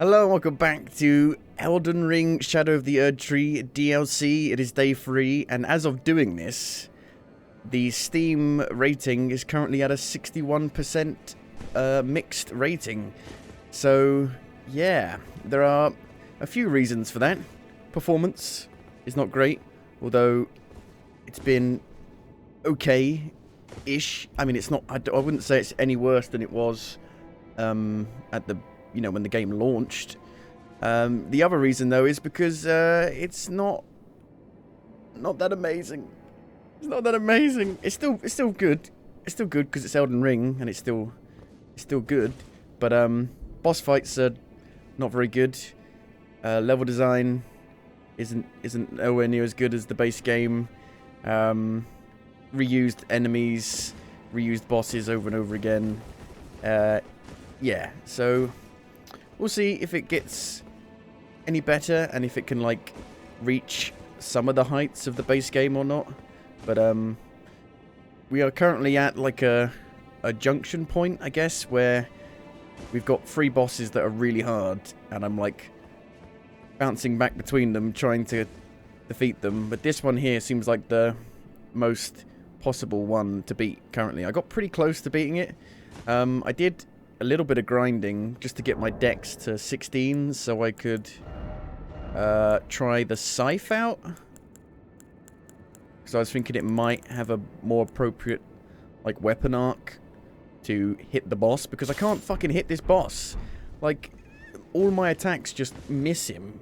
Hello and welcome back to Elden Ring Shadow of the Erdtree DLC. It is day 3, and as of doing this, the Steam rating is currently at a 61% mixed rating. So, yeah, there are a few reasons for that. Performance is not great, although it's been okay-ish. I mean, it's not, I wouldn't say it's any worse than it was at the when the game launched. The other reason, though, is because it's not that amazing. It's not that amazing. It's still good. It's still good because it's Elden Ring and it's still good. But boss fights are not very good. Level design isn't nowhere near as good as the base game. Reused enemies, reused bosses over and over again. Yeah, so we'll see if it gets any better and if it can, like, reach some of the heights of the base game or not. But, we are currently at, like, a junction point, I guess, where we've got 3 bosses that are really hard, and I'm, like, bouncing back between them, trying to defeat them. But this one here seems like the most possible one to beat currently. I got pretty close to beating it. I did a little bit of grinding just to get my dex to 16 so I could try the scythe out. Because I was thinking it might have a more appropriate, like, weapon arc to hit the boss, because I can't fucking hit this boss. Like, all my attacks just miss him,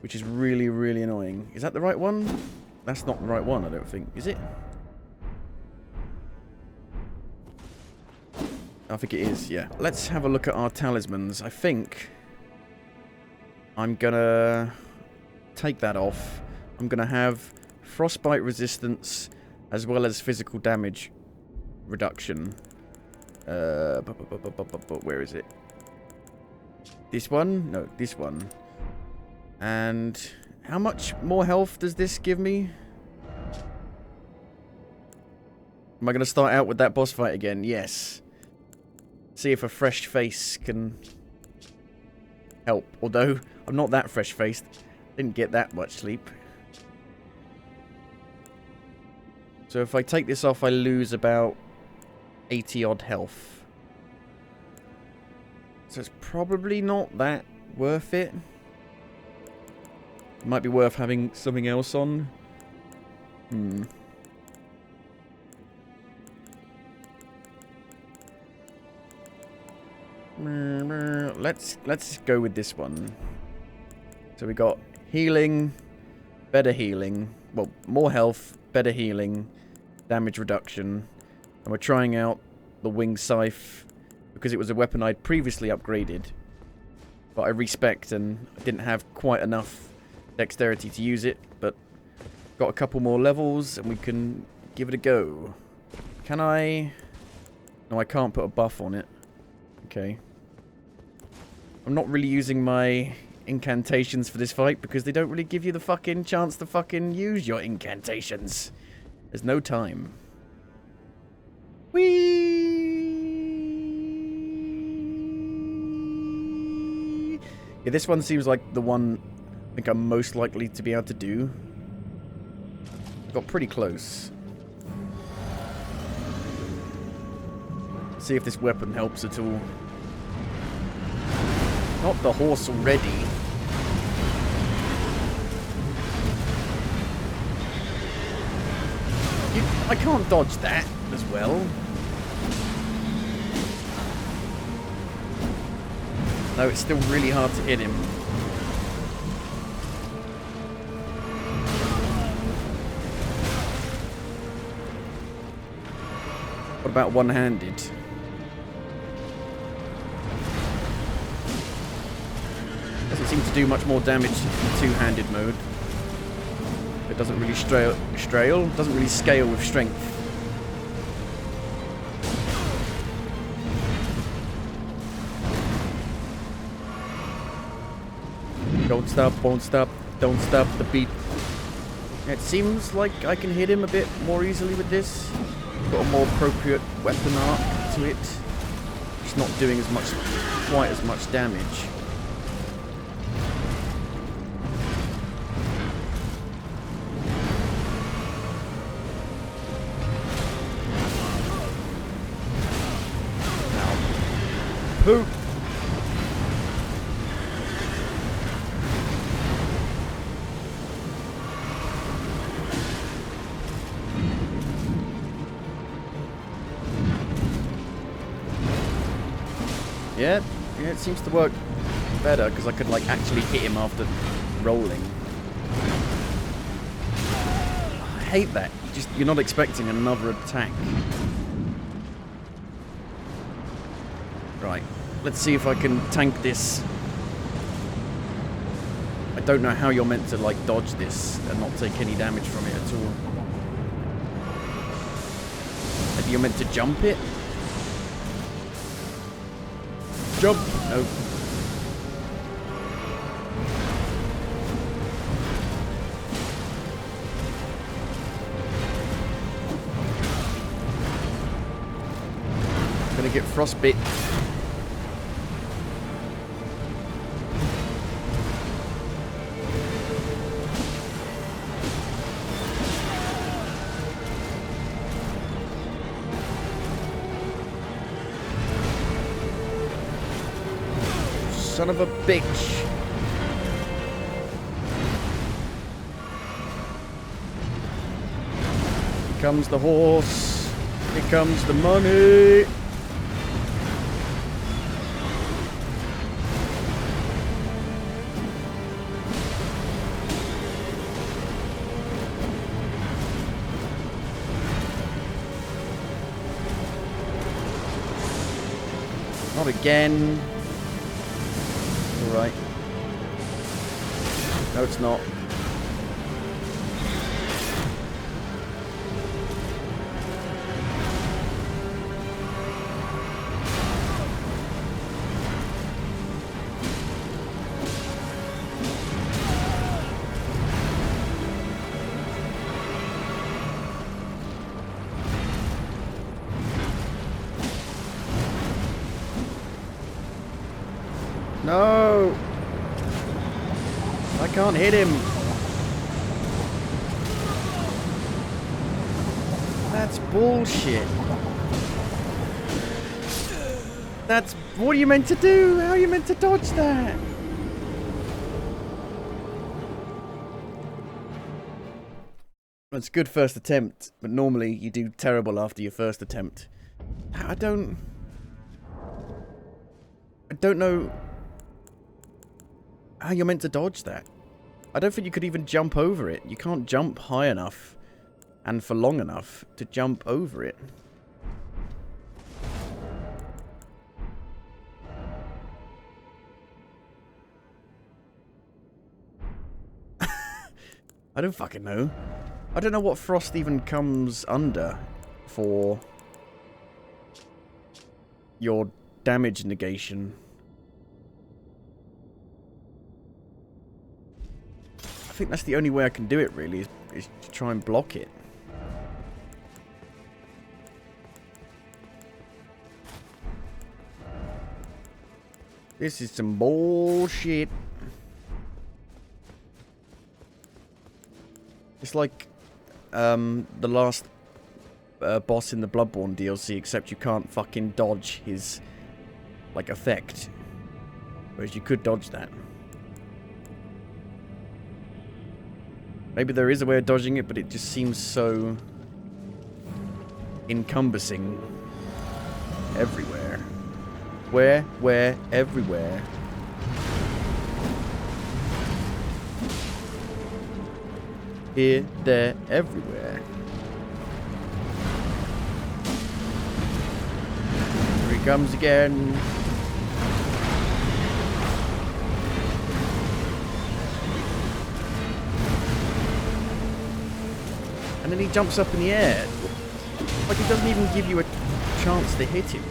which is really, really annoying. Is that the right one? That's not the right one, I don't think. Is it? I think it is, yeah. Let's have a look at our talismans. I think I'm gonna take that off. I'm gonna have frostbite resistance as well as physical damage reduction. Where is it? This one? No, this one. And how much more health does this give me? Am I gonna start out with that boss fight again? Yes. See if a fresh face can help. Although, I'm not that fresh-faced. Didn't get that much sleep. So if I take this off, I lose about 80-odd health. So it's probably not that worth it. It might be worth having something else on. Let's go with this one. So we got healing, better healing, well, more health, better healing, damage reduction, and we're trying out the wing scythe because it was a weapon I'd previously upgraded, but I respec'd and I didn't have quite enough dexterity to use it, but got a couple more levels and we can give it a go. Can I? No, I can't put a buff on it. Okay. I'm not really using my incantations for this fight because they don't really give you the fucking chance to fucking use your incantations. There's no time. Whee! Yeah, this one seems like the one I think I'm most likely to be able to do. Got pretty close. See if this weapon helps at all. Not the horse already. I can't dodge that as well. No, it's still really hard to hit him. What about one-handed? Doesn't seem to do much more damage in two-handed mode. It doesn't really doesn't really scale with strength. Don't stop, won't stop, don't stop the beat. It seems like I can hit him a bit more easily with this. Got a more appropriate weapon arc to it. Just not doing quite as much damage. poop. Yeah, it seems to work better because I could like actually hit him after rolling. I hate that. You're not expecting another attack. Right, let's see if I can tank this. I don't know how you're meant to like dodge this and not take any damage from it at all. Maybe you're meant to jump it? Jump! No. Gonna get frostbite. Son of a bitch. Here comes the horse. Here comes the money. Not again. Right. No, it's not. No! I can't hit him. That's bullshit. That's... What are you meant to do? How are you meant to dodge that? It's a good first attempt, but normally you do terrible after your first attempt. I don't know how you're meant to dodge that. I don't think you could even jump over it. You can't jump high enough and for long enough to jump over it. I don't fucking know. I don't know what frost even comes under for your damage negation. I think that's the only way I can do it, really, is to try and block it. This is some bullshit. It's like the last boss in the Bloodborne DLC, except you can't fucking dodge his, like, effect. Whereas you could dodge that. Maybe there is a way of dodging it, but it just seems so encompassing everywhere. Where, everywhere. Here, there, everywhere. Here he comes again. And then he jumps up in the air. Like, it doesn't even give you a chance to hit him.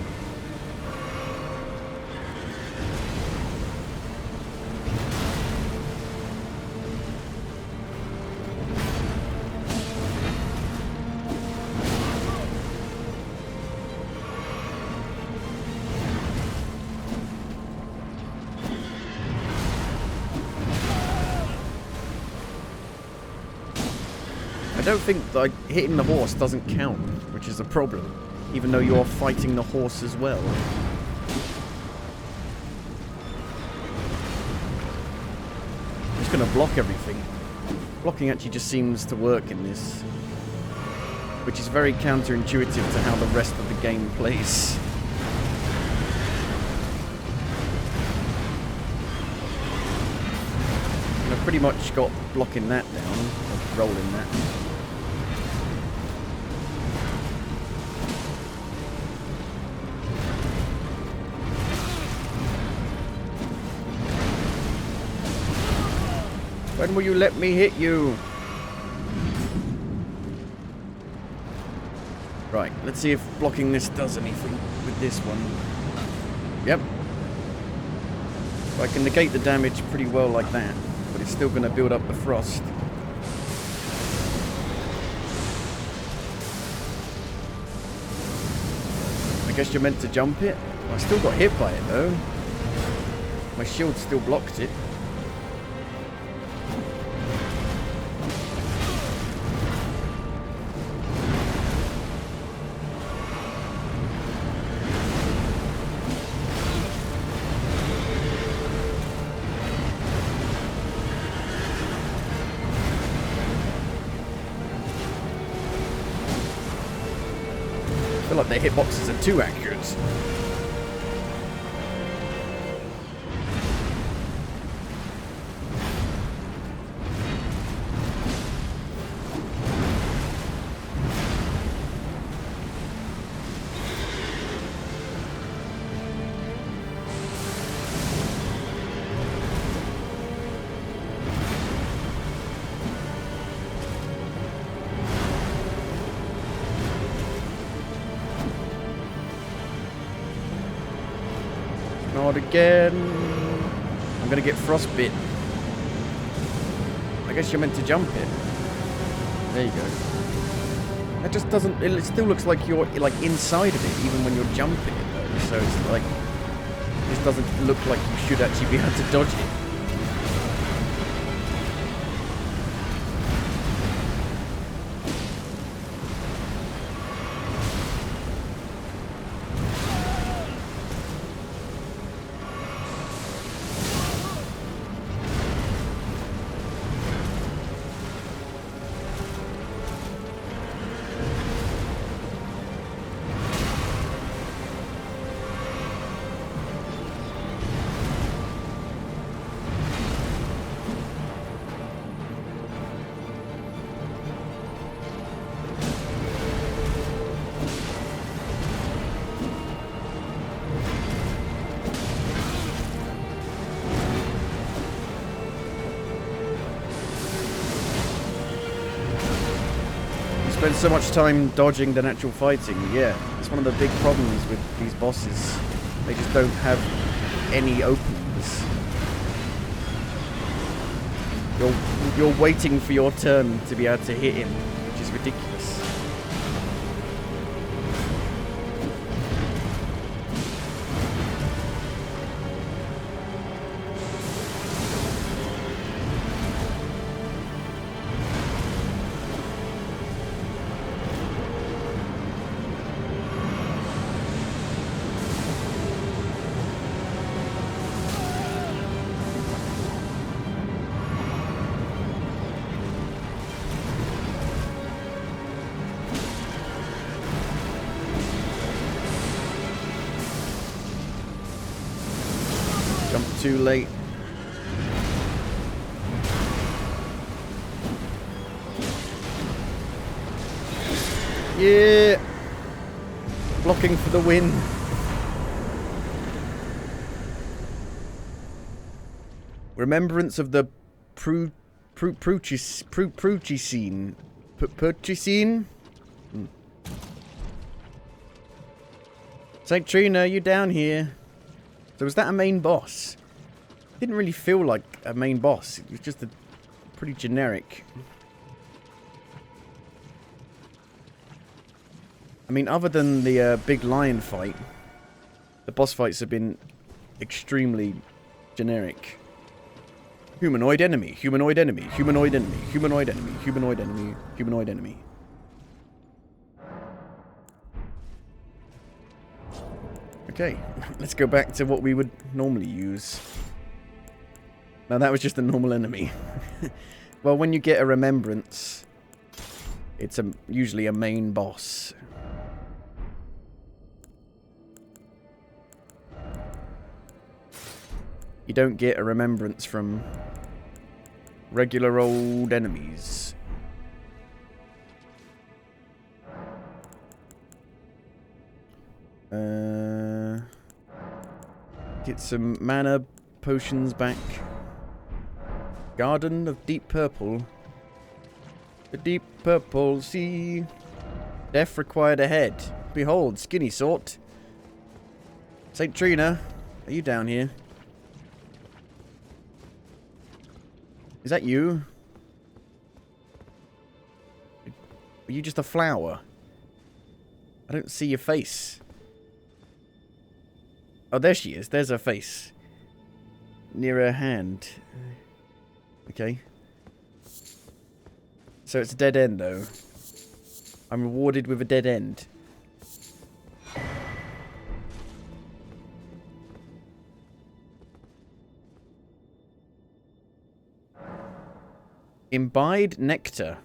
I don't think, like, hitting the horse doesn't count, which is a problem, even though you're fighting the horse as well. just going to block everything. Blocking actually just seems to work in this, which is very counterintuitive to how the rest of the game plays. And I've pretty much got blocking that down, or rolling that. When will you let me hit you? Right, let's see if blocking this does anything with this one. Yep. So I can negate the damage pretty well like that, but it's still going to build up the frost. I guess you're meant to jump it. I still got hit by it though. My shield still blocked it. I feel like their hitboxes are too accurate. Not again. I'm gonna get frostbit. I guess you're meant to jump it. There you go. That just doesn't. It still looks like you're like inside of it, even when you're jumping it though. So it's like this doesn't look like you should actually be able to dodge it. Spend so much time dodging than actual fighting. Yeah, it's one of the big problems with these bosses. They just don't have any openings. You're waiting for your turn to be able to hit him, which is ridiculous. Jump too late. Yeah! Blocking for the win. Remembrance of the Pruchicine. Purchasing? St. Trina, you down here? So was that a main boss? Didn't really feel like a main boss. It was just a pretty generic. I mean, other than the big lion fight, the boss fights have been extremely generic. Humanoid enemy, humanoid enemy, humanoid enemy, humanoid enemy, humanoid enemy, humanoid enemy. Okay, let's go back to what we would normally use. No, that was just a normal enemy. Well, when you get a remembrance, it's usually a main boss. You don't get a remembrance from regular old enemies. Get some mana potions back. Garden of Deep Purple. The Deep Purple Sea. Death required ahead. Behold, skinny sort. Saint Trina, are you down here? Is that you? Are you just a flower? I don't see your face. Oh, there she is. There's her face. Near her hand. Okay. So it's a dead end, though. I'm rewarded with a dead end. Imbibed nectar.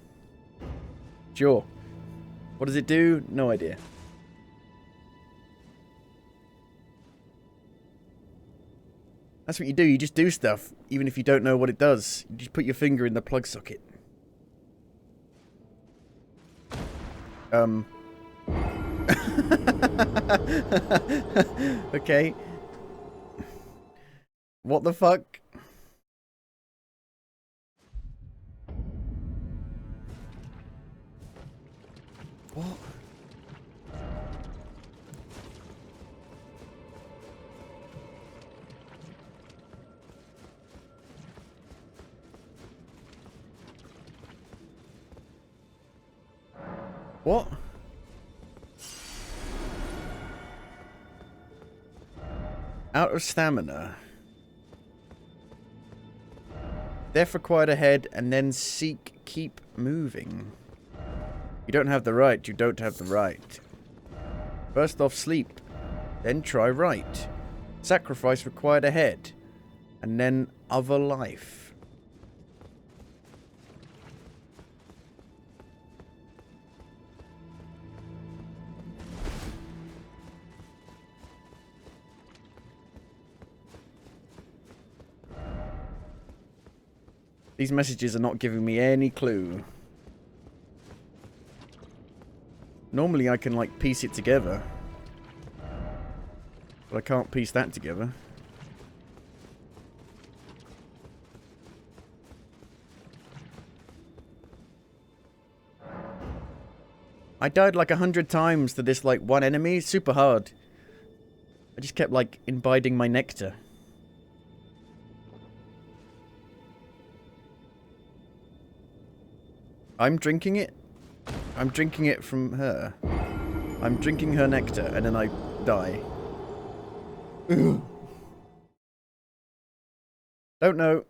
Sure. What does it do? No idea. That's what you do. You just do stuff, even if you don't know what it does. You just put your finger in the plug socket. Okay. What the fuck? What? What? Out of stamina. Death required ahead and then keep moving. You don't have the right, you don't have the right. First off sleep, then try right. Sacrifice required ahead, and then other life. These messages are not giving me any clue. Normally I can, like, piece it together. But I can't piece that together. I died like 100 times to this, like, one enemy. Super hard. I just kept, like, imbibing my nectar. I'm drinking it? I'm drinking it from her. I'm drinking her nectar, and then I die. Ugh. Don't know.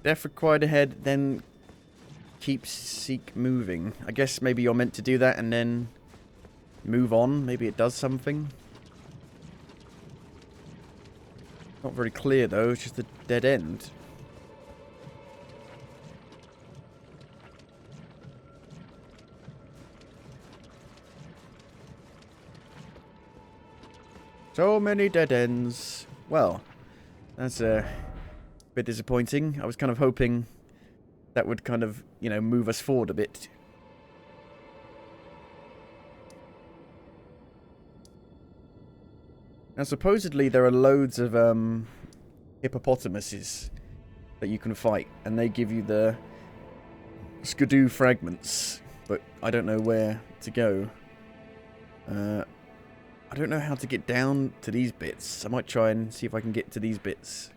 Death required ahead, then seek moving. I guess maybe you're meant to do that and then move on. Maybe it does something. Not very clear though, it's just a dead end. So many dead ends. Well, that's a bit disappointing. I was kind of hoping that would kind of, you know, move us forward a bit. Now, supposedly there are loads of hippopotamuses that you can fight, and they give you the skidoo fragments, but I don't know where to go. I don't know how to get down to these bits. I might try and see if I can get to these bits.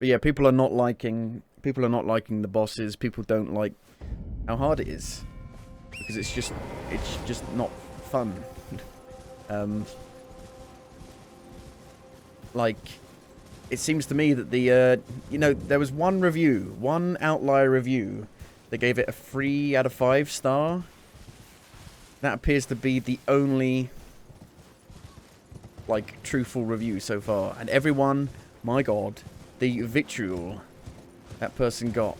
But yeah, people are not liking People are not liking the bosses. People don't like how hard it is. Because it's just not fun. Like, it seems to me that the, you know, there was one outlier review that gave it a 3 out of 5 star. That appears to be the only, like, truthful review so far. And everyone, my god, the vitriol that person got.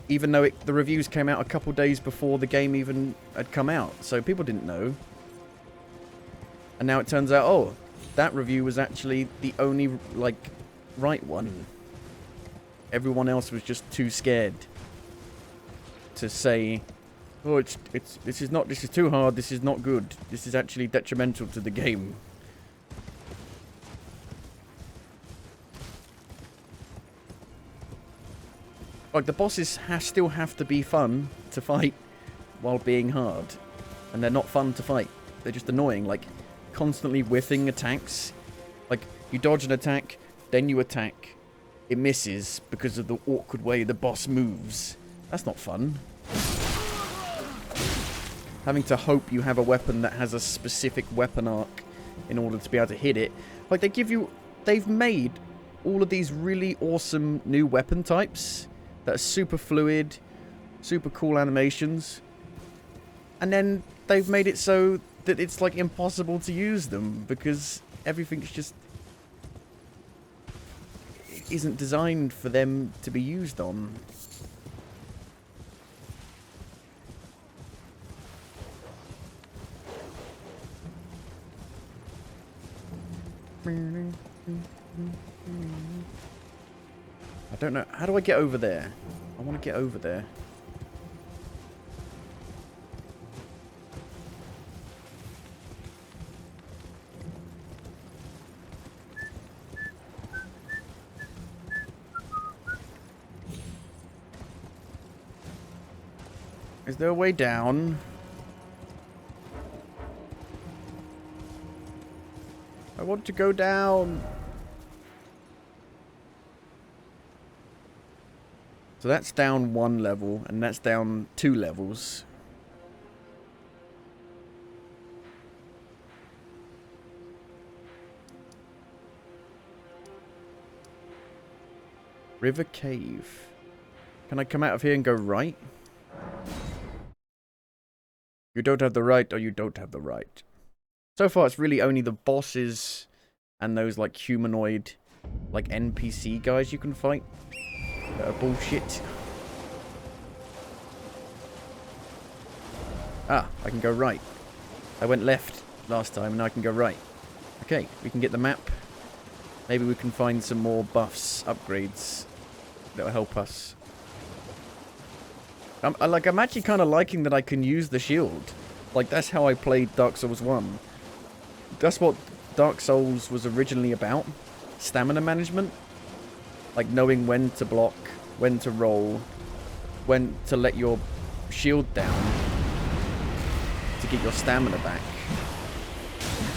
Even though the reviews came out a couple days before the game even had come out. So people didn't know. And now it turns out, oh, that review was actually the only, like, right one. Everyone else was just too scared to say, oh, this is too hard, this is not good. This is actually detrimental to the game. Like, the bosses still have to be fun to fight while being hard. And they're not fun to fight. They're just annoying, like, constantly whiffing attacks. Like, you dodge an attack, then you attack. It misses because of the awkward way the boss moves. That's not fun. Having to hope you have a weapon that has a specific weapon arc in order to be able to hit it. Like, they've made all of these really awesome new weapon types that are super fluid, super cool animations. And then they've made it so that it's, like, impossible to use them because everything's just isn't designed for them to be used on. I don't know. How do I get over there? I want to get over there. Is there a way down? I want to go down. So that's down 1 level, and that's down 2 levels. River Cave. Can I come out of here and go right? You don't have the right, or you don't have the right. So far, it's really only the bosses and those, like, humanoid, like, NPC guys you can fight that are bullshit. Ah, I can go right. I went left last time, and now I can go right. Okay, we can get the map. Maybe we can find some more buffs, upgrades that will help us. I'm actually kind of liking that I can use the shield. Like, that's how I played Dark Souls 1. That's what Dark Souls was originally about. Stamina management. Like, knowing when to block, when to roll, when to let your shield down to get your stamina back.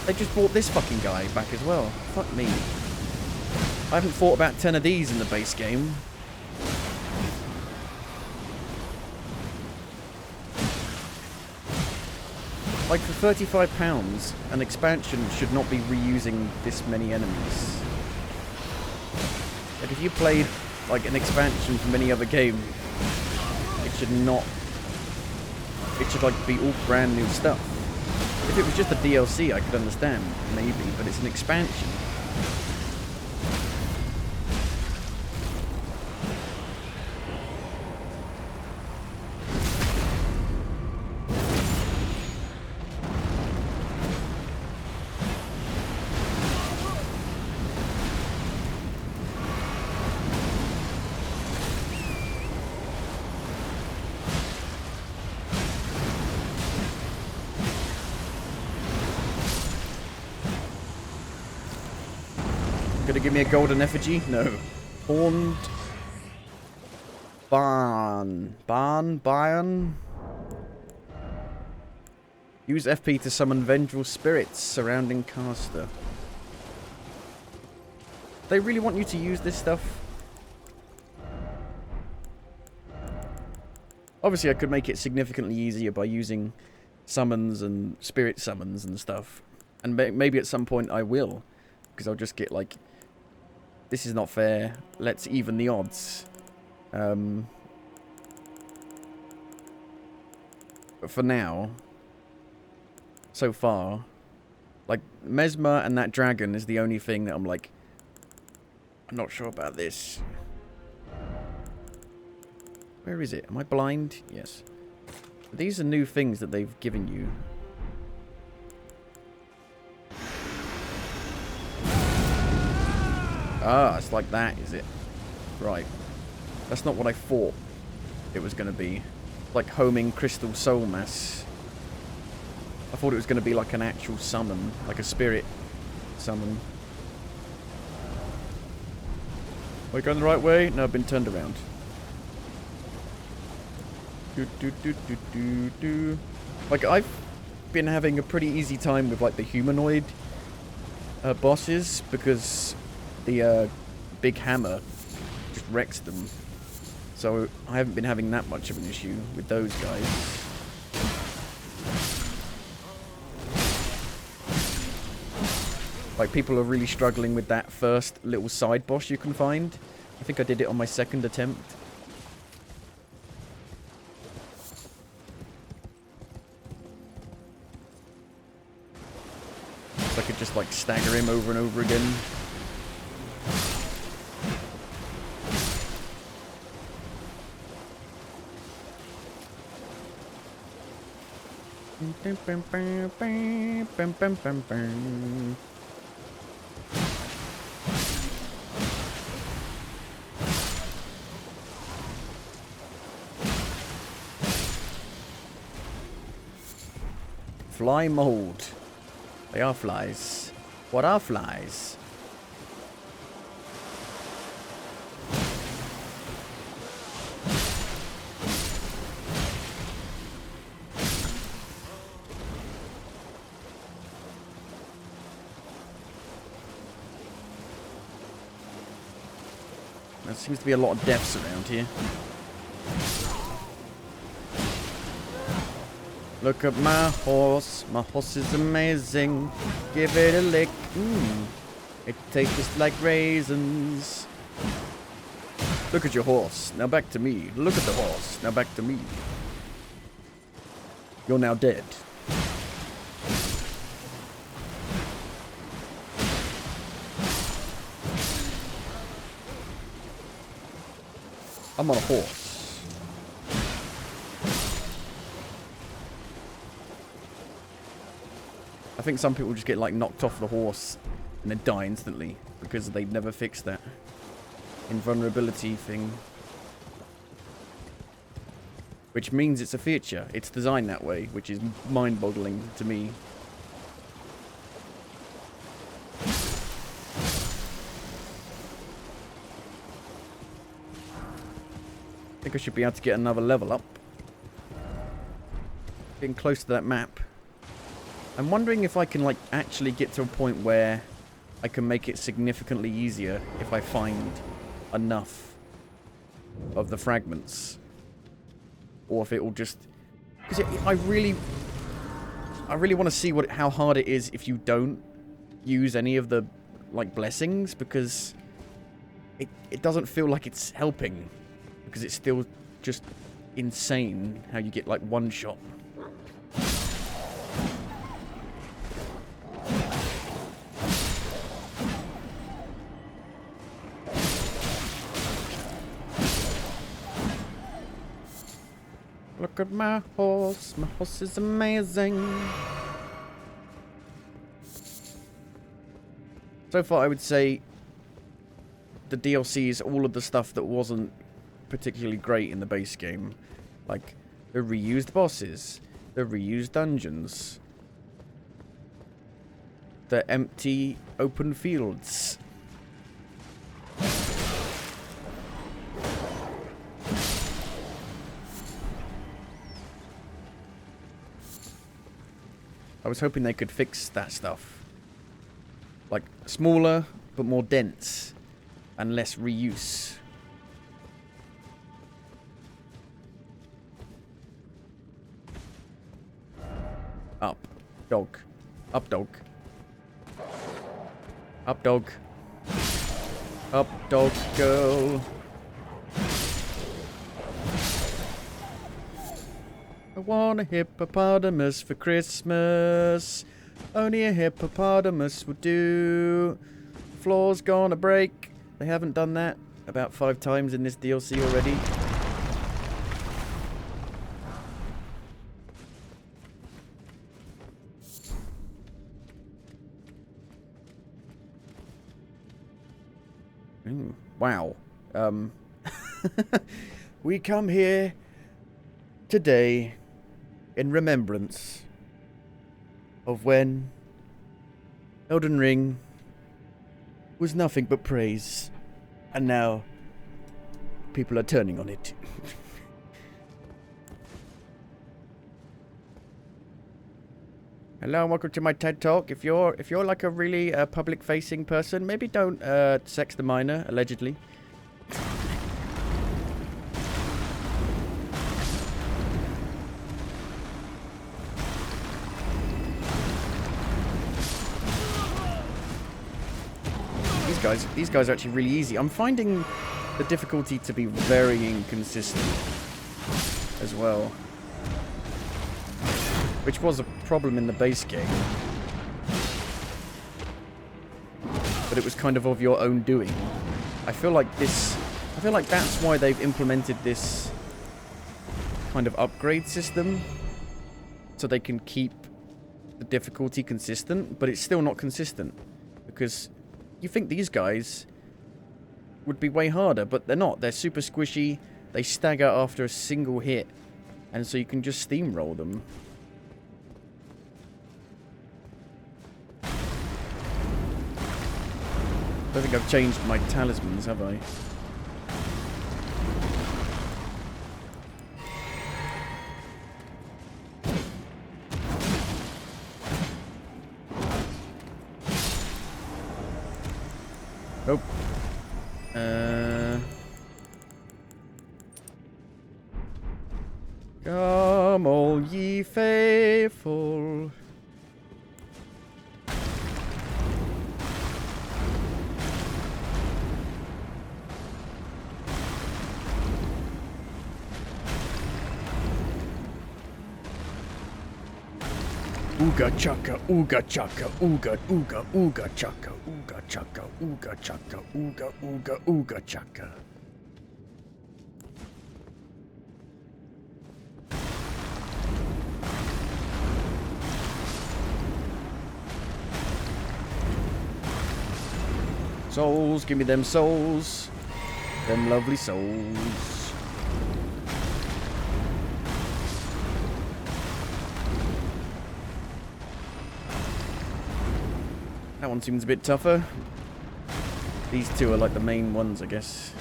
They just brought this fucking guy back as well. Fuck me. I haven't fought about 10 of these in the base game. Like, for £35, an expansion should not be reusing this many enemies. Like, if you played, like, an expansion from any other game, it should not... It should, like, be all brand new stuff. If it was just a DLC, I could understand, maybe, but it's an expansion. Gonna give me a golden effigy? No. Horned Barn. Use FP to summon vengeful spirits surrounding caster. They really want you to use this stuff? Obviously, I could make it significantly easier by using summons and spirit summons and stuff. And maybe at some point I will. Because I'll just get like, this is not fair. Let's even the odds. But for now, so far, like, Mesmer and that dragon is the only thing that I'm like, I'm not sure about this. Where is it? Am I blind? Yes. These are new things that they've given you. Ah, it's like that, is it? Right. That's not what I thought it was going to be. Like homing crystal soul mass. I thought it was going to be like an actual summon. Like a spirit summon. Am I going the right way? No, I've been turned around. Like, I've been having a pretty easy time with, like, the humanoid bosses, because the big hammer just wrecks them. So I haven't been having that much of an issue with those guys. Like, people are really struggling with that first little side boss you can find. I think I did it on my second attempt. So I could just, like, stagger him over and over again. Fly mold. They are flies. What are flies? There seems to be a lot of deaths around here. Look at my horse. My horse is amazing. Give it a lick. It tastes like raisins. Look at your horse. Now back to me. Look at the horse. Now back to me. You're now dead. I'm on a horse. I think some people just get, like, knocked off the horse and then die instantly because they've never fixed that invulnerability thing. Which means it's a feature. It's designed that way, which is mind-boggling to me. I think I should be able to get another level up. Getting close to that map. I'm wondering if I can, like, actually get to a point where I can make it significantly easier if I find enough of the fragments. Or if it will just... Because I really want to see how hard it is if you don't use any of the, like, blessings, because it doesn't feel like it's helping. Because it's still just insane how you get, like, one shot. Look at my horse is amazing. So far, I would say the DLC is all of the stuff that wasn't particularly great in the base game. Like, the reused bosses, the reused dungeons, the empty open fields. I was hoping they could fix that stuff. Like, smaller, but more dense, and less reuse. Up. Dog. Up, dog. Up, dog. Up, dog, go. I want a hippopotamus for Christmas. Only a hippopotamus would do. Floor's gonna break. They haven't done that about 5 times in this DLC already. Wow. We come here today in remembrance of when Elden Ring was nothing but praise, and now people are turning on it. Hello and welcome to my TED Talk. If you're like a really public-facing person, maybe don't sex the minor, allegedly. These guys are actually really easy. I'm finding the difficulty to be very inconsistent as well, which was a problem in the base game, but it was kind of your own doing. I feel like that's why they've implemented this kind of upgrade system, so they can keep the difficulty consistent, but it's still not consistent, because you think these guys would be way harder, but they're not. They're super squishy, they stagger after a single hit, and so you can just steamroll them. I don't think I've changed my talismans, have I? Nope. Come all ye faithful. Ooga chaka, ooga chaka, ooga, ooga, ooga chaka, ooga chaka, ooga chaka, ooga, ooga, ooga chaka. Souls, give me them souls. Them lovely souls. That one seems a bit tougher. These two are like the main ones, I guess.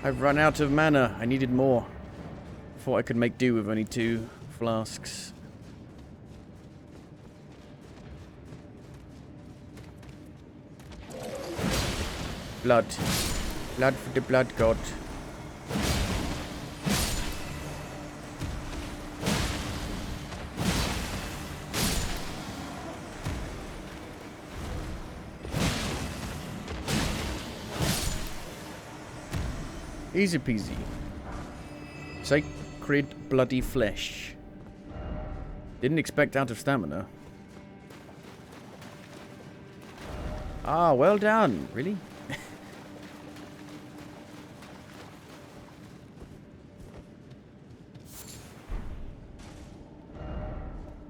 I've run out of mana. I needed more. Thought I could make do with only 2 flasks. Blood. Blood for the blood god. Easy peasy. Sacred bloody flesh. Didn't expect out of stamina. Ah, well done. Really?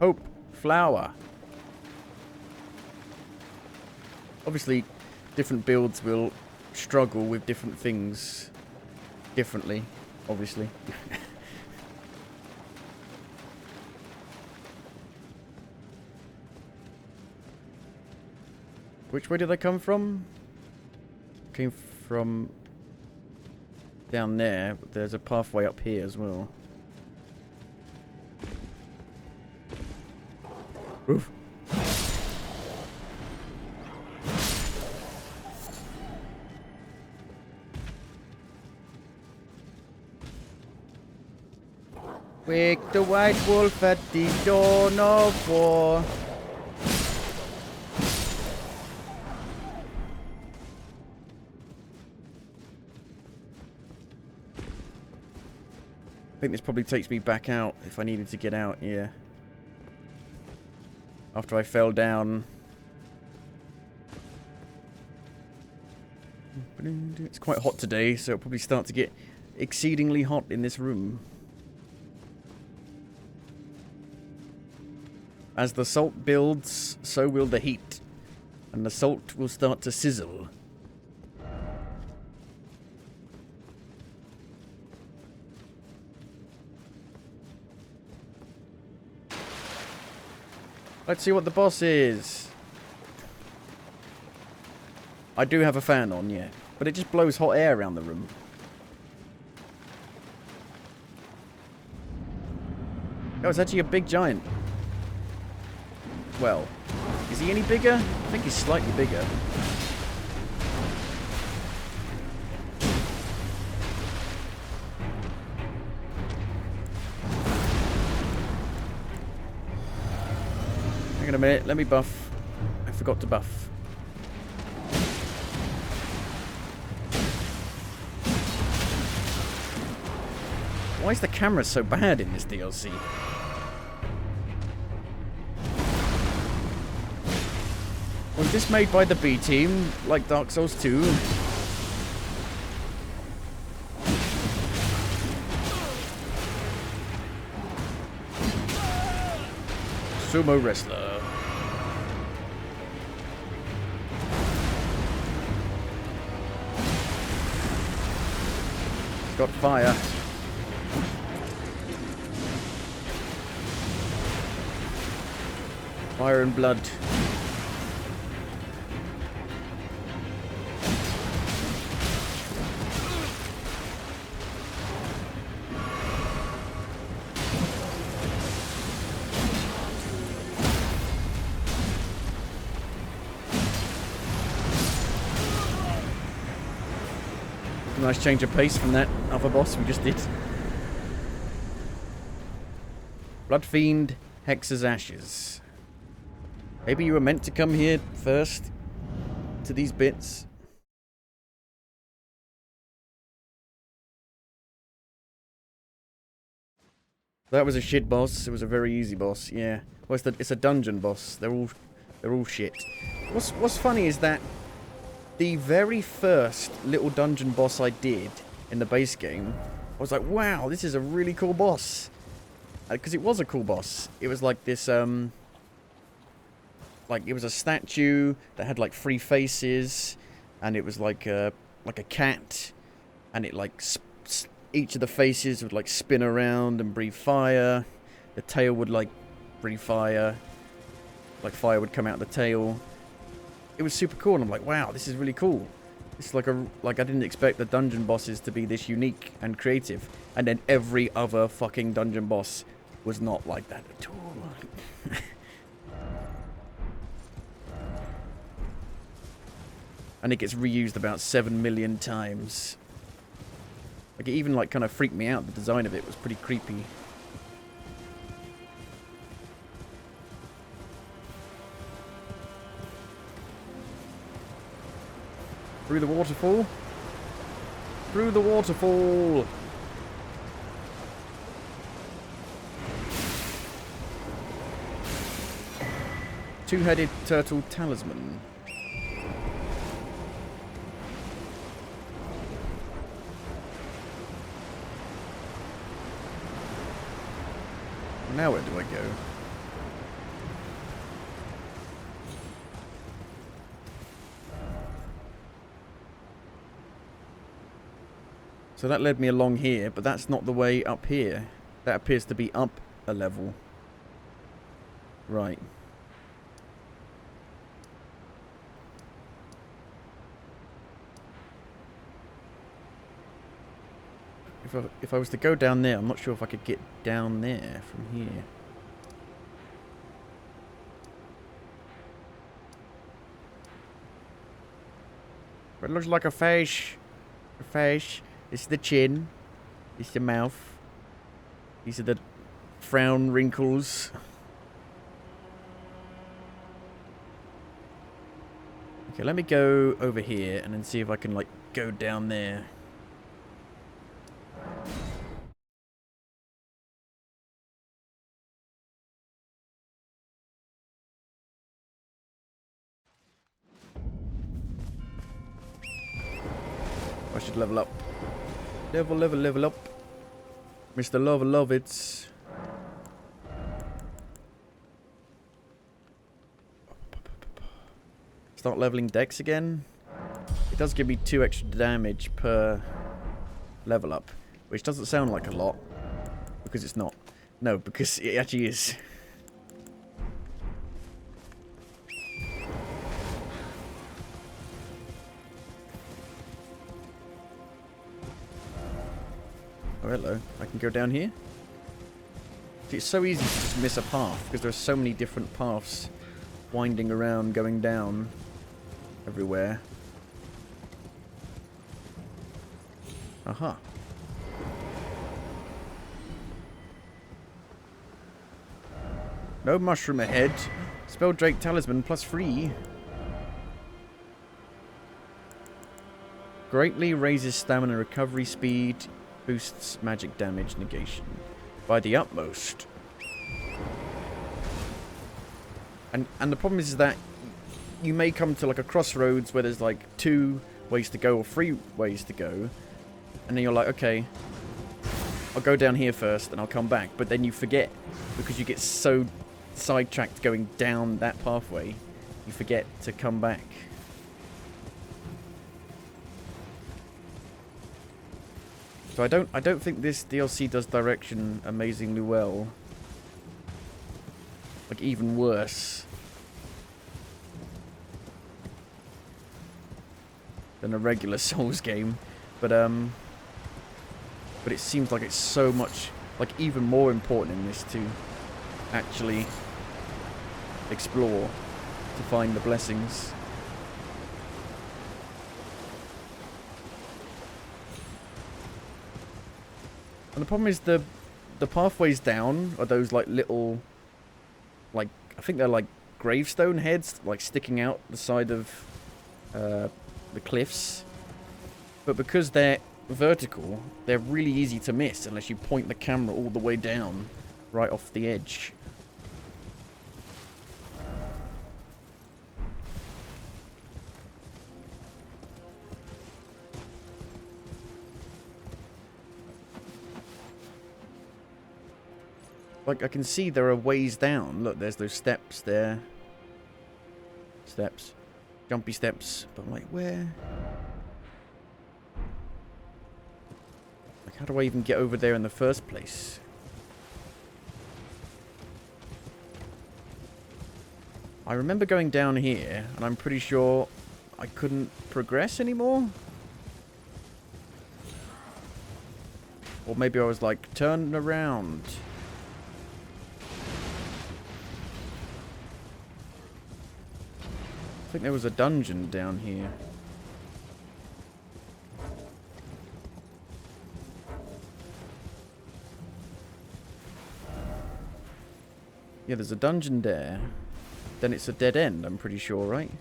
Hope. Flower. Obviously, different builds will struggle with different things differently, obviously. Which way did they come from? Came from down there, but there's a pathway up here as well. Oof. Wake the white wolf at the dawn of war. I think this probably takes me back out if I needed to get out, yeah. After I fell down. It's quite hot today, so it'll probably start to get exceedingly hot in this room. As the salt builds, so will the heat. And the salt will start to sizzle. Let's see what the boss is. I do have a fan on, yeah. But it just blows hot air around the room. Oh, it's actually a big giant. Well, is he any bigger? I think he's slightly bigger. Hang on a minute, let me buff. I forgot to buff. Why is the camera so bad in this DLC? Was this made by the B team, like Dark Souls 2? Sumo wrestler. Got fire. Fire and blood. Nice change of pace from that other boss we just did. Blood Fiend, Hex's Ashes. Maybe you were meant to come here first to these bits. That was a shit boss. It was a very easy boss. Yeah. Well, it's a dungeon boss. They're all shit. What's funny is that the very first little dungeon boss I did in the base game, I was like, wow, this is a really cool boss. Because it was a cool boss. It was like this, like, it was a statue that had, like, 3 faces, and it was like a cat, and it, like, each of the faces would, like, spin around and breathe fire. The tail would, like, breathe fire. Like, fire would come out of the tail. It was super cool, and I'm like, wow, this is really cool. It's like I didn't expect the dungeon bosses to be this unique and creative. And then every other fucking dungeon boss was not like that at all. And it gets reused about 7 million times. Like, it even, like, kind of freaked me out. The design of it was pretty creepy. Through the waterfall. Through the waterfall. Two-headed turtle talisman. Now where do I go? So that led me along here, but that's not the way up here. That appears to be up a level. Right. If I was to go down there, I'm not sure if I could get down there from here. But it looks like a face. A face. This is the chin. This is the mouth. These are the frown wrinkles. Okay, let me go over here and then see if I can, like, go down there. I should level up. Level up. Mr. Love-a-love-it's. Start leveling Dex again. It does give me 2 extra damage per level up, which doesn't sound like a lot, because it's not. No, because it actually is. Oh, hello. I can go down here? See, it's so easy to just miss a path, because there are so many different paths winding around, going down everywhere. Aha. No mushroom ahead. Spell Drake Talisman +3. Greatly raises stamina recovery speed. Boosts magic damage negation by the utmost. And the problem is that you may come to like a crossroads where there's like 2 ways to go or 3 ways to go. And then you're like, okay, I'll go down here first and I'll come back. But then you forget because you get so sidetracked going down that pathway. You forget to come back. So I don't think this DLC does direction amazingly well. Like even worse than a regular Souls game, but it seems like it's so much, like even more important in this to actually explore to find the blessings. And the problem is the pathways down are those like little, like, I think they're like gravestone heads, like sticking out the side of the cliffs. But because they're vertical, they're really easy to miss unless you point the camera all the way down, right off the edge. Like, I can see there are ways down. Look, there's those steps there. Steps. Jumpy steps. But I'm like, where? Like, how do I even get over there in the first place? I remember going down here, and I'm pretty sure I couldn't progress anymore. Or maybe I was like, turn around. I think there was a dungeon down here. Yeah, there's a dungeon there. Then it's a dead end, I'm pretty sure, right?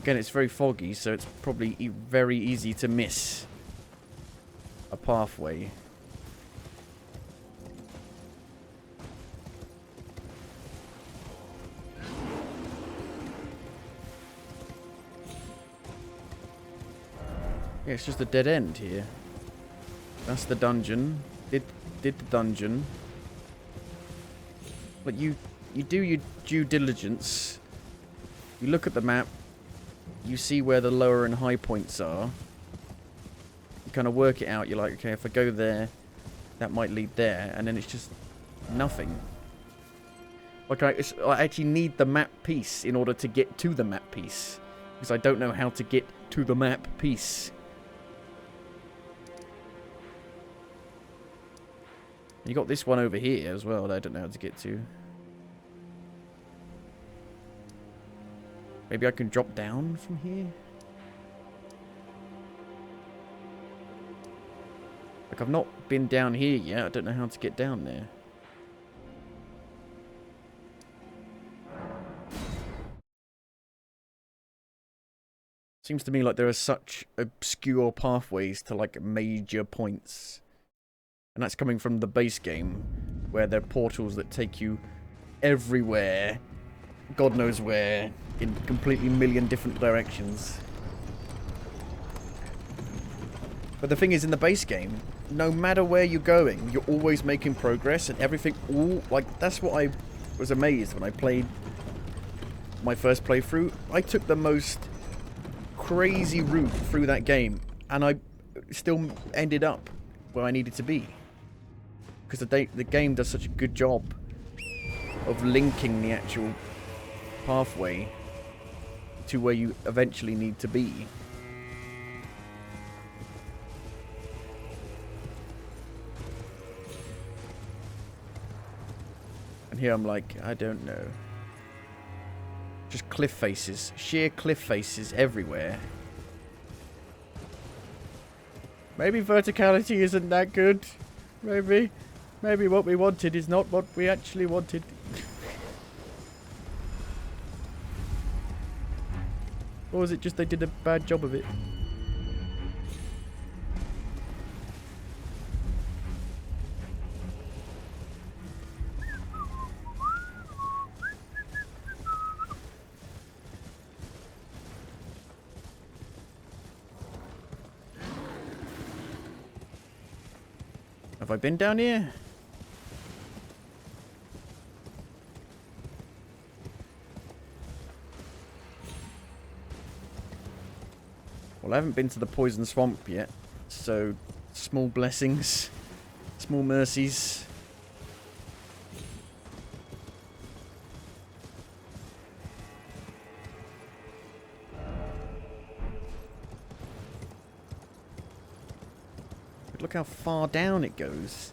Again, it's very foggy, so it's probably very easy to miss a pathway. Yeah, it's just a dead end here. That's the dungeon. Did the dungeon. But you do your due diligence. You look at the map. You see where the lower and high points are. You kind of work it out. You're like, okay, if I go there, that might lead there. And then it's just nothing. Like, I actually need the map piece in order to get to the map piece. Because I don't know how to get to the map piece. You got this one over here as well that I don't know how to get to. Maybe I can drop down from here? Like, I've not been down here yet. I don't know how to get down there. Seems to me like there are such obscure pathways to like major points. And that's coming from the base game, where there are portals that take you everywhere, God knows where, in completely million different directions. But the thing is, in the base game, no matter where you're going, you're always making progress, and everything that's what I was amazed when I played my first playthrough. I took the most crazy route through that game, and I still ended up where I needed to be. Because the game does such a good job of linking the actual pathway to where you eventually need to be. And here I'm like, I don't know. Just cliff faces. Sheer cliff faces everywhere. Maybe verticality isn't that good. Maybe what we wanted is not what we actually wanted. Or was it just they did a bad job of it? Have I been down here? Well, I haven't been to the poison swamp yet, so small blessings, small mercies. But look how far down it goes.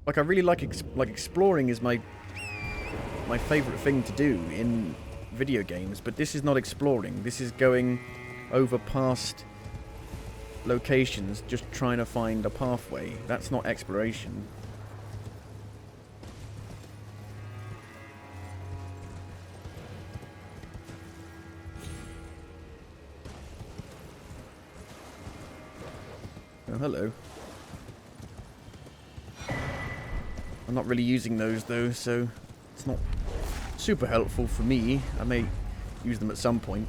Like, I really like exploring is my favorite thing to do in video games, but this is not exploring. This is going over past locations just trying to find a pathway. That's not exploration. Oh, hello. I'm not really using those though, so it's not super helpful for me. I may use them at some point.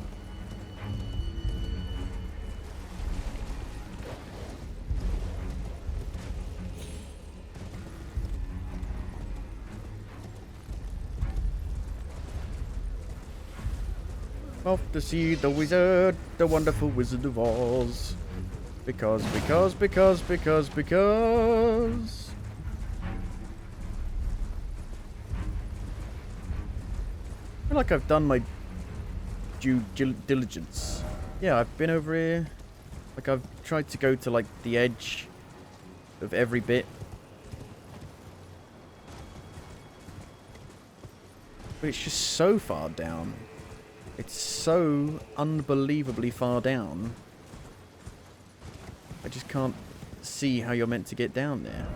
Off to see the wizard, the wonderful Wizard of Oz. Because. I feel like I've done my due diligence. Yeah, I've been over here. Like, I've tried to go to, like, the edge of every bit. But it's just so far down. It's so unbelievably far down. I just can't see how you're meant to get down there.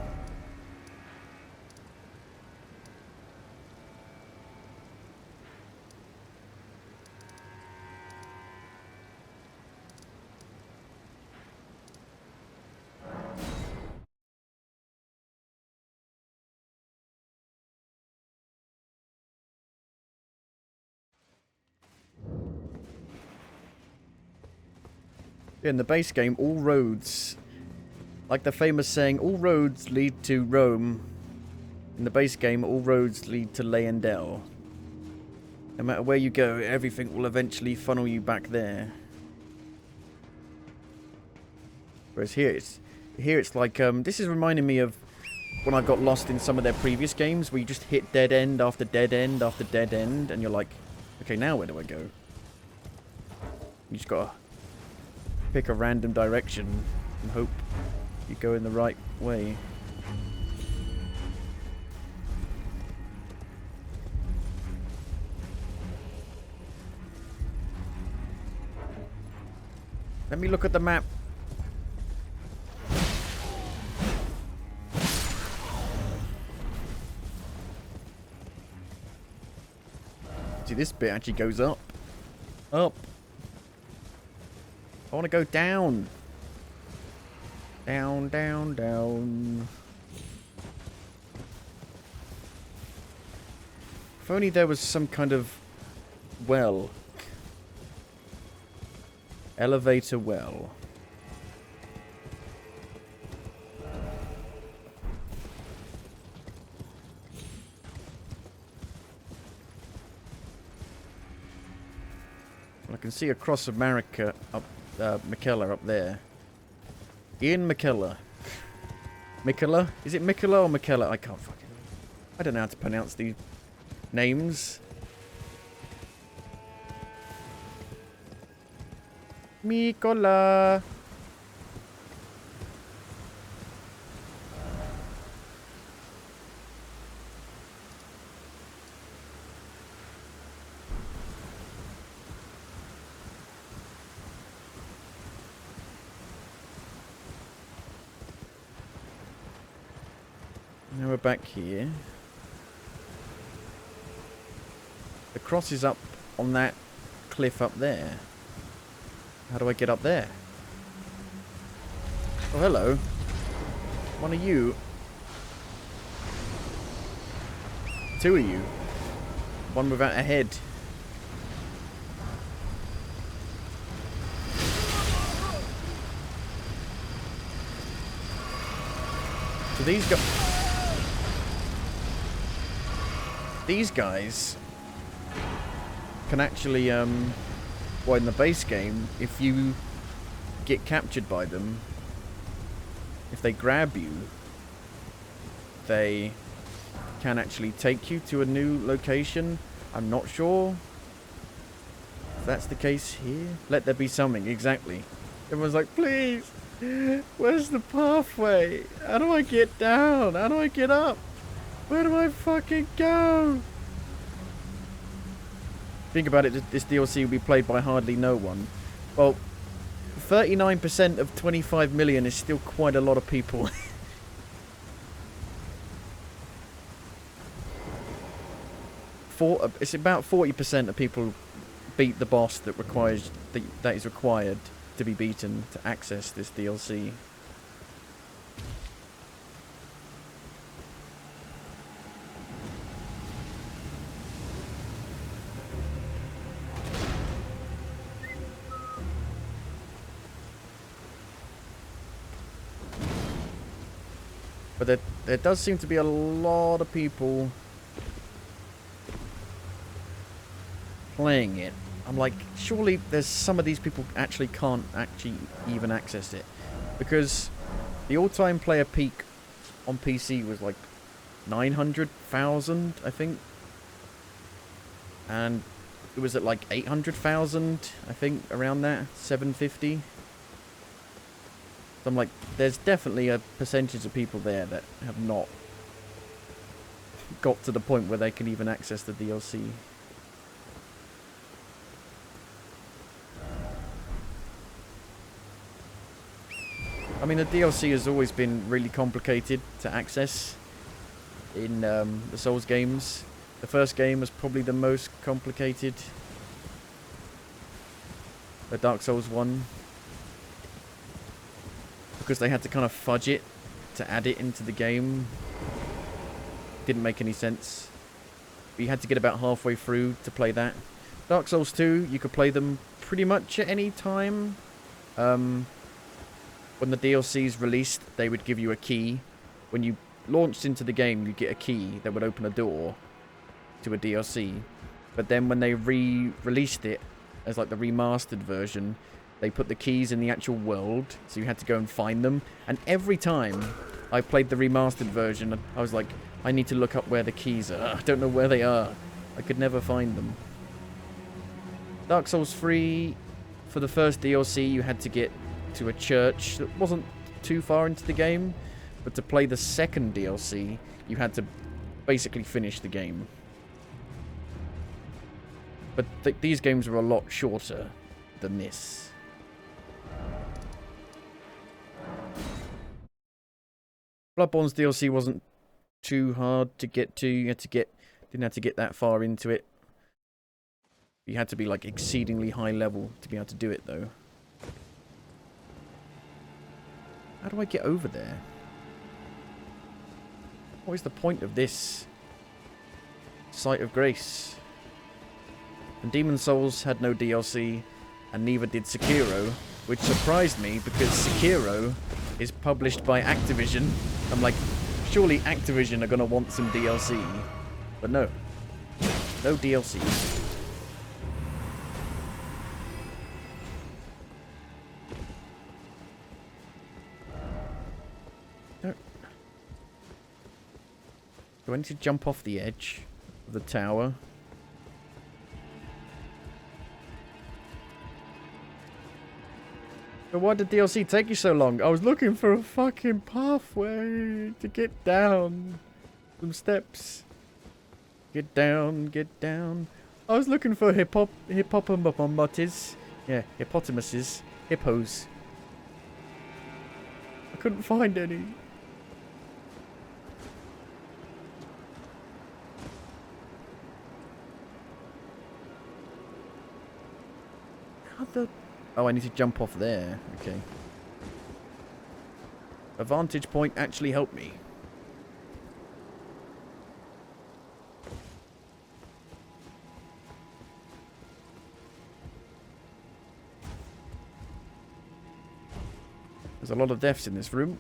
In the base game, all roads Like the famous saying, all roads lead to Rome. In the base game, all roads lead to Leyendell. No matter where you go, everything will eventually funnel you back there. Whereas here it's like, this is reminding me of when I got lost in some of their previous games, where you just hit dead end after dead end after dead end, and you're like, okay, now where do I go? You just gotta pick a random direction and hope you go in the right way. Let me look at the map. See, this bit actually goes up. Up. I want to go down. Down, down, down. If only there was some kind of well. Elevator well. I can see across America up Mikella up there. In Mikella. Mikella? Is it Mikella or Mikella? I can't fucking... I don't know how to pronounce these names. Mikola. Now we're back here. The cross is up on that cliff up there. How do I get up there? Oh, hello. One of you. Two of you. One without a head. So these guys can actually, well, in the base game, if you get captured by them, if they grab you, they can actually take you to a new location. I'm not sure if that's the case here. Let there be something, exactly. Everyone's like, please, where's the pathway? How do I get down? How do I get up? Where do I fucking go? Think about it, this DLC will be played by hardly no one. Well, 39% of 25 million is still quite a lot of people. It's about 40% of people beat the boss that is required to be beaten to access this DLC. But there does seem to be a lot of people playing it. I'm like, surely there's some of these people actually can't even access it. Because the all-time player peak on PC was like 900,000, I think. And it was at like 800,000, I think, around that, 750. So I'm like, there's definitely a percentage of people there that have not got to the point where they can even access the DLC. I mean, the DLC has always been really complicated to access in the Souls games. The first game was probably the most complicated. The Dark Souls 1. Because they had to kind of fudge it to add it into the game. Didn't make any sense. But you had to get about halfway through to play that. Dark Souls 2, you could play them pretty much at any time. when the DLCs released, they would give you a key. When you launched into the game, you get a key that would open a door to a DLC. But then when they re-released it as like the remastered version, they put the keys in the actual world, so you had to go and find them. And every time I played the remastered version, I was like, I need to look up where the keys are. I don't know where they are. I could never find them. Dark Souls 3, for the first DLC, you had to get to a church that wasn't too far into the game. But to play the second DLC, you had to basically finish the game. But these games were a lot shorter than this. Bloodborne's DLC wasn't too hard to get to. You had to didn't have to get that far into it. You had to be like exceedingly high level to be able to do it though. How do I get over there? What is the point of this Site of Grace? And Demon's Souls had no DLC, and neither did Sekiro, which surprised me because Sekiro is published by Activision. I'm like, surely Activision are going to want some DLC. But no. No DLC. No. Do I need to jump off the edge of the tower? But why did DLC take you so long? I was looking for a fucking pathway to get down some steps. Get down, get down. I was looking for hippopotamuses. Yeah, hippopotamuses. Hippos. I couldn't find any. How the... Oh, I need to jump off there. Okay. A vantage point actually helped me. There's a lot of deaths in this room.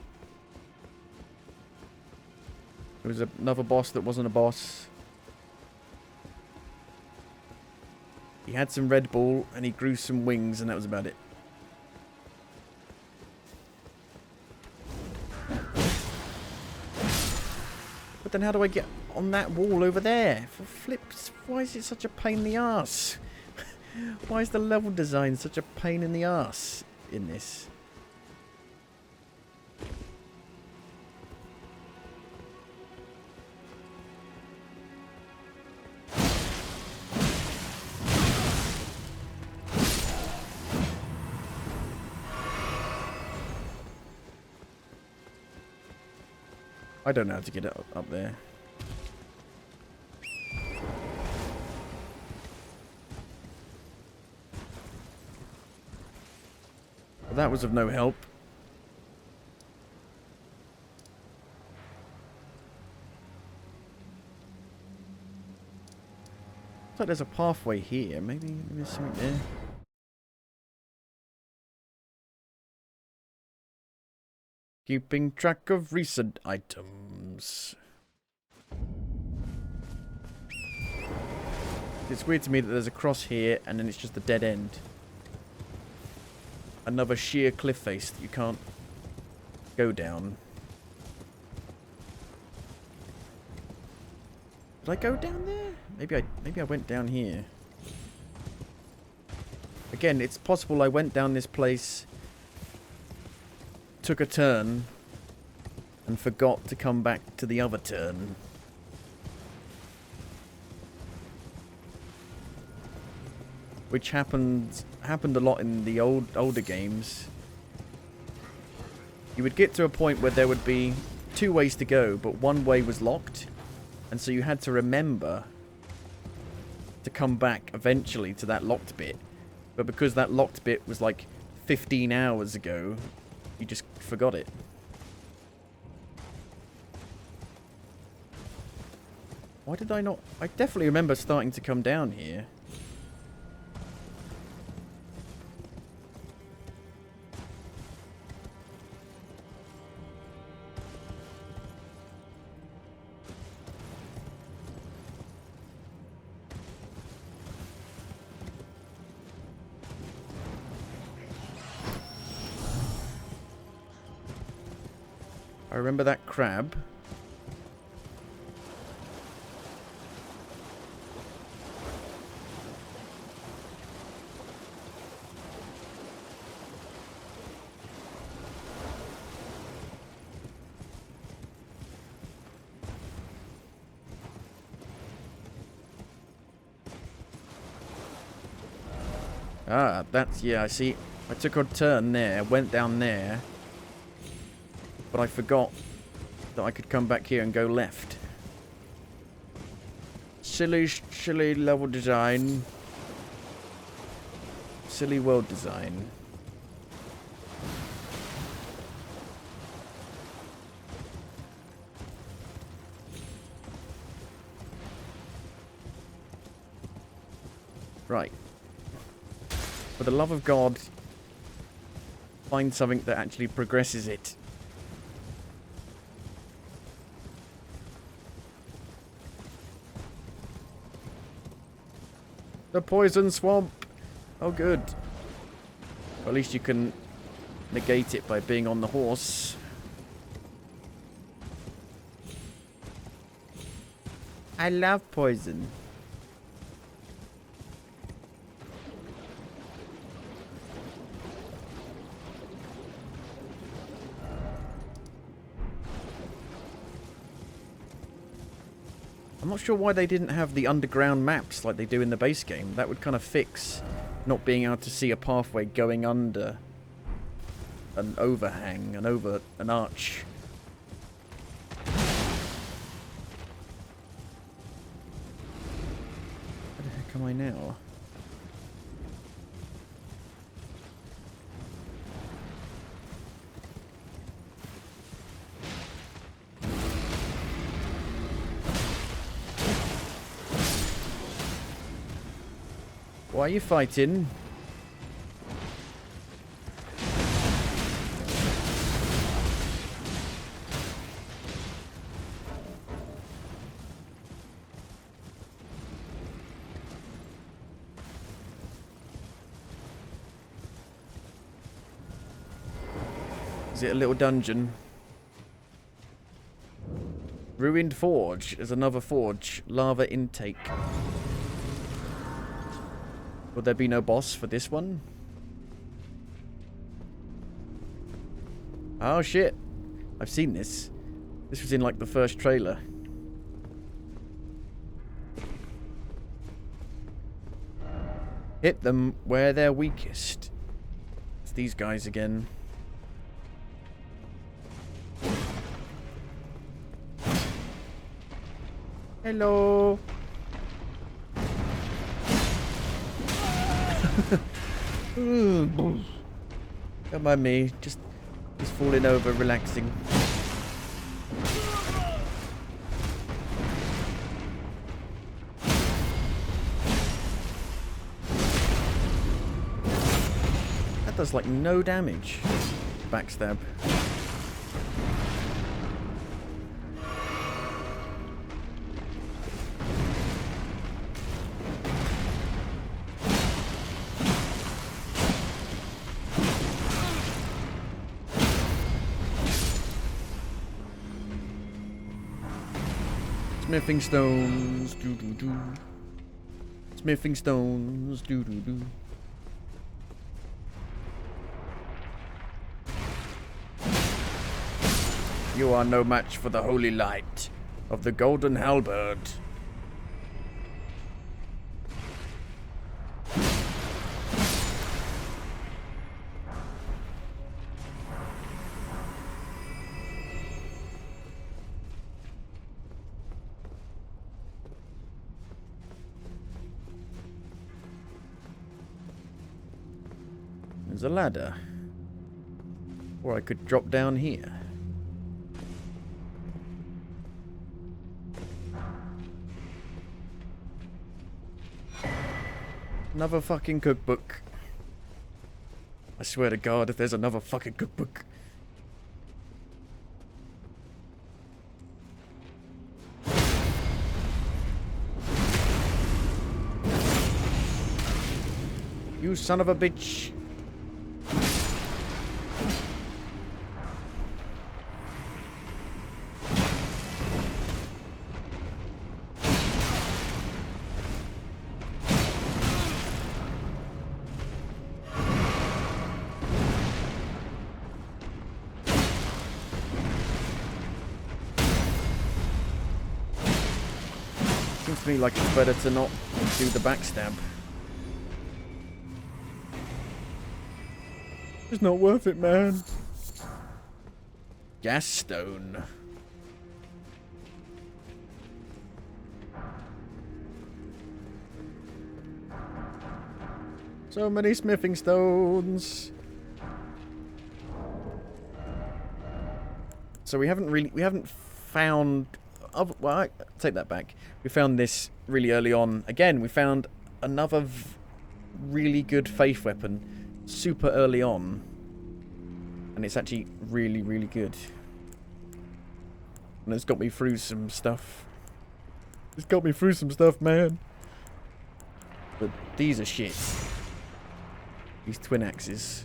There was another boss that wasn't a boss. He had some Red Bull, and he grew some wings, and that was about it. But then how do I get on that wall over there? For flips, why is it such a pain in the arse? Why is the level design such a pain in the arse in this? I don't know how to get it up there. Well, that was of no help. Looks like there's a pathway here. Maybe there's something there. Keeping track of recent items. It's weird to me that there's a cross here and then it's just a dead end. Another sheer cliff face that you can't go down. Did I go down there? Maybe I went down here. Again, it's possible I went down this place, took a turn, and forgot to come back to the other turn. Which happened a lot in the older games. You would get to a point where there would be two ways to go, but one way was locked, and so you had to remember to come back eventually to that locked bit. But because that locked bit was like 15 hours ago, you just forgot it. Why did I not... I definitely remember starting to come down here. I remember that crab. Ah, that's, yeah, I see. I took a turn there, went down there, but I forgot that I could come back here and go left. Silly level design. Silly world design. Right. For the love of God, find something that actually progresses it. The poison swamp! Oh, good. Well, at least you can negate it by being on the horse. I love poison. I'm not sure why they didn't have the underground maps like they do in the base game. That would kind of fix not being able to see a pathway going under an overhang and over an arch. Where the heck am I now? Why are you fighting? Is it a little dungeon? Ruined Forge. There's another forge. Lava intake. Will there be no boss for this one? Oh shit. I've seen this. This was in like the first trailer. Hit them where they're weakest. It's these guys again. Hello. Don't mind me, just falling over, relaxing. That does like no damage. Backstab. Smithing stones, doo doo doo. Smithing stones, doo doo doo. You are no match for the holy light of the golden halberd. There's a ladder. Or I could drop down here. Another fucking cookbook. I swear to God, if there's another fucking cookbook. You son of a bitch. Seems to me like it's better to not do the backstab. It's not worth it, man. Gas stone. So many smithing stones. So we haven't found. Well, I take that back. We found this really early on. Again, we found another really good faith weapon super early on. And it's actually really, really good. And it's got me through some stuff. It's got me through some stuff, man. But these are shit. These twin axes.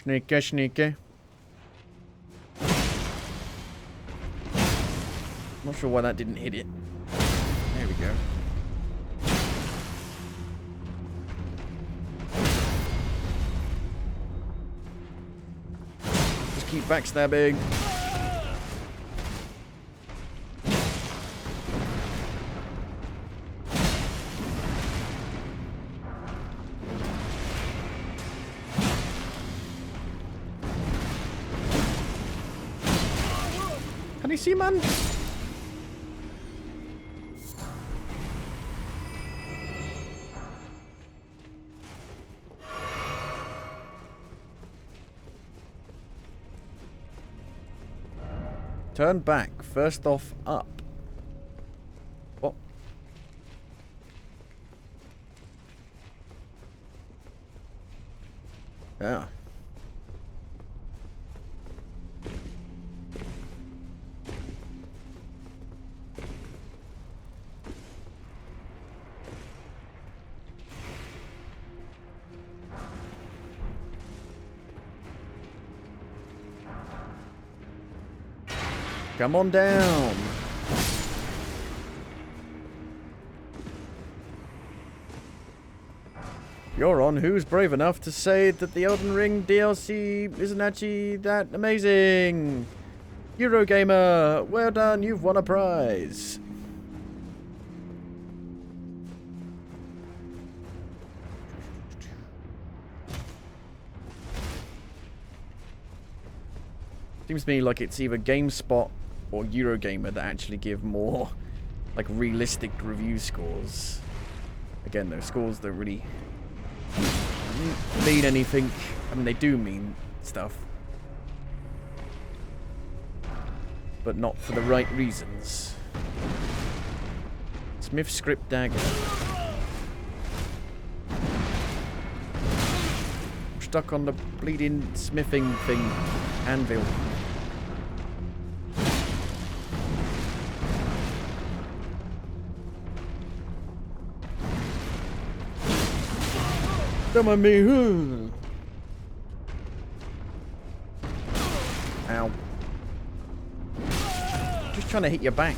Sneaky, sneaky. Not sure why that didn't hit it. There we go. Just keep backstabbing. Can you see, man? Turn back. First off, up. What? Yeah. Come on down. You're on Who's Brave Enough to say that the Elden Ring DLC isn't actually that amazing. Eurogamer, well done, you've won a prize. Seems to me like it's either GameSpot or Eurogamer that actually give more, like, realistic review scores. Again, those scores don't really mean anything. I mean, they do mean stuff, but not for the right reasons. Smith script dagger. I'm stuck on the bleeding smithing thing. Anvil. Come on me. Ow. Just trying to hit your back.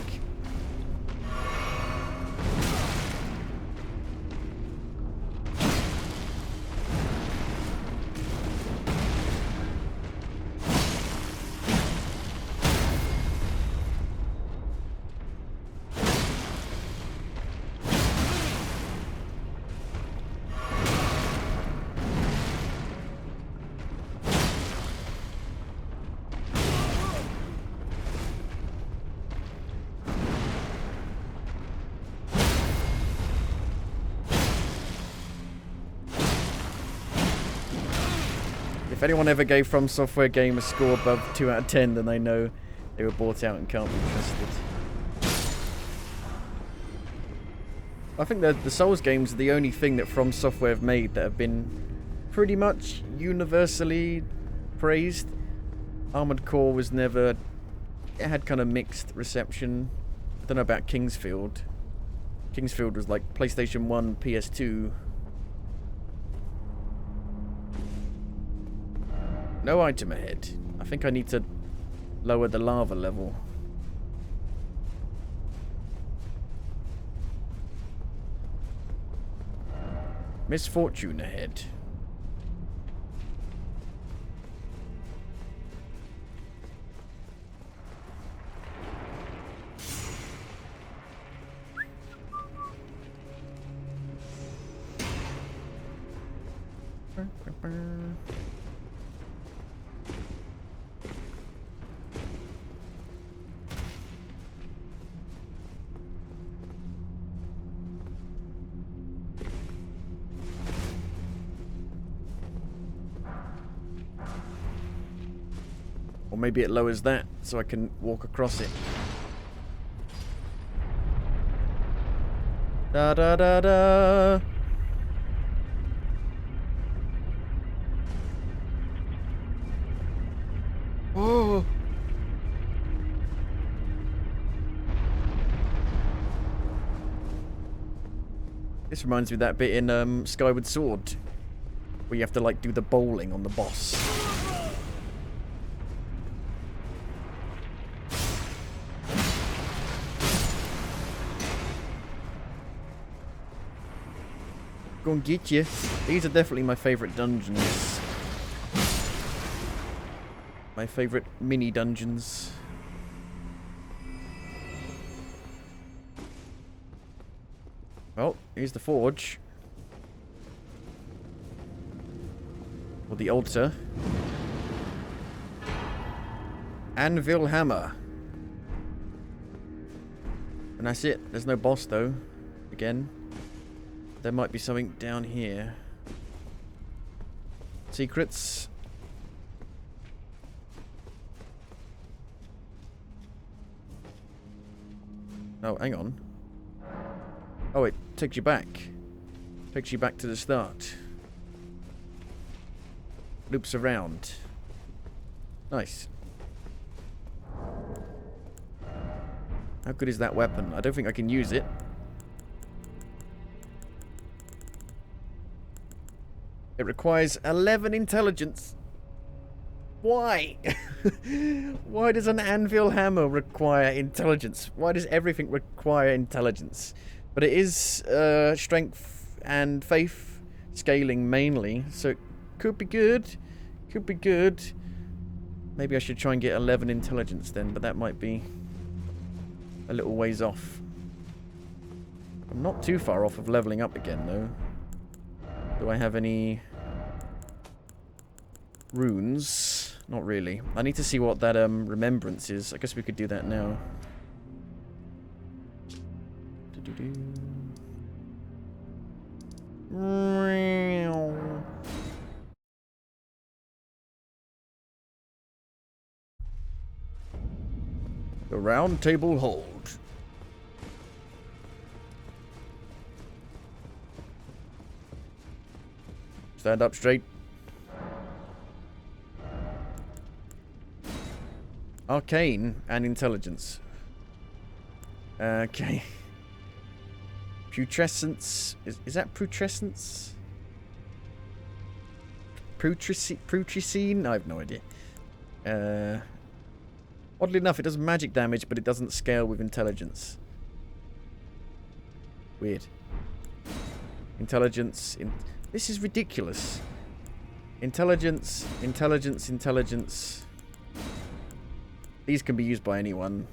If anyone ever gave From Software game a score above 2 out of 10, then they know they were bought out and can't be trusted. I think that the Souls games are the only thing that From Software have made that have been pretty much universally praised. Armored Core was never... It had kind of mixed reception. I don't know about Kingsfield. Kingsfield was like PlayStation 1, PS2... No item ahead. I think I need to lower the lava level. Misfortune ahead. Or maybe it lowers that so I can walk across it. Da da da da. Oh. This reminds me of that bit in Skyward Sword, where you have to like do the bowling on the boss. Go and get you. These are definitely my favourite dungeons. My favourite mini dungeons. Well, here's the forge. Or the altar. Anvil hammer. And that's it. There's no boss though. Again. There might be something down here. Secrets. Oh, hang on. Oh, it takes you back. Takes you back to the start. Loops around. Nice. How good is that weapon? I don't think I can use it. It requires 11 intelligence. Why? Why does an anvil hammer require intelligence? Why does everything require intelligence? But it is strength and faith scaling mainly, so it could be good. Could be good. Maybe I should try and get 11 intelligence then, but that might be a little ways off. I'm not too far off of leveling up again, though. Do I have any runes? Not really. I need to see what that remembrance is. I guess we could do that now. The round table hold. Stand up straight. Arcane and intelligence. Okay. Putrescence. Is that putrescence? Putrescine? I have no idea. Oddly enough, it does magic damage, but it doesn't scale with intelligence. Weird. Intelligence. This is ridiculous. Intelligence, intelligence, intelligence. These can be used by anyone.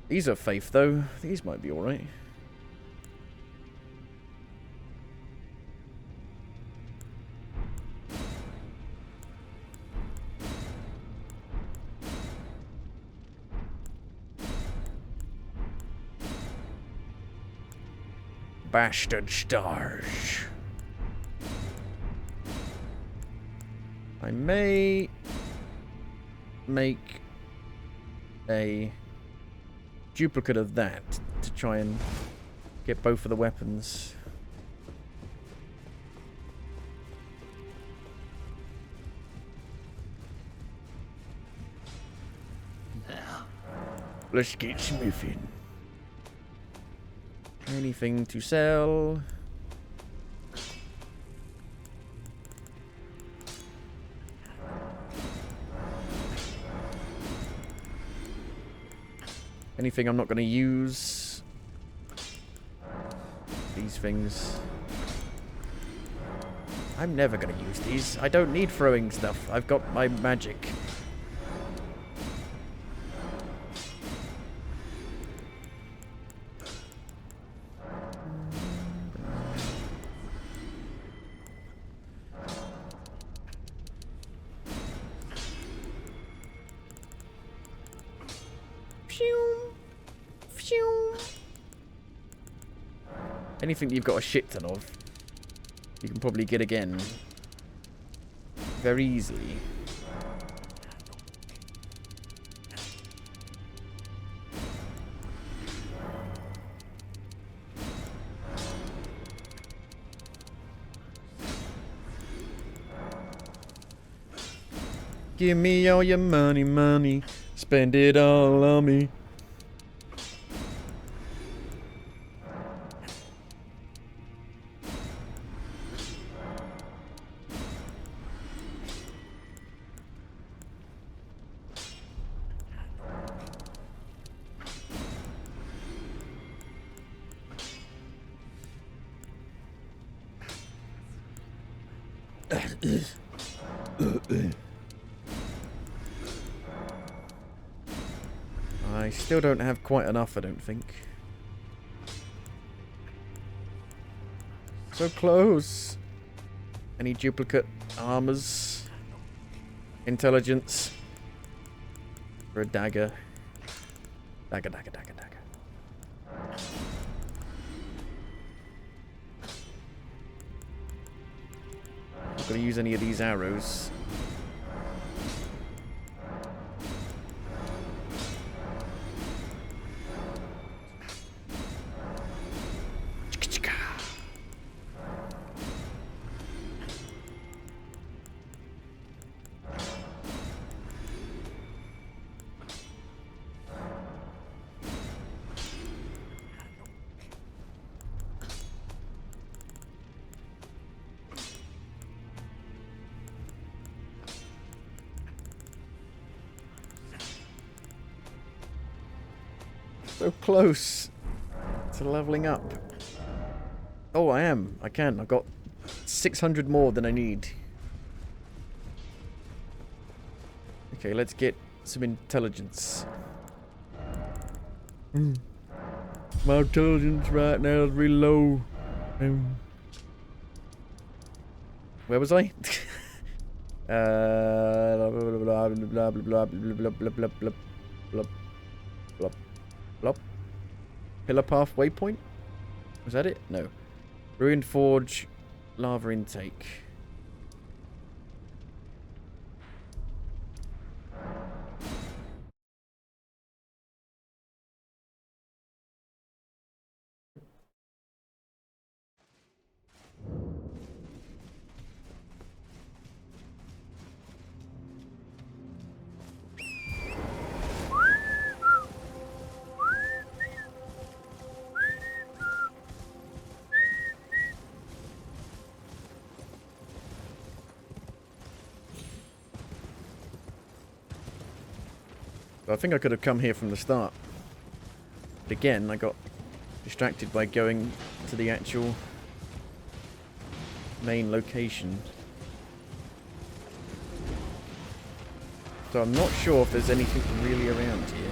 These are faith, though. These might be alright. Bastard stars. I may make a duplicate of that to try and get both of the weapons. Now, let's get smithing. Anything to sell? Anything I'm not going to use? these things. I'm never going to use these. I don't need throwing stuff. I've got my magic. Anything you've got a shit ton of, you can probably get again very easily. Give me all your money, money, spend it all on me. I still don't have quite enough, I don't think. So close. Any duplicate armors? Intelligence? For a dagger? Dagger, dagger, dagger, dagger. Not gonna use any of these arrows. So close to leveling up. Oh, I am. I can. I've got 600 more than I need. Okay, let's get some intelligence. My intelligence right now is really low. Where was I? Blah blah blah blah blah blah blah blah blah blah blah blah. Blop. Pillar path waypoint? Was that it? No. Ruined forge, lava intake. I think I could have come here from the start. But again, I got distracted by going to the actual main location. So I'm not sure if there's anything really around here.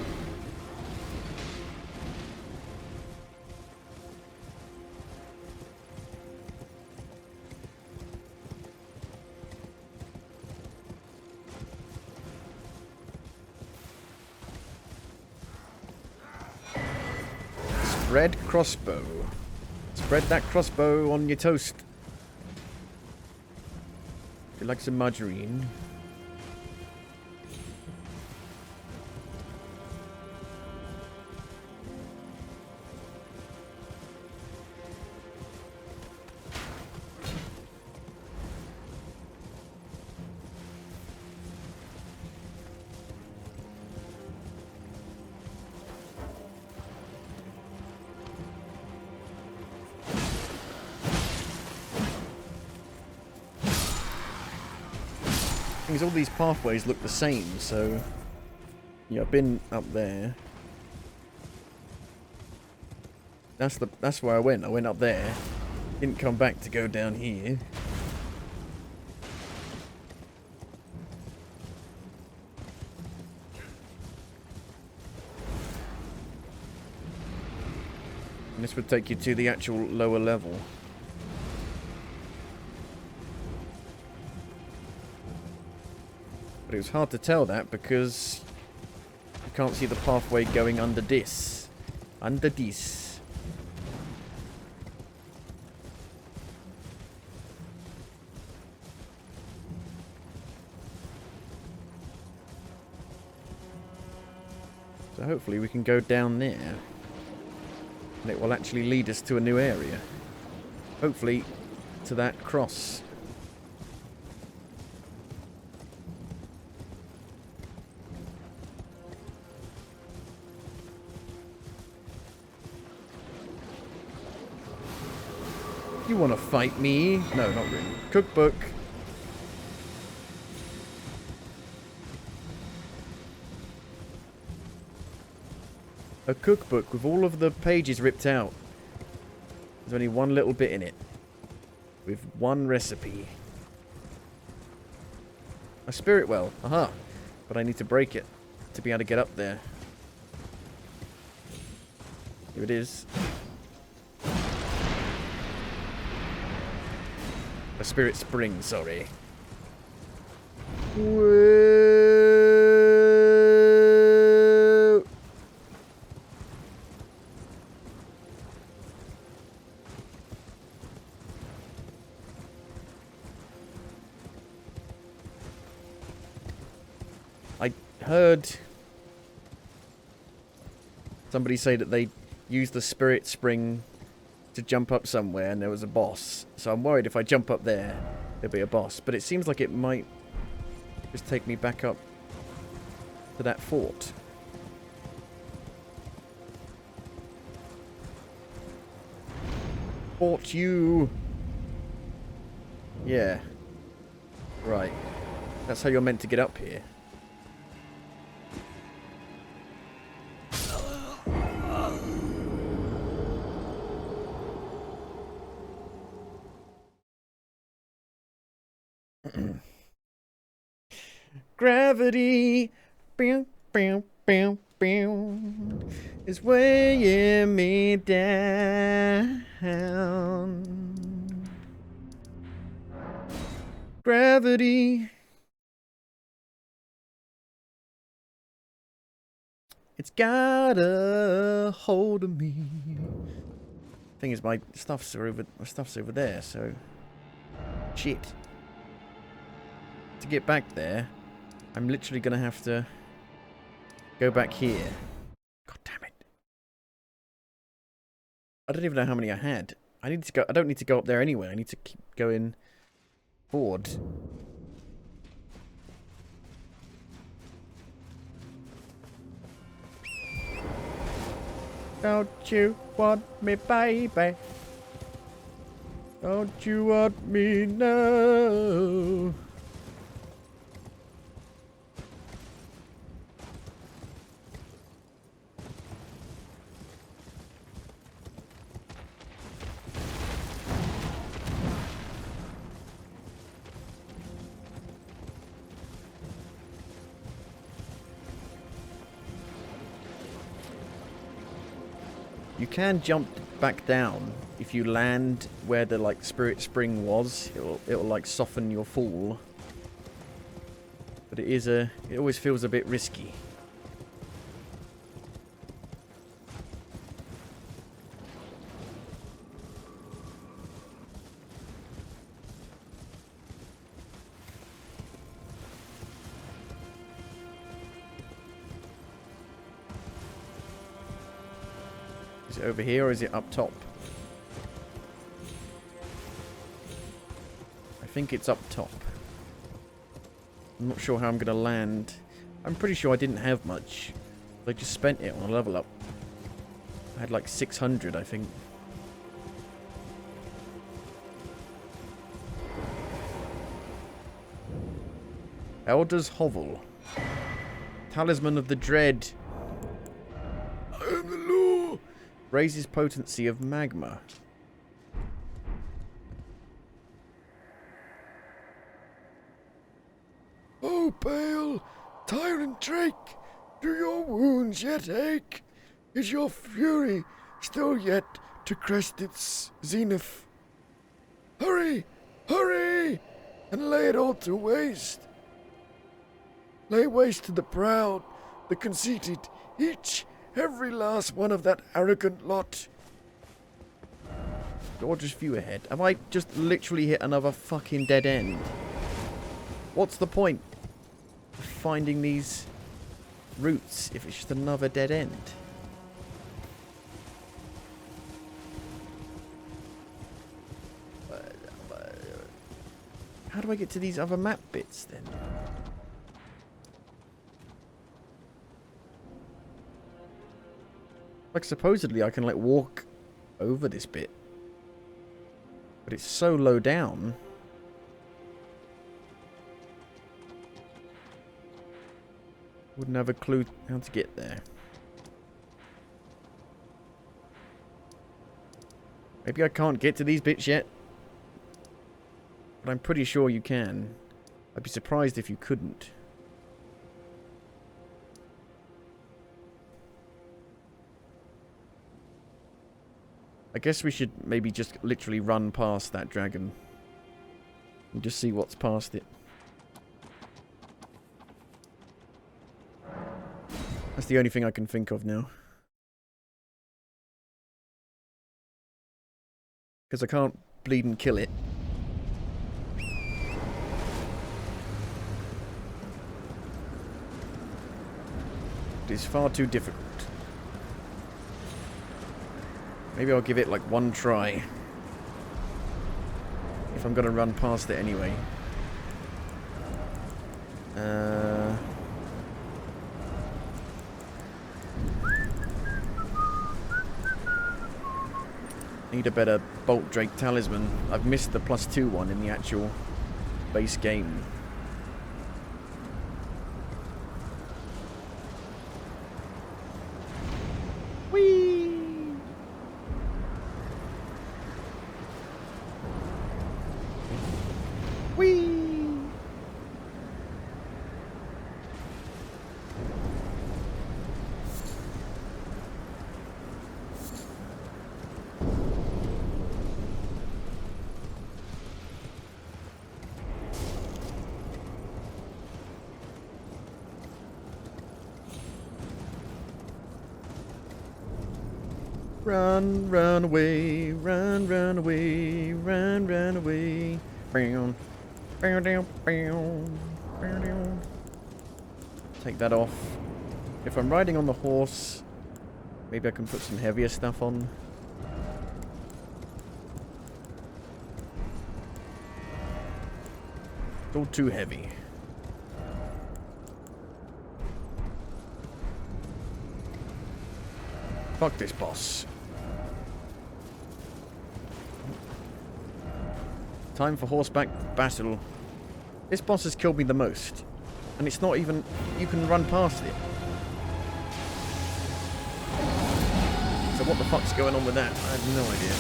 Spread crossbow. Spread that crossbow on your toast. If you like some margarine. All these pathways look the same, so yeah, I've been up there. That's where I went. I went up there. Didn't come back to go down here. And this would take you to the actual lower level. But it was hard to tell that because you can't see the pathway going under this. Under this. So hopefully we can go down there. And it will actually lead us to a new area. Hopefully to that cross. You want to fight me? No, not really. Cookbook. A cookbook with all of the pages ripped out. There's only one little bit in it. With one recipe. A spirit well. Aha. But I need to break it to be able to get up there. Here it is. A spirit spring, sorry. Whoa. I heard somebody say that they used the spirit spring to jump up somewhere and there was a boss. So I'm worried if I jump up there, there'll be a boss. But it seems like it might just take me back up to that fort. Fort you! Yeah. Right. That's how you're meant to get up here. Gravity bow, bow, bow, bow, is weighing me down. Gravity, it's got a hold of me. Thing is, my stuff's over there, so shit. To get back there, I'm literally gonna have to go back here. God damn it! I don't even know how many I had. I need to go. I don't need to go up there anyway. I need to keep going forward. Don't you want me, baby? Don't you want me now? You can jump back down if you land where the like spirit spring was. It'll like soften your fall. But it always feels a bit risky. Is it over here or is it up top? I think it's up top. I'm not sure how I'm going to land. I'm pretty sure I didn't have much. I just spent it on a level up. I had like 600, I think. Elder's Hovel. Talisman of the Dread. I am the law. Raises potency of magma. Oh, pale, tyrant Drake, do your wounds yet ache? Is your fury still yet to crest its zenith? Hurry, hurry, and lay it all to waste. Lay waste to the proud, the conceited, every last one of that arrogant lot. Gorgeous view ahead. Have I just literally hit another fucking dead end? What's the point of finding these routes if it's just another dead end? How do I get to these other map bits then? Like supposedly I can like walk over this bit. But it's so low down. Wouldn't have a clue how to get there. Maybe I can't get to these bits yet. But I'm pretty sure you can. I'd be surprised if you couldn't. I guess we should maybe just literally run past that dragon. And just see what's past it. That's the only thing I can think of now. Because I can't bleed and kill it. It is far too difficult. Maybe I'll give it like one try. If I'm going to run past it anyway. Need a better Bolt Drake talisman. I've missed the +2 one in the actual base game. Run, run away, run, run away, run, run away. Bam, bam, bam, bam, bam. Take that off. If I'm riding on the horse, maybe I can put some heavier stuff on. It's all too heavy. Fuck this boss. Time for horseback battle. This boss has killed me the most. And it's not even... You can run past it. So what the fuck's going on with that? I have no idea.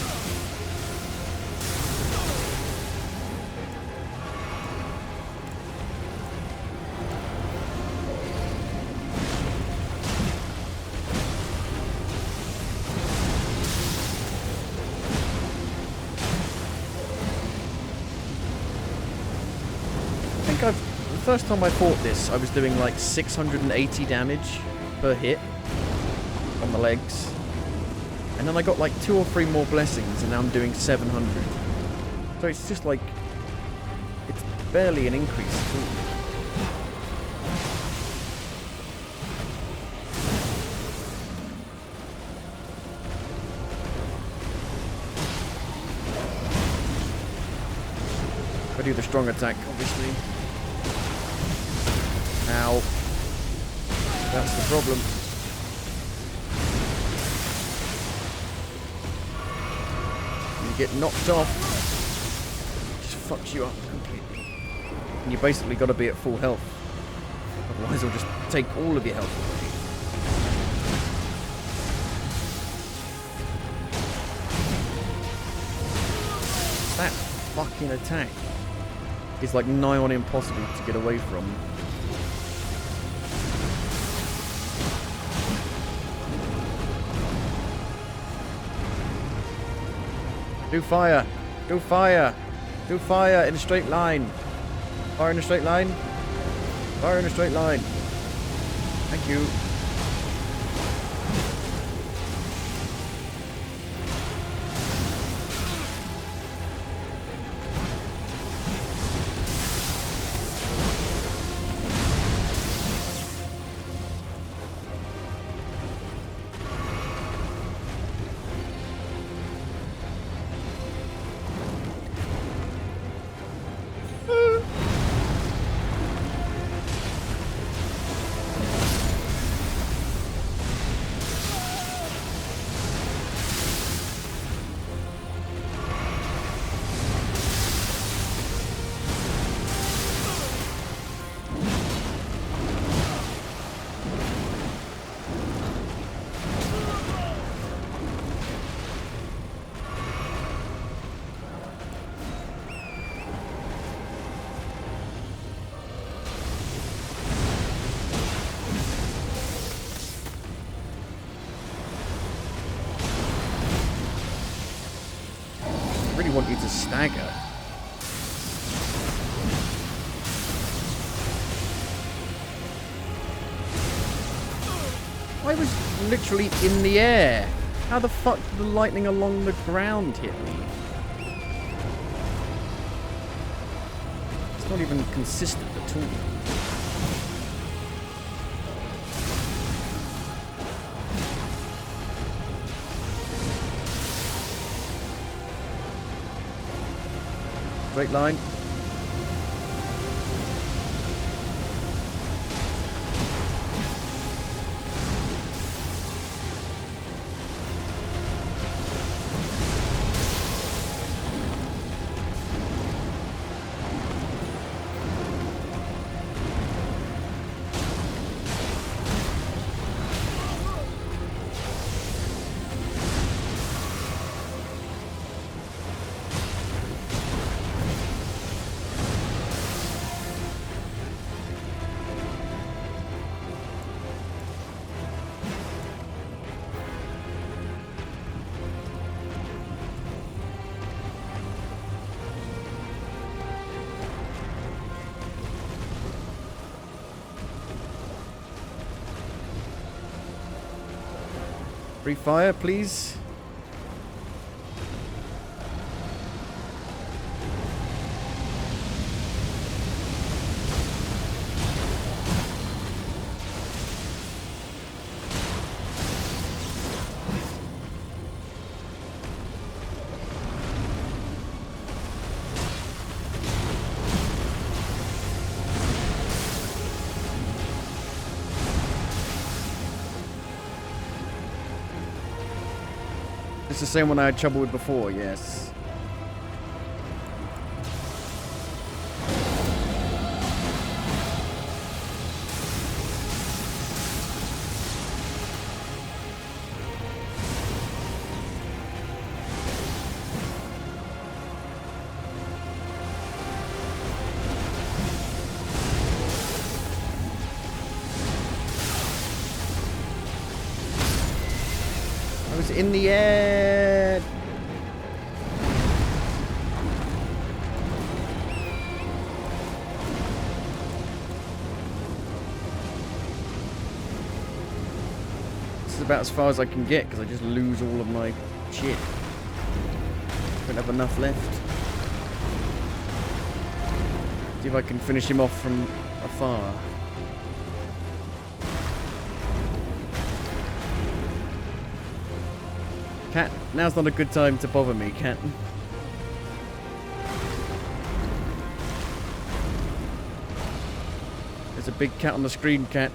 The first time I fought this, I was doing like 680 damage per hit on the legs. And then I got like 2 or 3 more blessings and now I'm doing 700. So it's just like, it's barely an increase at all. I do the strong attack, obviously. Ow. That's the problem. You get knocked off, it just fucks you up completely. And you basically got to be at full health. Otherwise it'll just take all of your health away. That fucking attack is like nigh on impossible to get away from. Do fire. Do fire. Do fire in a straight line. Fire in a straight line. Fire in a straight line. Thank you. I really want you to stagger. I was literally in the air. How the fuck did the lightning along the ground hit me? It's not even consistent at all. Straight line. Free fire, please. It's the same one I had trouble with before, yes. I was in the air. This is about as far as I can get because I just lose all of my shit. Don't have enough left. See if I can finish him off from afar. Cat, now's not a good time to bother me, cat. There's a big cat on the screen, cat.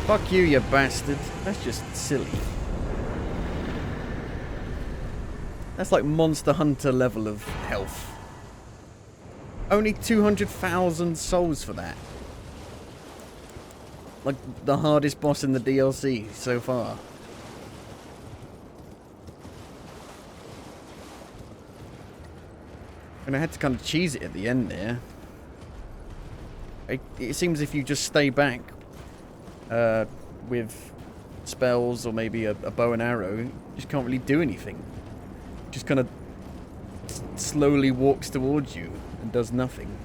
Fuck you, you bastard. That's just silly. That's like Monster Hunter level of health. Only 200,000 souls for that. Like the hardest boss in the DLC so far. And I had to kind of cheese it at the end there. It seems if you just stay back with spells or maybe a bow and arrow, you just can't really do anything. Just kind of slowly walks towards you and does nothing.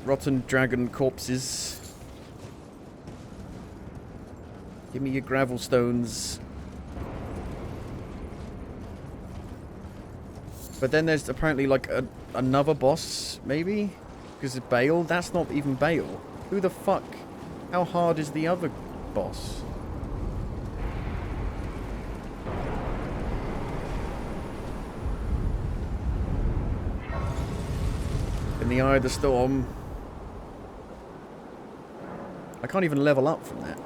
Rotten dragon corpses. Give me your gravel stones. But then there's apparently like another boss, maybe? Because it's Bale? That's not even Bale. Who the fuck? How hard is the other boss? In the eye of the storm. I can't even level up from that.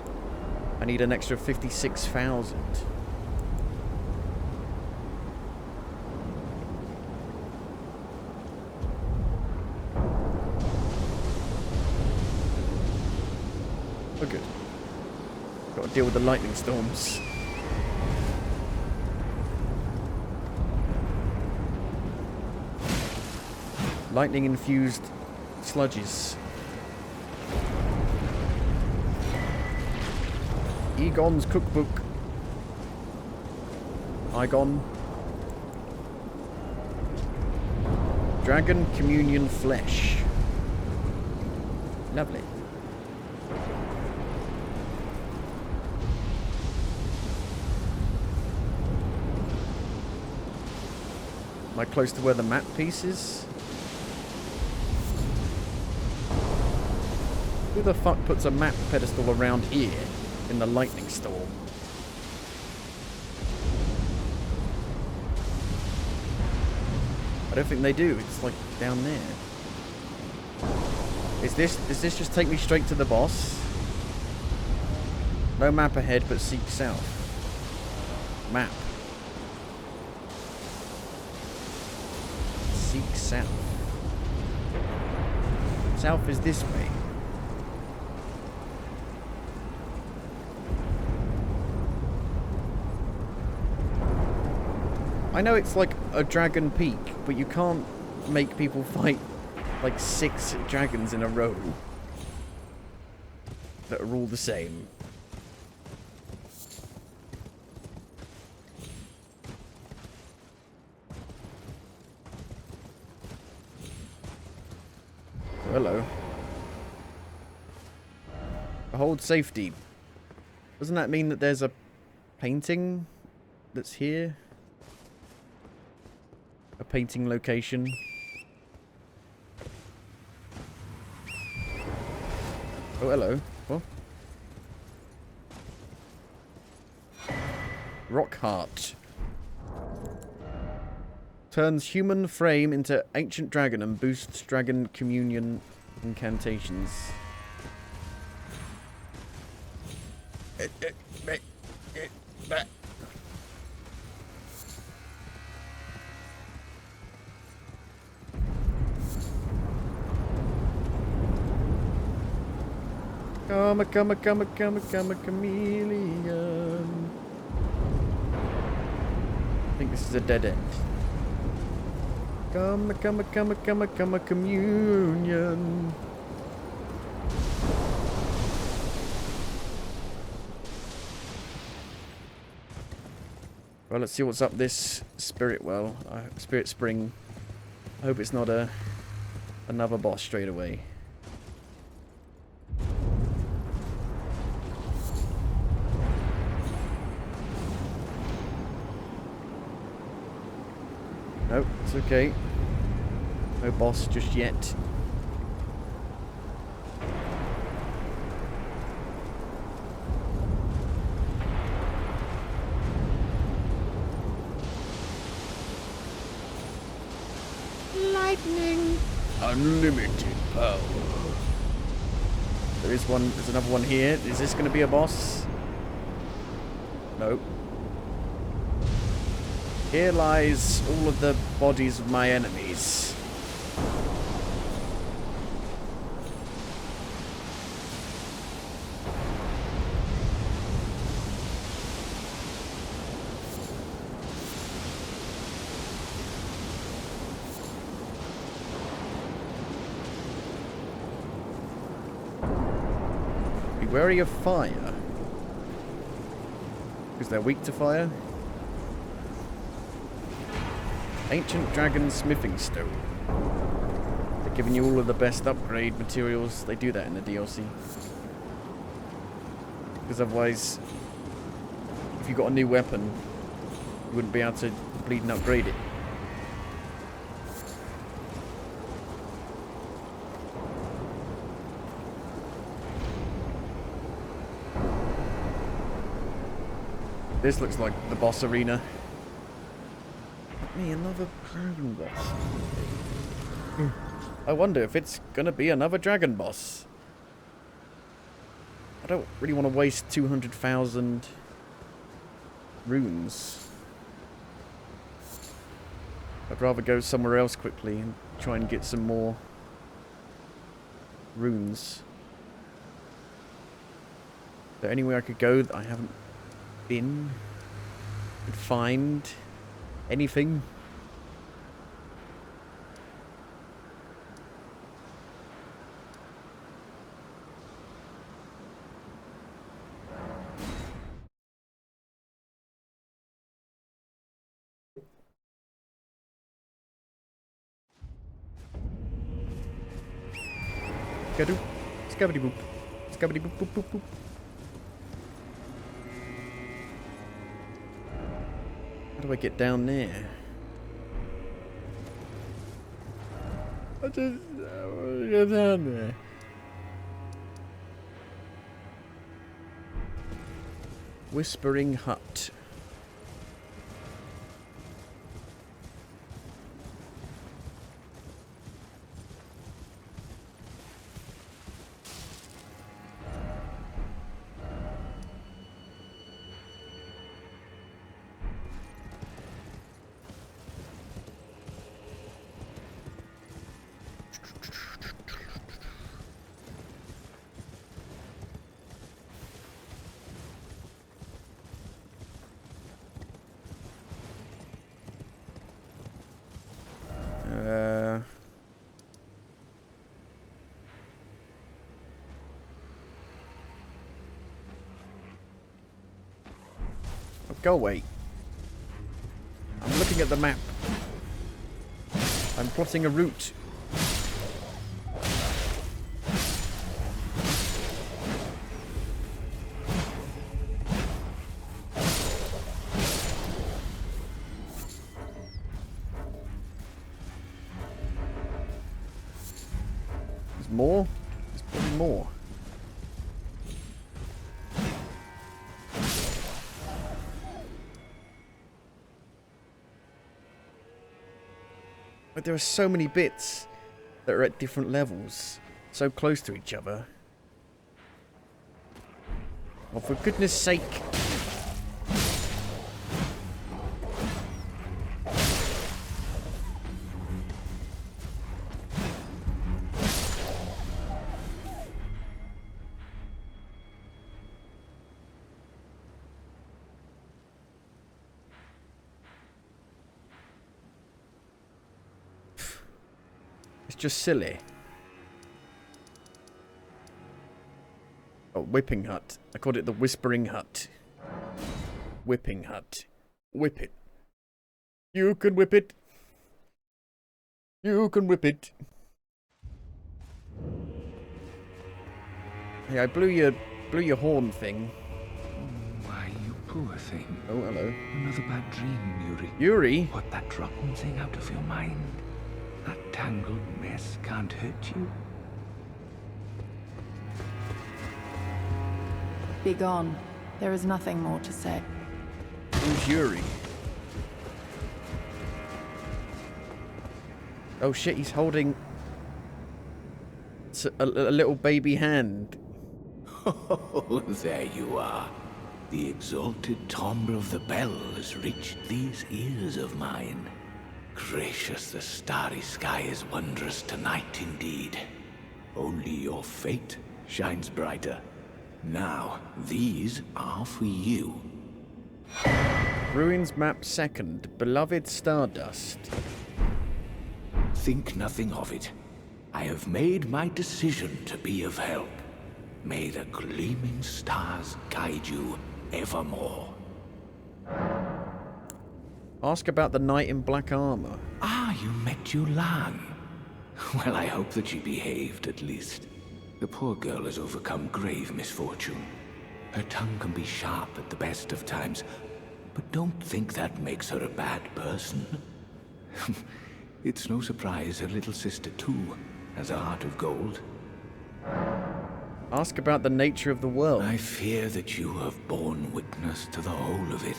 I need an extra 56,000. Oh, good. Got to deal with the lightning storms. Lightning-infused sludges. Egon's cookbook. Egon. Dragon communion flesh. Lovely. Am I close to where the map piece is? Who the fuck puts a map pedestal around here in the lightning storm? I don't think they do. It's like down there. Does this just take me straight to the boss? No map ahead, but seek south. Map. Seek south. South is this way. I know it's like a dragon peak, but you can't make people fight like 6 dragons in a row that are all the same. Oh, hello. Hold safety. Doesn't that mean that there's a painting that's here? A painting location. Oh, hello. What? Rock heart. Turns human frame into ancient dragon and boosts dragon communion incantations. Come a chameleon. I think this is a dead end. Come a communion. Well, let's see what's up this spirit well, spirit spring. I hope it's not another boss straight away. Nope, it's okay. No boss just yet. Lightning! Unlimited power. There's another one here. Is this going to be a boss? Nope. Here lies all of the bodies of my enemies. Be wary of fire. Because they're weak to fire. Ancient Dragon Smithing Stone. They're giving you all of the best upgrade materials. They do that in the DLC. Because otherwise, if you got a new weapon, you wouldn't be able to bleed and upgrade it. This looks like the boss arena. Me, another dragon boss. I wonder if it's gonna be another dragon boss. I don't really want to waste 200,000 runes. I'd rather go somewhere else quickly and try and get some more runes. Is there anywhere I could go that I haven't been? Could find anything? Skadoo. Scabity boop. Scabity boop boop boop boop. How do I get down there? I just want to get down there. Whispering Hut. Go away. I'm looking at the map. I'm plotting a route. There's more? There's probably more. But there are so many bits that are at different levels, so close to each other. Oh, for goodness sake. It's just silly. Oh, Whipping Hut. I called it the Whispering Hut. Whipping Hut. Whip it. You can whip it. You can whip it. Hey, I blew your horn thing. Why, you poor thing. Oh, hello. Another bad dream, Yuri. Yuri? Put that rotten thing out of your mind. That tangled mess can't hurt you. Be gone. There is nothing more to say. Who's Yuri? Oh shit, he's holding a little baby hand. Oh, there you are. The exalted timbre of the bell has reached these ears of mine. Gracious, the starry sky is wondrous tonight indeed. Only your fate shines brighter. Now, these are for you. Ruins map 2nd. Beloved Stardust. Think nothing of it. I have made my decision to be of help. May the gleaming stars guide you evermore. Ask about the knight in black armor. Ah, you met Yulan. Well, I hope that she behaved at least. The poor girl has overcome grave misfortune. Her tongue can be sharp at the best of times, but don't think that makes her a bad person. It's no surprise her little sister, too, has a heart of gold. Ask about the nature of the world. I fear that you have borne witness to the whole of it.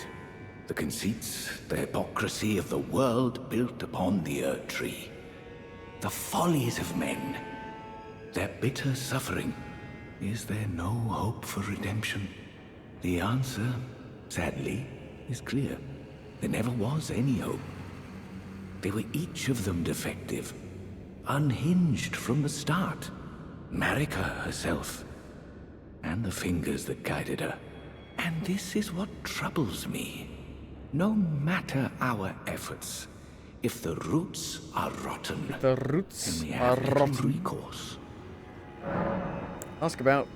The conceits, the hypocrisy of the world built upon the Erdtree. The follies of men. Their bitter suffering. Is there no hope for redemption? The answer, sadly, is clear. There never was any hope. They were each of them defective, unhinged from the start. Marika herself, and the fingers that guided her. And this is what troubles me. No matter our efforts, if the roots are rotten, The roots then we are have little rotten. recourse. Ask about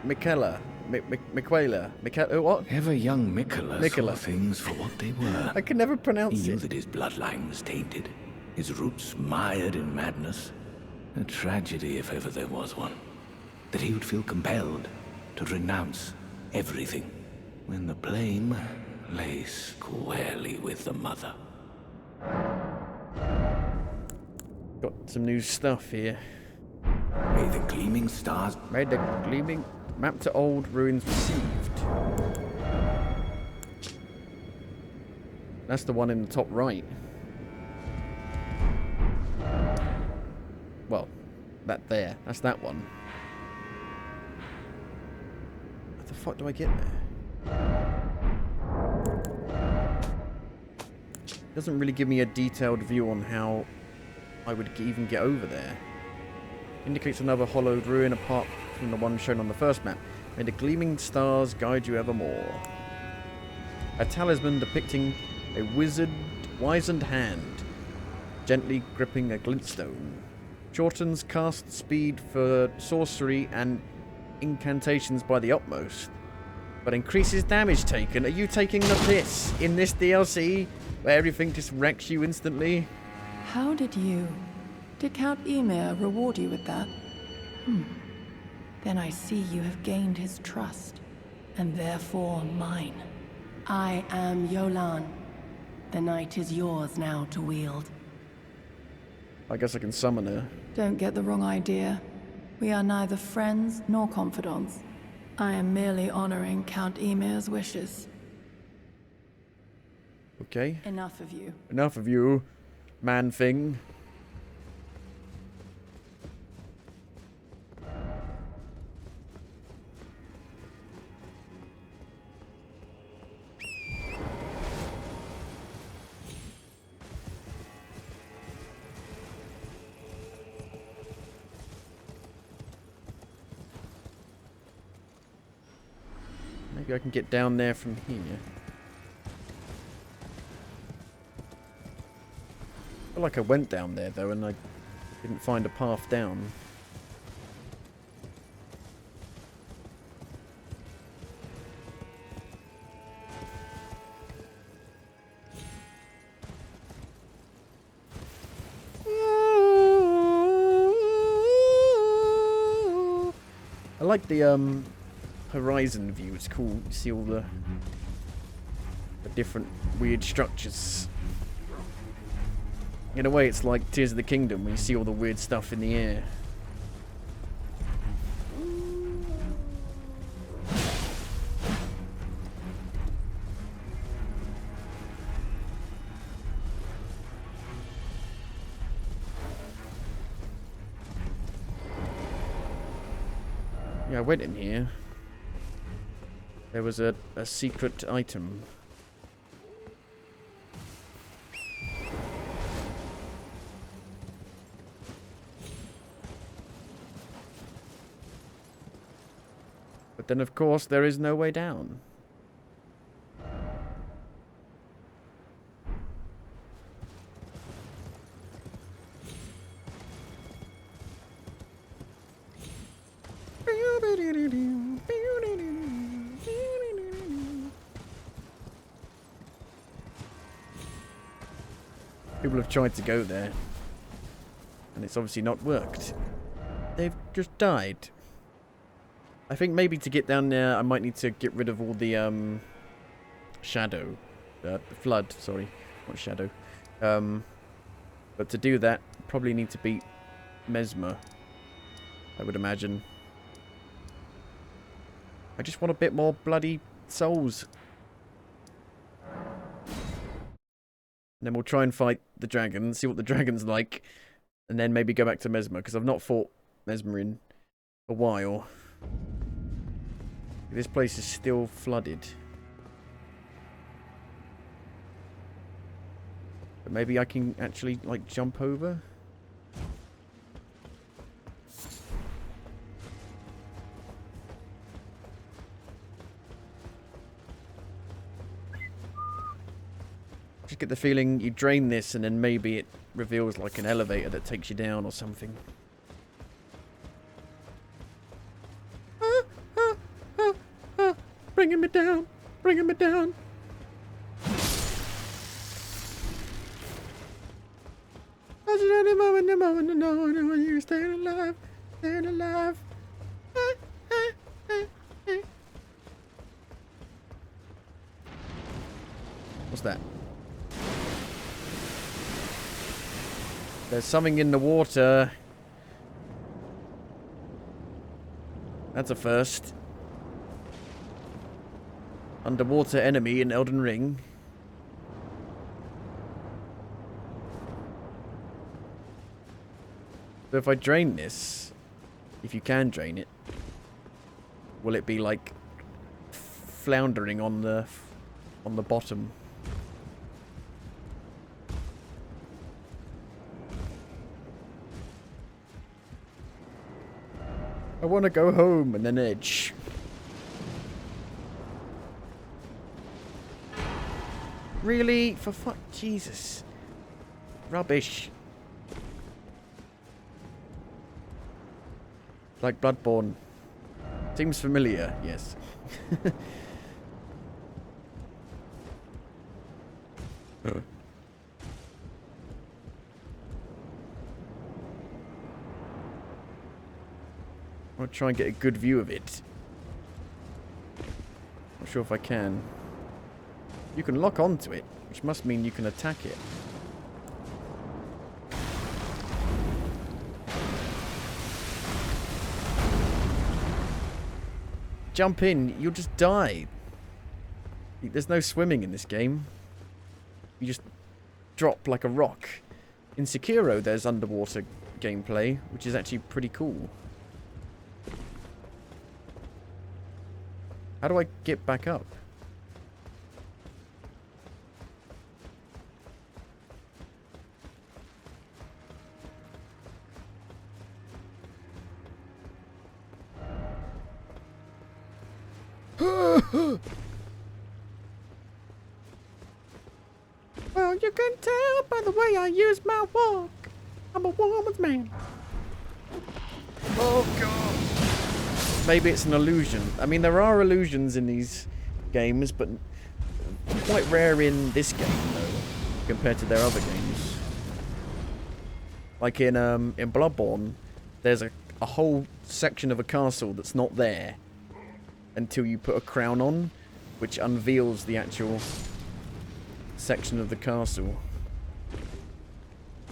Michaela. What? Ever young Mikola Mikola. saw things for what they were. I can never He pronounce knew it. that his bloodline was tainted, his roots mired in madness. A tragedy, if ever there was one. That he would feel compelled to renounce everything when the blame lay squarely with the mother. Got some new stuff here. May the gleaming stars... Made the gleaming map to old ruins received. That's the one in the top right. Well, that there. That's that one. How the fuck do I get there? Doesn't really give me a detailed view on how I would even get over there. Indicates another hollowed ruin apart from the one shown on the first map. May the gleaming stars guide you evermore. A talisman depicting a wizened hand, gently gripping a glintstone. Shortens cast speed for sorcery and incantations by the utmost, but increases damage taken. Are you taking the piss in this DLC, where everything just wrecks you instantly? How did Count Emir reward you with that? Then I see you have gained his trust, and therefore mine. I am Yolan. The night is yours now to wield. I guess I can summon her. Don't get the wrong idea. We are neither friends nor confidants. I am merely honoring Count Emir's wishes. Okay. Enough of you. Enough of you, man thing. Maybe I can get down there from here. I feel like I went down there though and I didn't find a path down. I like the horizon view. It's cool. You see all the different weird structures. In a way, it's like Tears of the Kingdom, where you see all the weird stuff in the air. Yeah, I went in here. There was a secret item. But then, of course, there is no way down. People have tried to go there, and it's obviously not worked. They've just died. I think maybe to get down there, I might need to get rid of all the shadow, the flood. Sorry, not shadow. But to do that, probably need to beat Mesmer, I would imagine. I just want a bit more bloody souls. And then we'll try and fight the dragon, see what the dragon's like, and then maybe go back to Mesmer, because I've not fought Mesmer in a while. This place is still flooded. But maybe I can actually, like, jump over? Just get the feeling you drain this and then maybe it reveals like an elevator that takes you down or something. Bringing me down, bringing me down. I should any moment, no moment, no moment, no you staying alive, staying alive. What's that? There's something in the water. That's a first. Underwater enemy in Elden Ring. So if I drain this, if you can drain it, will it be like floundering on the bottom? I want to go home and then edge. Really? For fuck, Jesus. Rubbish. Like Bloodborne. Seems familiar, yes. I'll try and get a good view of it. Not sure if I can. You can lock onto it, which must mean you can attack it. Jump in, you'll just die. There's no swimming in this game. You just drop like a rock. In Sekiro, there's underwater gameplay, which is actually pretty cool. How do I get back up? Well, you can tell by the way I use my walk. I'm a woman's man. Oh, God. Maybe it's an illusion. I mean, there are illusions in these games, but quite rare in this game, though, compared to their other games. Like in Bloodborne, there's a whole section of a castle that's not there until you put a crown on, which unveils the actual section of the castle.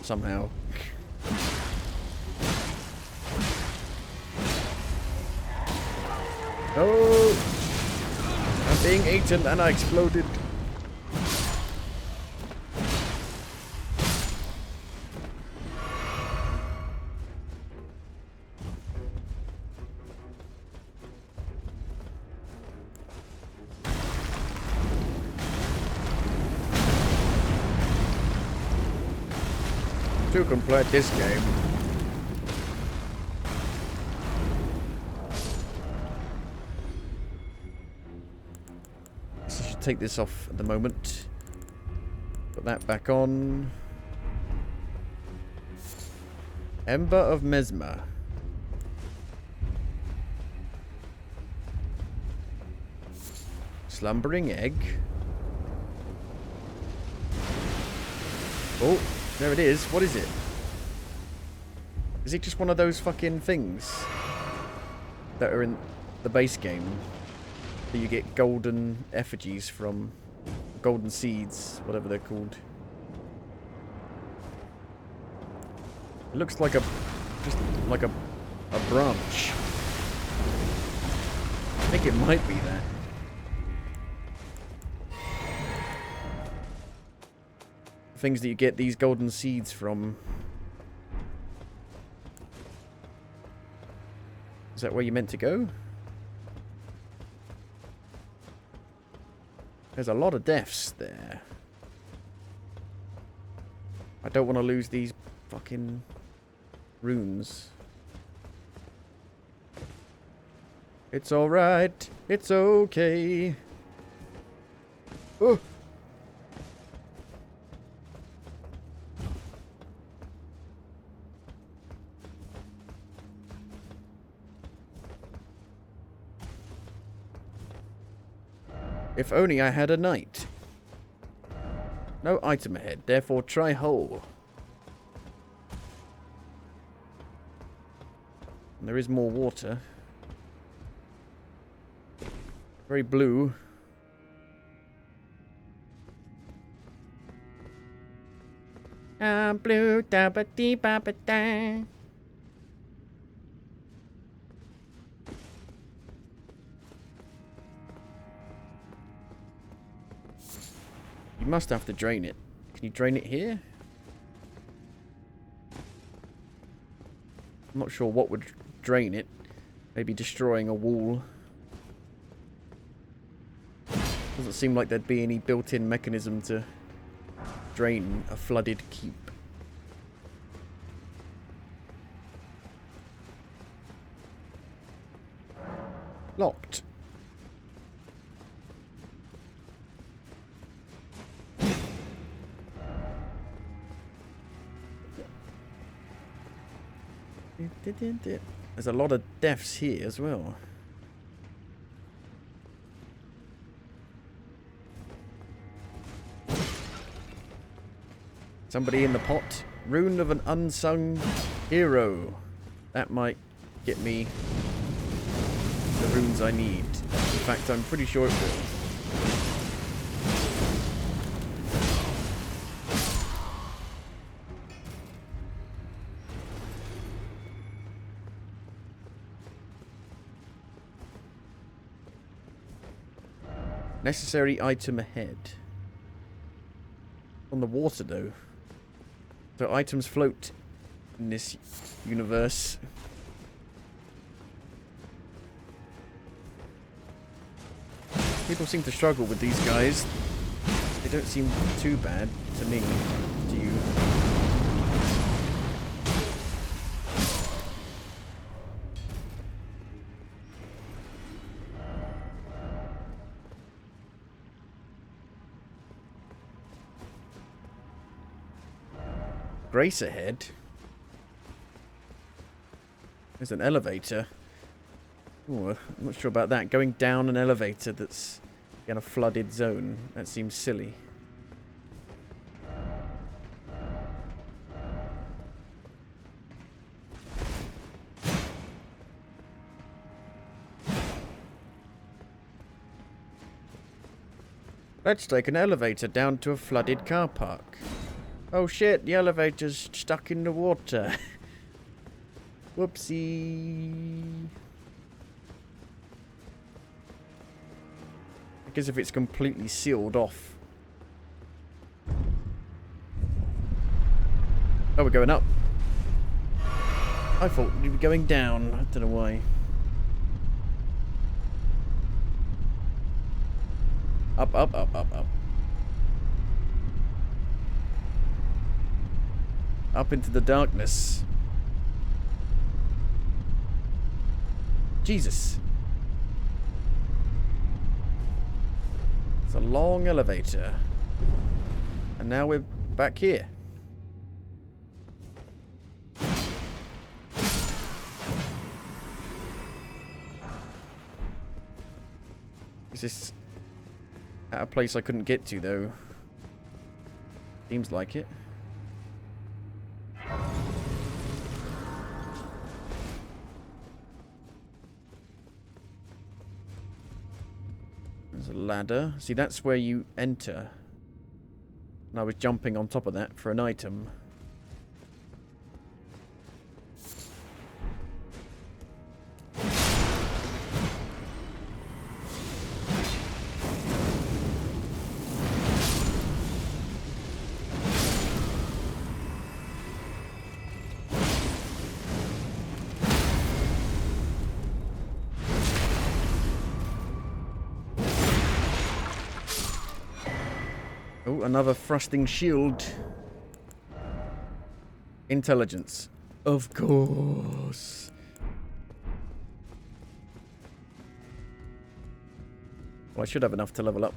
Somehow. Oh! I'm being eaten and I exploded. To complete this game. So I should take this off at the moment. Put that back on. Ember of Mesmer. Slumbering egg. Oh, there it is. What is it? Is it just one of those fucking things that are in the base game that you get golden effigies from? Golden seeds, whatever they're called. It looks like just like a branch. I think it might be that. Things that you get these golden seeds from. Is that where you're meant to go? There's a lot of deaths there. I don't want to lose these fucking runes. It's alright. It's okay. Oh. If only I had a knight. No item ahead, therefore try hole. And there is more water. Very blue. Blue da ba dee ba ba da. You must have to drain it. Can you drain it here? I'm not sure what would drain it. Maybe destroying a wall. Doesn't seem like there'd be any built-in mechanism to drain a flooded keep. Locked. There's a lot of deaths here as well. Somebody in the pot. Rune of an unsung hero. That might get me the runes I need. In fact, I'm pretty sure it will. Necessary item ahead. On the water, though. So items float in this universe. People seem to struggle with these guys. They don't seem too bad to me. Do you? Grace ahead. There's an elevator. Ooh, I'm not sure about that. Going down an elevator that's in a flooded zone. That seems silly. Let's take an elevator down to a flooded car park. Oh shit, the elevator's stuck in the water. Whoopsie. Because if it's completely sealed off. Oh, we're going up. I thought we'd be going down. I don't know why. Up, up, up, up, up. Up into the darkness. Jesus. It's a long elevator. And now we're back here. Is this at a place I couldn't get to, though? Seems like it. There's a ladder. See, that's where you enter. And I was jumping on top of that for an item. Oh, another thrusting shield. Intelligence. Of course. Well, I should have enough to level up.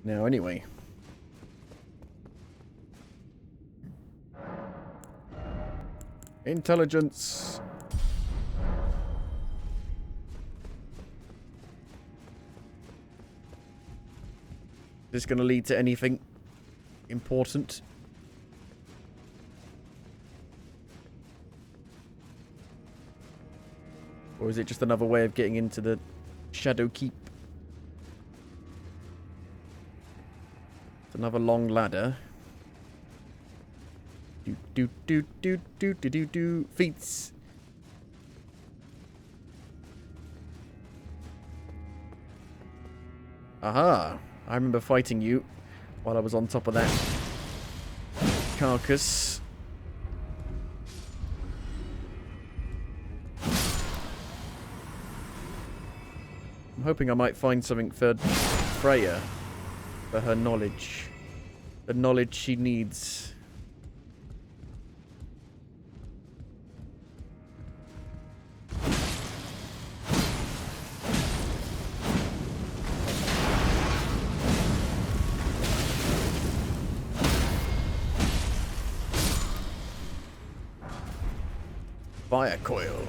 Now, anyway. Intelligence. Is this going to lead to anything important? Or is it just another way of getting into the Shadow Keep? It's another long ladder. Do. Feats. Aha. I remember fighting you while I was on top of that carcass. I'm hoping I might find something for Freya, for her knowledge. The knowledge she needs. Fire coil.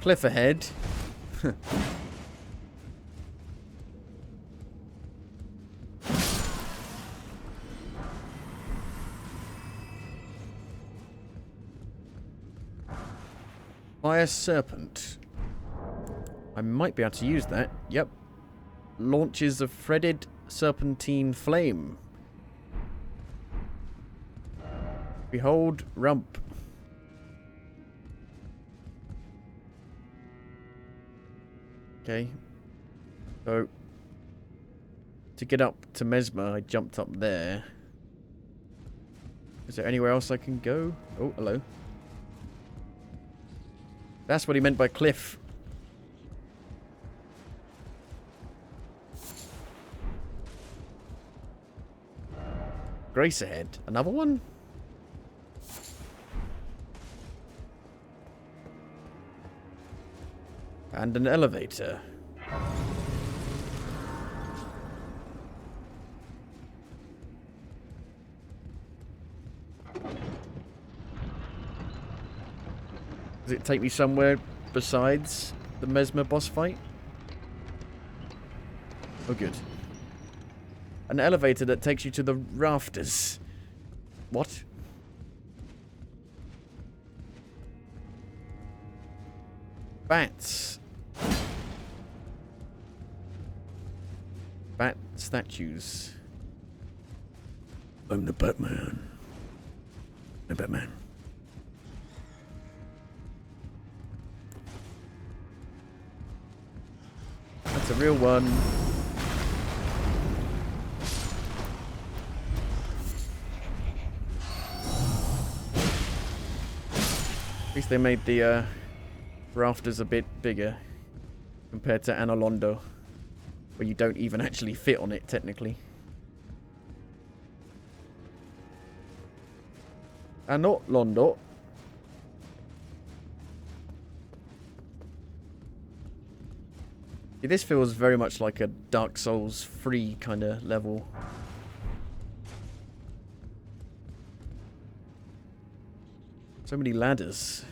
Cliff ahead. Fire serpent. I might be able to use that. Yep. Launches a threaded serpentine flame. Behold rump. Okay. So to get up to Mesmer, I jumped up there. Is there anywhere else I can go? Oh, hello. That's what he meant by cliff. Grace ahead. Another one? And an elevator. Does it take me somewhere besides the Mesmer boss fight? Oh, good. An elevator that takes you to the rafters. What? Bats. Bat statues. I'm the Batman. The Batman. That's a real one. At least they made the rafters a bit bigger compared to Anolondo, where you don't even actually fit on it, technically. Anolondo. Yeah, this feels very much like a Dark Souls 3 kind of level. So many ladders.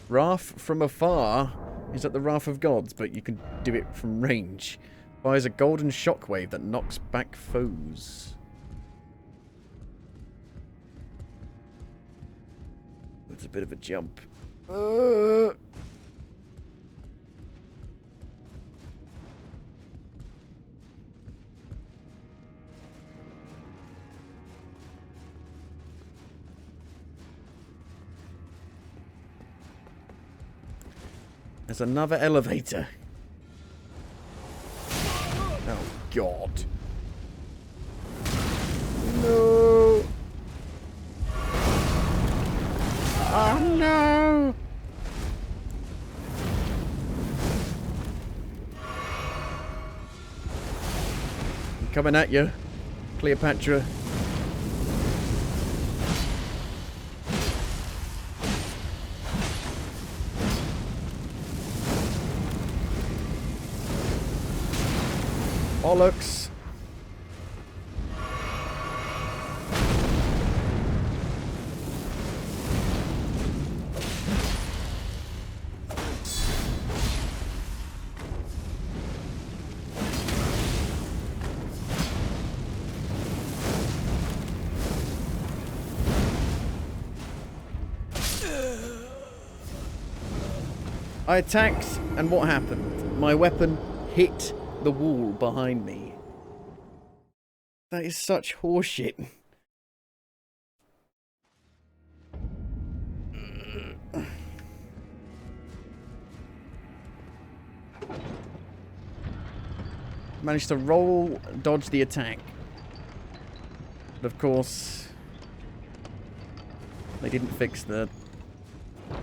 Wrath from afar is at the wrath of gods, but you can do it from range. Fires a golden shockwave that knocks back foes. That's a bit of a jump. There's another elevator. Oh, God. No. Oh, no. I'm coming at you, Cleopatra. Bollocks. I attacked, and what happened? My weapon hit the wall behind me. That is such horseshit. Managed to dodge the attack. But of course, they didn't fix the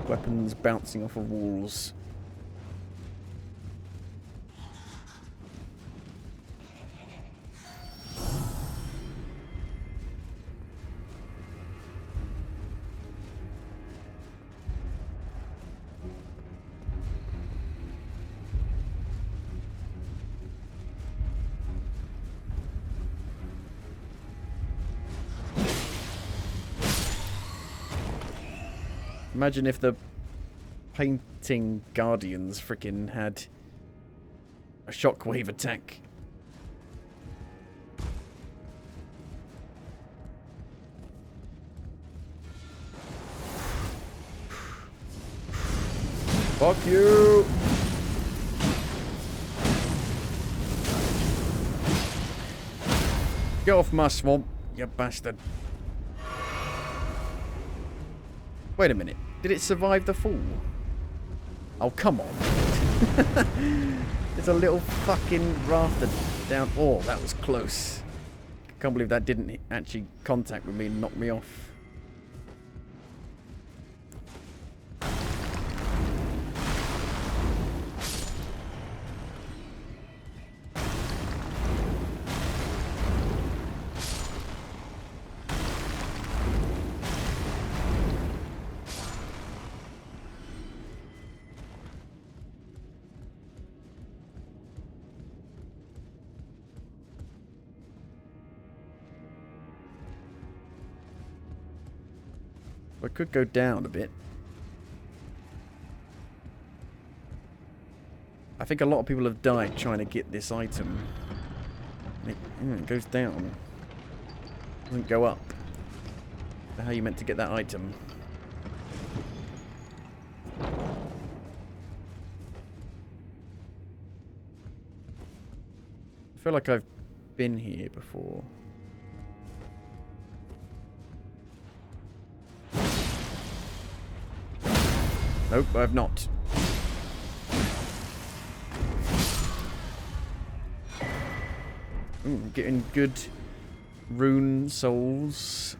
weapons bouncing off of walls. Imagine if the painting guardians frickin' had a shockwave attack. Fuck you! Get off my swamp, you bastard. Wait a minute. Did it survive the fall? Oh, come on. There's a little fucking rafter down. Oh, that was close. Can't believe that didn't actually contact with me and knock me off. I could go down a bit. I think a lot of people have died trying to get this item. It goes down. It doesn't go up. How are you meant to get that item? I feel like I've been here before. Nope, I've not. Ooh, getting good rune souls.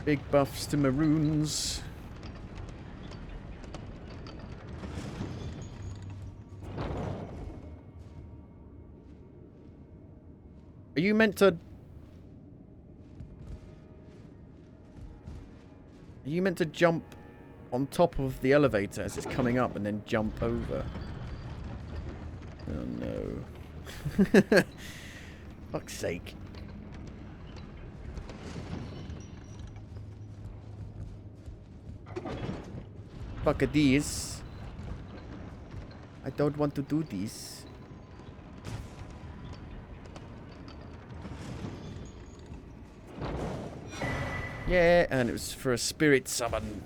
Big buffs to my runes. Are you meant to... Are you meant to jump on top of the elevator as it's coming up and then jump over? Oh no. Fuck's sake. Fuck this. I don't want to do this. Yeah, and it was for a spirit summon.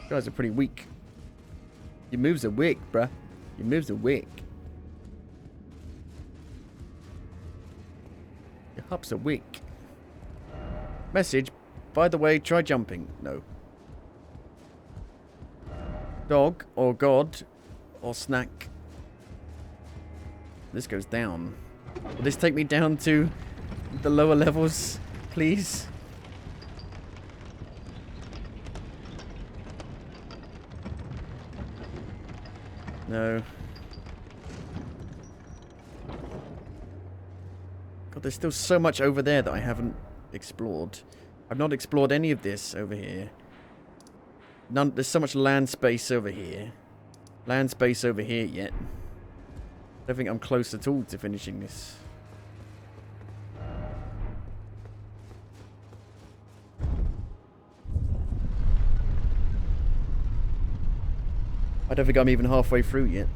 You guys are pretty weak. Your moves are weak, bruh. Your moves are weak. Your hops are weak. Message. By the way, try jumping. No. Dog, or god, or snack. This goes down. Will this take me down to the lower levels, please? No. God, there's still so much over there that I haven't explored. I've not explored any of this over here. None. There's so much land space over here. Land space over here yet. I don't think I'm close at all to finishing this. I don't think I'm even halfway through yet.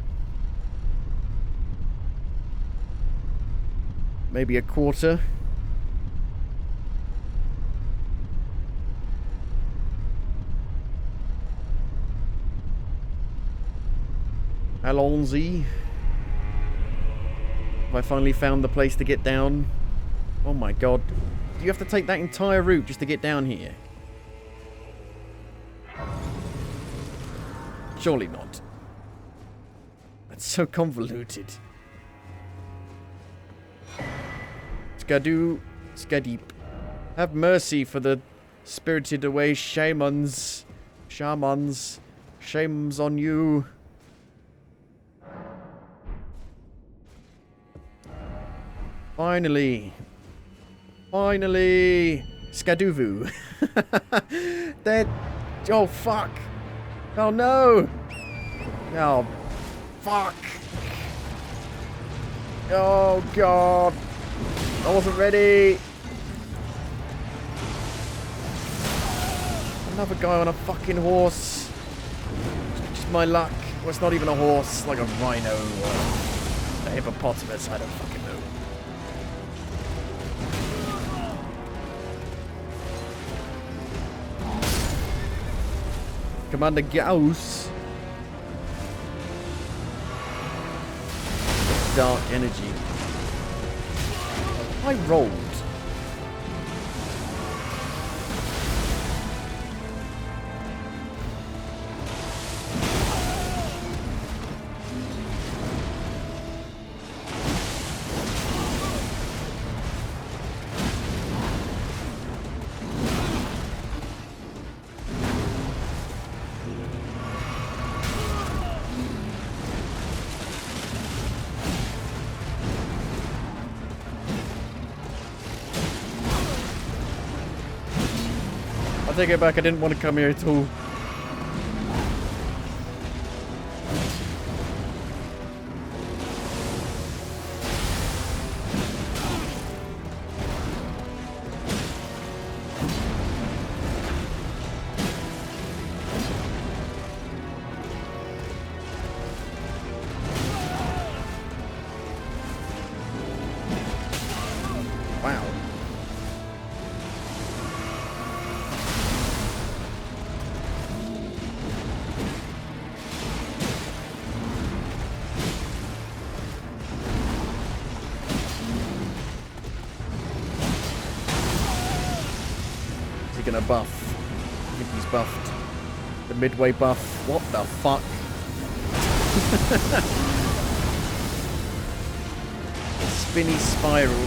Maybe a quarter. Allons-y. Have I finally found the place to get down? Oh my god. Do you have to take that entire route just to get down here? Surely not. That's so convoluted. Skadoo, Skadeep. Have mercy for the spirited away shamans. Shamans. Shames on you. Finally. Finally. Skaduvu. They're... Oh, fuck. Oh, no. Oh, fuck. Oh, God. I wasn't ready. Another guy on a fucking horse. Just my luck. Well, it's not even a horse. Like a rhino or a hippopotamus. I don't fucking know. Commander Gauss. Dark energy. I rolled. I take it back, I didn't want to come here at all. gonna buff. I think he's buffed. The midway buff. What the fuck? Spinny spiral.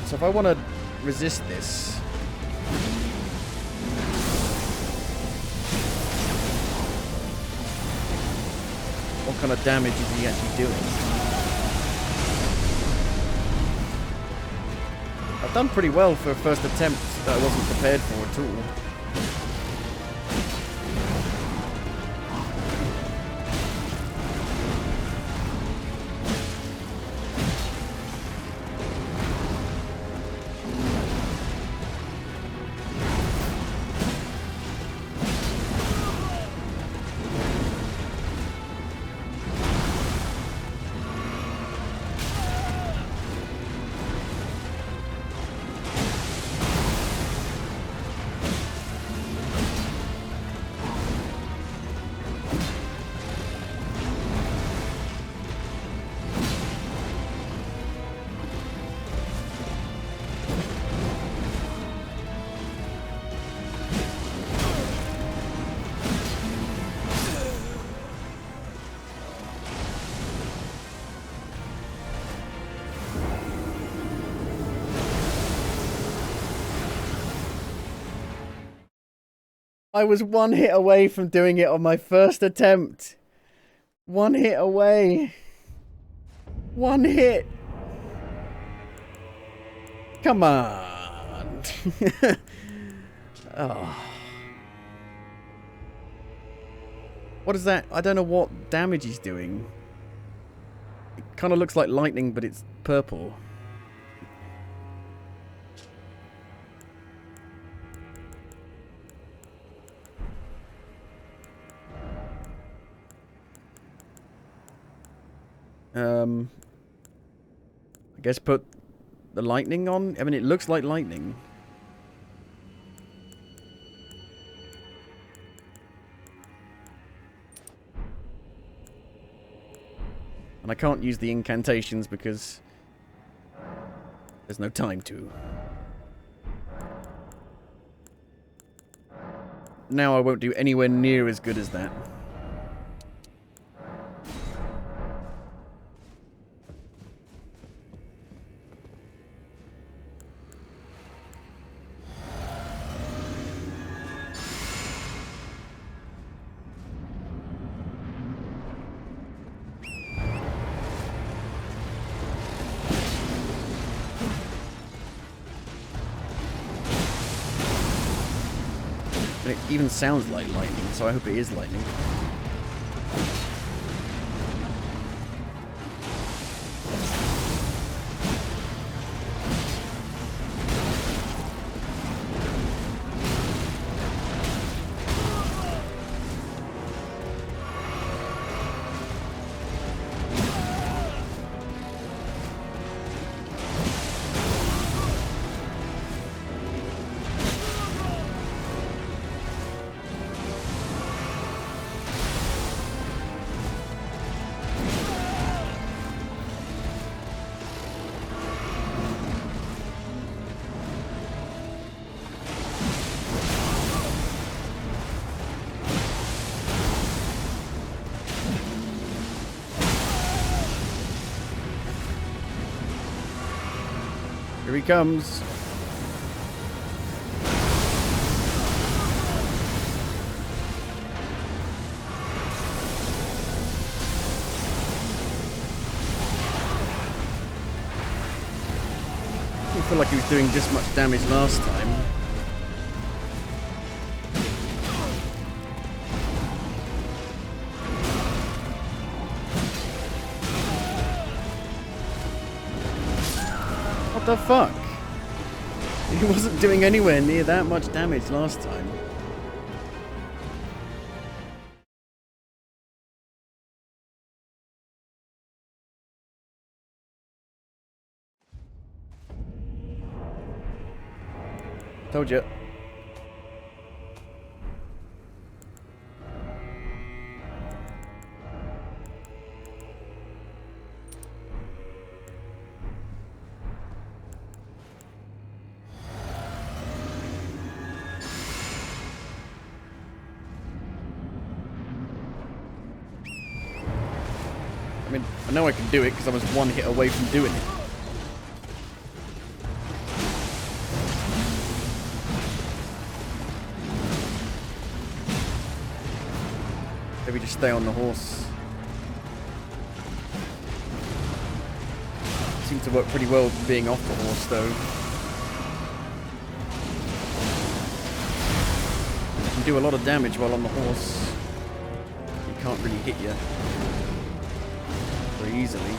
So if I want to resist this, what kind of damage is he actually doing? I've done pretty well for a first attempt that I wasn't prepared for at all. I was one hit away from doing it on my first attempt. One hit away. One hit. Come on. Oh. What is that? I don't know what damage he's doing. It kind of looks like lightning, but it's purple. I guess put the lightning on. I mean, it looks like lightning. And I can't use the incantations because there's no time to. Now I won't do anywhere near as good as that. And it even sounds like lightning, so I hope it is lightning. Here he comes. I feel like he was doing this much damage last time. What the fuck? He wasn't doing anywhere near that much damage last time. Told you. I mean, I know I can do it because I was one hit away from doing it. Maybe just stay on the horse. Seems to work pretty well being off the horse, though. You can do a lot of damage while on the horse. He can't really hit you very easily.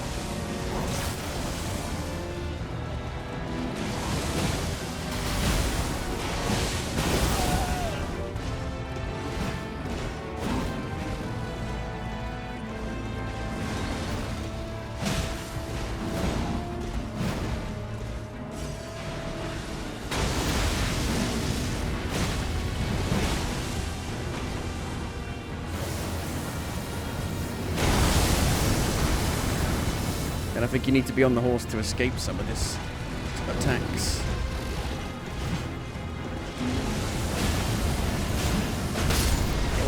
And I think you need to be on the horse to escape some of this attacks.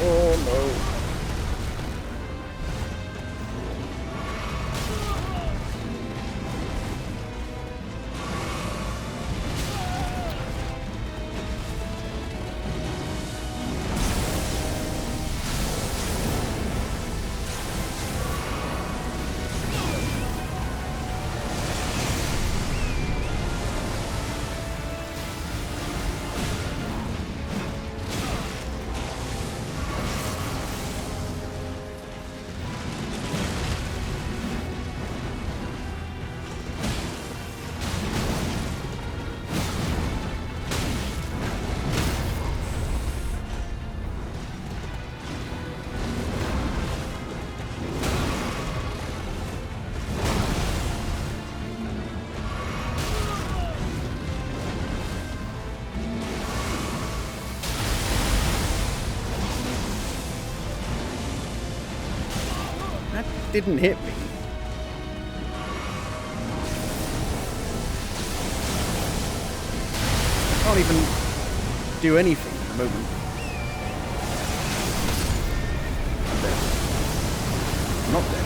Oh no. Didn't hit me. I can't even do anything at the moment. I'm dead. I'm not dead.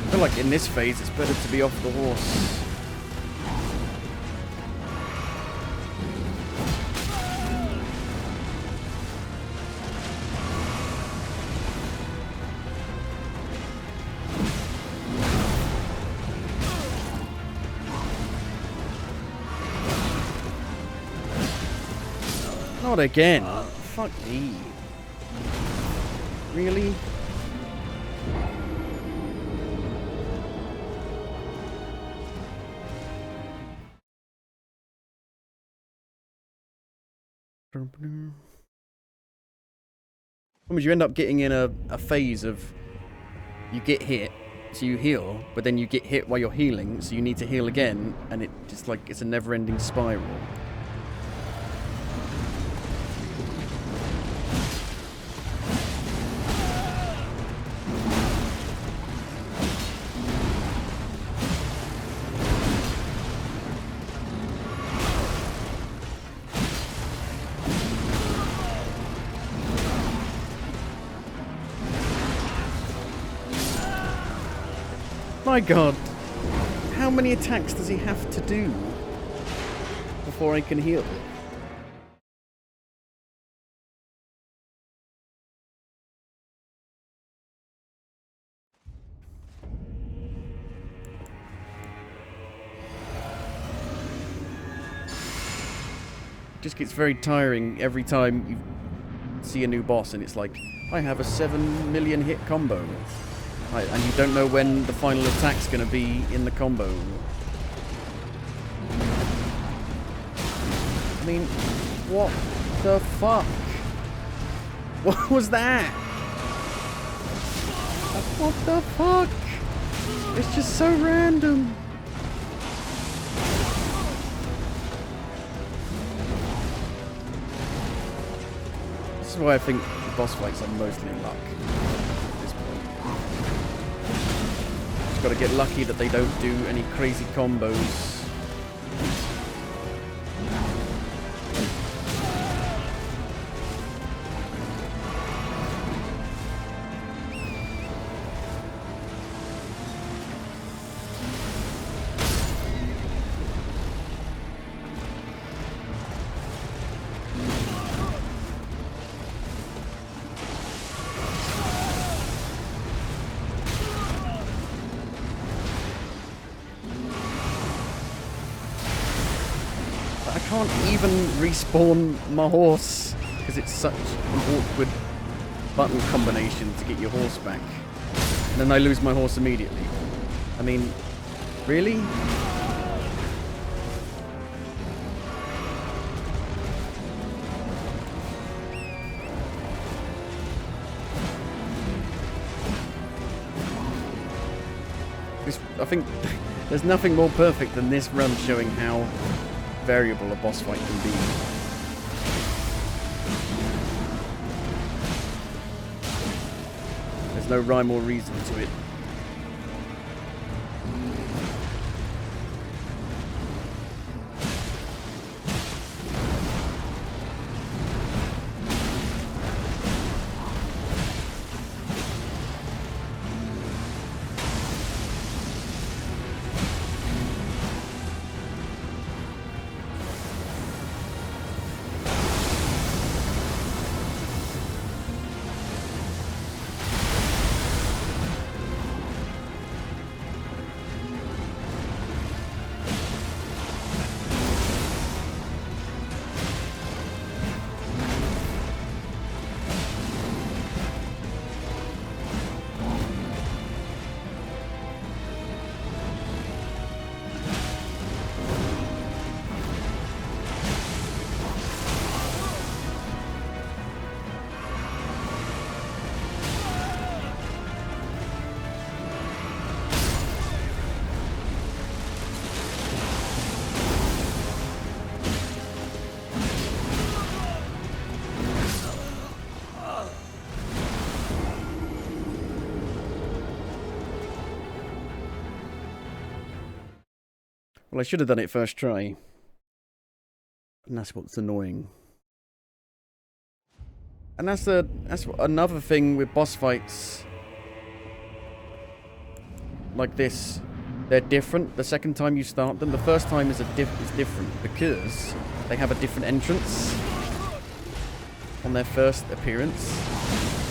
I feel like in this phase it's better to be off the horse. Not again. Fuck me. Really? You end up getting in a phase of you get hit, so you heal, but then you get hit while you're healing, so you need to heal again, and it just like it's a never-ending spiral. My god, how many attacks does he have to do before I can heal? It just gets very tiring every time you see a new boss and it's like, I have a 7 million hit combo. Right, and you don't know when the final attack's going to be in the combo. I mean, what the fuck? What was that? What the fuck? It's just so random. This is why I think the boss fights are mostly luck. Got to get lucky that they don't do any crazy combos. can't even respawn my horse because it's such an awkward button combination to get your horse back. And then I lose my horse immediately. I mean, really? I think there's nothing more perfect than this run showing how variable a boss fight can be. There's no rhyme or reason to it. Well, I should have done it first try. And that's what's annoying. And that's another thing with boss fights like this. They're different the second time you start them. The first time is different because they have a different entrance on their first appearance,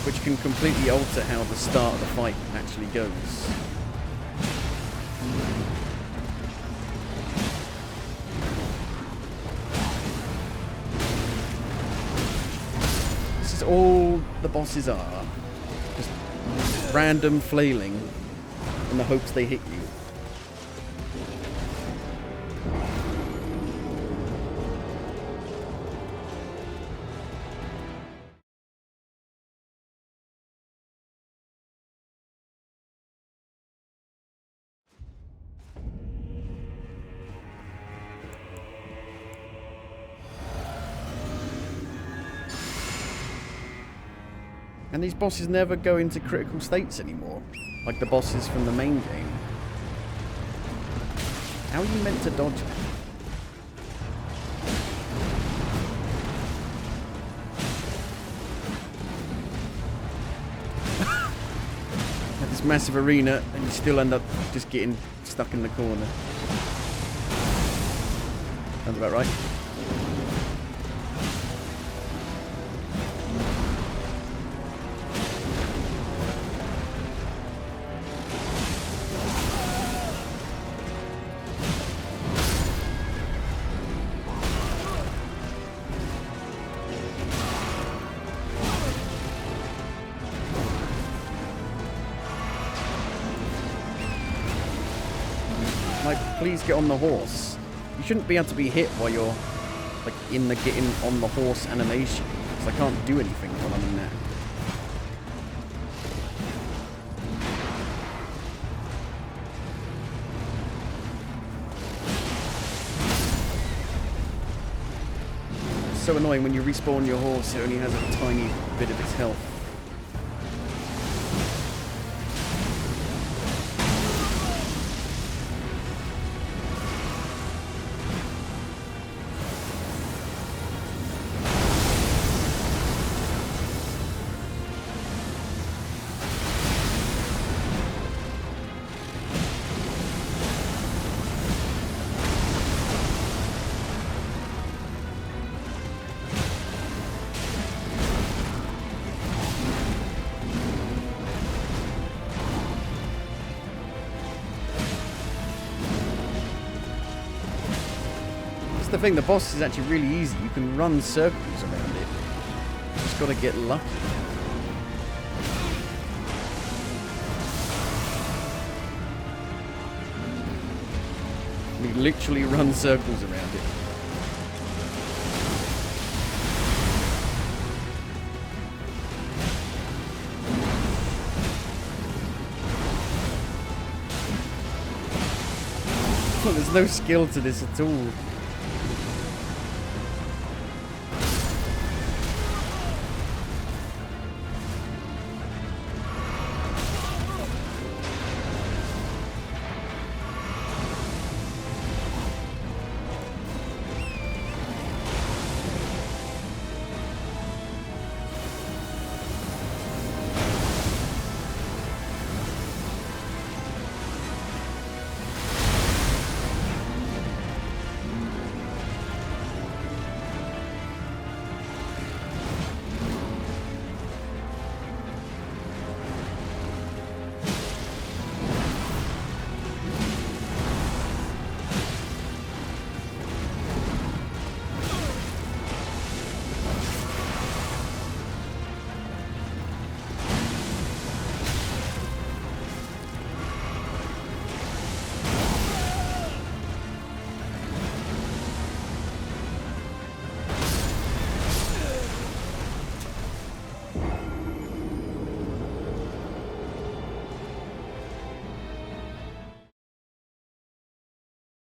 which can completely alter how the start of the fight actually goes. All the bosses are just random flailing in the hopes they hit you. And these bosses never go into critical states anymore, like the bosses from the main game. How are you meant to dodge that? At this massive arena, and you still end up just getting stuck in the corner. Sounds about right. Please get on the horse. You shouldn't be able to be hit while you're like in the getting on the horse animation, because I can't do anything while I'm in that. It's so annoying when you respawn your horse, it only has a tiny bit of its health. the thing. The boss is actually really easy. You can run circles around it. You just gotta get lucky. You literally run circles around it. Well, there's no skill to this at all.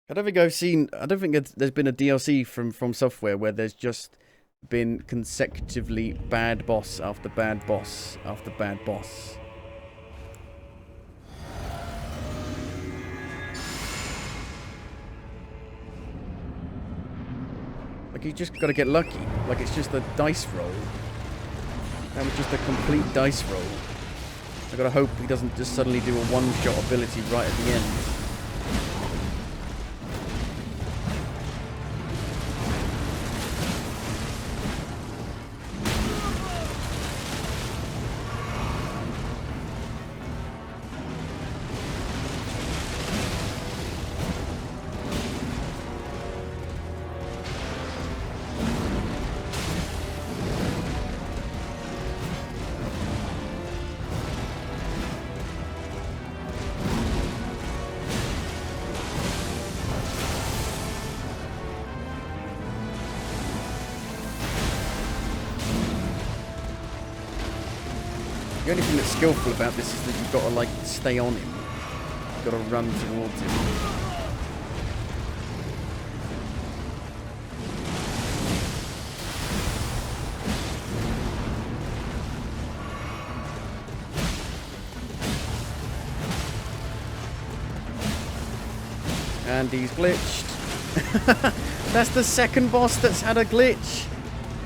I don't think there's been a DLC from Software where there's just been consecutively bad boss after bad boss after bad boss. Like, you just gotta get lucky. Like, it's just a dice roll. That was just a complete dice roll. I gotta hope he doesn't just suddenly do a one-shot ability right at the end. The only thing that's skillful about this is that you've got to, like, stay on him. You've got to run towards him. And he's glitched. That's the second boss that's had a glitch.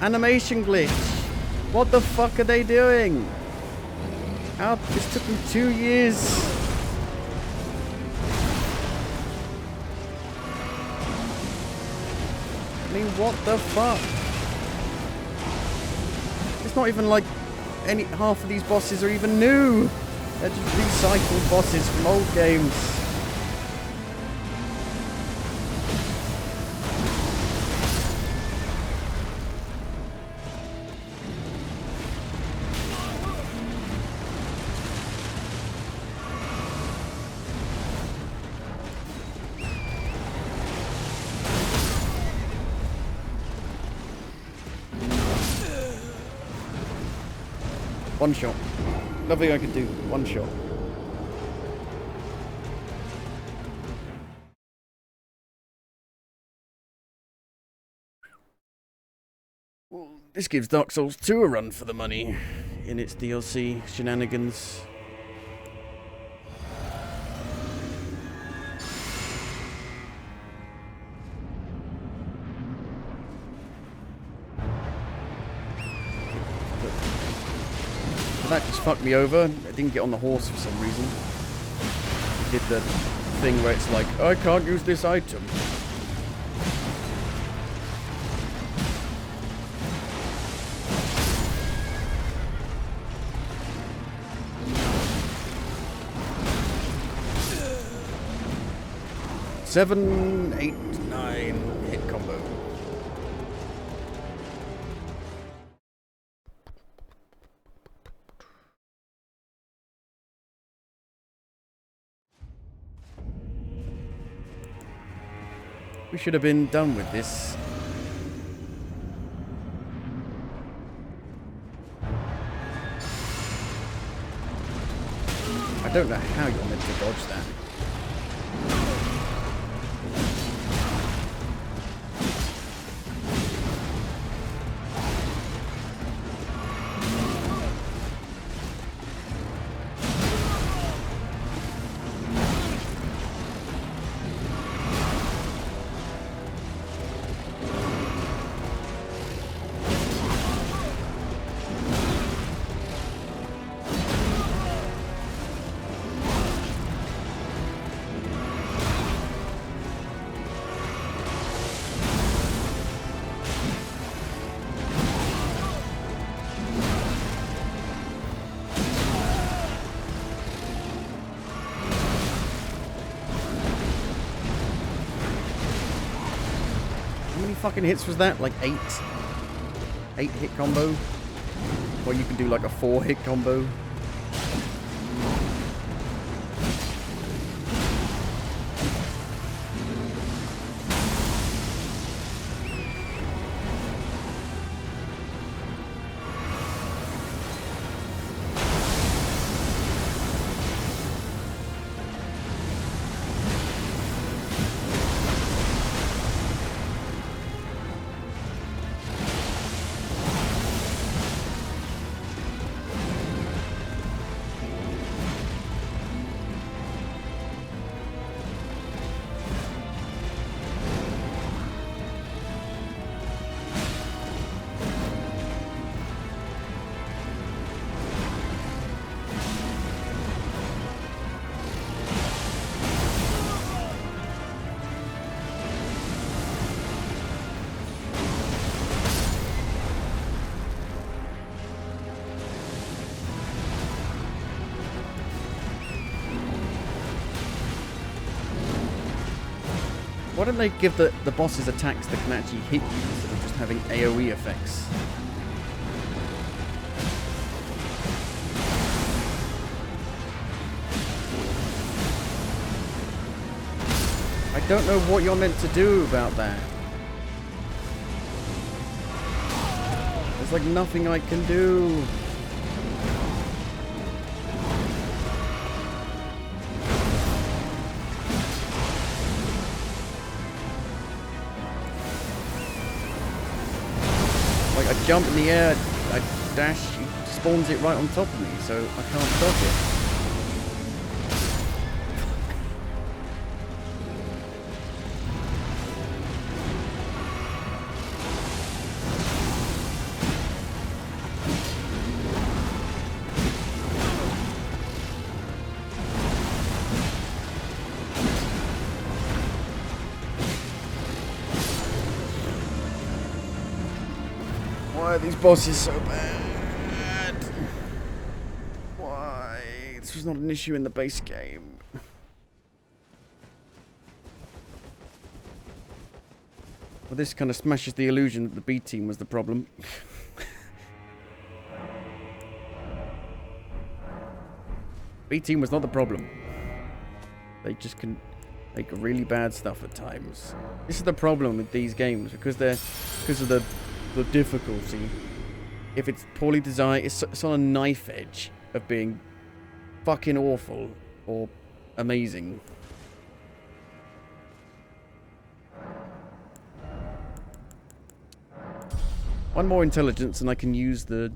Animation glitch. What the fuck are they doing? How? This took them 2 years. I mean, what the fuck? It's not even like half of these bosses are even new. They're just recycled bosses from old games. One shot. Nothing I could do. One shot. Well, this gives Dark Souls 2 a run for the money in its DLC shenanigans. That just fucked me over. I didn't get on the horse for some reason. It did the thing where it's like, I can't use this item. Seven, 8, 9 hit combo. We should have been done with this. I don't know how you're meant to dodge that. How many fucking hits was that? Like 8? 8 hit combo? Or you can do like a 4 hit combo? Why don't they give the bosses attacks that can actually hit you instead of just having AoE effects? I don't know what you're meant to do about that. There's like nothing I can do. I jump in the air, I dash, he spawns it right on top of me, so I can't dodge it. Why are these bosses so bad? Why? This was not an issue in the base game. Well, this kind of smashes the illusion that the B team was the problem. B team was not the problem. They just can make really bad stuff at times. This is the problem with these games because of the difficulty. If it's poorly designed, it's on a knife edge of being fucking awful or amazing. One more intelligence and I can use the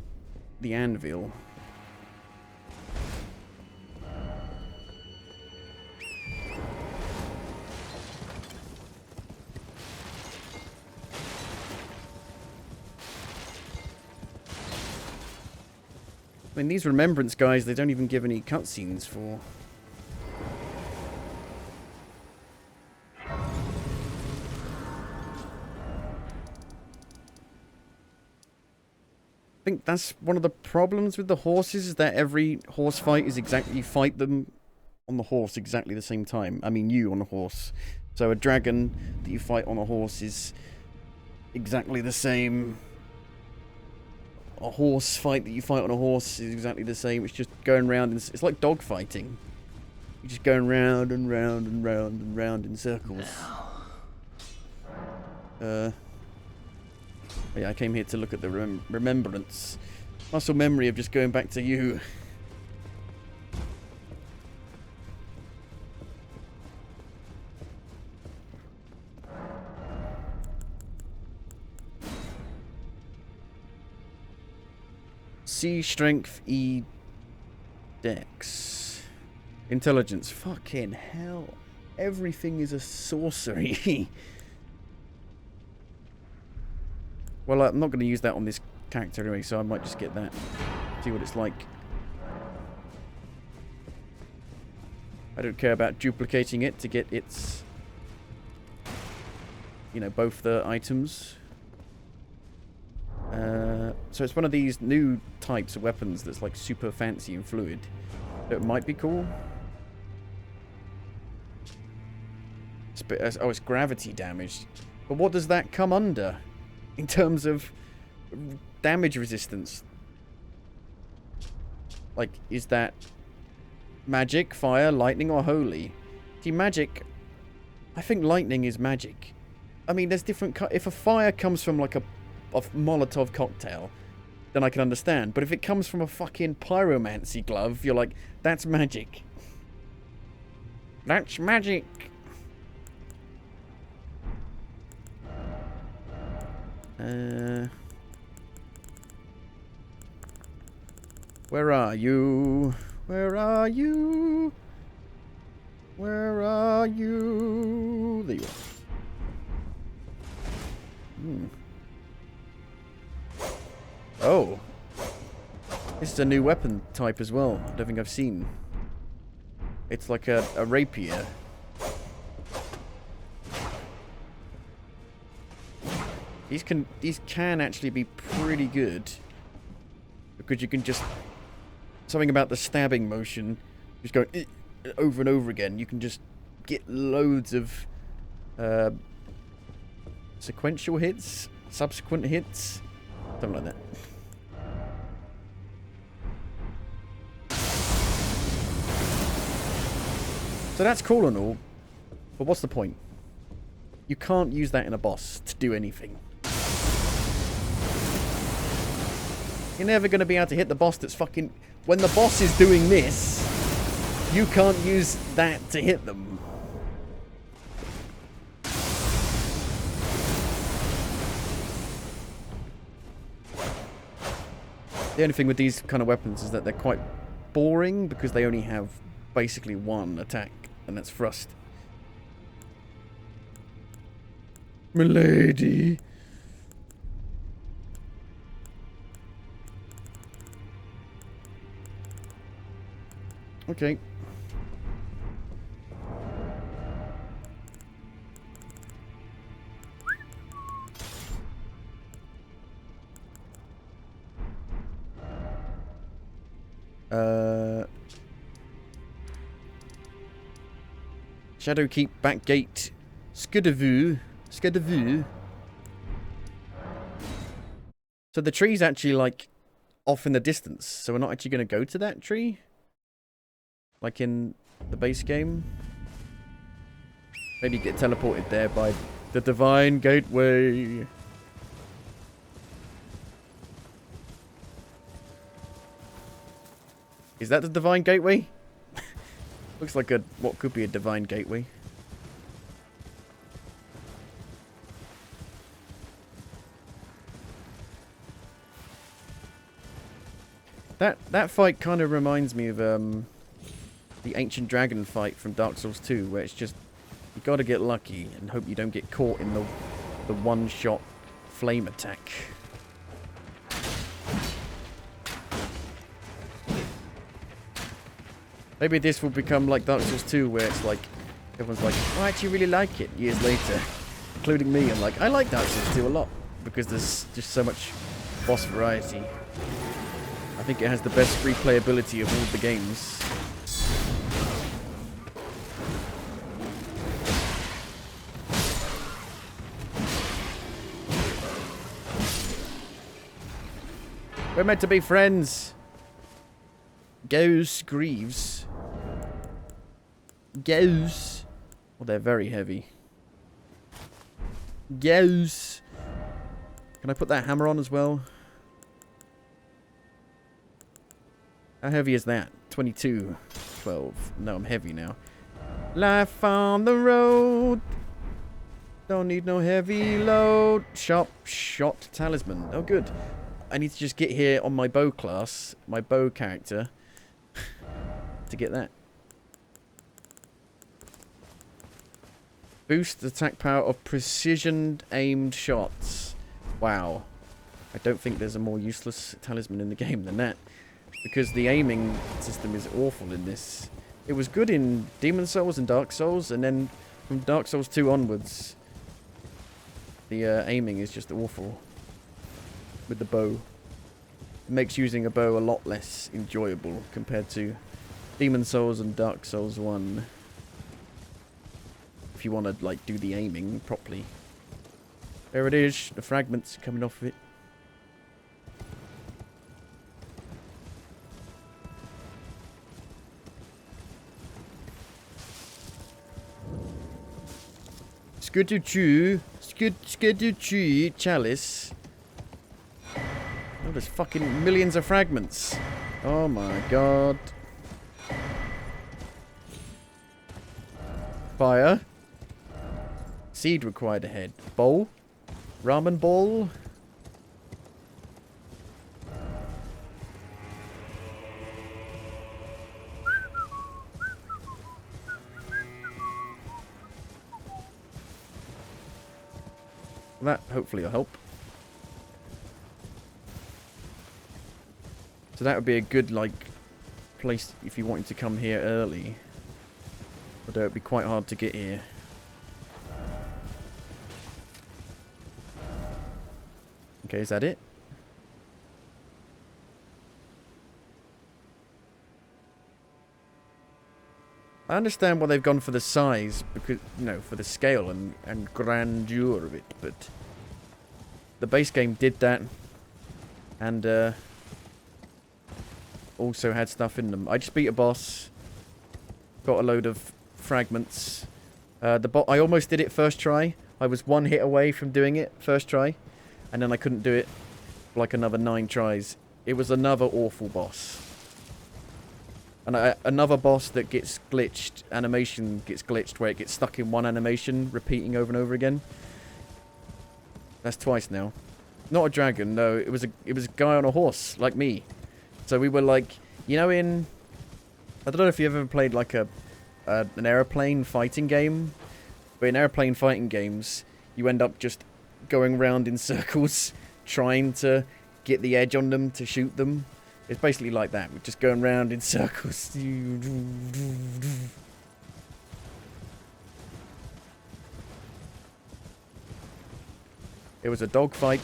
anvil. I mean, these Remembrance guys, they don't even give any cutscenes for. I think that's one of the problems with the horses, is that every horse fight is exactly, you fight them on the horse exactly the same time. I mean, you on a horse. So a dragon that you fight on a horse is exactly the same. A horse fight that you fight on a horse is exactly the same. It's just going round, it's like dog fighting. You're just going round and round and round and round in circles. Now, Yeah, I came here to look at the remembrance. Muscle memory of just going back to you. C strength, E dex. Intelligence. Fucking hell. Everything is a sorcery. Well, I'm not going to use that on this character anyway, so I might just get that. See what it's like. I don't care about duplicating it to get its... You know, both the items. So it's one of these new types of weapons that's like super fancy and fluid. So it might be cool. Oh, it's gravity damage. But what does that come under? In terms of damage resistance? Like, is that magic, fire, lightning, or holy? See, magic... I think lightning is magic. I mean, there's different... If a fire comes from, like, a Molotov cocktail, then I can understand. But if it comes from a fucking pyromancy glove, you're like, that's magic. That's magic. Where are you? Where are you? Where are you? There you are. Oh. This is a new weapon type as well. I don't think I've seen. It's like a rapier. These can actually be pretty good. Because you can just... Something about the stabbing motion. Just going over and over again. You can just get loads of sequential hits. Subsequent hits. Something like that. So that's cool and all. But what's the point? You can't use that in a boss to do anything. You're never going to be able to hit the boss that's fucking... When the boss is doing this, you can't use that to hit them. The only thing with these kind of weapons is that they're quite boring because they only have basically one attack, and that's thrust. Milady. Okay. Shadowkeep back gate. Skudavoo. Skudavoo. So the tree's actually like off in the distance. So we're not actually going to go to that tree? Like in the base game? Maybe get teleported there by the Divine Gateway. Is that the Divine Gateway? Looks like what could be a Divine Gateway. That fight kind of reminds me of the Ancient Dragon fight from Dark Souls 2, where it's just you got to get lucky and hope you don't get caught in the one-shot flame attack. Maybe this will become like Dark Souls 2, where it's like everyone's like, "Oh, I actually really like it." Years later, including me, I'm like, "I like Dark Souls 2 a lot because there's just so much boss variety." I think it has the best replayability of all the games. We're meant to be friends. Goes Greaves. Goes. Well, they're very heavy. Yes. Can I put that hammer on as well? How heavy is that? 22. 12. No, I'm heavy now. Life on the road. Don't need no heavy load. Sharp shot talisman. Oh, good. I need to just get here on my bow class, my bow character, to get that. Boost the attack power of precision aimed shots. Wow. I don't think there's a more useless talisman in the game than that. Because the aiming system is awful in this. It was good in Demon Souls and Dark Souls, and then from Dark Souls 2 onwards, the aiming is just awful with the bow. It makes using a bow a lot less enjoyable compared to Demon Souls and Dark Souls 1. If you want to, like, do the aiming properly. There it is, the fragments coming off of it. Skuddu chalice. Oh, there's fucking millions of fragments. Oh my god. Fire. Seed required ahead. Bowl. Ramen bowl. That hopefully will help. So that would be a good, like, place if you wanted to come here early. Although it'd be quite hard to get here. Okay, is that it? I understand why they've gone for the size, because, you know, for the scale and grandeur of it, but the base game did that, and also had stuff in them. I just beat a boss, got a load of fragments. I almost did it first try. I was one hit away from doing it first try, and then I couldn't do it for like another 9 tries. It was another awful boss. And another boss that gets glitched, animation gets glitched, where it gets stuck in one animation, repeating over and over again. That's twice now. Not a dragon, no. It was a guy on a horse, like me. So we were like, you know, I don't know if you ever played like an airplane fighting game, but in airplane fighting games, you end up just going around in circles, trying to get the edge on them to shoot them. It's basically like that. We're just going round in circles. It was a dogfight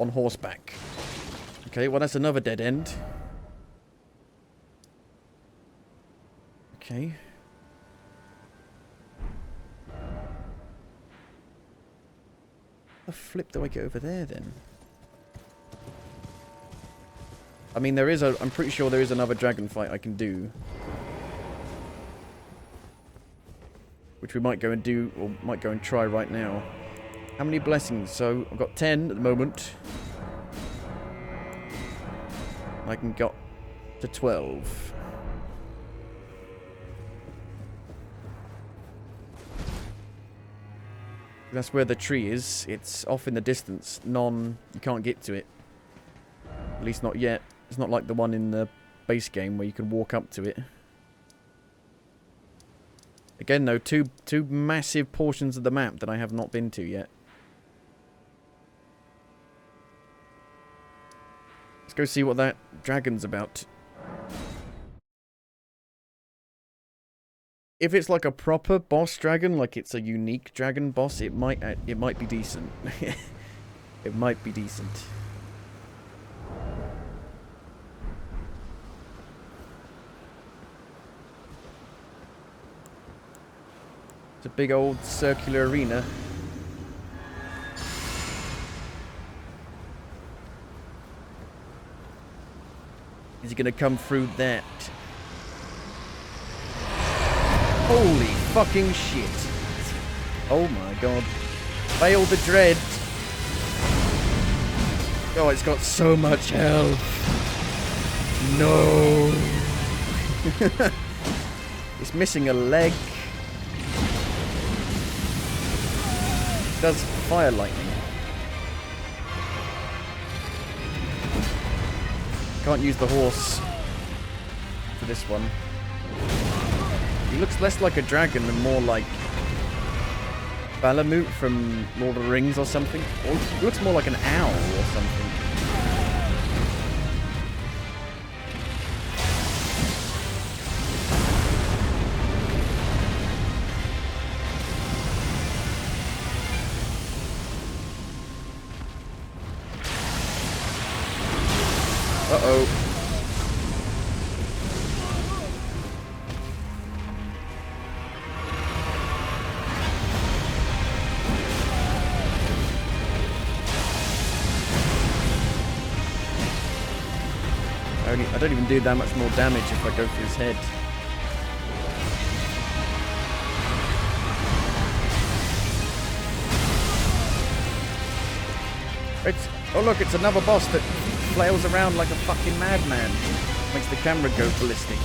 on horseback. Okay, well that's another dead end. Okay. How the flip do I get over there then? I mean, I'm pretty sure there is another dragon fight I can do. Which we might go and do, or might go and try right now. How many blessings? So, I've got 10 at the moment. I can get to 12. That's where the tree is. It's off in the distance. You can't get to it. At least not yet. It's not like the one in the base game where you can walk up to it. Again, though, two massive portions of the map that I have not been to yet. Let's go see what that dragon's about. If it's like a proper boss dragon, like it's a unique dragon boss, it might be decent. It might be decent. It's a big old circular arena. Is he gonna come through that? Holy fucking shit. Oh my god. Fail the dread. Oh, it's got so much health. No. It's missing a leg. It does fire lightning. Can't use the horse for this one. He looks less like a dragon and more like Balamut from Lord of the Rings or something. Or he looks more like an owl or something. Uh-oh. I don't even do that much more damage if I go for his head. Oh look, it's another boss that flails around like a fucking madman. Makes the camera go ballistic.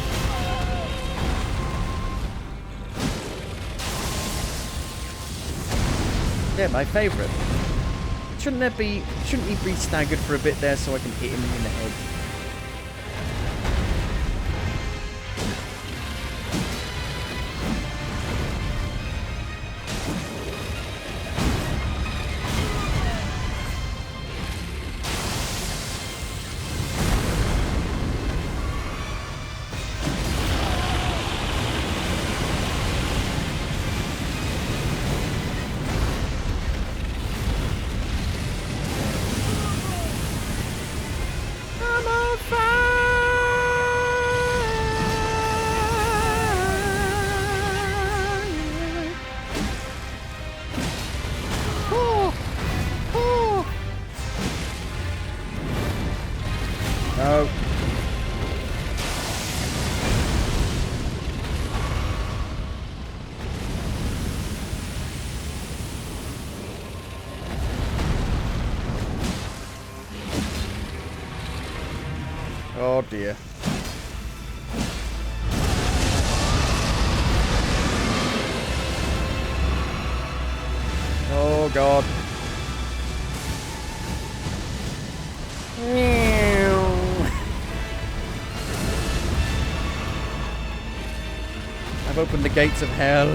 Yeah, my favourite. Shouldn't he be staggered for a bit there so I can hit him in the head? No. Oh dear. Oh god. I've opened the gates of hell.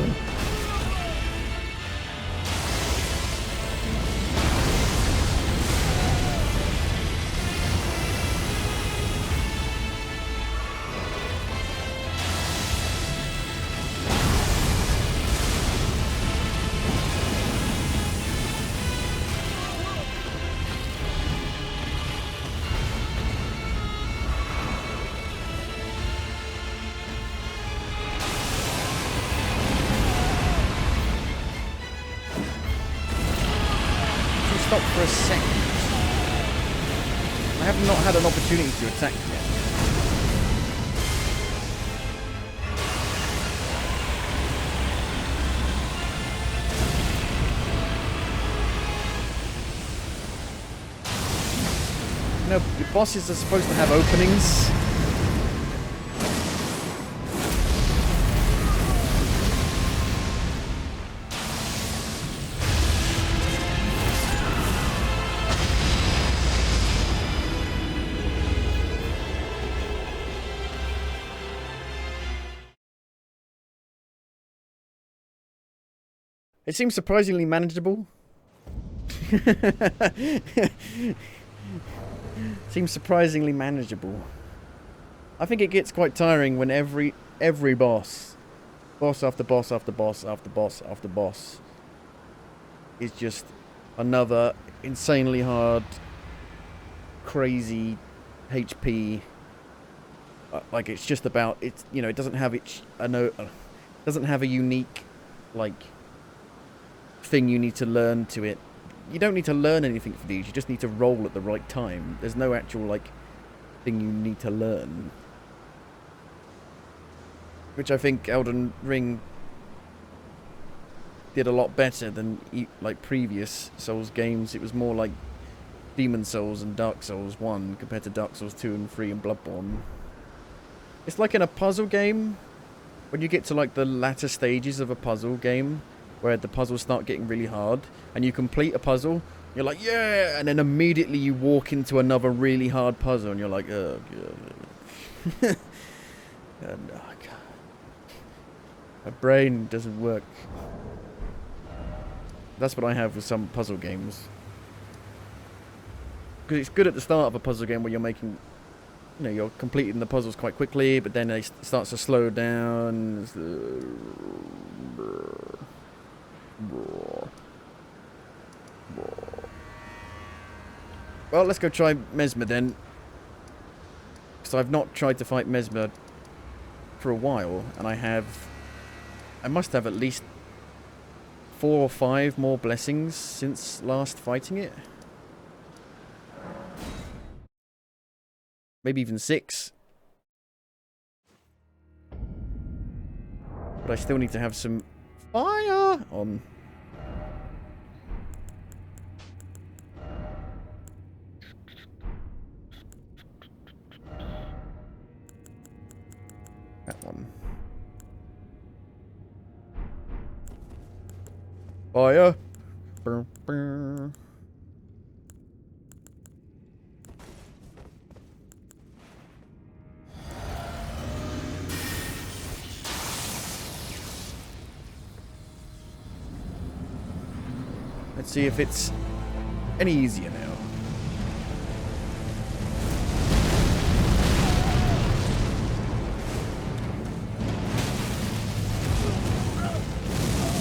Stop for a second. I have not had an opportunity to attack yet. No, the bosses are supposed to have openings. It seems surprisingly manageable. Seems surprisingly manageable. I think it gets quite tiring when every boss after boss after boss after boss after boss is just another insanely hard, crazy HP. Like it's just about it's it doesn't have doesn't have a unique like thing you need to learn to it. You don't need to learn anything for these, you just need to roll at the right time. There's no actual like thing you need to learn, which I think Elden Ring did a lot better than like previous Souls games. It was more like Demon Souls and Dark Souls 1 compared to Dark Souls 2 and 3 and Bloodborne. It's like in a puzzle game, when you get to like the latter stages of a puzzle game, where the puzzles start getting really hard, and you complete a puzzle, you're like, yeah, and then immediately you walk into another really hard puzzle, and you're like, oh, God. And, oh, God. My brain doesn't work. That's what I have with some puzzle games. Because it's good at the start of a puzzle game where you're making, you know, you're completing the puzzles quite quickly, but then it starts to slow down. Well, let's go try Mesmer then. Because I've not tried to fight Mesmer for a while, and I must have at least 4 or 5 more blessings since last fighting it. Maybe even 6. But I still need to have some fire on. That one. Fire. Brr, brr. Let's see if it's any easier now.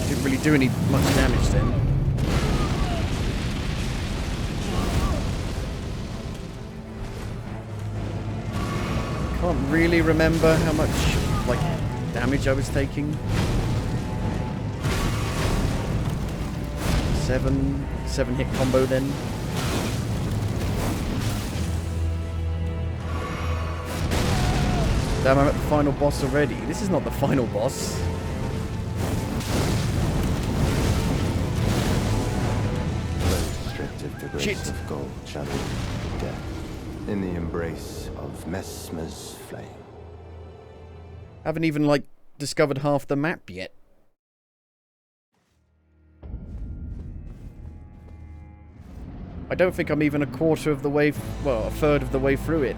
Didn't really do any much damage then. Can't really remember how much like damage I was taking. 7 hit combo then. Damn, I'm at the final boss already. This is not the final boss. Stripped of the grace Shit. of gold, shadowed with death, in the embrace of Mesmer's flame. Haven't even like discovered half the map yet. I don't think I'm even a quarter of the way, well, a third of the way through it.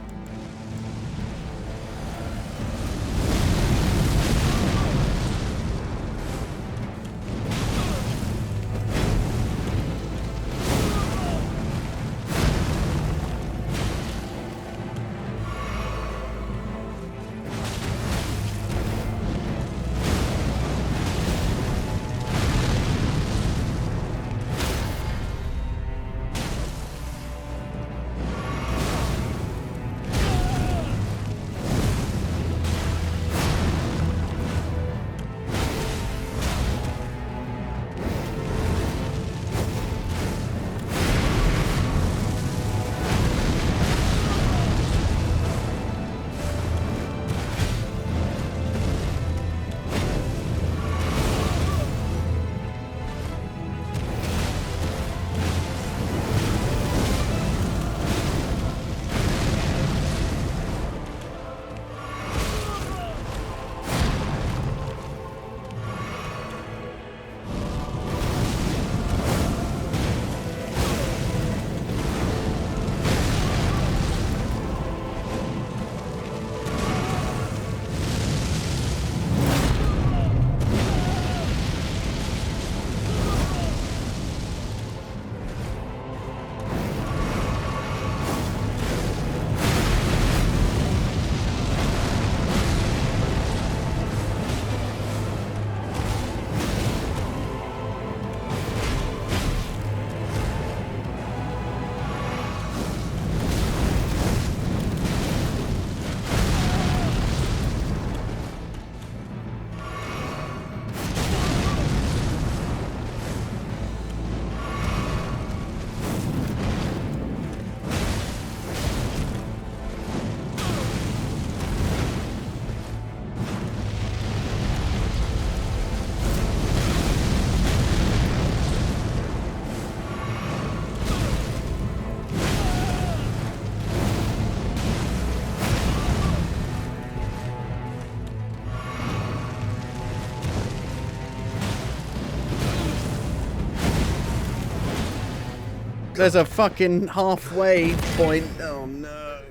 There's a fucking halfway point. Oh no.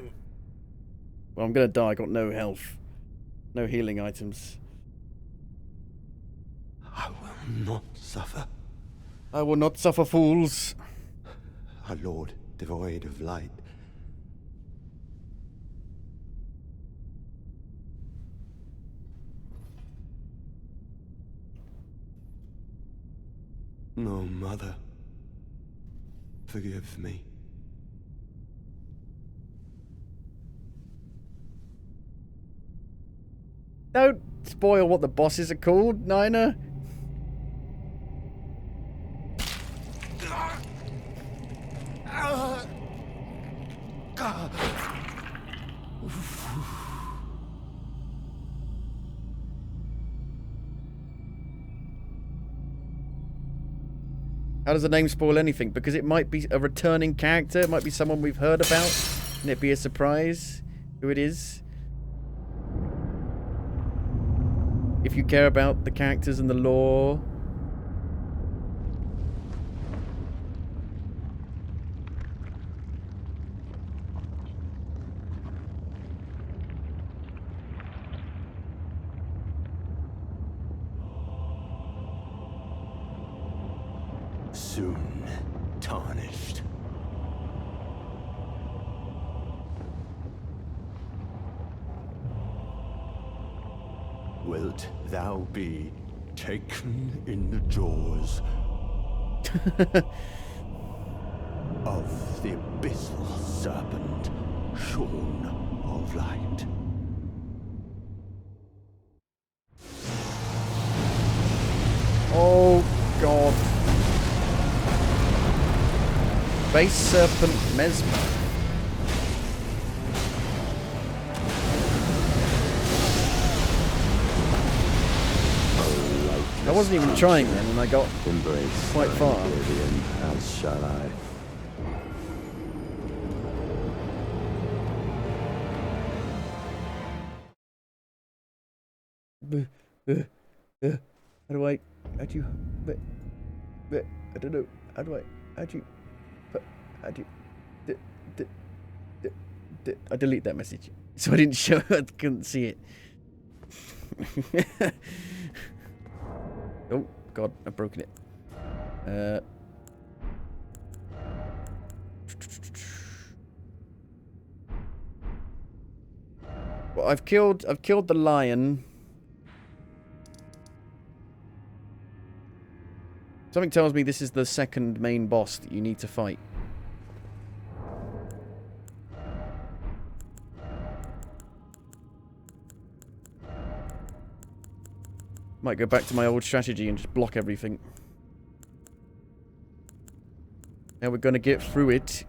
Well, I'm gonna die. I got no health. No healing items. I will not suffer. I will not suffer fools. A lord devoid of light. No, mother. Forgive me. Don't spoil what the bosses are called, Nina. How does the name spoil anything? Because it might be a returning character. It might be someone we've heard about. And it'd be a surprise who it is. If you care about the characters and the lore. Soon tarnished. Wilt thou be taken in the jaws of the abyssal serpent, shorn of light? Oh, God. Base Serpent Mesmer. I wasn't even trying then, and I got Embrace quite far. oblivion, as shall I. How do I... How do you... I don't know. How do I... How do you... How do you... I delete that message. So I didn't show... I couldn't see it. Oh, God. I've broken it. Well, I've killed the lion. Something tells me this is the second main boss that you need to fight. Might go back to my old strategy and just block everything. Now we're gonna get through it.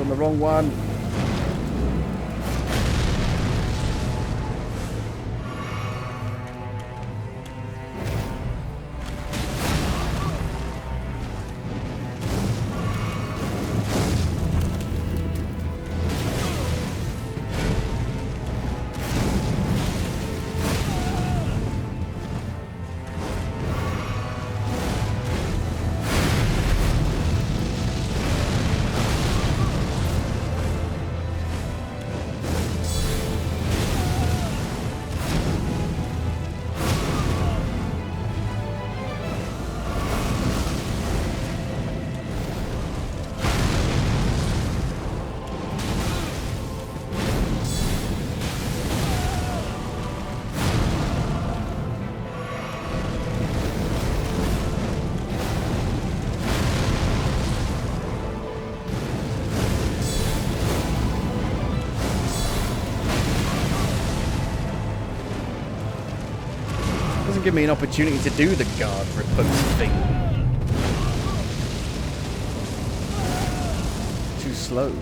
On the wrong one. Give me an opportunity to do the guard riposte thing. slow.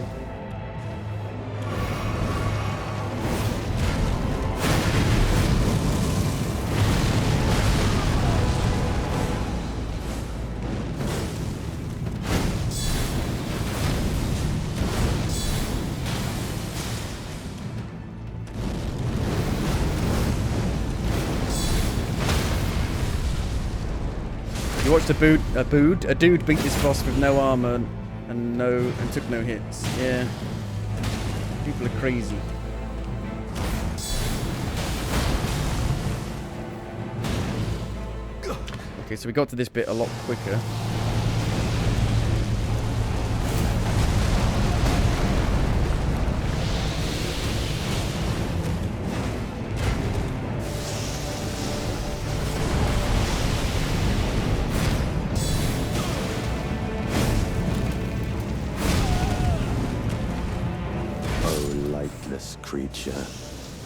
You watched a dude beat this boss with no armor and took no hits. Yeah. People are crazy. Okay, so we got to this bit a lot quicker. Creature,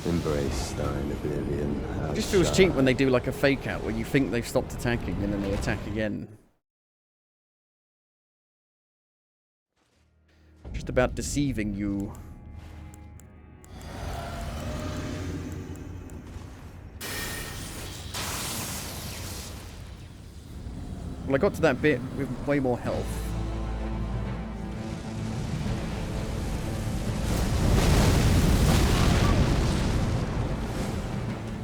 embrace thine oblivion. It just feels cheap when they do like a fake out where you think they've stopped attacking and then they attack again. Just about deceiving you. Well, I got to that bit with way more health.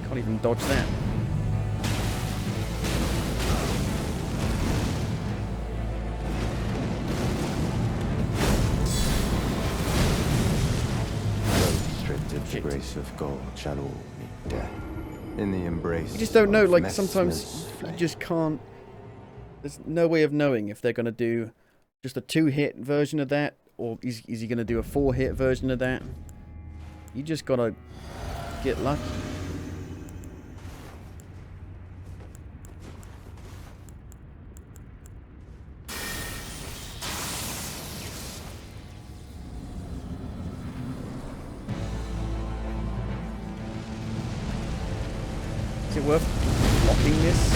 Can't even dodge that. Stripped of the grace of God, shall all meet death. In the embrace. You just don't know, like Messmer's sometimes you flame. just can't. There's no way of knowing if they're gonna do just a 2-hit version of that, or is he gonna do a 4-hit version of that? You just gotta get lucky. Is it worth blocking this?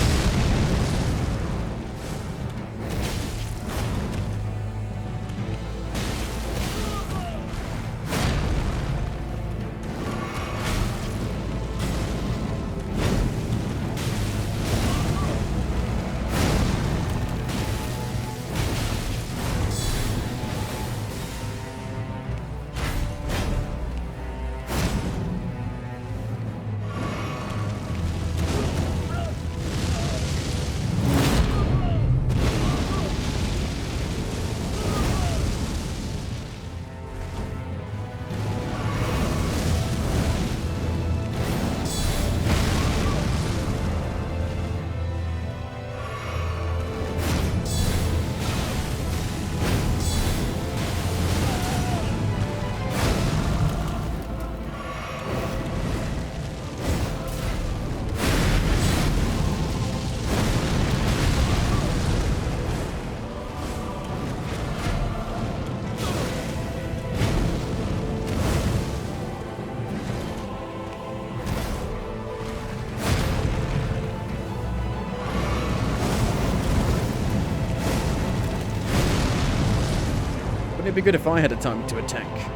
It'd be good if I had a time to attack.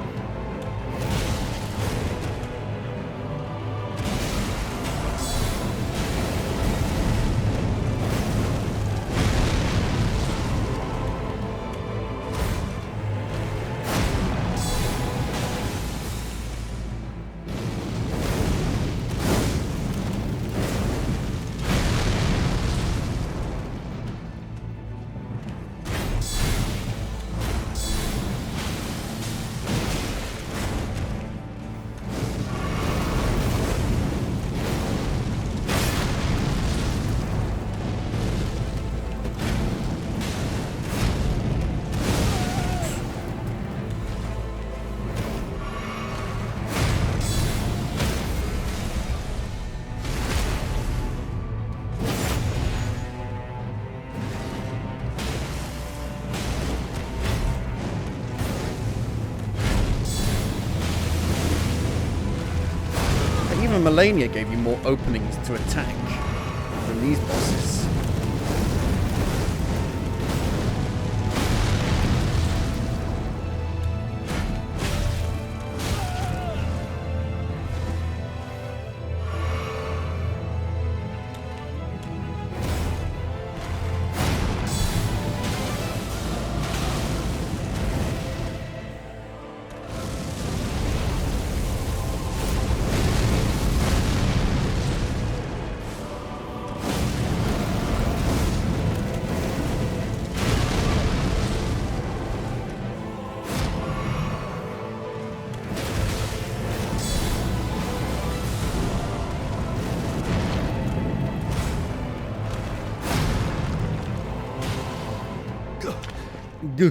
Even Melania gave you more openings to attack than these bosses. Gah. Gah.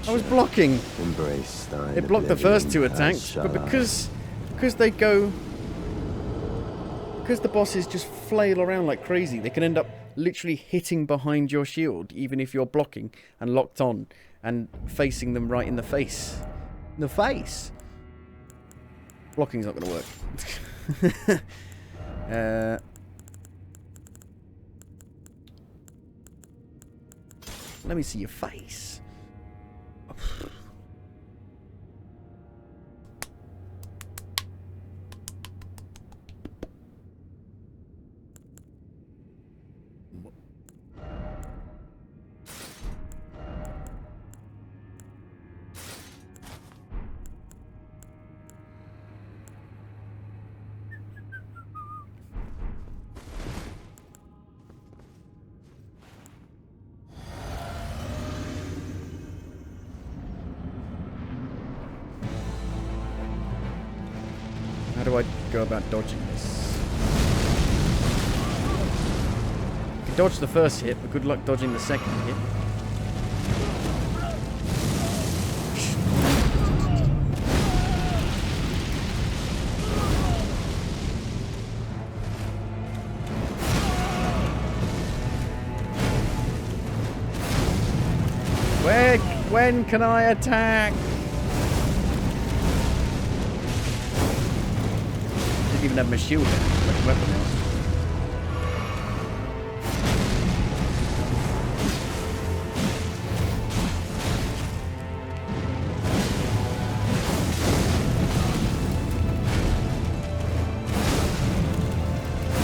I was blocking. Embrace thine It blocked the first two oblivion, as attacks, shall but I. because the bosses just flail around like crazy, they can end up literally hitting behind your shield, even if you're blocking and locked on and facing them right in the face. In the face. Blocking's not going to work. Let me see your face. How do I go about dodging this? I can dodge the first hit, but good luck dodging the second hit. When can I attack? Didn't even have my shield in, like a weapon now.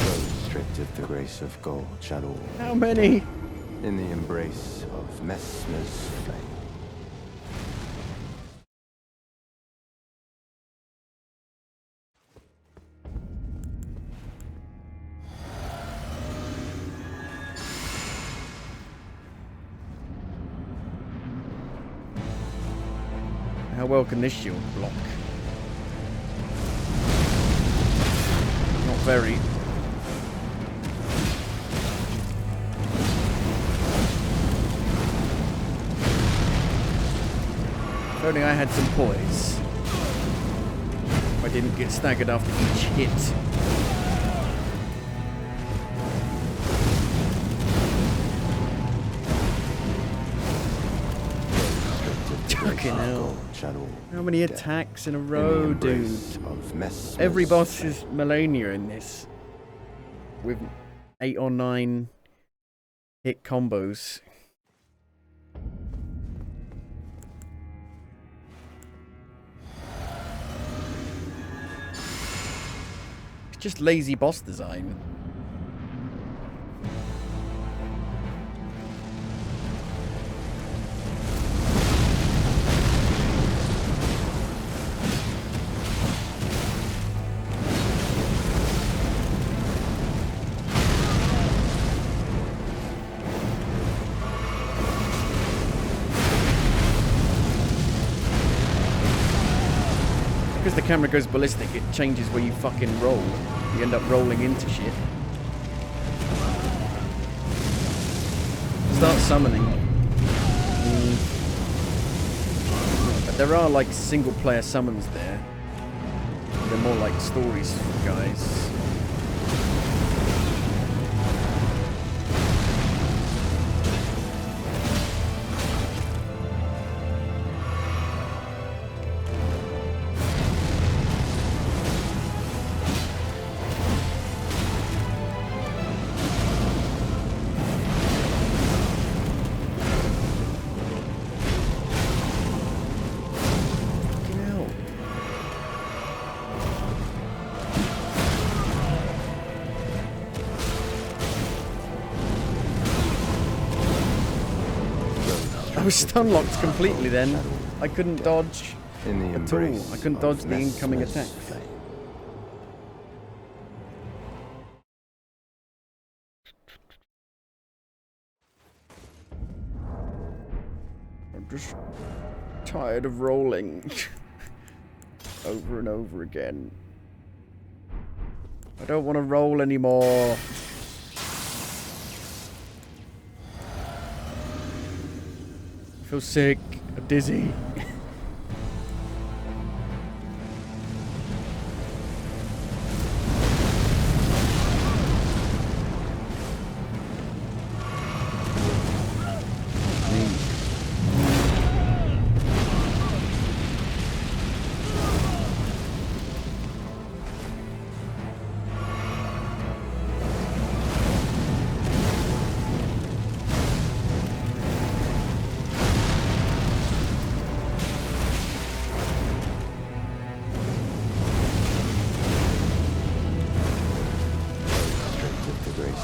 Those stripped of the grace of gold shall all How many? in the embrace of Messmer's flame. How well can this shield block? Not very. If only I had some poise. If I didn't get staggered after each hit. Fucking hell. How many attacks in a row, dude? Every boss is Melania in this. With 8 or 9 hit combos. It's just lazy boss design. Because the camera goes ballistic, it changes where you fucking roll. You end up rolling into shit. Start summoning. But there are like single player summons there. They're more like stories, guys. was stun locked completely then. I couldn't dodge In the at all. embrace I couldn't dodge of the incoming Messmer's attacks. flame. I'm just tired of rolling over and over again. I don't want to roll anymore. I feel sick. I'm dizzy.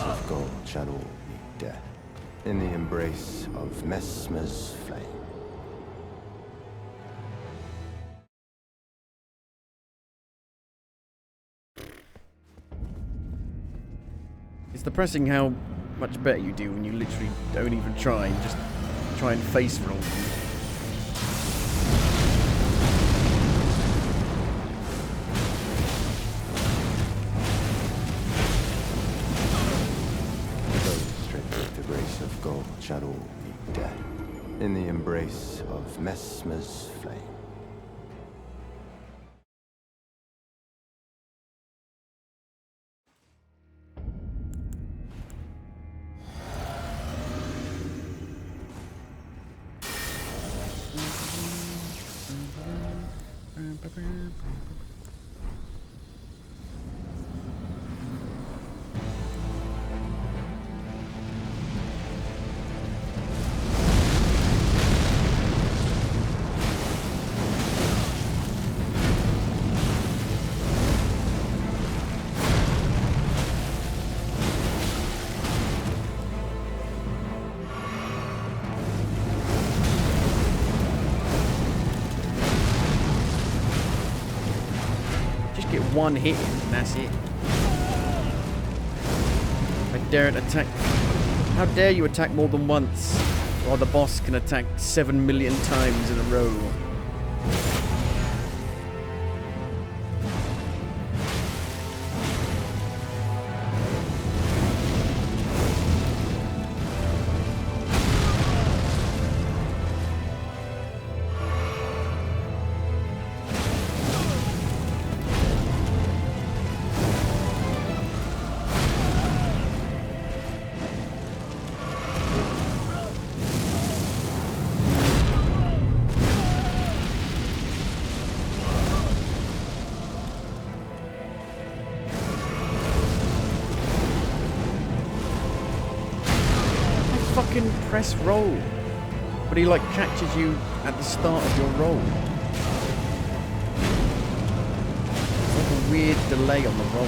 Of gold shall all meet death in the embrace of Messmer's flame. It's depressing how much better you do when you literally don't even try and just try and face roll them. Of gold shall all meet death in the embrace of Messmer's flame. Get one hit in and that's it. I daren't attack. How dare you attack more than once, while the boss can attack 7 million times in a row? Fucking press roll, but he like catches you at the start of your roll. It's like a weird delay on the roll.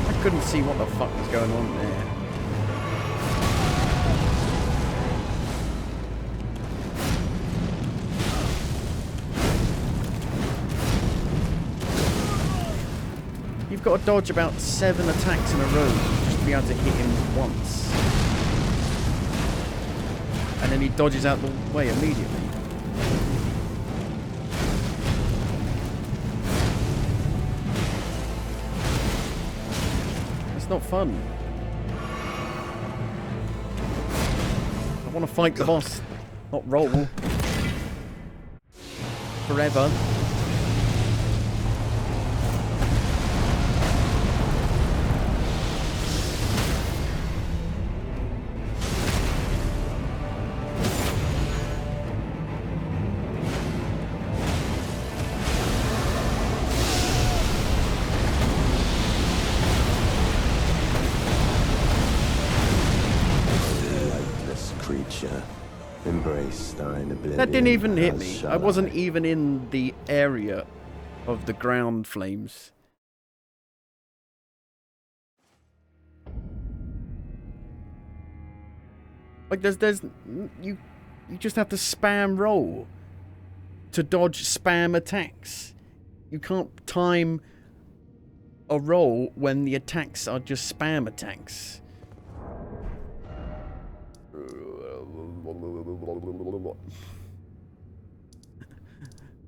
I couldn't see what the fuck was going on there. You've got to dodge about 7 attacks in a row just to be able to hit him once. And then he dodges out the way immediately. It's not fun. I want to fight the boss, not roll. Forever. Embrace thine oblivion. That didn't even hit as me. shall I wasn't even in the area of the ground flames. Like you just have to spam roll to dodge spam attacks. You can't time a roll when the attacks are just spam attacks.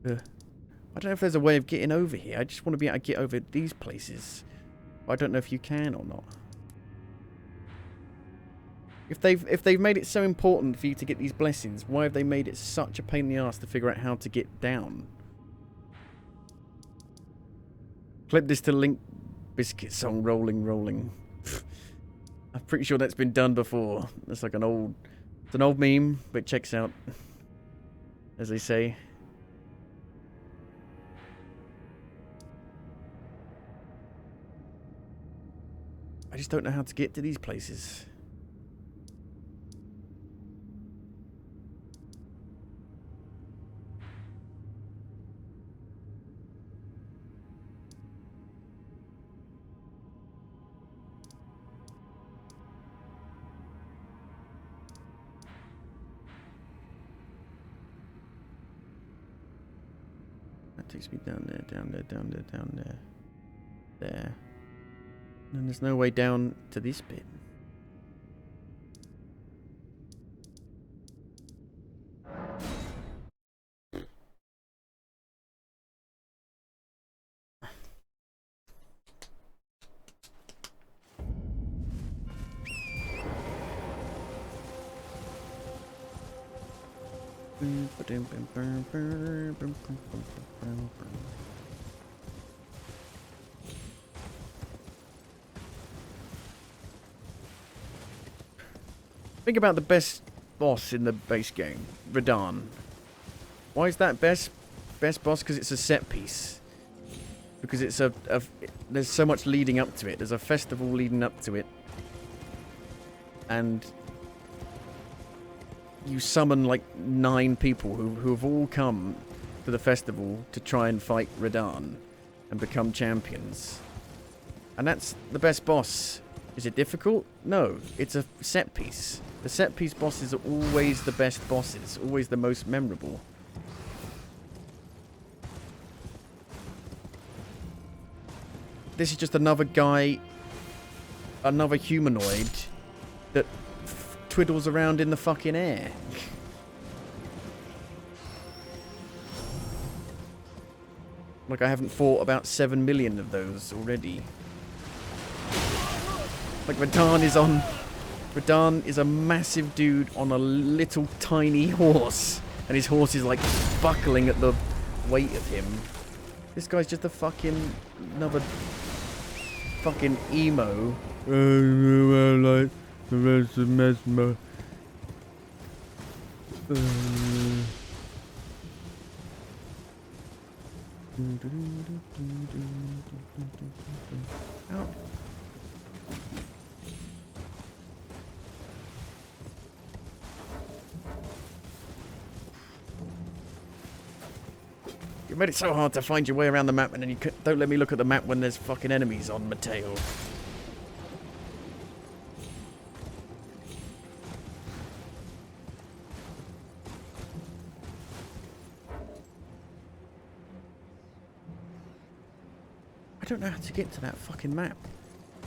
I don't know if there's a way of getting over here. I just want to be able to get over these places. I don't know if you can or not. If they've made it so important for you to get these blessings, why have they made it such a pain in the ass to figure out how to get down? Clip this to Link Biscuit song, Rolling, Rolling. I'm pretty sure that's been done before. It's like it's an old meme, but it checks out, as they say. I just don't know how to get to these places. That takes me down there, down there, down there, down there. There. And there's no way down to this bit. Think about the best boss in the base game, Radahn. Why is that best boss? Because it's a set piece. Because it's there's so much leading up to it. There's a festival leading up to it, and you summon like 9 people who have all come to the festival to try and fight Radahn and become champions. And that's the best boss. Is it difficult? No, it's a set piece. The set piece bosses are always the best bosses, always the most memorable. This is just another guy, another humanoid that twiddles around in the fucking air. Like I haven't fought about 7 million of those already. Like Radahn is a massive dude on a little tiny horse. And his horse is like buckling at the weight of him. This guy's just a fucking another fucking emo. Like the rest of Mesmer. Ow. You made it so hard to find your way around the map, and then you don't let me look at the map when there's fucking enemies on my tail. I don't know how to get to that fucking map.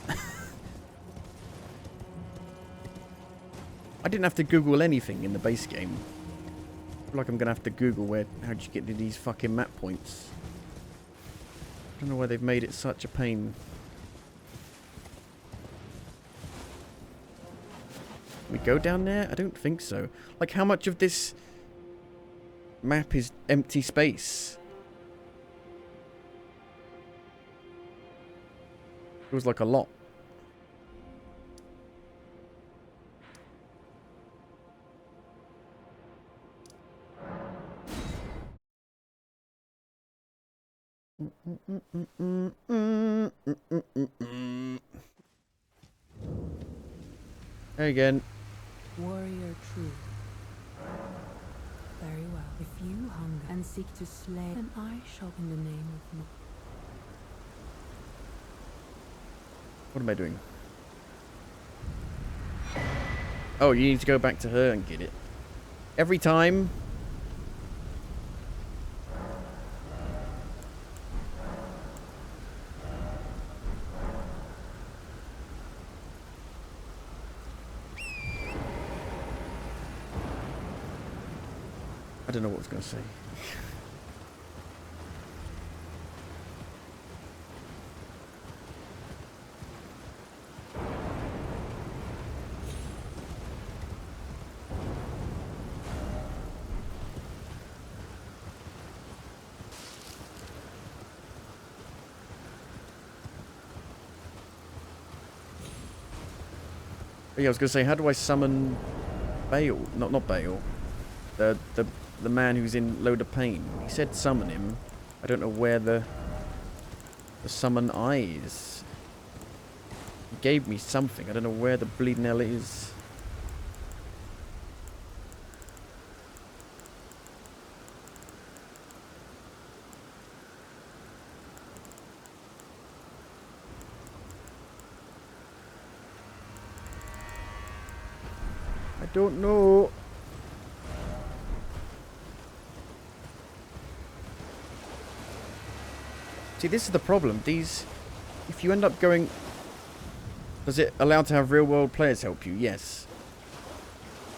I didn't have to Google anything in the base game. I feel like I'm gonna have to Google how'd you get to these fucking map points. I don't know why they've made it such a pain. We go down there? I don't think so. Like, how much of this map is empty space? It was like a lot. There again. Warrior true. Very well. If you hunger and seek to slay, then I shall in the name of my... What am I doing? Oh, you need to go back to her and get it. Every time. I don't know what I was going to say. Yeah, I was going to say, how do I summon Bale? Not Bale. The man who's in load of pain. He said summon him. I don't know where the summon eye is. He gave me something. I don't know where the bleeding hell it is. I don't know. See, this is the problem. These, if you end up going, does it allow to have real world players help you? Yes.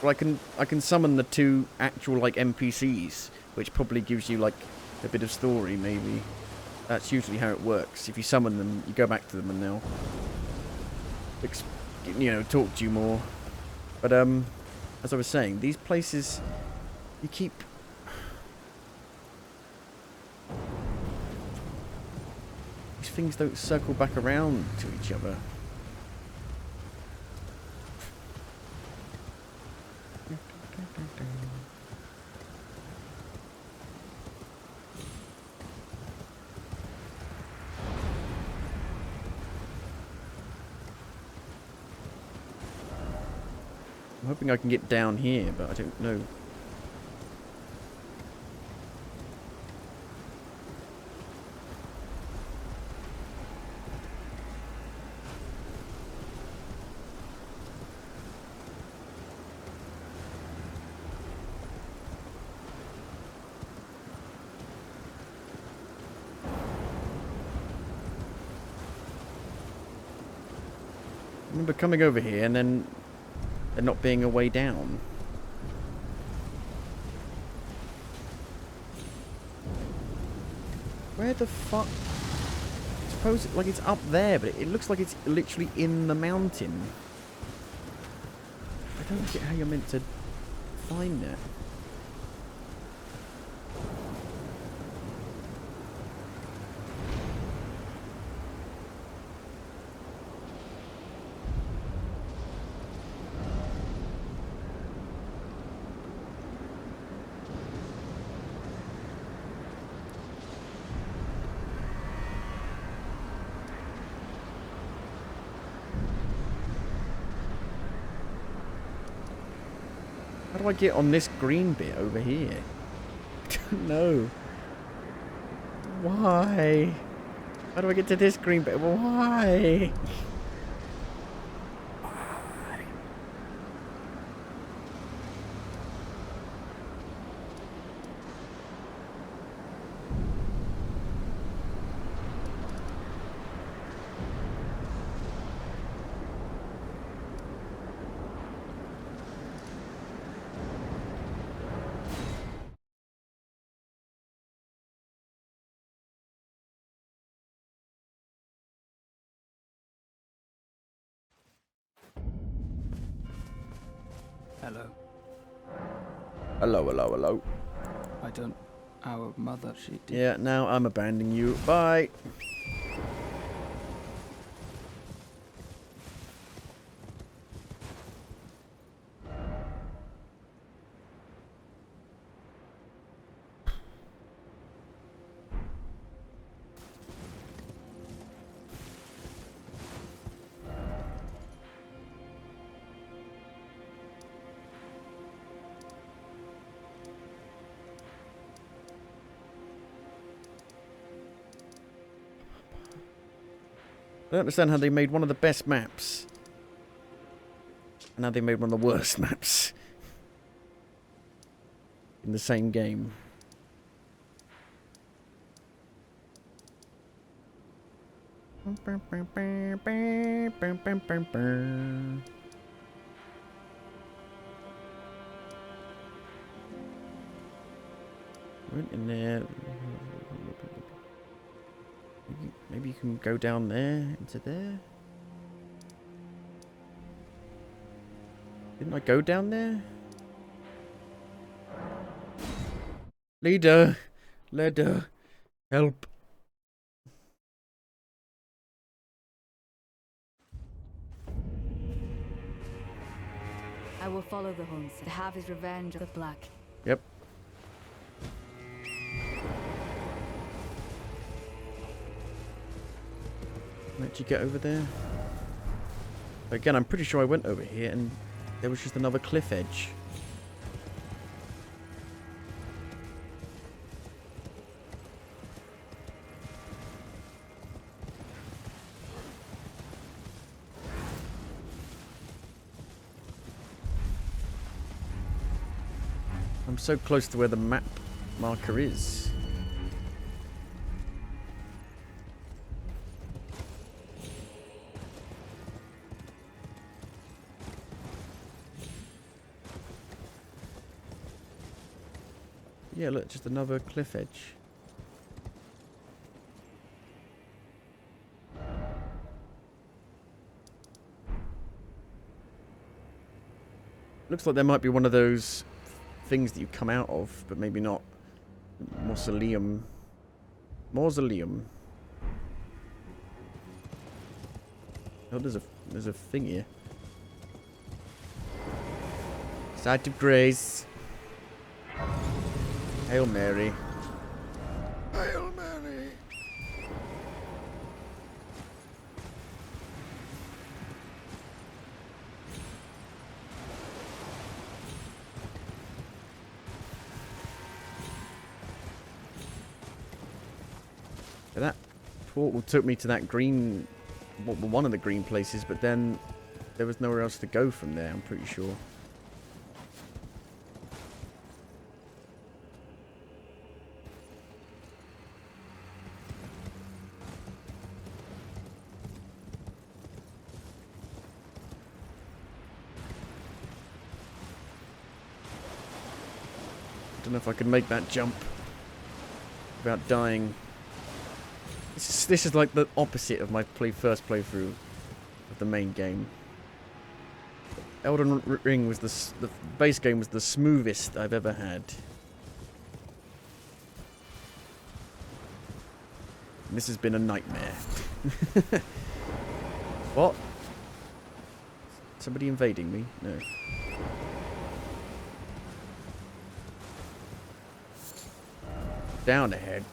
Well, I can summon the 2 actual like NPCs, which probably gives you like a bit of story maybe. That's usually how it works. If you summon them, you go back to them and they'll, you know, talk to you more. But as I was saying, these places, you keep... These things don't circle back around to each other. I'm hoping I can get down here, but I don't know. I remember coming over here and then there not being a way down. Where the fuck? Suppose like it's up there, but it looks like it's literally in the mountain. I don't get how you're meant to find it. How do I get on this green bit over here? I don't know. Why? How do I get to this green bit? Why? Hello. Hello, hello, hello. I don't... Our mother, she did... Yeah, now I'm abandoning you. Bye. I don't understand how they made one of the best maps. And how they made one of the worst maps. In the same game. Went in there. Maybe you can go down there, into there. Didn't I go down there? Leader! Help! I will follow the Huns to have his revenge of the Black. Yep. How'd you get over there? Again, I'm pretty sure I went over here and there was just another cliff edge. I'm so close to where the map marker is. Yeah, look, just another cliff edge. Looks like there might be one of those things that you come out of, but maybe not. Mausoleum. Oh, there's a thing here. Sight of grace. Hail Mary. Hail Mary. That portal took me to that green, one of the green places, but then there was nowhere else to go from there, I'm pretty sure. I don't know if I can make that jump without dying. This is like the opposite of my first playthrough of the main game. Elden Ring was the base game was the smoothest I've ever had. And this has been a nightmare. What? Somebody invading me? No. Down ahead.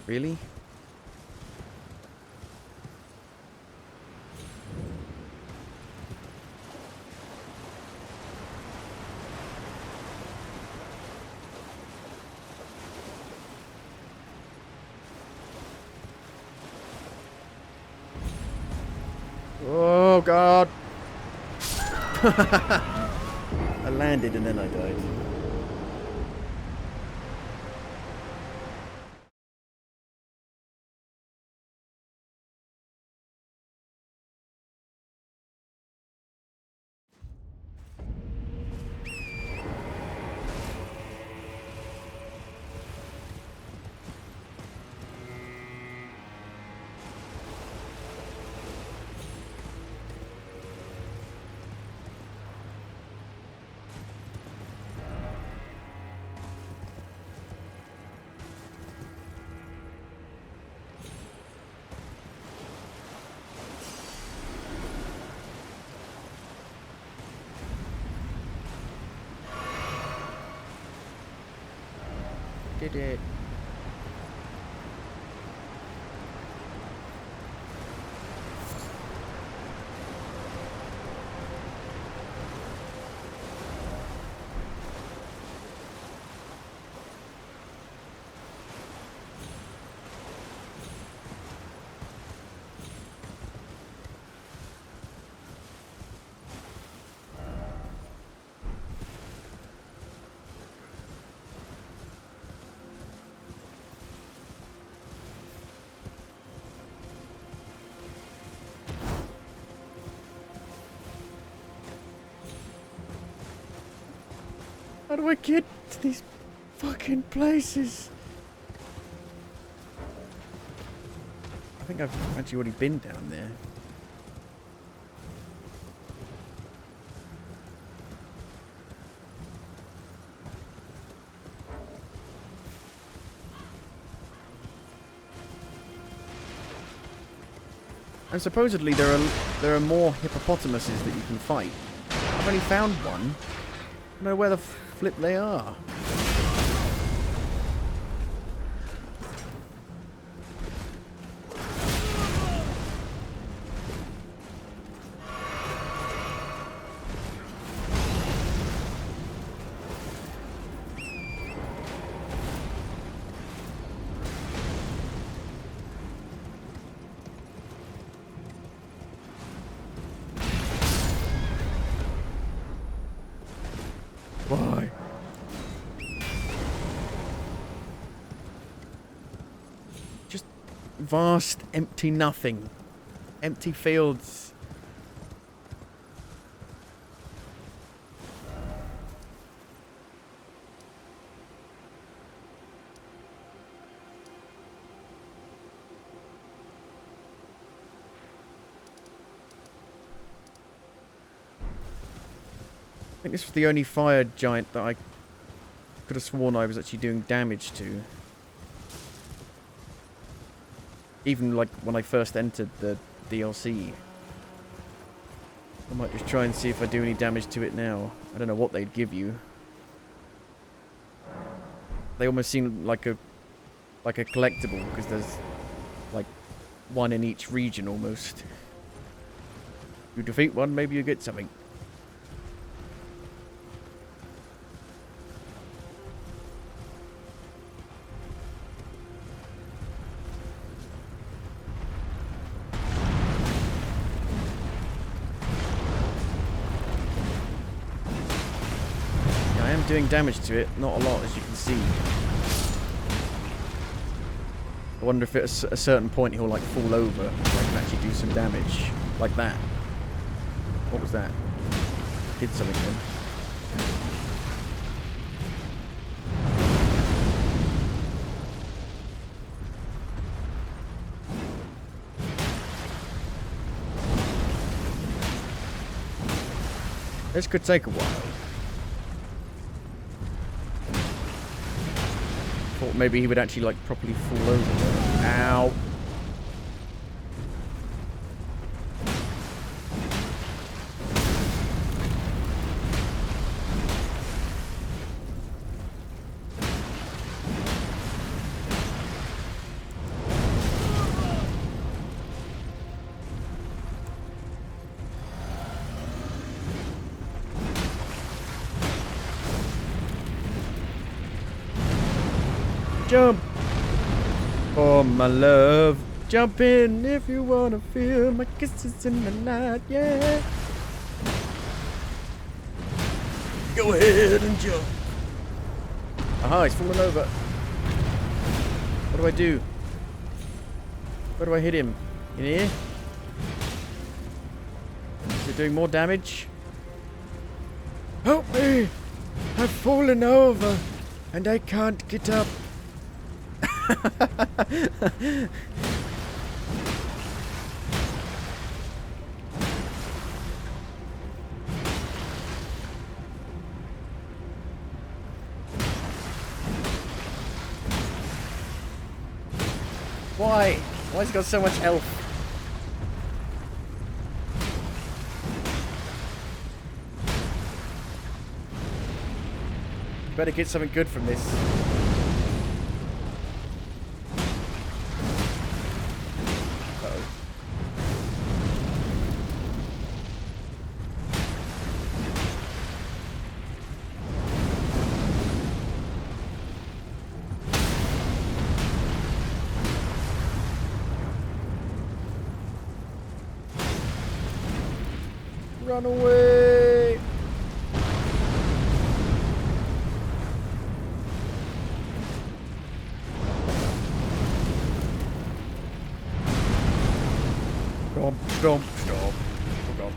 Really? Oh God. I landed and then I died. Did it. do I get to these fucking places? I think I've actually already been down there. And supposedly there are more hippopotamuses that you can fight. I've only found one. I don't know where the flip they are. Why? Just vast, empty nothing. Empty fields. I think this was the only fire giant that I could have sworn I was actually doing damage to. Even like when I first entered the DLC. I might just try and see if I do any damage to it now. I don't know what they'd give you. They almost seem like a collectible because there's like one in each region almost. You defeat one, maybe you get something. Doing damage to it, not a lot as you can see. I wonder if at a certain point he'll like fall over so I can actually do some damage. Like that. What was that? Did something then. This could take a while. Thought maybe he would actually like properly fall over. Ow. Jump! Oh, my love. Jump in if you wanna feel my kisses in the night, yeah. Go ahead and jump. Aha, he's falling over. What do I do? Where do I hit him? In here? Is it doing more damage? Help me! I've fallen over and I can't get up. Why? Why's he got so much health? Better get something good from this. Run away! Stop, stop, stop. Stop.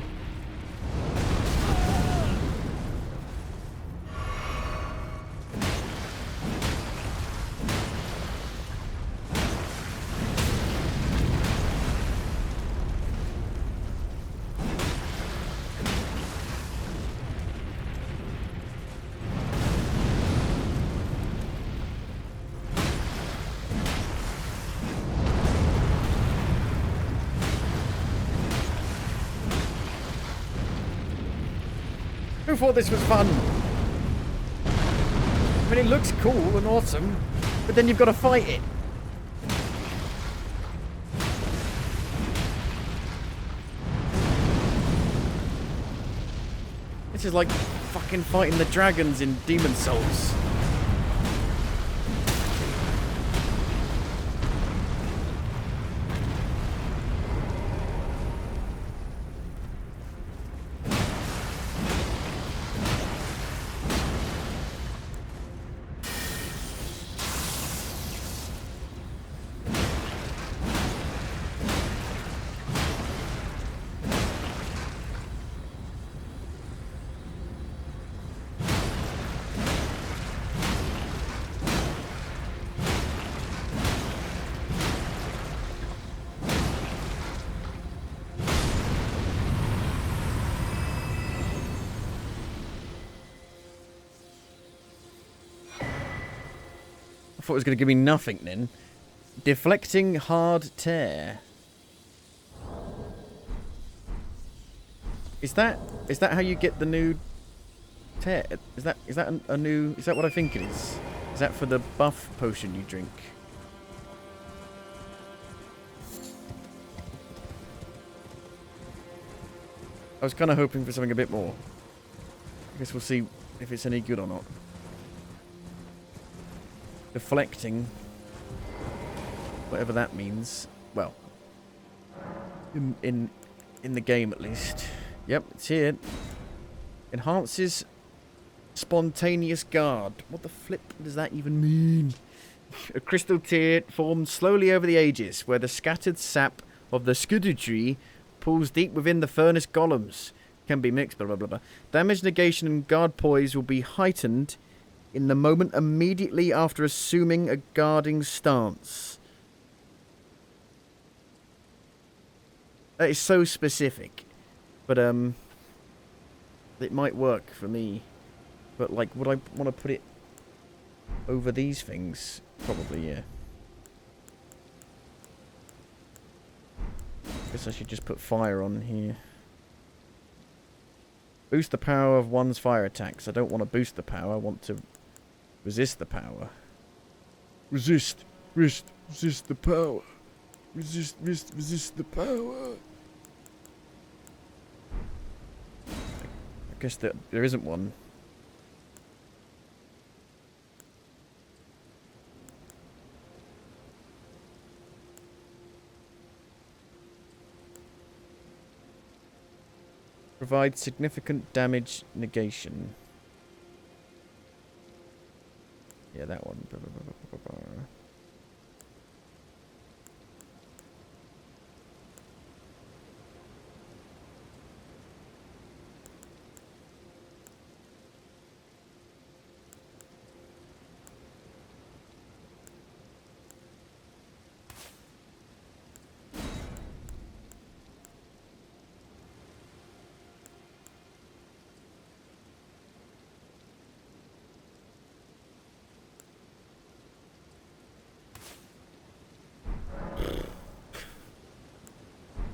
Who thought this was fun? I mean, it looks cool and awesome, but then you've got to fight it. This is like fucking fighting the dragons in Demon Souls. I thought it was going to give me nothing then. Deflecting hard tear. Is that how you get the new tear? Is that a new? Is that what I think it is? Is that for the buff potion you drink? I was kind of hoping for something a bit more. I guess we'll see if it's any good or not. Deflecting, whatever that means. Well, in the game at least. Yep, it's here. Enhances spontaneous guard. What the flip does that even mean? A crystal tear formed slowly over the ages, where the scattered sap of the Erdtree pools deep within the furnace golems. Can be mixed. Blah blah blah blah. Damage negation and guard poise will be heightened in the moment immediately after assuming a guarding stance. That is so specific. But, it might work for me. But, like, would I want to put it over these things? Probably, yeah. Guess I should just put fire on here. Boost the power of one's fire attacks. I don't want to boost the power. I want to resist the power. Resist the power. Resist the power. I guess there isn't one. Provide significant damage negation. Yeah, that one.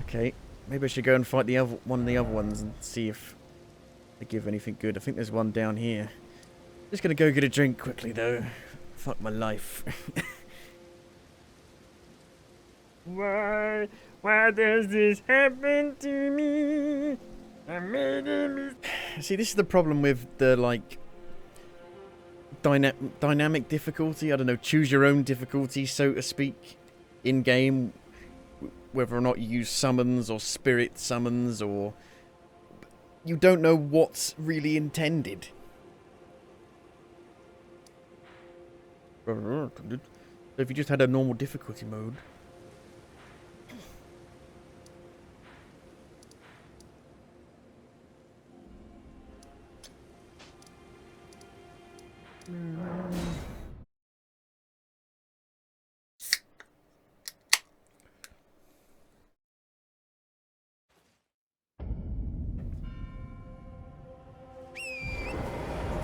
Okay, maybe I should go and fight one of the other ones and see if they give anything good. I think there's one down here. Just gonna go get a drink quickly though. Fuck my life. Why does this happen to me? I made a mistake. See, this is the problem with the like dynamic difficulty. I don't know, choose your own difficulty, so to speak, in game. Whether or not you use summons or spirit summons, or you don't know what's really intended. So if you just had a normal difficulty mode.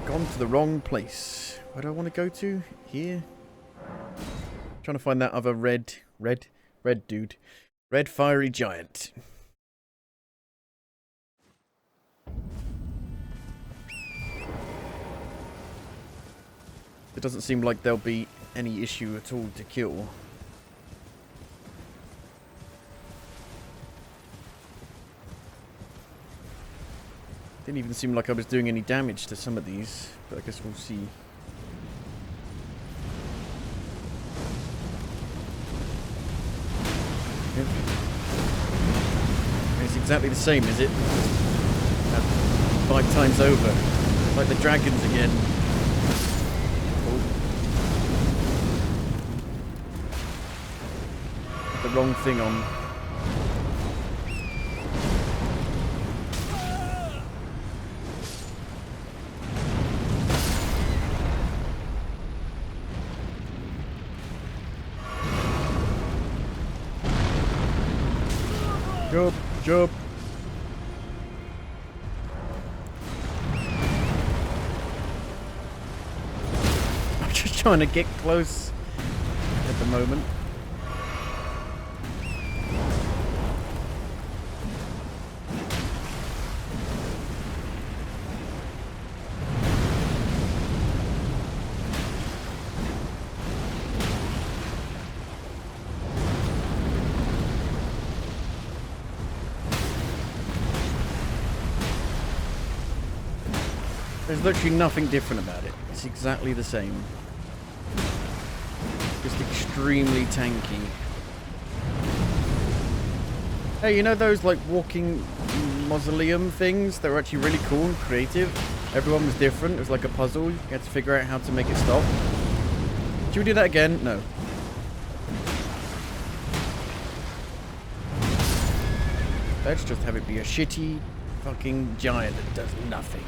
Gone to the wrong place. Where do I want to go to? Here? Trying to find that other red dude. Red fiery giant. It doesn't seem like there'll be any issue at all to kill. Didn't even seem like I was doing any damage to some of these, but I guess we'll see. Yep. It's exactly the same, is it? 5 times over. Like the dragons again. Oh. Had the wrong thing on. Jump, jump. I'm just trying to get close at the moment. There's literally nothing different about it. It's exactly the same. Just extremely tanky. Hey, you know those like walking mausoleum things? They were actually really cool and creative. Everyone was different. It was like a puzzle. You had to figure out how to make it stop. Should we do that again? No. Let's just have it be a shitty fucking giant that does nothing.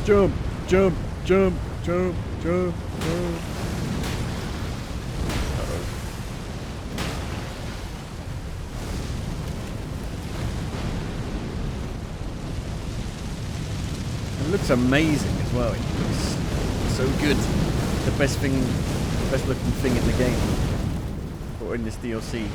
Jump, jump, jump, jump, jump, jump. Uh-oh. It looks amazing as well. It looks so good. The best looking thing in the game. Or in this DLC.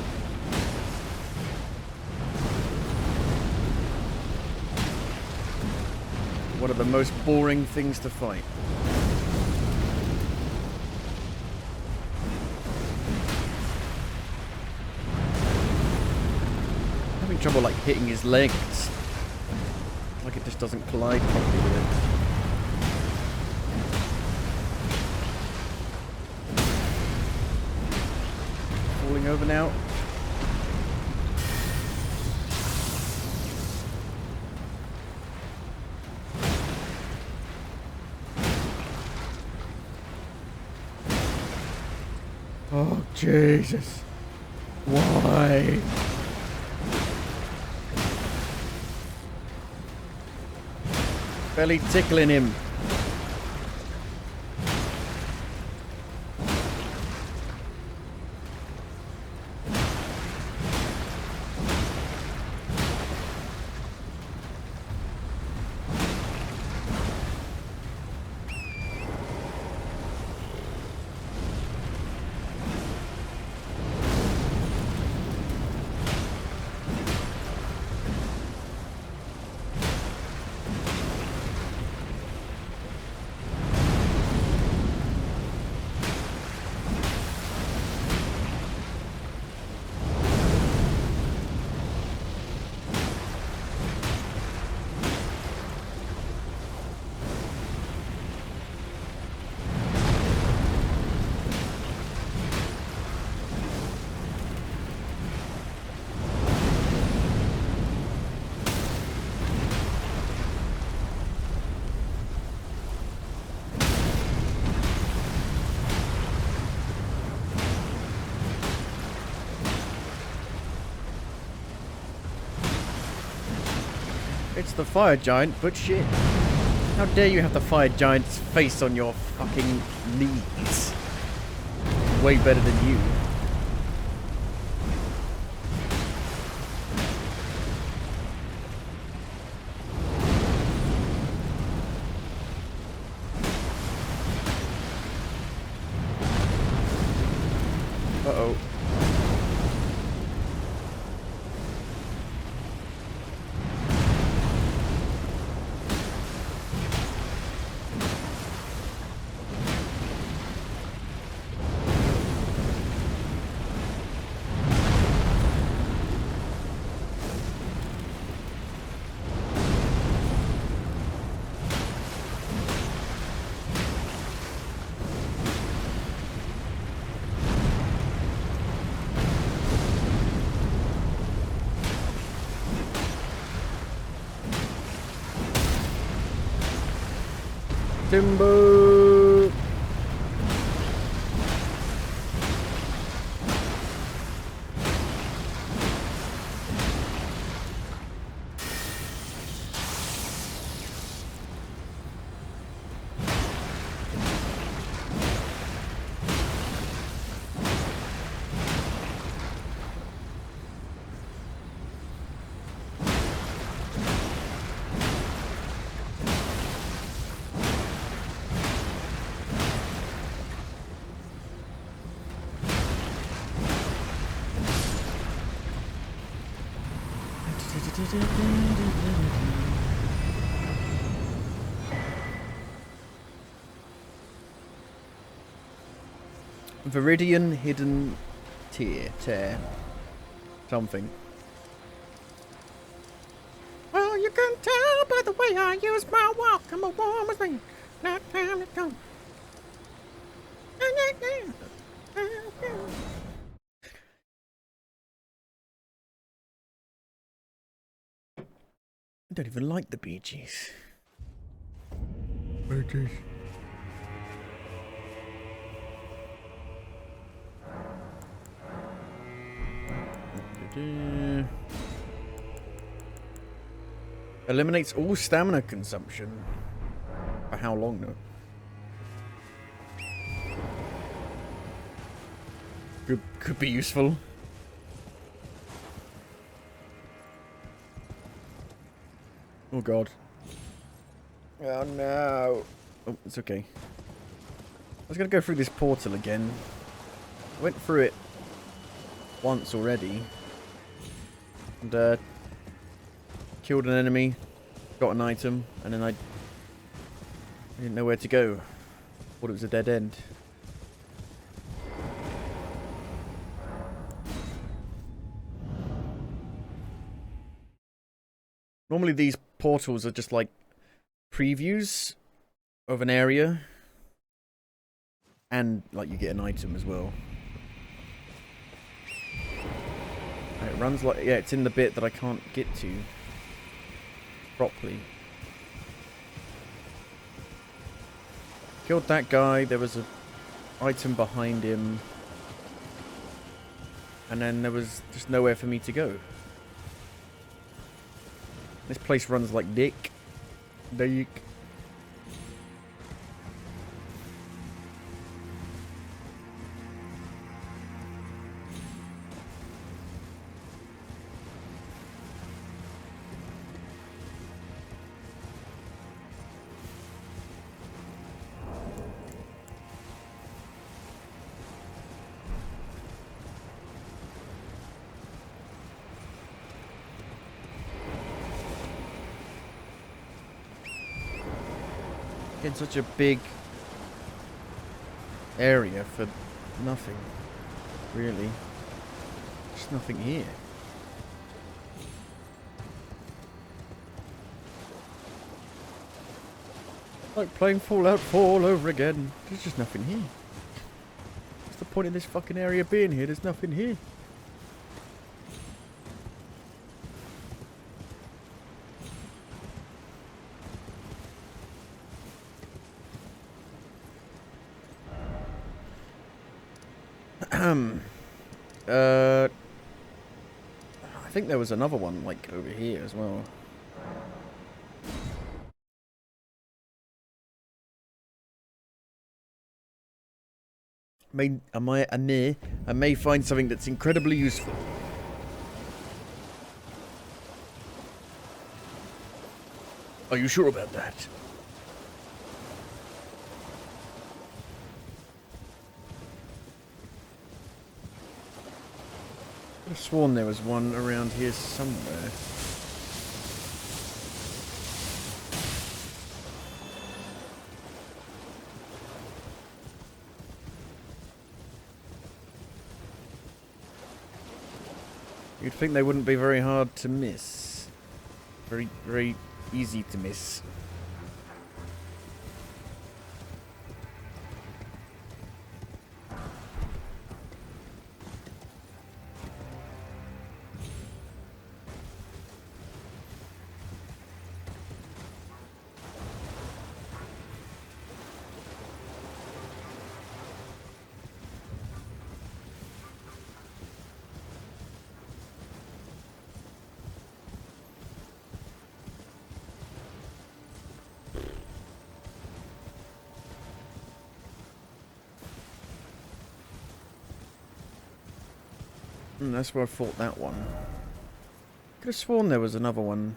One of the most boring things to fight. I'm having trouble like hitting his legs. Like it just doesn't collide properly with it. Falling over now. Oh, Jesus. Why? Barely tickling him. It's the fire giant, but shit. How dare you have the fire giant's face on your fucking knees? Way better than you. Uh-oh. Timber. Viridian hidden tear. Something. Well, you can tell by the way I use my walk. I'm a woman's man. Not time to come. I don't even like the Bee Gees. Bee Gees. Eliminates all stamina consumption. For how long though? Could be useful. Oh god. Oh no. Oh, it's okay. I was gonna go through this portal again. I went through it once already. And killed an enemy, got an item, and then I didn't know where to go. Thought it was a dead end. Normally these portals are just like previews of an area. And like you get an item as well. It runs like, yeah, it's in the bit that I can't get to properly. Killed that guy, there was an item behind him. And then there was just nowhere for me to go. This place runs like dick. Dick. In such a big area for nothing, really. There's nothing here. Like playing Fallout 4 all over again. There's just nothing here. What's the point in this fucking area being here? There's nothing here. I think there was another one like over here as well. I may find something that's incredibly useful. Are you sure about that? I could have sworn there was one around here somewhere. You'd think they wouldn't be very hard to miss. Very, very easy to miss. That's where I fought that one. Could have sworn there was another one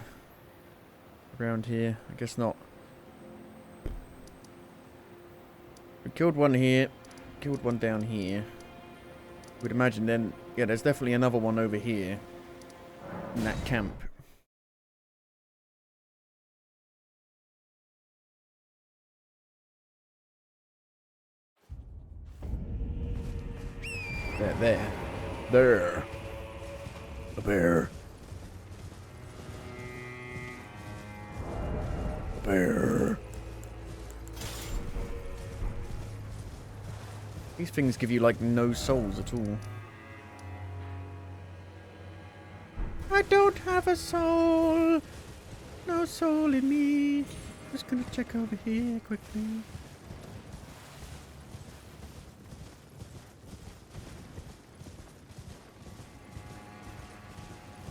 around here. I guess not. We killed one here. Killed one down here. We'd imagine then... Yeah, there's definitely another one over here. In that camp. There. There. A bear. A bear. These things give you, like, no souls at all. I don't have a soul. No soul in me. Just gonna check over here quickly.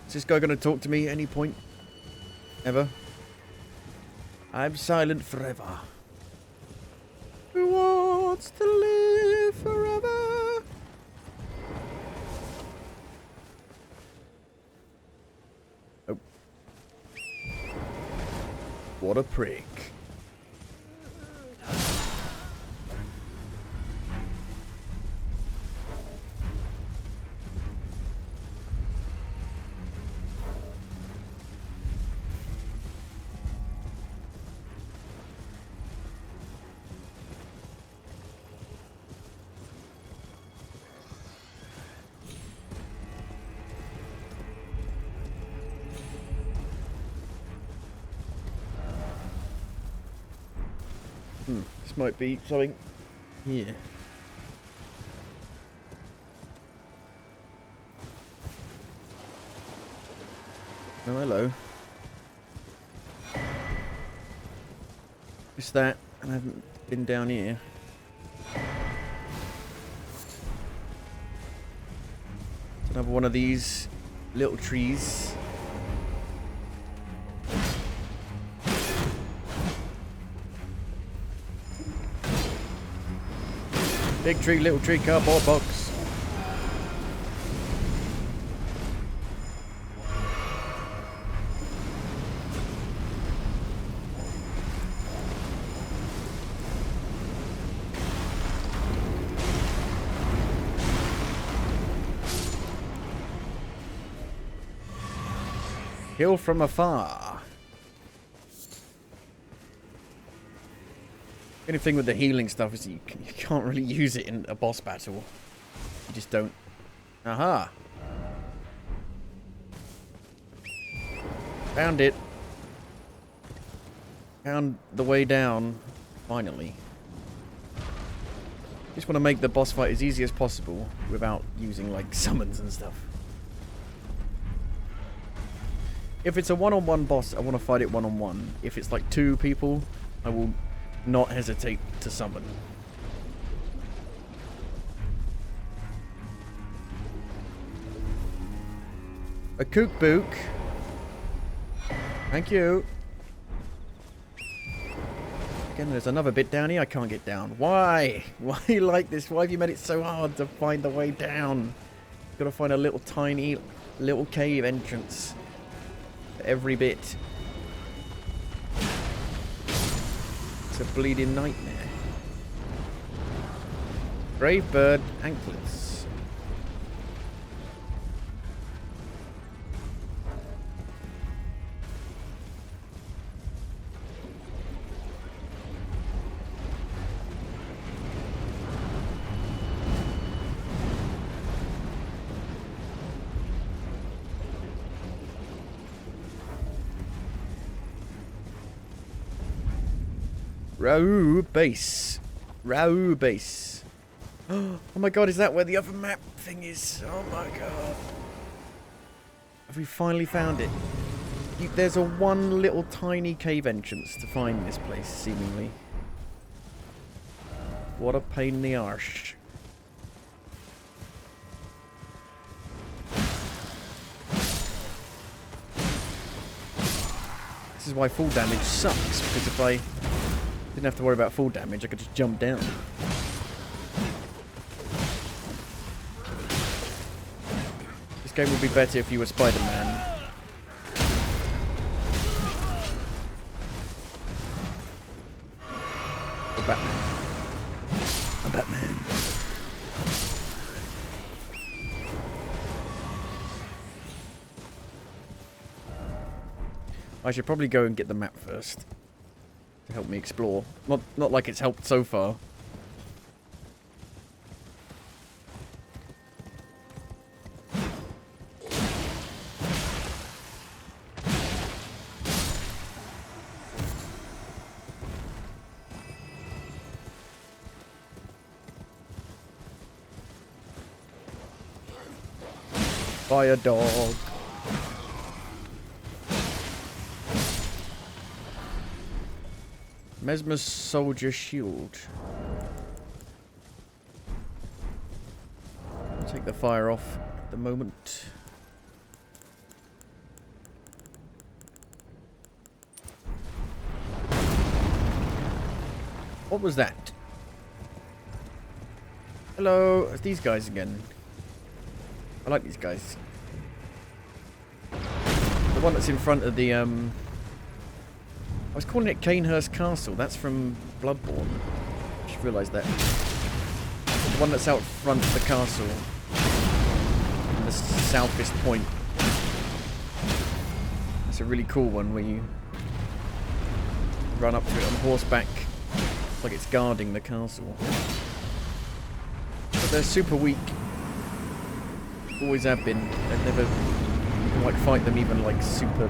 Is this guy going to talk to me at any point? Ever? I'm silent forever. Who wants to live forever? Oh. What a prick. This might be something here. Oh, hello. It's that, and I haven't been down here. It's another one of these little trees. Big tree, little tree, cardboard box. Kill from afar. Anything with the healing stuff is you can't really use it in a boss battle. You just don't. Aha! Found it. Found the way down. Finally. Just want to make the boss fight as easy as possible without using like summons and stuff. If it's a one-on-one boss, I want to fight it one-on-one. If it's like two people, I will not hesitate to summon. A kook book. Thank you. again. There's another bit down here I can't get down. Why? Why are you like this? Why have you made it so hard to find the way down? Gotta find a little tiny little cave entrance for every bit. It's a bleeding nightmare. Brave bird anklets. Raoul base. Raoul base. Oh my god, is that where the other map thing is? Oh my god. Have we finally found it? There's a one little tiny cave entrance to find this place, seemingly. What a pain in the arse. This is why fall damage sucks, because if I didn't have to worry about fall damage, I could just jump down. This game would be better if you were Spider-Man. Or Batman. I'm Batman. I should probably go and get the map first to help me explore. Not like it's helped so far. Fire dog. Mesmer's soldier shield. I'll take the fire off at the moment. What was that? Hello, it's these guys again. I like these guys. The one that's in front of the I was calling it Canehurst Castle. That's from Bloodborne. I just realised that. The one that's out front of the castle. In the southest point. That's a really cool one where you run up to it on horseback. It's like it's guarding the castle. But they're super weak. Always have been. They've never... You can like fight them even like super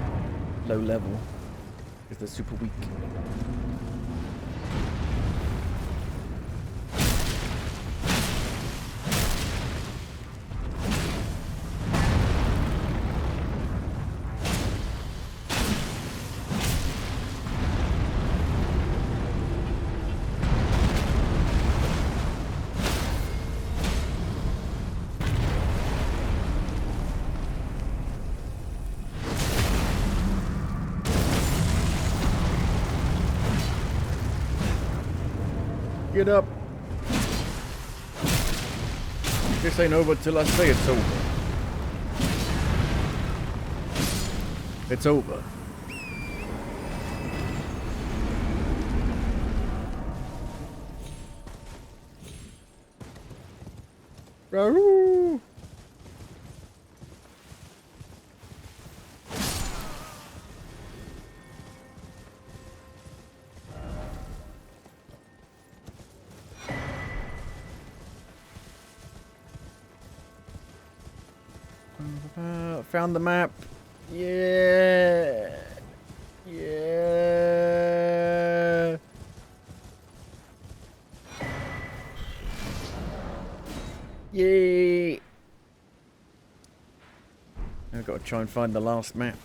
low level. Because they're super weak. Get up. This ain't over till I say it's over. It's over. Rahoo! Found the map. Yeah. Yeah. Yay. I've got to try and find the last map.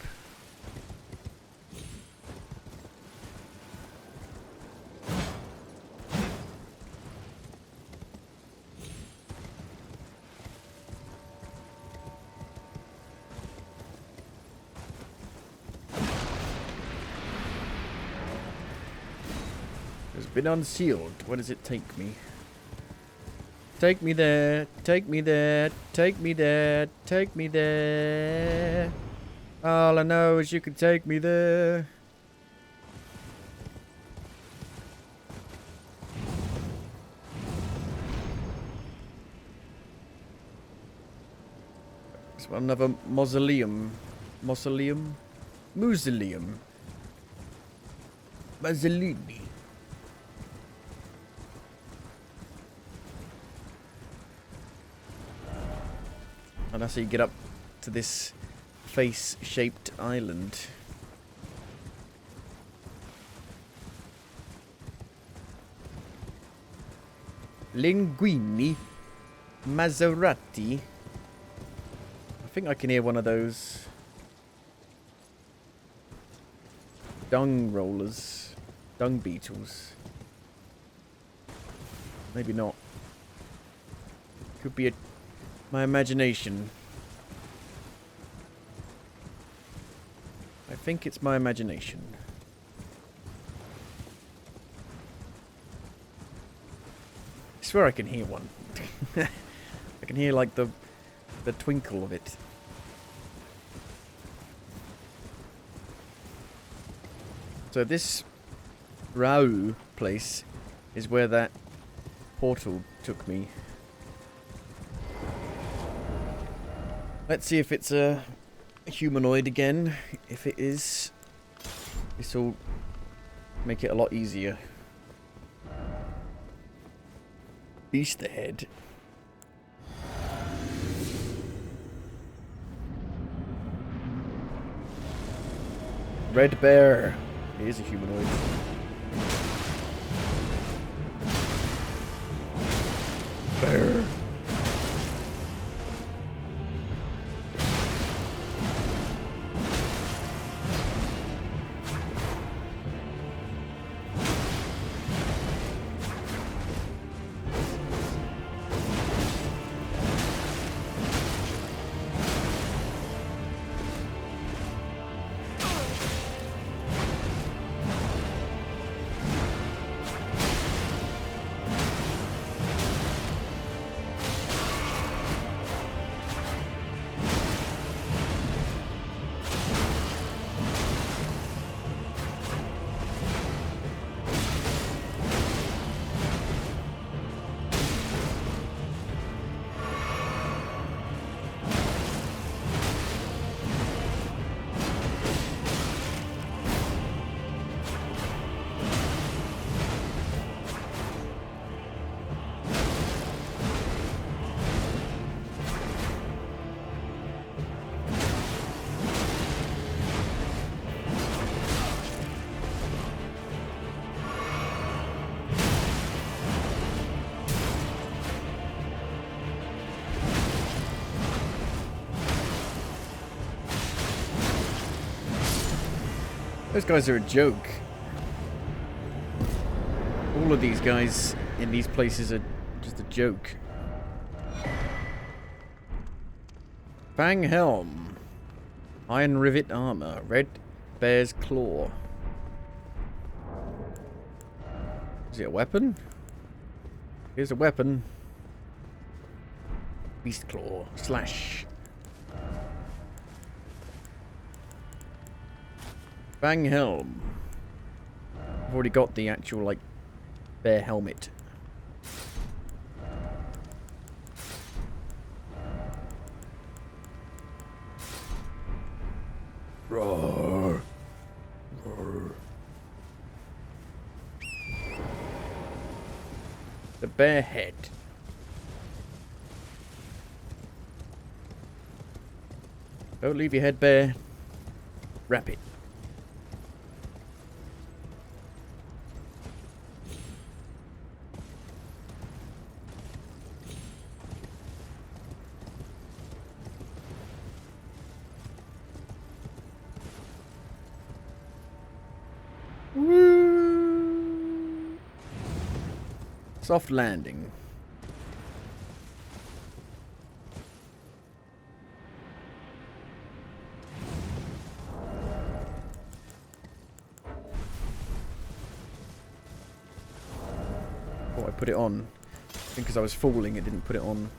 been unsealed. Where does it take me? Take me there. Take me there. Take me there. Take me there. All I know is you can take me there. It's another mausoleum. Mausoleum? Mausoleum. Mausoleum. And that's how you get up to this face-shaped island. Linguini. Maserati. I think I can hear one of those dung rollers. Dung beetles. Maybe not. Could be my imagination. I think it's my imagination. I swear I can hear one. I can hear like the twinkle of it. So this Rau place is where that portal took me. Let's see if it's a humanoid again. If it is, this will make it a lot easier. Beast ahead. Red bear. He is a humanoid. Bear. Those guys are a joke. All of these guys in these places are just a joke. Fang helm. Iron rivet armor. Red bear's claw. Is it a weapon? Here's a weapon. Beast claw. Slash. Fang helm. I've already got the actual, like, bear helmet. Roar. Roar. The bear head. Don't leave your head bare. Wrap it. Woo. Soft landing. put it on. I think because I was falling, it didn't put it on.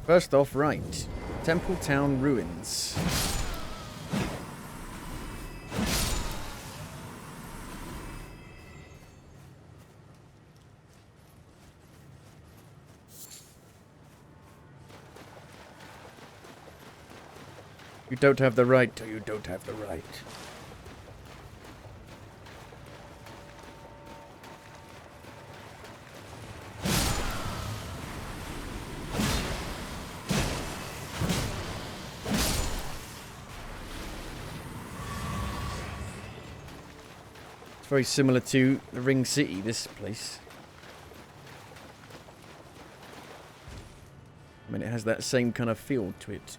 First off, right. Temple Town Ruins. You don't have the right, or you don't have the right. It's very similar to the Ring City, this place. I mean, it has that same kind of feel to it.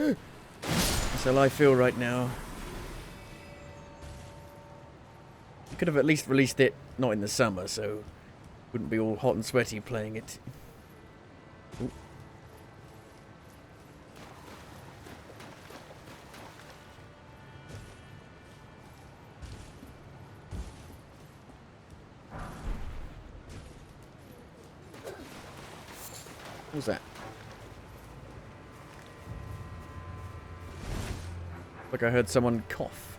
That's how I feel right now. You could have at least released it not in the summer, so wouldn't be all hot and sweaty playing it. Ooh. What was that? Like I heard someone cough.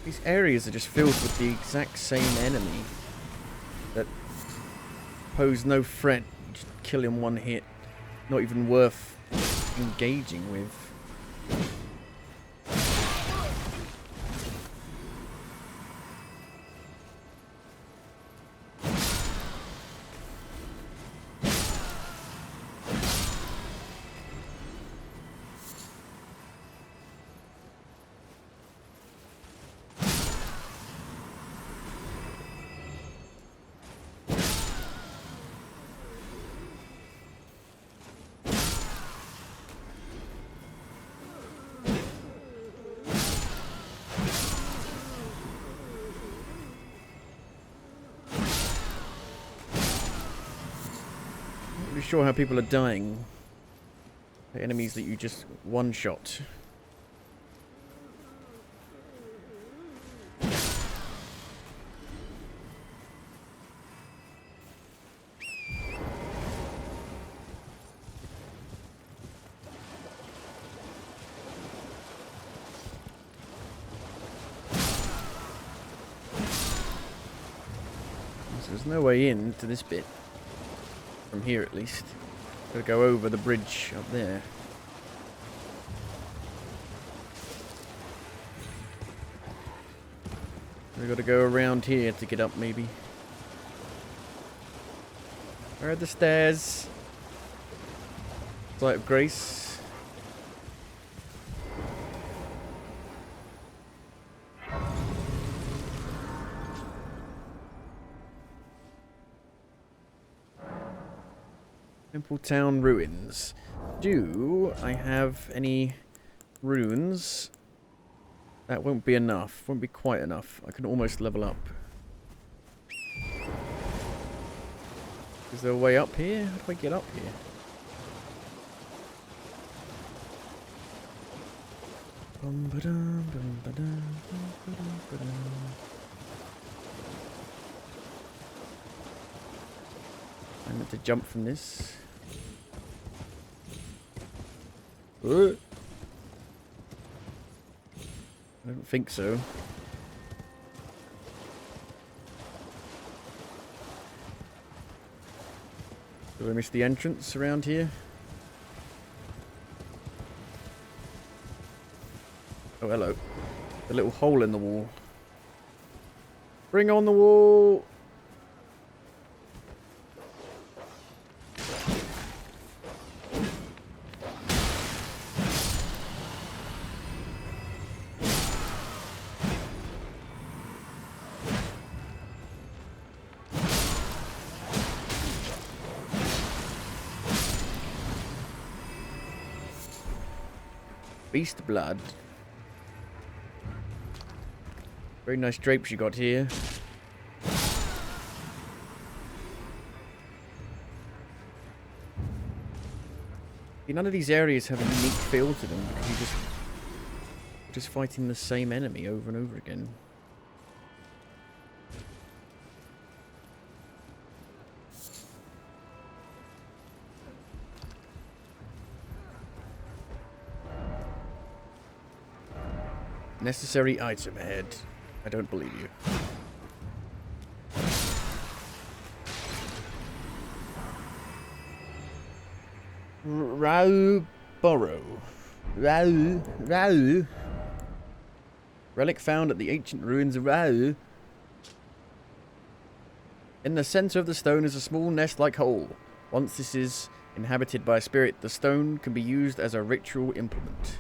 These areas are just filled with the exact same enemy that pose no threat. You just kill in one hit. Not even worth engaging with. I'm not sure how people are dying. The enemies that you just one-shot. So there's no way in to this bit. From here, at least. Gotta go over the bridge up there. We gotta go around here to get up, maybe. Where are the stairs? Flight of Grace. Temple Town Ruins. Do I have any runes? That won't be enough. Won't be quite enough. I can almost level up. Is there a way up here? How do I get up here? I meant to jump from this. I don't think so. Did I miss the entrance around here? Oh, hello. A little hole in the wall. Bring on the wall! Beast blood. Very nice drapes you got here. None of these areas have a unique feel to them because you're just fighting the same enemy over and over again. Necessary item ahead. I don't believe you. Rau Burrow. Rau. Relic found at the ancient ruins of Rau. In the center of the stone is a small nest-like hole. Once this is inhabited by a spirit, the stone can be used as a ritual implement.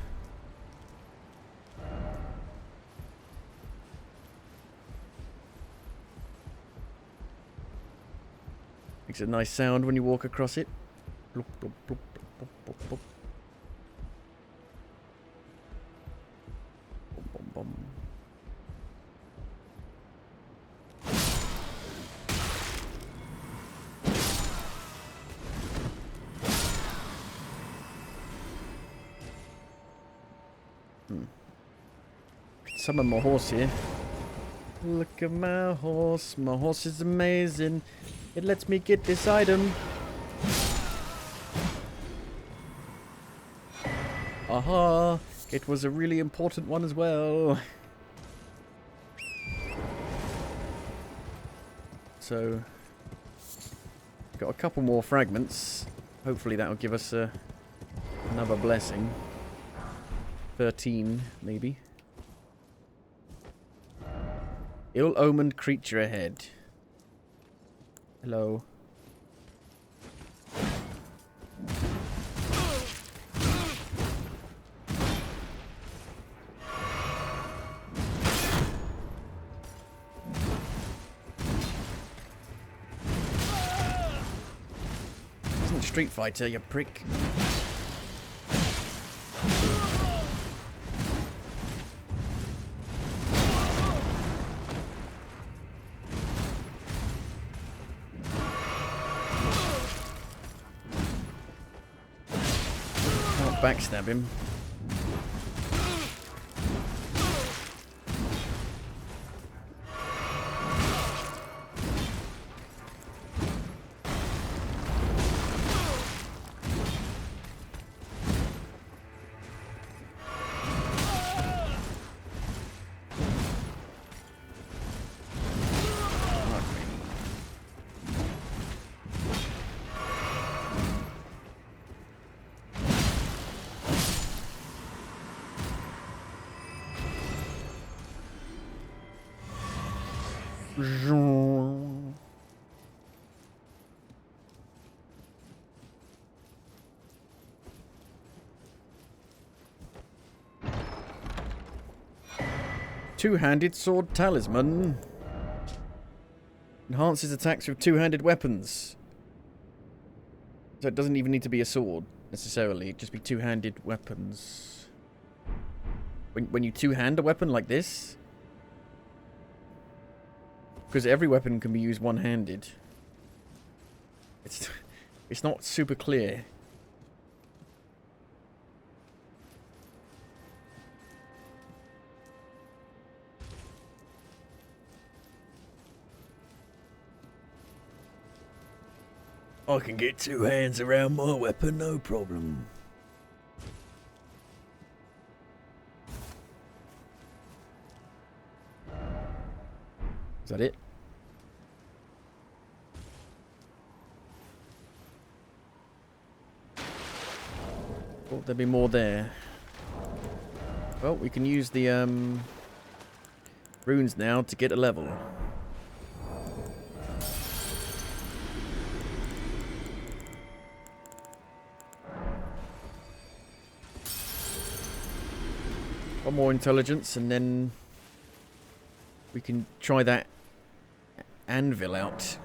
Makes a nice sound when you walk across it. Blop, blop, blop, blop, blop, blop. Bum, bum, bum. Summon my horse here. Look at my horse. My horse is amazing. It lets me get this item. Aha! It was a really important one as well. So, got a couple more fragments. Hopefully that'll give us another blessing. 13, maybe. Ill-omened creature ahead. Hello. Isn't Street Fighter, you prick. Backstab him. Two-handed sword talisman. Enhances attacks with two-handed weapons. So it doesn't even need to be a sword, necessarily. It'd just be two-handed weapons. When you two-hand a weapon like this... Because every weapon can be used one-handed. It's not super clear. I can get two hands around my weapon, no problem. Is that it? Thought there'd be more there. Well, we can use the runes now to get a level. One more intelligence and then we can try that anvil out.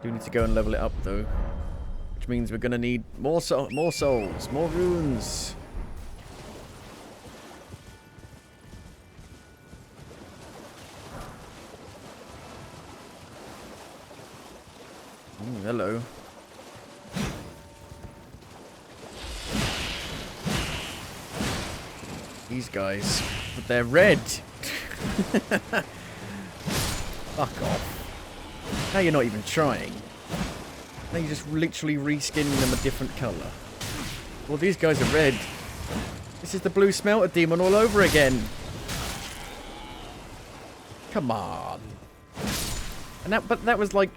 Do need to go and level it up though, which means we're gonna need more souls, more runes. Hello. These guys, but they're red. Fuck off. Now you're not even trying. Now you're just literally reskinning them a different colour. Well, these guys are red. This is the blue smelter demon all over again. Come on. And that was like,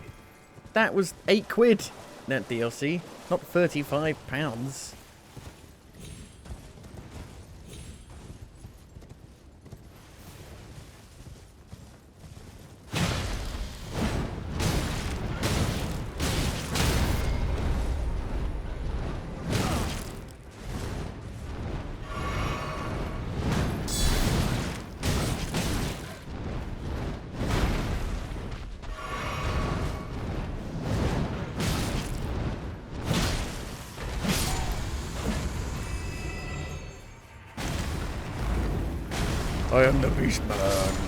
that was £8 that DLC, not £35. I am the Beastman.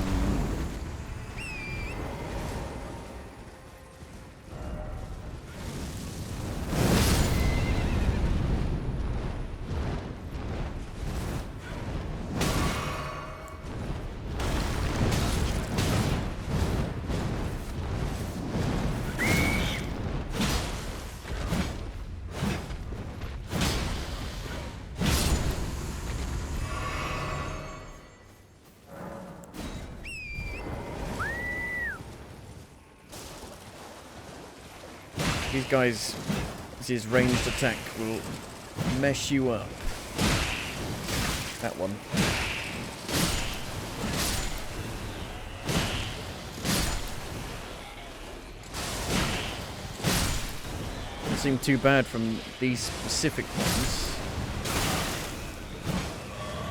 These guys, his ranged attack will mess you up. That one. Doesn't seem too bad from these specific ones.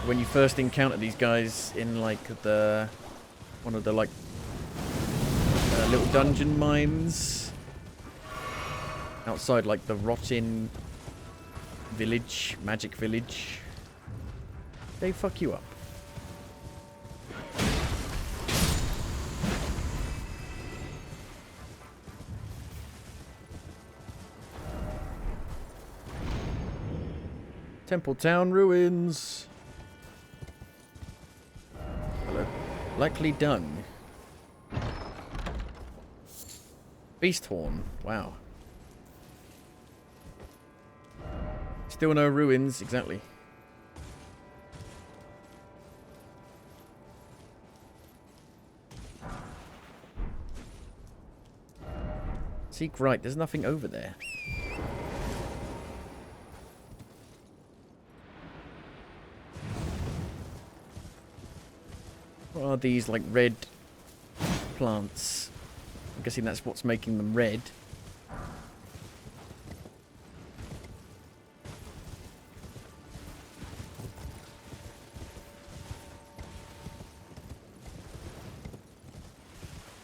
When you first encounter these guys in like one of the like little dungeon mines. Outside, like, the rotting village, magic village. They fuck you up. Temple Town ruins. Hello. Likely done. Beast Horn. Wow. Still no ruins, exactly. Seek right, there's nothing over there. What are these, like, red plants? I'm guessing that's what's making them red.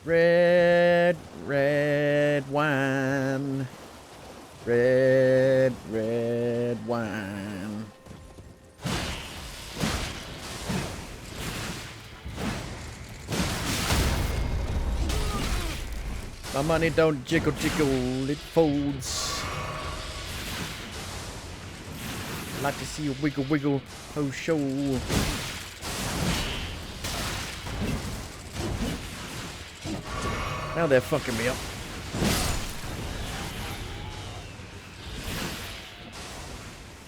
Red, red wine. Red, red wine. My money don't jiggle jiggle, it folds. I like to see you wiggle wiggle, oh show. Now they're fucking me up.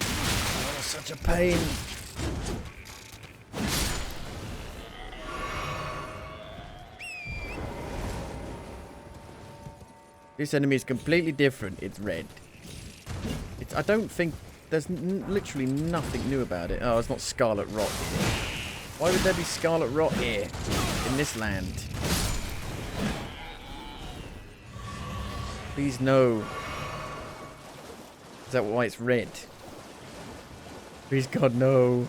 Oh, such a pain. This enemy is completely different. It's red. I don't think there's literally nothing new about it. Oh, it's not scarlet rot here. Why would there be scarlet rot here in this land? Please no. Is that why it's red? Please God no.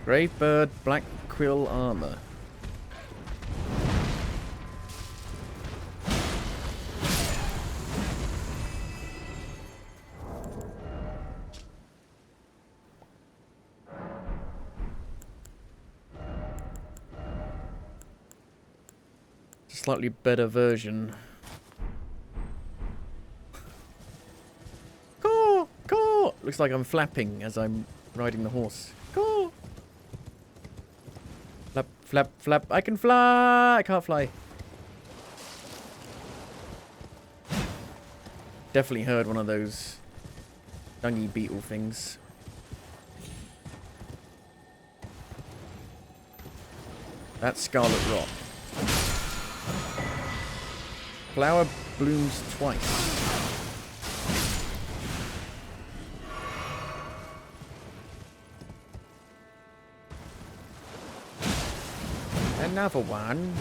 Grave bird, black quill armor. Slightly better version. Caw! Caw! Looks like I'm flapping as I'm riding the horse. Caw! Flap, flap, flap. I can fly! I can't fly. Definitely heard one of those dungy beetle things. That's Scarlet Rock. Flower blooms twice. Another one.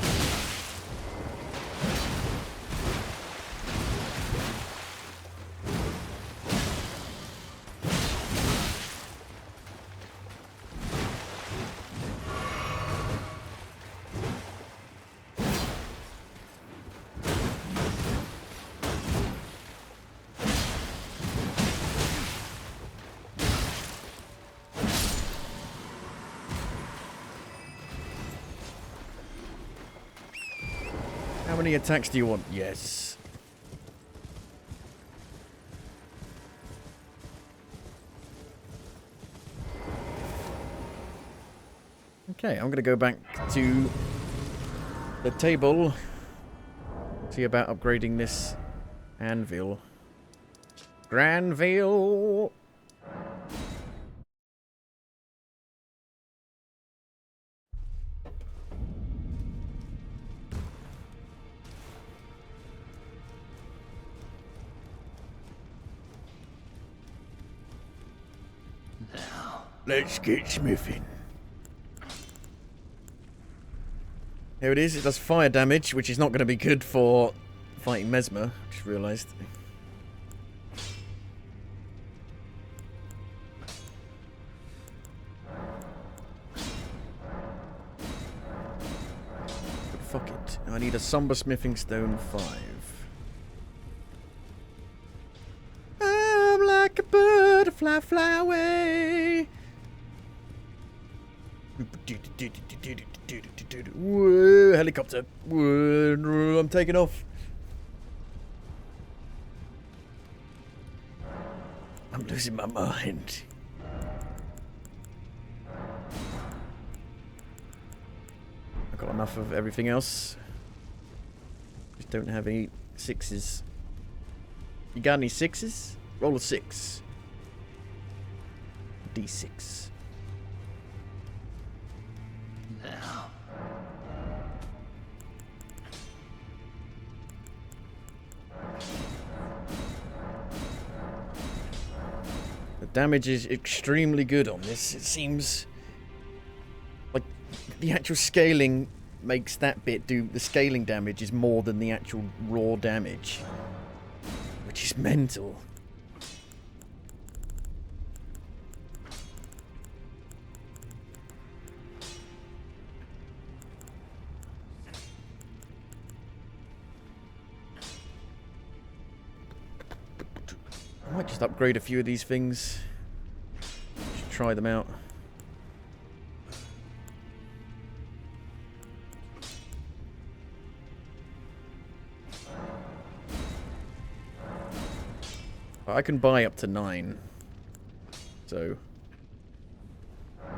How many attacks do you want? Yes. Okay, I'm going to go back to the table. See about upgrading this anvil. Granville! Let's get smithing. Here it is. It does fire damage, which is not going to be good for fighting Mesmer. Just realised. But fuck it. I need a somber smithing stone 5. I'm like a butterfly, fly away. Whoa, helicopter. Whoa, I'm taking off. I'm losing my mind. I've got enough of everything else. Just don't have any 6s. You got any 6s? Roll a 6. D6. The damage is extremely good on this. It seems like the actual scaling makes that bit do... The scaling damage is more than the actual raw damage. Which is mental. I might just upgrade a few of these things. Just try them out. I can buy up to 9. So... I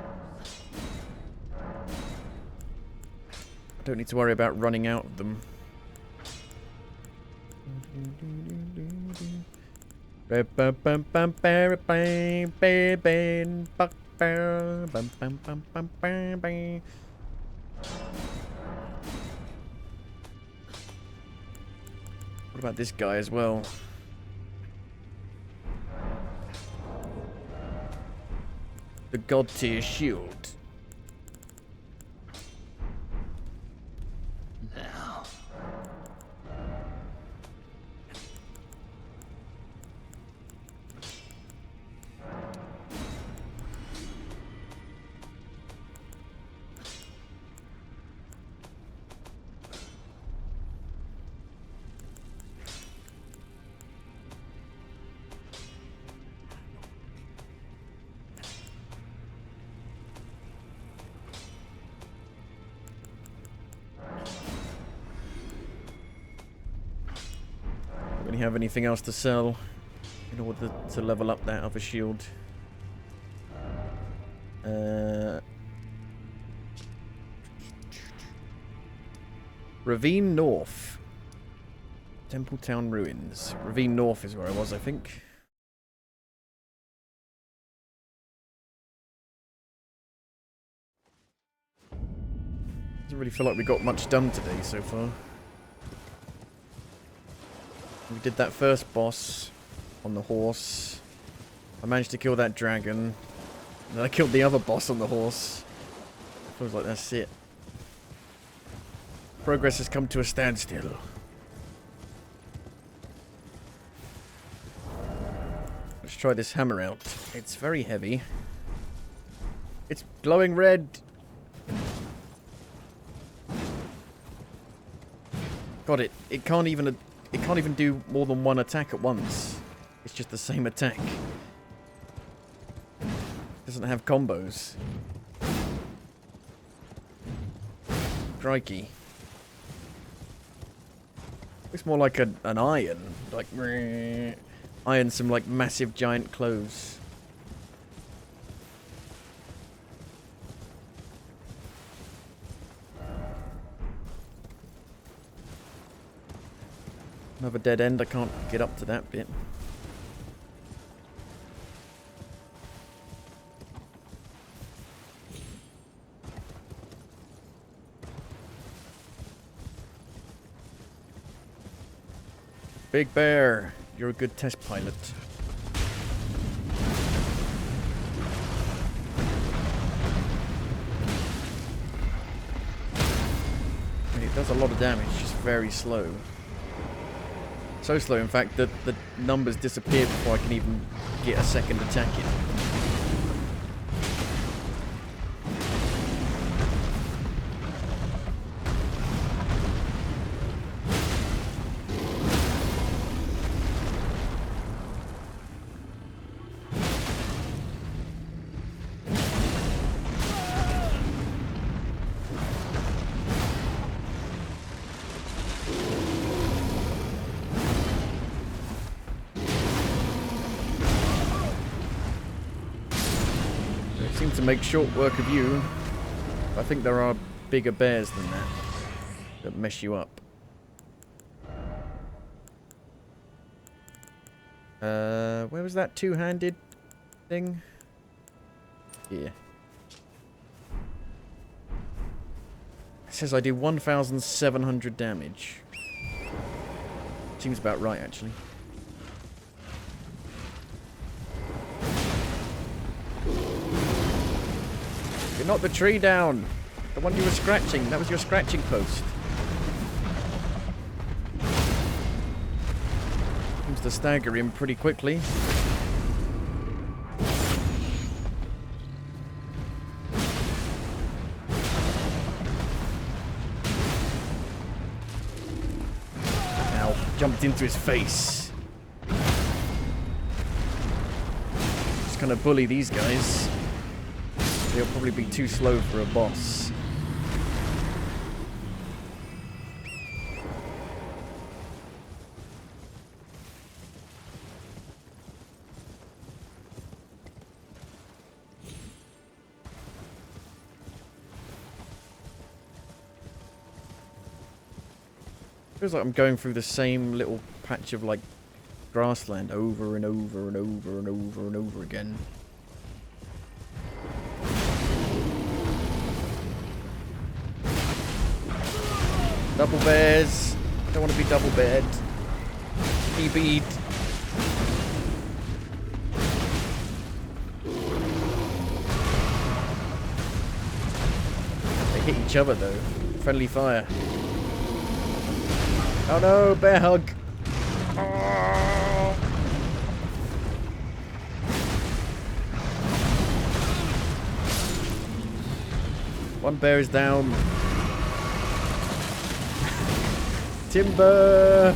don't need to worry about running out of them. What about this guy as well? The God tier shield. really have anything else to sell in order to level up that other shield. Ravine North. Templetown Ruins. Ravine North is where I was, I think. Doesn't really feel like we got much done today so far. We did that first boss on the horse. I managed to kill that dragon. And then I killed the other boss on the horse. Feels like that's it. Progress has come to a standstill. Let's try this hammer out. It's very heavy. It's glowing red. God, it can't even do more than one attack at once. It's just the same attack. It doesn't have combos. Crikey. Looks more like an iron. Like, iron some, like, massive giant clothes. Another dead end. I can't get up to that bit. Big Bear, you're a good test pilot. And it does a lot of damage, just very slow. So slow, in fact, that the numbers disappear before I can even get a second attack in. Seem to make short work of you. I think there are bigger bears than that mess you up. Where was that two-handed thing? Here. It says I do 1,700 damage. Seems about right, actually. Knock the tree down. The one you were scratching. That was your scratching post. Seems to stagger him pretty quickly. Ow. Jumped into his face. Just gonna bully these guys. They'll probably be too slow for a boss. Feels like I'm going through the same little patch of like grassland over and over and over and over and over again. Double bears. Don't want to be double beared. Bead. They hit each other though. Friendly fire. Oh no, bear hug. Oh. One bear is down. Timber!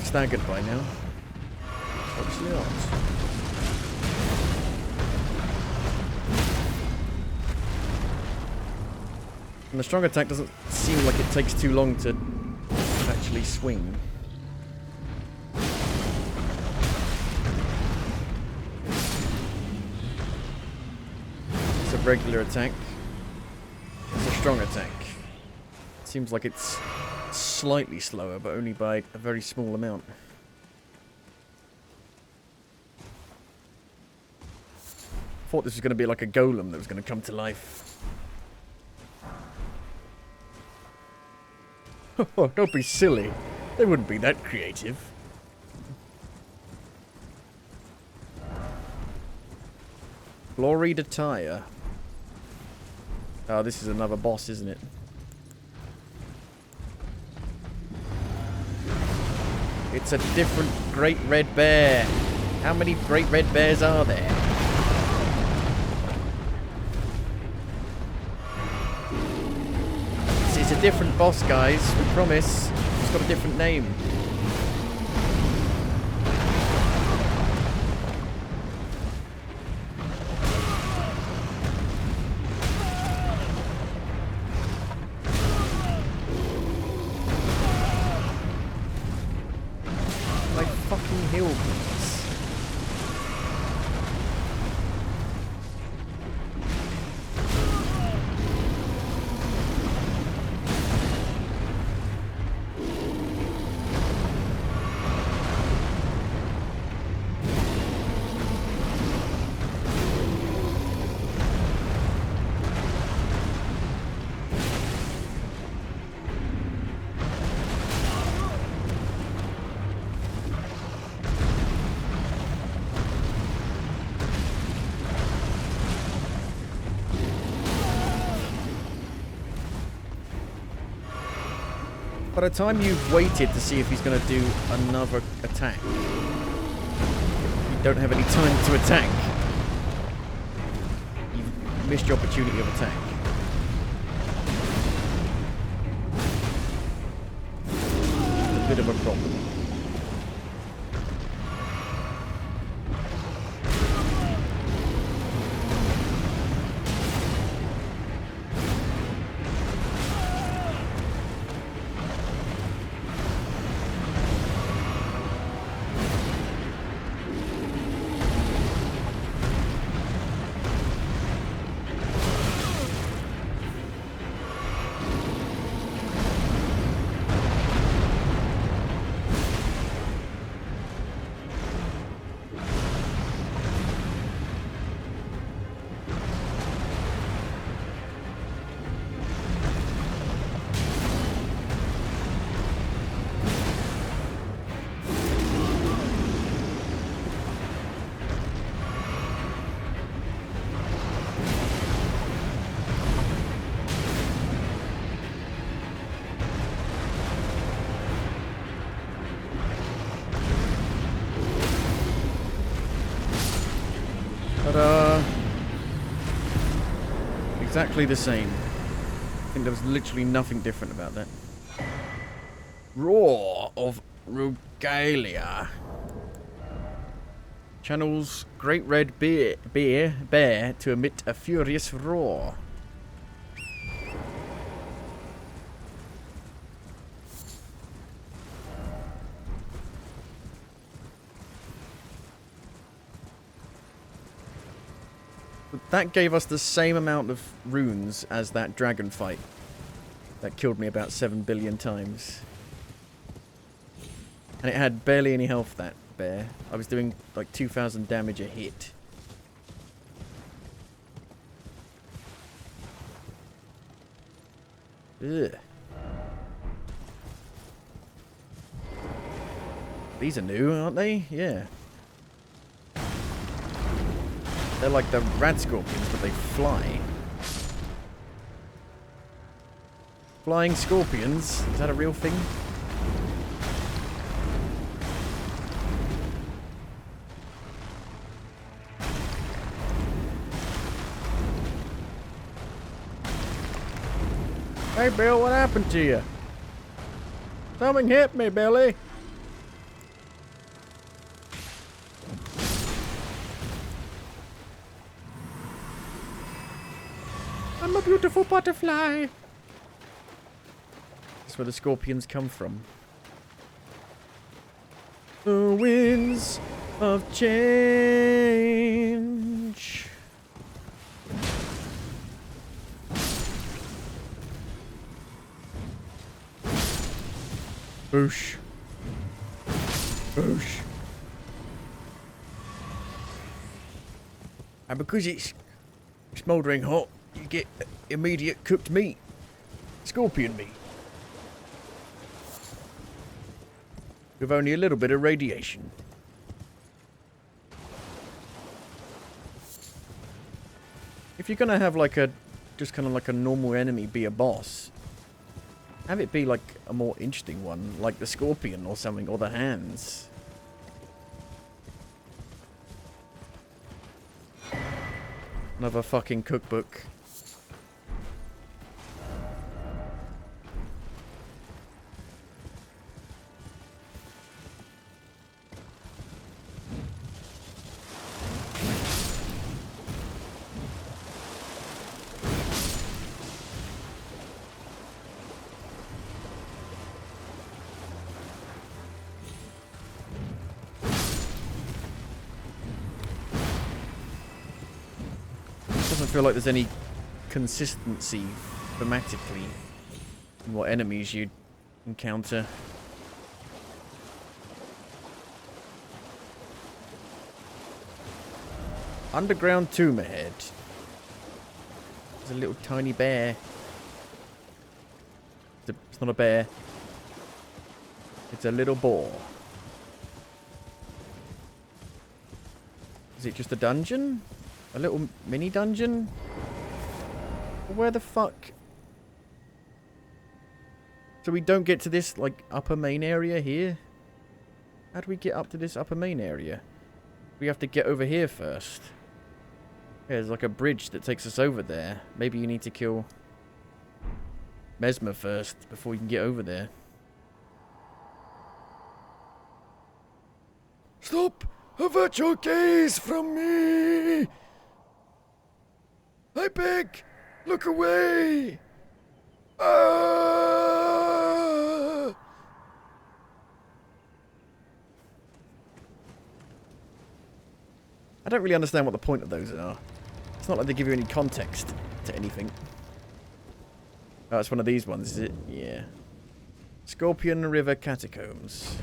staggered by now. Obviously not. And the strong attack doesn't seem like it takes too long to actually swing. It's a regular attack. It's a strong attack. Seems like it's slightly slower, but only by a very small amount. Thought this was going to be like a golem that was going to come to life. Oh, don't be silly. They wouldn't be that creative. Gloried attire. Oh, this is another boss, isn't it? It's a different great red bear. How many great red bears are there? It's a different boss, guys. We promise. It's got a different name. Like fucking hill, please. By the time you've waited to see if he's going to do another attack, you don't have any time to attack. You've missed your opportunity of attack. It's a bit of a problem. Ta-da! Exactly the same. I think there was literally nothing different about that. Roar of Regalia. Channels great red bear to emit a furious roar. That gave us the same amount of runes as that dragon fight. That killed me about 7 billion times. And it had barely any health, that bear. I was doing like 2,000 damage a hit. Ugh. These are new, aren't they? Yeah. They're like the rad scorpions, but they fly. Flying scorpions? Is that a real thing? Hey Bill, what happened to you? Something hit me, Billy. beautiful butterfly. That's where the scorpions come from. The winds of change. Boosh. Boosh. And because it's smouldering hot, you get immediate cooked meat. Scorpion meat. With only a little bit of radiation. If you're gonna have like a, just kind of like a normal enemy be a boss, have it be like a more interesting one, like the scorpion or something, or the hands. Another fucking cookbook. Doesn't feel like there's any consistency thematically in what enemies you encounter. Underground tomb ahead. There's a little tiny bear. It's not a bear. It's a little boar. Is it just a dungeon? A little mini dungeon? Where the fuck? So we don't get to this, like, upper main area here? How do we get up to this upper main area? We have to get over here first. Yeah, there's like a bridge that takes us over there. Maybe you need to kill Mesmer first before you can get over there. Stop! Avert your gaze from me! I beg! Look away! Ah! I don't really understand what the point of those are. It's not like they give you any context to anything. Oh, it's one of these ones, is it? Yeah. Scorpion River Catacombs.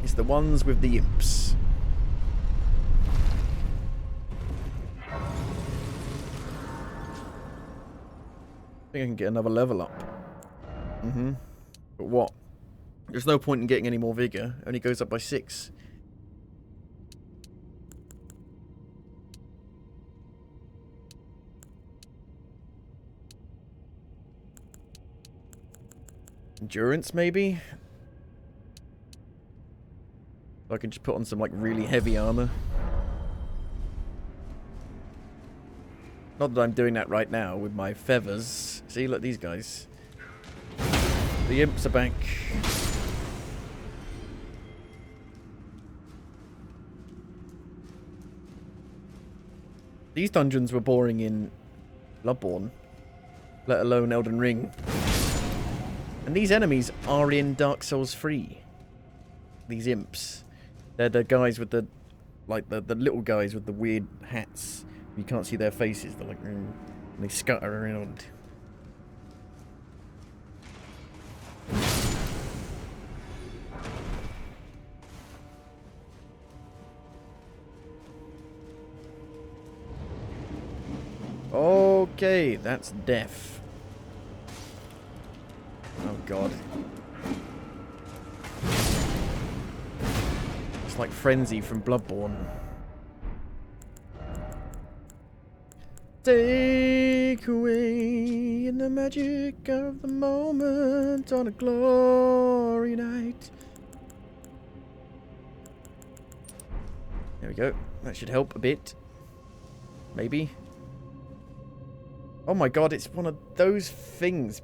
It's the ones with the imps. I think I can get another level up. Mm-hmm. But what? There's no point in getting any more vigor. It only goes up by 6. Endurance, maybe? I can just put on some, like, really heavy armor. Not that I'm doing that right now with my feathers. See, look, these guys. The imps are back. These dungeons were boring in Bloodborne, let alone Elden Ring. And these enemies are in Dark Souls 3. These imps. They're the guys with the, like, the little guys with the weird hats. You can't see their faces. They're like, and they scutter around. Okay, that's death. Oh god. It's like Frenzy from Bloodborne. Take away in the magic of the moment on a glory night. There we go. That should help a bit. Maybe. Oh my god, it's one of those things.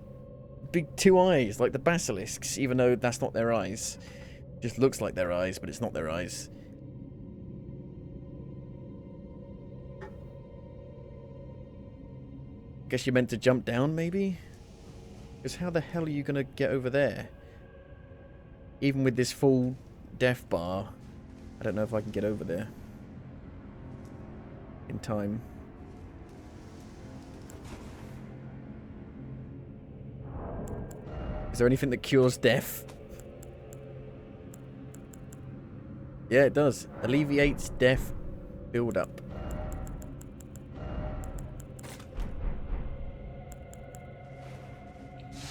Big 2 eyes, like the basilisks, even though that's not their eyes. Just looks like their eyes, but it's not their eyes. Guess you're meant to jump down, maybe? Because how the hell are you going to get over there? Even with this full death bar, I don't know if I can get over there in time. Is there anything that cures death? Yeah, it does. Alleviates death build-up.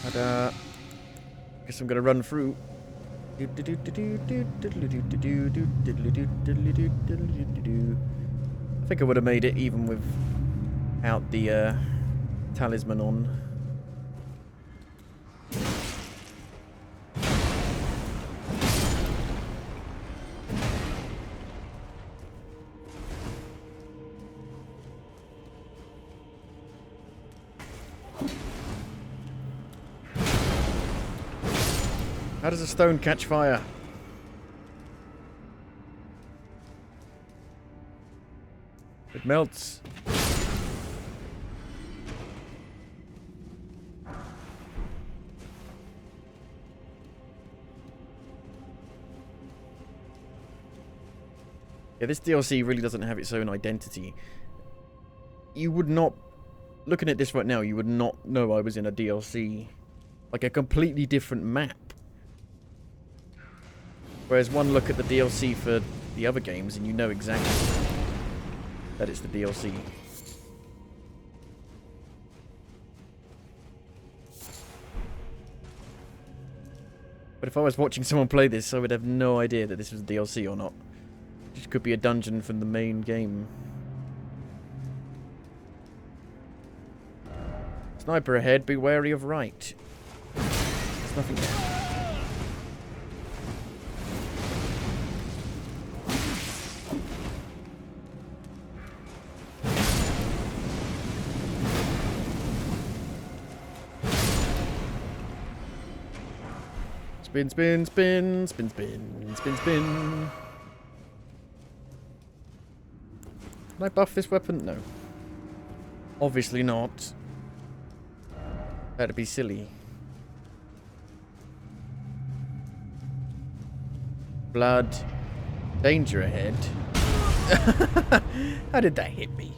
Ta-da. Guess I'm gonna run through. I think I would have made it even without the talisman on. How does a stone catch fire? It melts. Yeah, this DLC really doesn't have its own identity. You would not, looking at this right now, you would not know I was in a DLC. Like a completely different map. Whereas one look at the DLC for the other games and you know exactly that it's the DLC. But if I was watching someone play this, I would have no idea that this was DLC or not. It just could be a dungeon from the main game. Sniper ahead, be wary of right. There's nothing there. Spin, spin, spin, spin, spin, spin, spin. Can I buff this weapon? No. Obviously not. That'd be silly. Blood. Danger ahead. How did that hit me?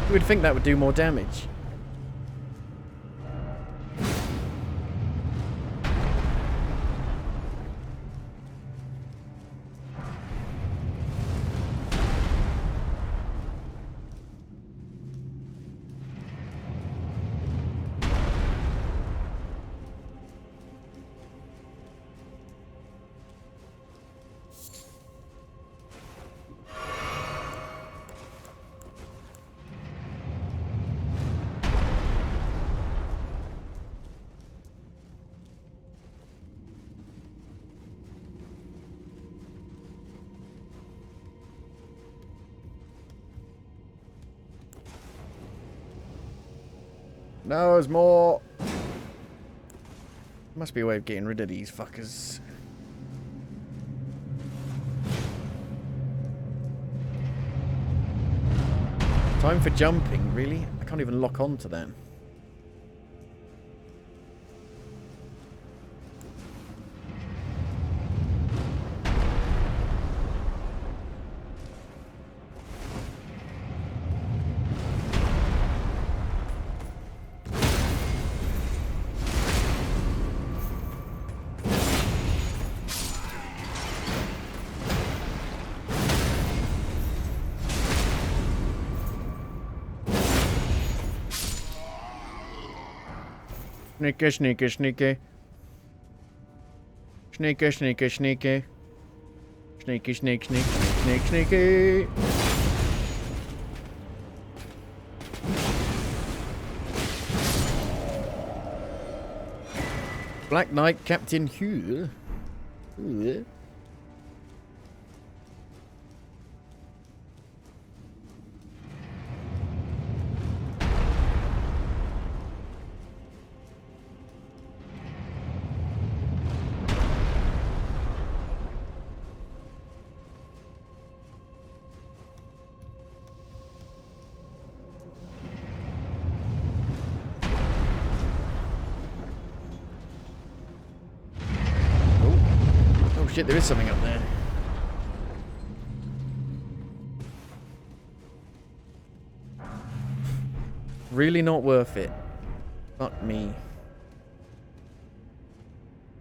You would think that would do more damage. No, there's more. Must be a way of getting rid of these fuckers. Time for jumping, really? I can't even lock on to that. Sneaky, sneaky, sneaky. Sneaky, sneaky, sneaky. Sneaky, sneak, sneak, sneak, sneaky. Black Knight, Captain Hugh. Ooh. shit, there is something up there. Really not worth it. Fuck me.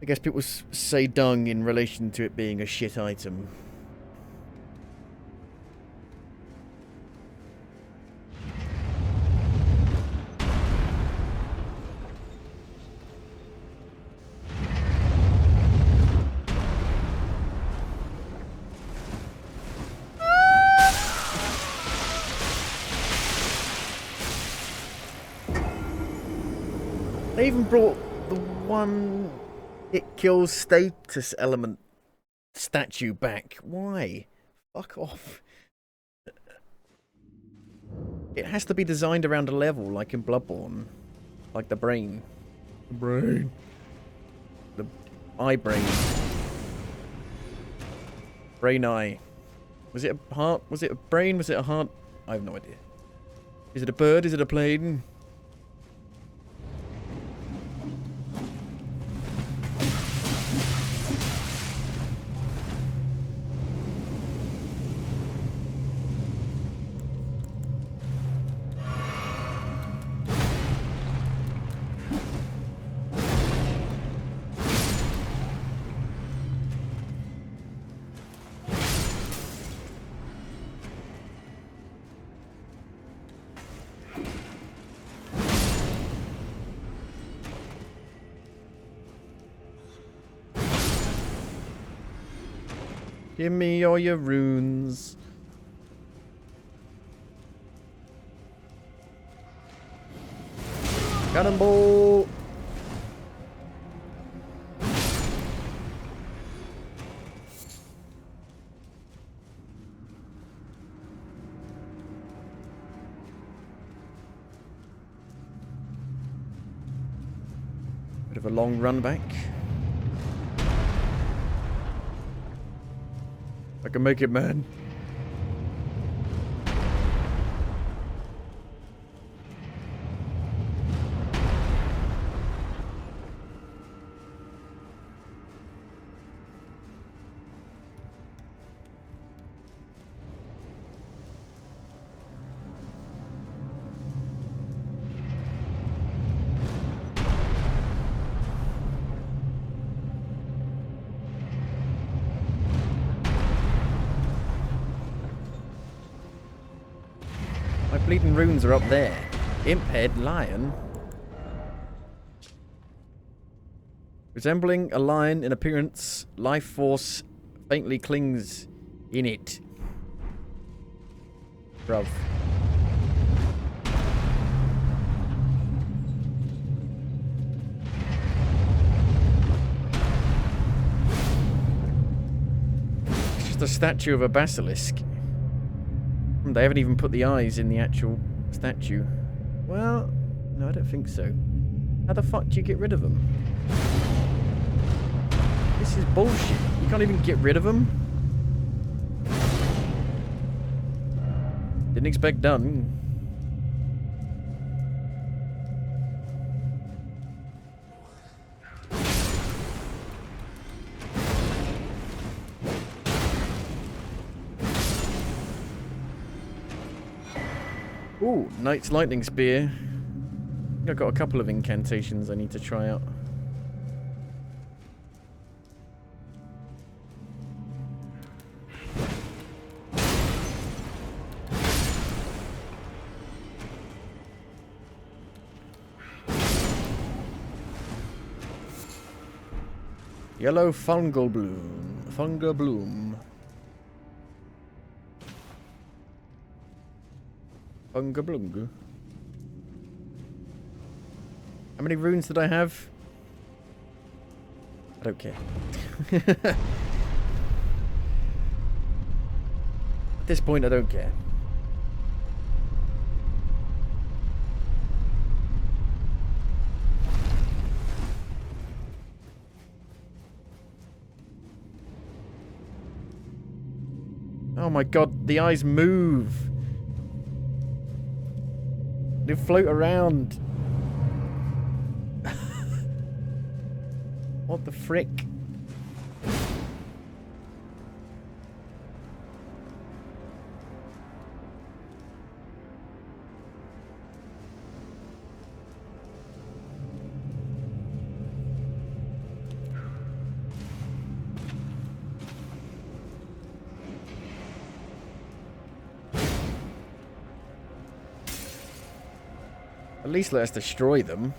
I guess people say dung in relation to it being a shit item. They even brought the one it kills status element statue back. Why? Fuck off. It has to be designed around a level, like in Bloodborne. Like the brain. The brain. The eye brain. Brain eye. Was it a heart? Was it a brain? Was it a heart? I have no idea. Is it a bird? Is it a plane? Give me all your runes. Cannonball! Bit of a long run back. I can make it, man. My bleeding runes are up there. Imp head, lion. Resembling a lion in appearance, life force faintly clings in it. Bruv. It's just a statue of a basilisk. They haven't even put the eyes in the actual statue. Well, no, I don't think so. How the fuck do you get rid of them? This is bullshit. You can't even get rid of them? Didn't expect done. Ooh, Knight's Lightning Spear. I think I've got a couple of incantations I need to try out. Yellow fungal bloom. Fungal bloom. Bunga blunga. How many runes did I have? I don't care. At this point, I don't care. Oh my god, the eyes move. They float around. What the frick? At least let us destroy them.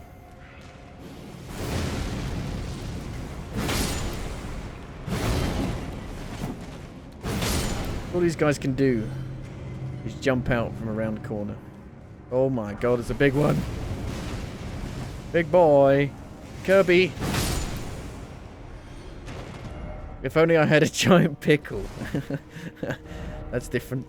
All these guys can do is jump out from around the corner. Oh my god, it's a big one. Big boy. Kirby. If only I had a giant pickle. That's different.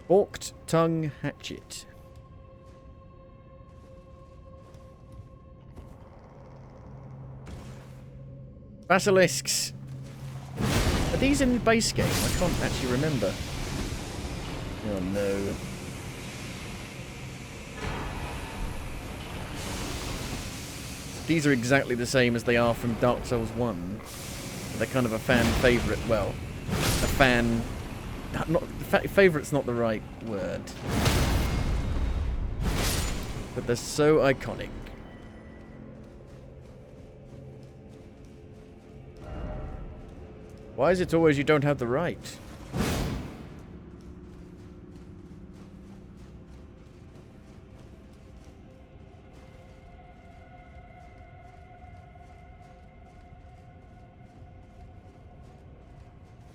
Forked tongue hatchet. Basilisks. Are these in the base game? I can't actually remember. Oh no. These are exactly the same as they are from Dark Souls 1. They're kind of a fan favourite. Well, a fan... Favourite's not the right word. But they're so iconic. Why is it always you don't have the right?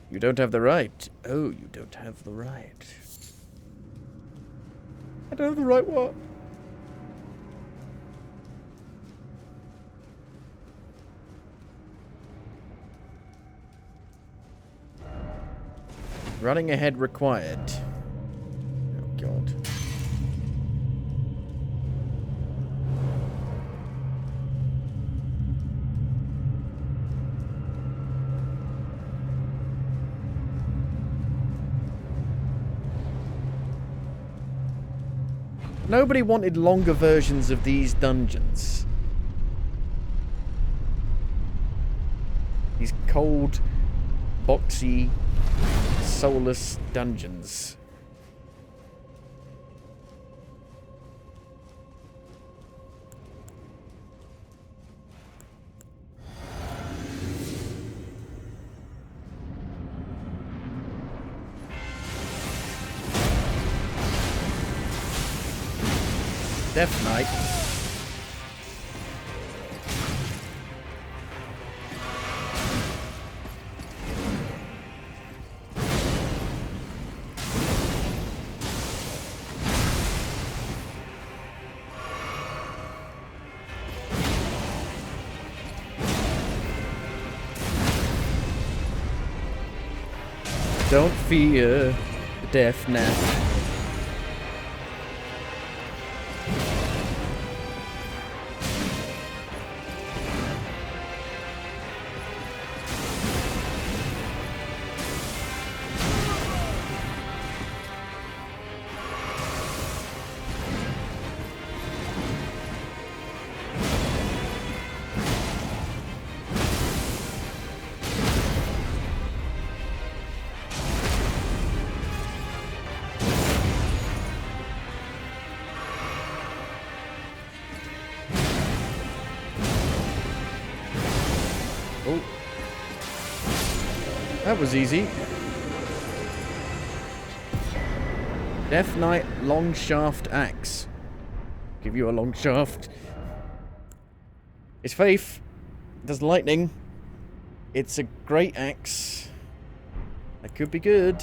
You don't have the right. Oh, you don't have the right. I don't have the right what? Running ahead required. Oh, God. Nobody wanted longer versions of these dungeons. These cold, boxy, soulless dungeons. Death Knight. Don't fear the Death Knight. Oh. That was easy. Death Knight long shaft axe. Give you a long shaft. It's faith. Does lightning. It's a great axe. That could be good.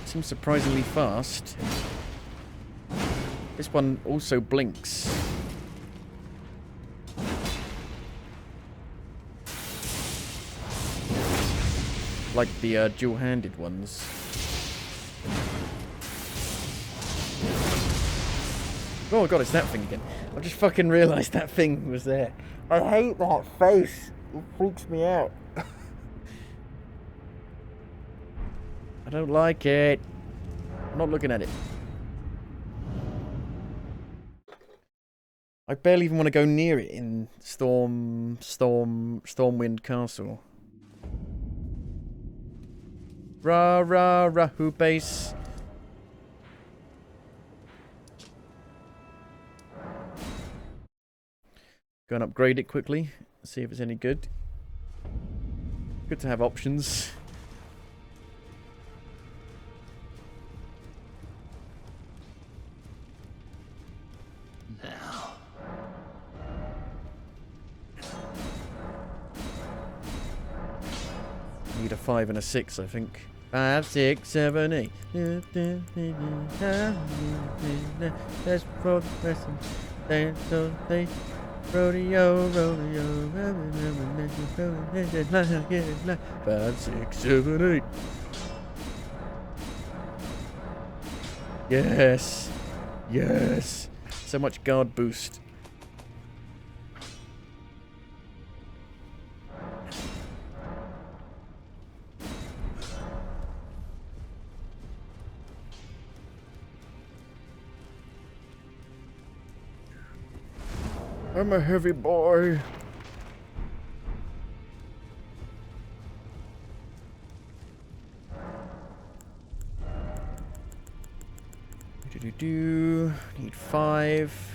Seems surprisingly fast. This one also blinks. Like the dual-handed ones. Oh god, it's that thing again. I just fucking realised that thing was there. I hate that face. It freaks me out. I don't like it. I'm not looking at it. I barely even want to go near it in Stormwind Castle. Rahu base. Go and upgrade it quickly. See if it's any good. Good to have options. Now. Need a 5 and a 6, I think. 5, 6, 7, 8. Let's progress and dance all day. Rodeo, rodeo. 5, 6, 7, 8. Yes. Yes. So much guard boost. I'm a heavy boy. Need 5.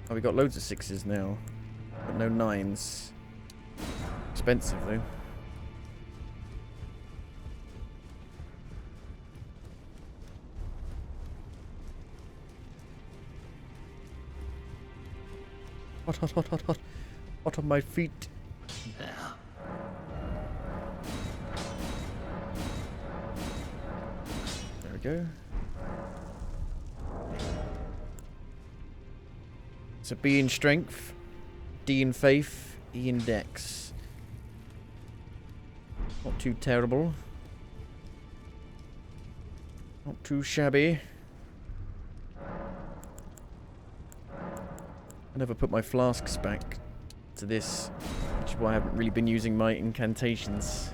Oh, we got loads of 6s now, but no 9s. Expensive though. Hot, hot, hot, hot, hot. Hot on my feet. Now. There we go. So B in strength, D in faith, E in dex. Not too terrible. Not too shabby. I never put my flasks back to this, which is why I haven't really been using my incantations.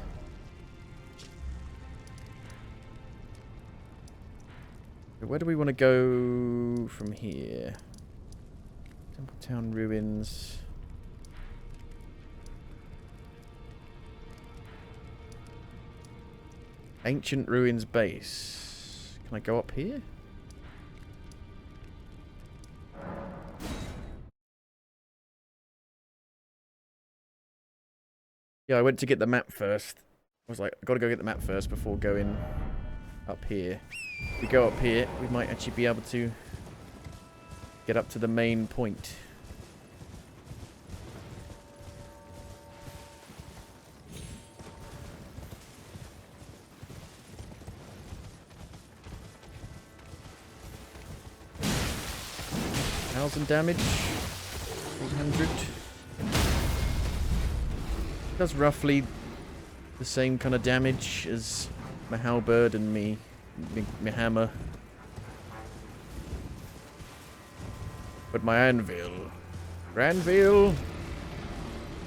Where do we want to go from here? Templetown ruins. Ancient ruins base. Can I go up here? Yeah, I went to get the map first. I was like, I gotta go get the map first before going up here. If we go up here, we might actually be able to get up to the main point. Damage, 800. Does roughly the same kind of damage as my halberd and me hammer. But my anvil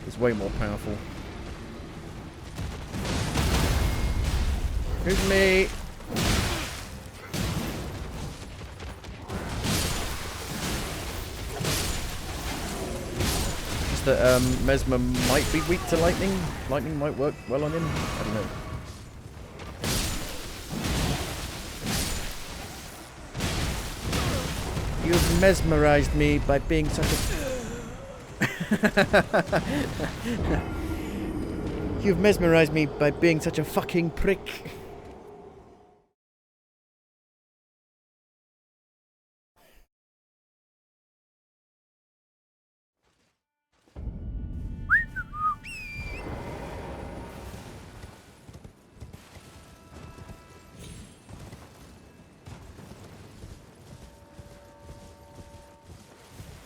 is way more powerful. Here's me. That Mesmer might be weak to lightning. Lightning might work well on him. I don't know. You've mesmerized me by being such a... You've mesmerized me by being such a fucking prick.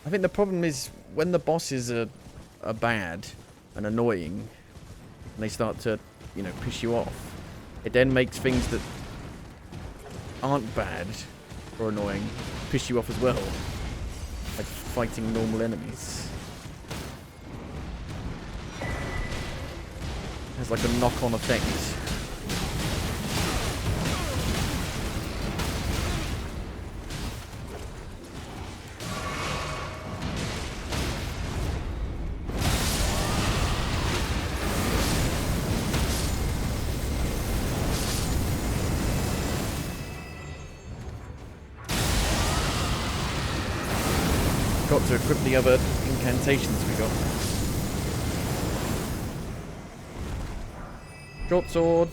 I think the problem is when the bosses are bad and annoying and they start to, you know, piss you off, it then makes things that aren't bad Or annoying. Piss you off as well. Like fighting normal enemies. Has like a knock-on effect. Got to equip the other incantations we got. Short sword.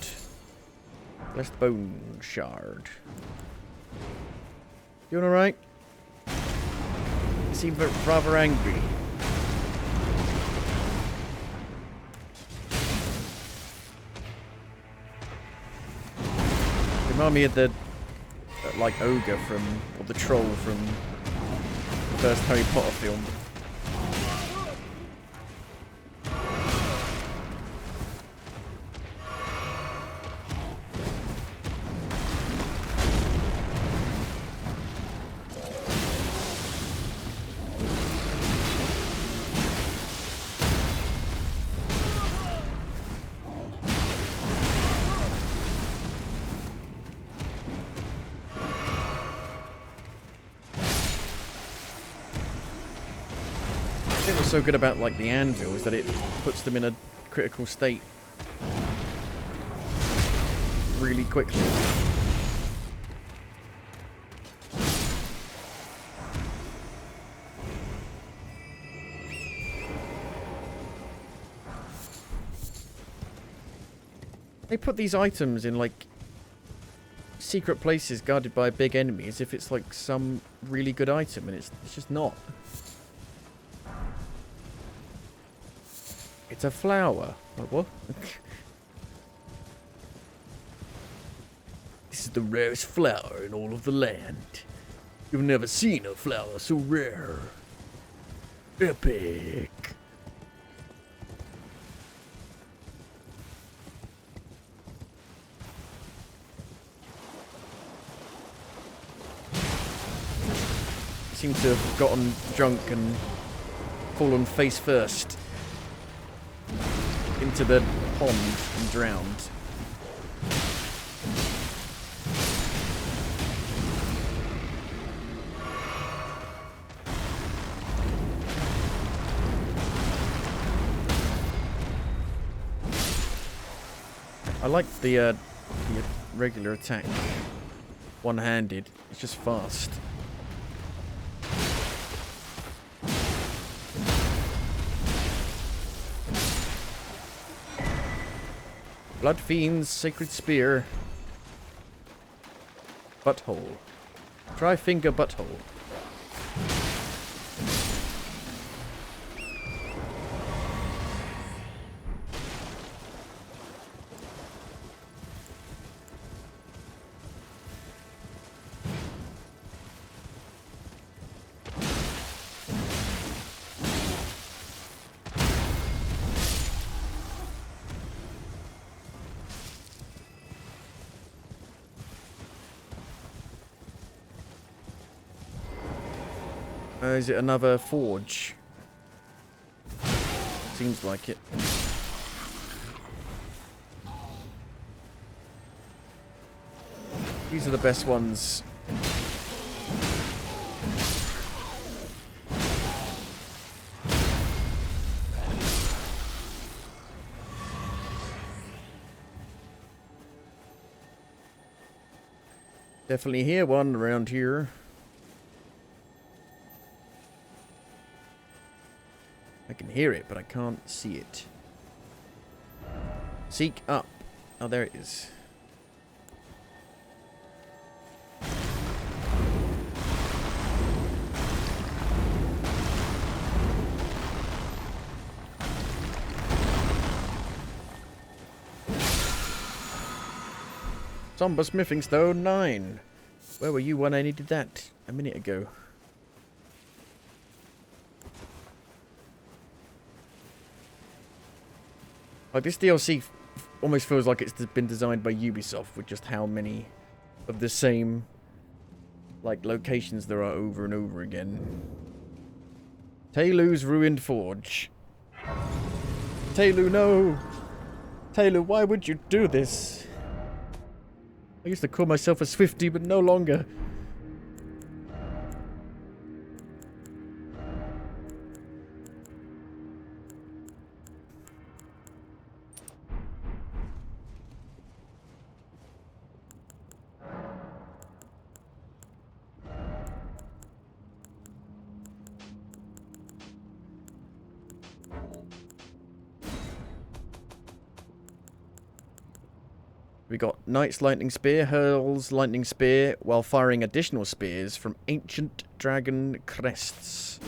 Blessed bone shard. Doing alright? You seem rather angry. Remind me of the like ogre from, or the troll from the first Harry Potter film. What's so good about like the anvil is that it puts them in a critical state really quickly. They put these items in like secret places guarded by a big enemy as if it's like some really good item, and it's just not. It's a flower. Like, what? This is the rarest flower in all of the land. You've never seen a flower so rare. Epic. Seem to have gotten drunk and fallen face first into the pond and drowned. I like the regular attack. One-handed. It's just fast. Blood Fiend's Sacred Spear. Butthole. Tri-finger butthole. Is it another forge? Seems like it. These are the best ones. Definitely hear one around here. I can hear it, but I can't see it. Seek up. Oh, there it is. Somber Smithing Stone 9. Where were you when I needed that a minute ago? Like, this DLC almost feels like it's been designed by Ubisoft with just how many of the same like locations there are over and over again. Taylu's ruined forge. Taylu, no! Taylu, why would you do this? I used to call myself a Swiftie, but no longer. We got Knight's Lightning Spear, hurls Lightning Spear while firing additional spears from Ancient Dragon Crests.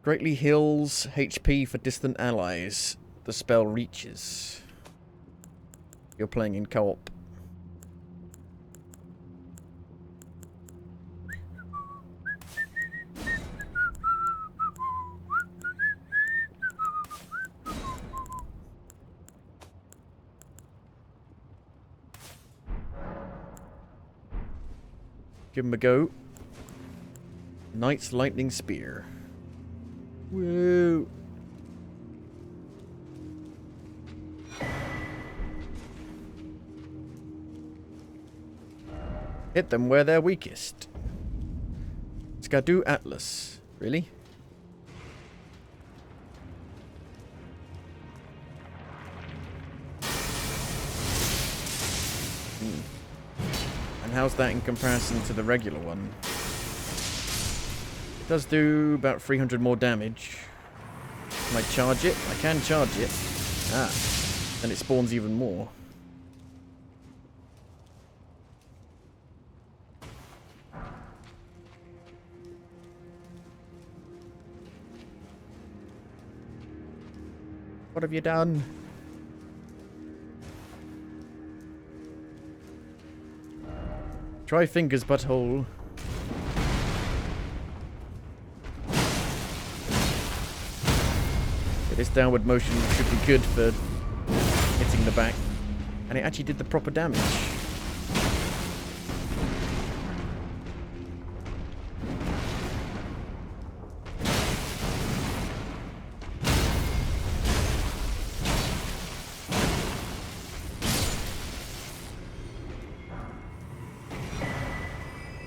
Greatly heals HP for distant allies. The spell reaches. You're playing in co-op. Give him a go. Knight's Lightning Spear. Woo! Hit them where they're weakest. Skadu Atlas. Really? And how's that in comparison to the regular one? It does do about 300 more damage. Can I charge it? I can charge it. Ah. And it spawns even more. What have you done? Try fingers, butthole. Okay, this downward motion should be good for hitting the back. And it actually did the proper damage.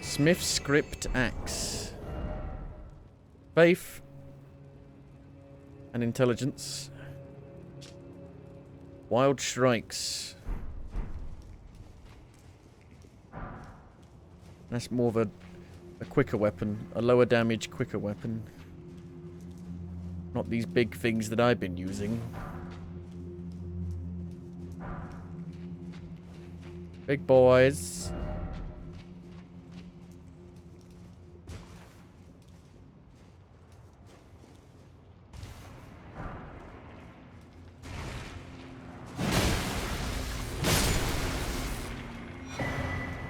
Smith's Script Axe. Faith. And intelligence. Wild Strikes. That's more of a quicker weapon. A lower damage, quicker weapon. Not these big things that I've been using. Big boys.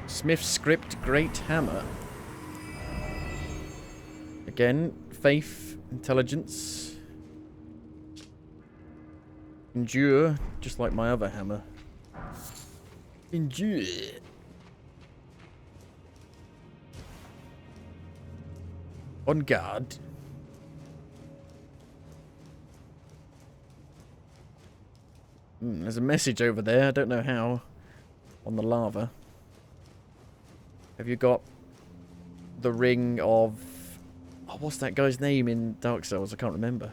Smith's Script Great Hammer. Again, faith, intelligence. Endure, just like my other hammer. Endure. On guard. There's a message over there, I don't know how. On the lava. Have you got the ring of... Oh, what's that guy's name in Dark Souls? I can't remember.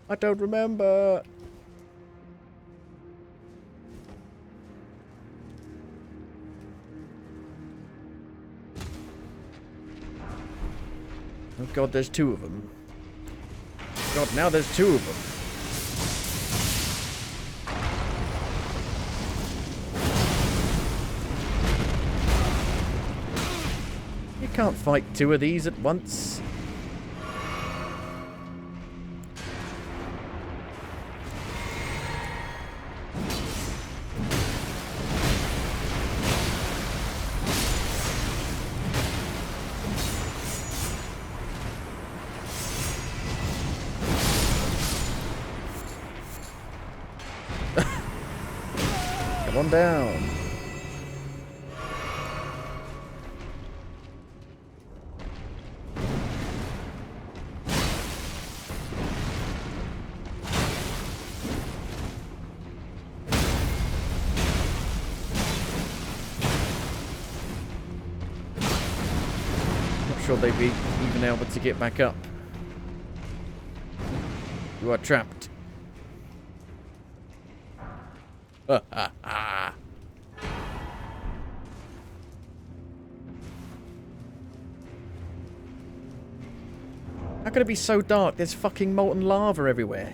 I don't remember. Oh god, there's two of them. God, now there's two of them. You can't fight two of these at once. One down. Not sure they'd be even able to get back up. You are trapped. Ha ha ha. How could it be so dark? There's fucking molten lava everywhere.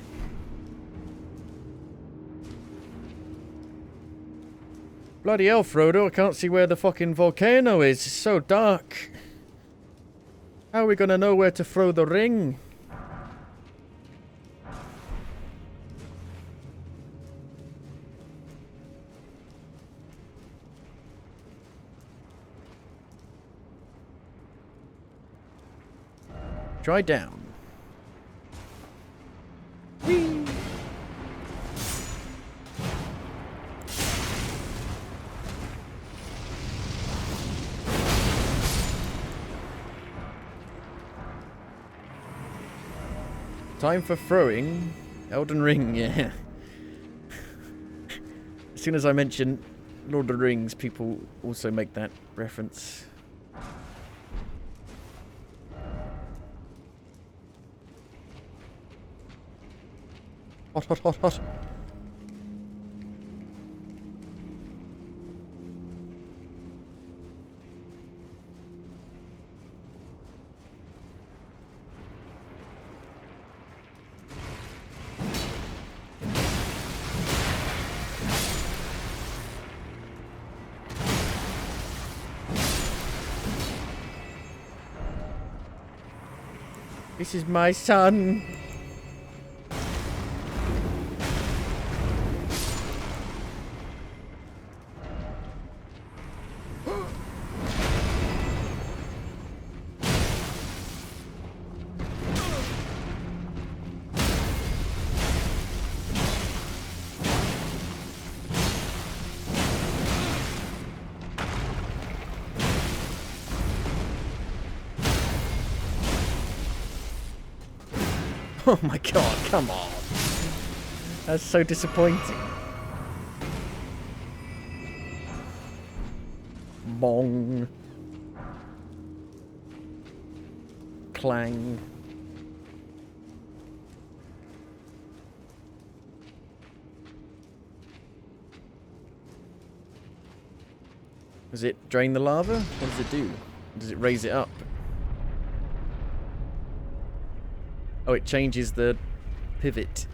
Bloody hell, Frodo, I can't see where the fucking volcano is. It's so dark. How are we gonna know where to throw the ring? Try down. Whee! Time for throwing. Elden Ring, yeah. As soon as I mention Lord of the Rings, people also make that reference. Hot, hot, hot, hot. This is my son. Oh my god, come on. That's so disappointing. Bong. Clang. Does it drain the lava? What does it do? Does it raise it up? Oh, it changes the pivot.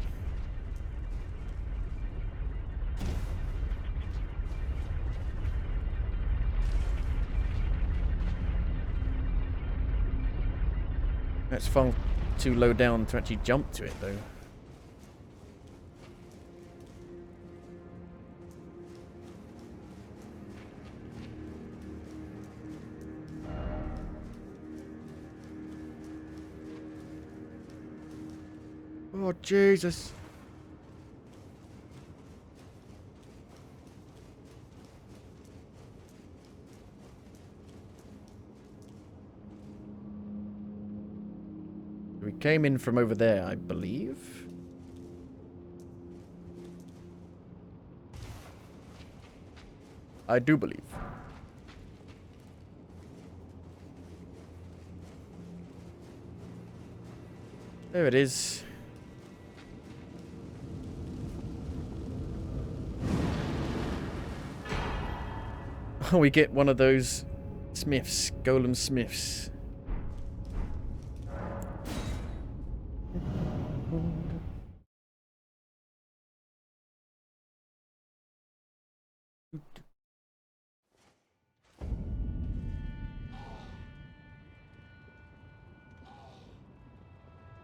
That's far too low down to actually jump to it, though. Oh, Jesus. We came in from over there, I believe. I do believe. There it is. Oh, we get one of those smiths, golem smiths.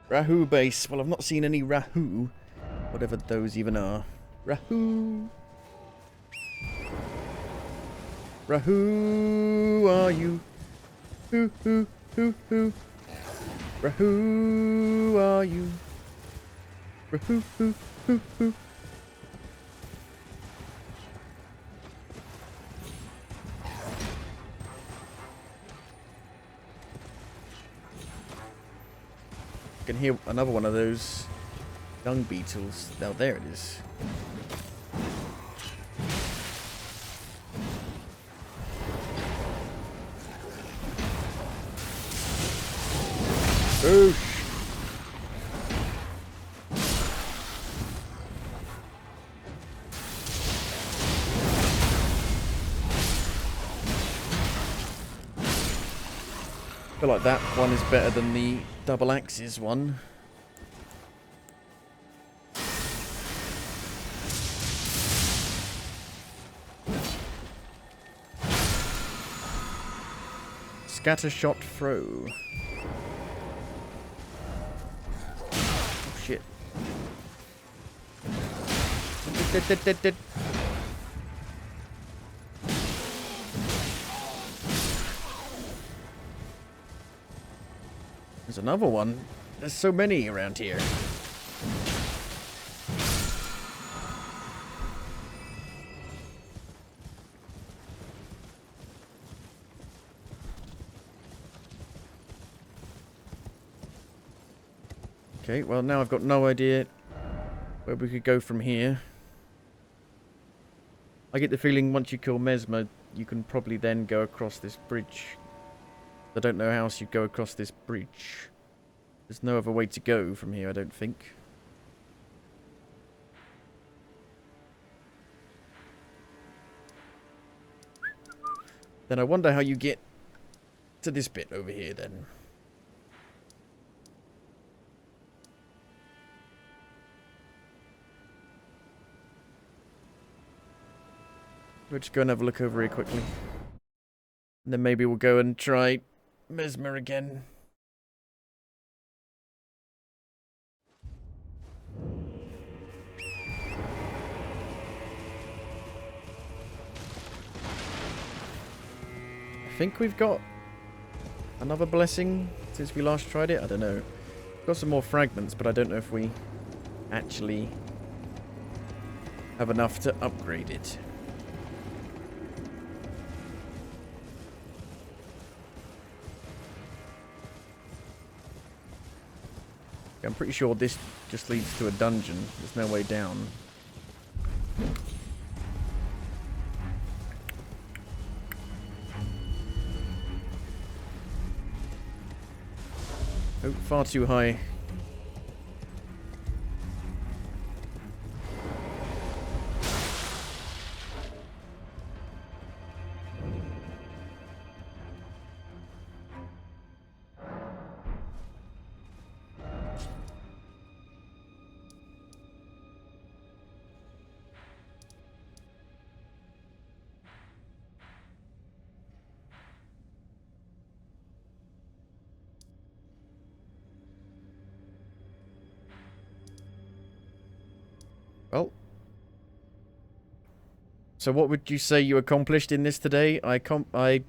Rahu base. Well, I've not seen any Rahu. Whatever those even are. Rahu. Rahu, are you? Hoo, hoo, hoo, hoo. Rahu, are you? Rahu, hoo, hoo, hoo. can hear another one of those dung beetles. Now there it is. Oosh. I feel like that one is better than the double axes one. Scattershot throw. Oh shit. There's another one. There's so many around here. Okay, well now I've got no idea where we could go from here. I get the feeling once you kill Mesmer, you can probably then go across this bridge. I don't know how else you go across this bridge. There's no other way to go from here, I don't think. Then I wonder how you get to this bit over here then. We'll just go and have a look over here quickly. And then maybe we'll go and try Mesmer again. I think we've got another blessing since we last tried it. I don't know. Got some more fragments, but I don't know if we actually have enough to upgrade it. I'm pretty sure this just leads to a dungeon. There's no way down. Oh, far too high. Well, so what would you say you accomplished in this today? I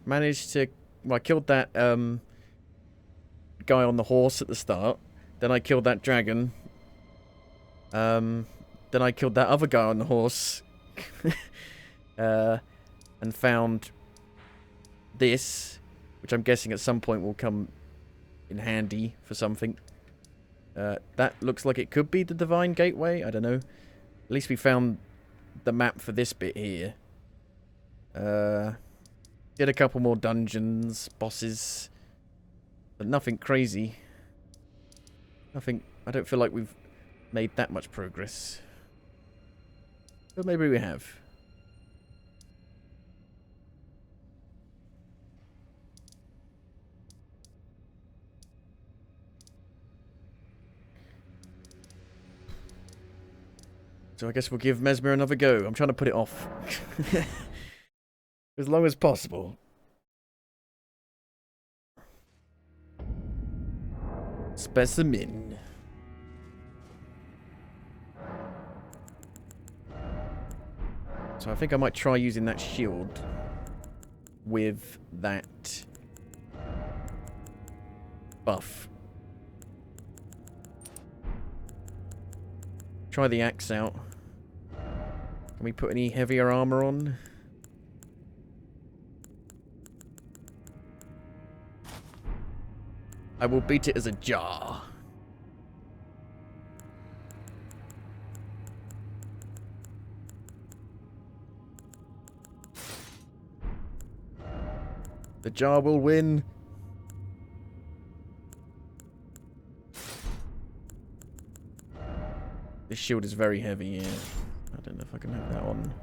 managed to... Well, I killed that guy on the horse at the start. Then I killed that dragon. Then I killed that other guy on the horse. And found this, which I'm guessing at some point will come in handy for something. That looks like it could be the Divine Gateway. I don't know. At least we found the map for this bit here. Did a couple more dungeons, bosses. But nothing crazy. Nothing... I don't feel like we've made that much progress. But maybe we have. So I guess we'll give Mesmer another go. I'm trying to put it off. As long as possible. Specimen. So I think I might try using that shield with that buff. Try the axe out. Can we put any heavier armor on? I will beat it as a jar. The jar will win. This shield is very heavy, yeah. I don't know if I can have that on.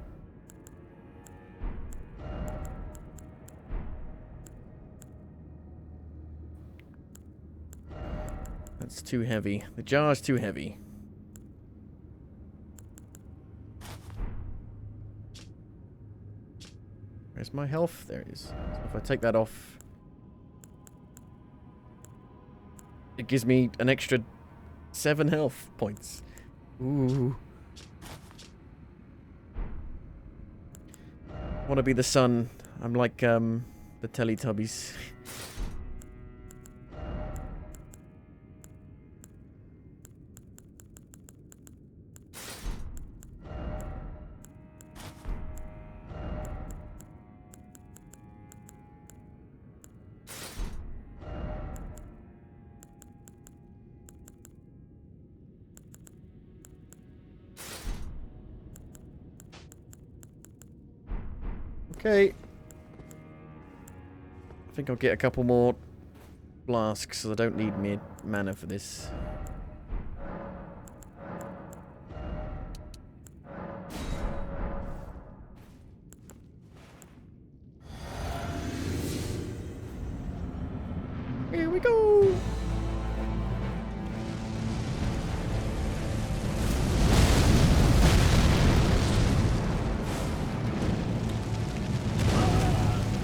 That's too heavy. The jar's too heavy. Where's my health? There it is. So if I take that off, it gives me an extra 7 health points. Ooh. I want to be the sun. I'm like the Teletubbies. Okay. I think I'll get a couple more flasks, so I don't need mana for this. Here we go!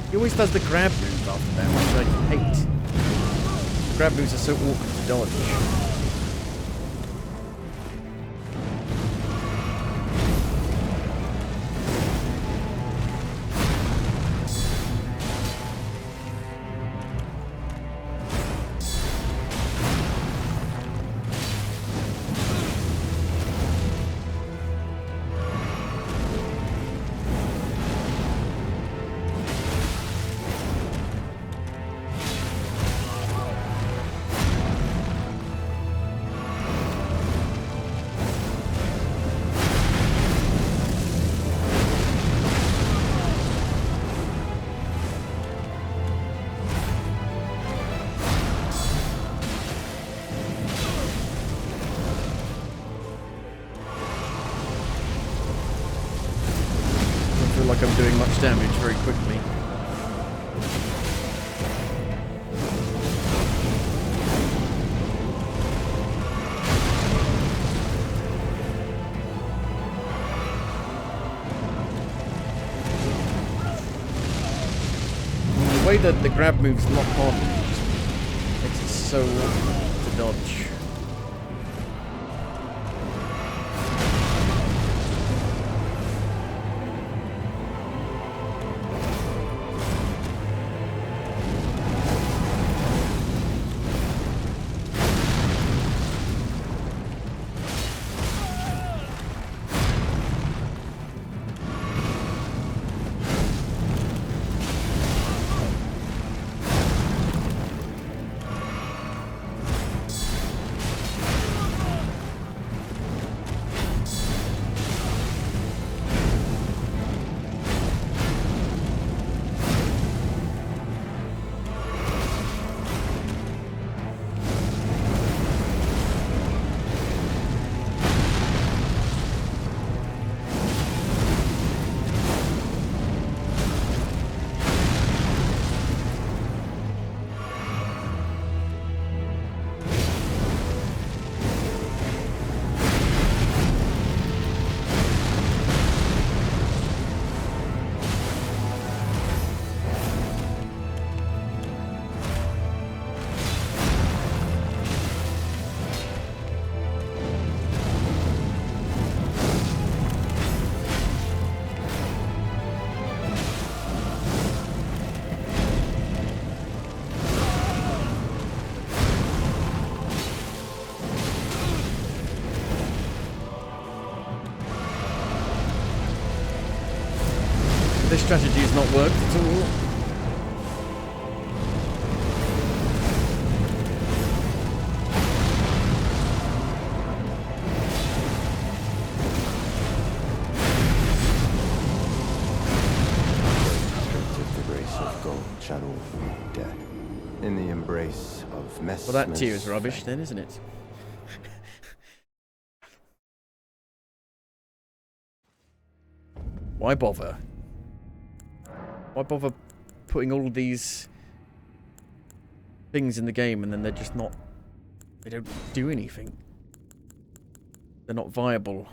He always does the grab move after that, which I hate. Grab moves are so awkward to dodge. Like I'm doing much damage very quickly. The way that the grab moves lock on makes it so awkward to dodge. This strategy has not worked at all. The grace of gold shall all meet death. In the embrace of Messmer's Well, that tier is rubbish fate. then, isn't it? Why bother? Why bother putting all these things in the game and then they're just not... They don't do anything. They're not viable.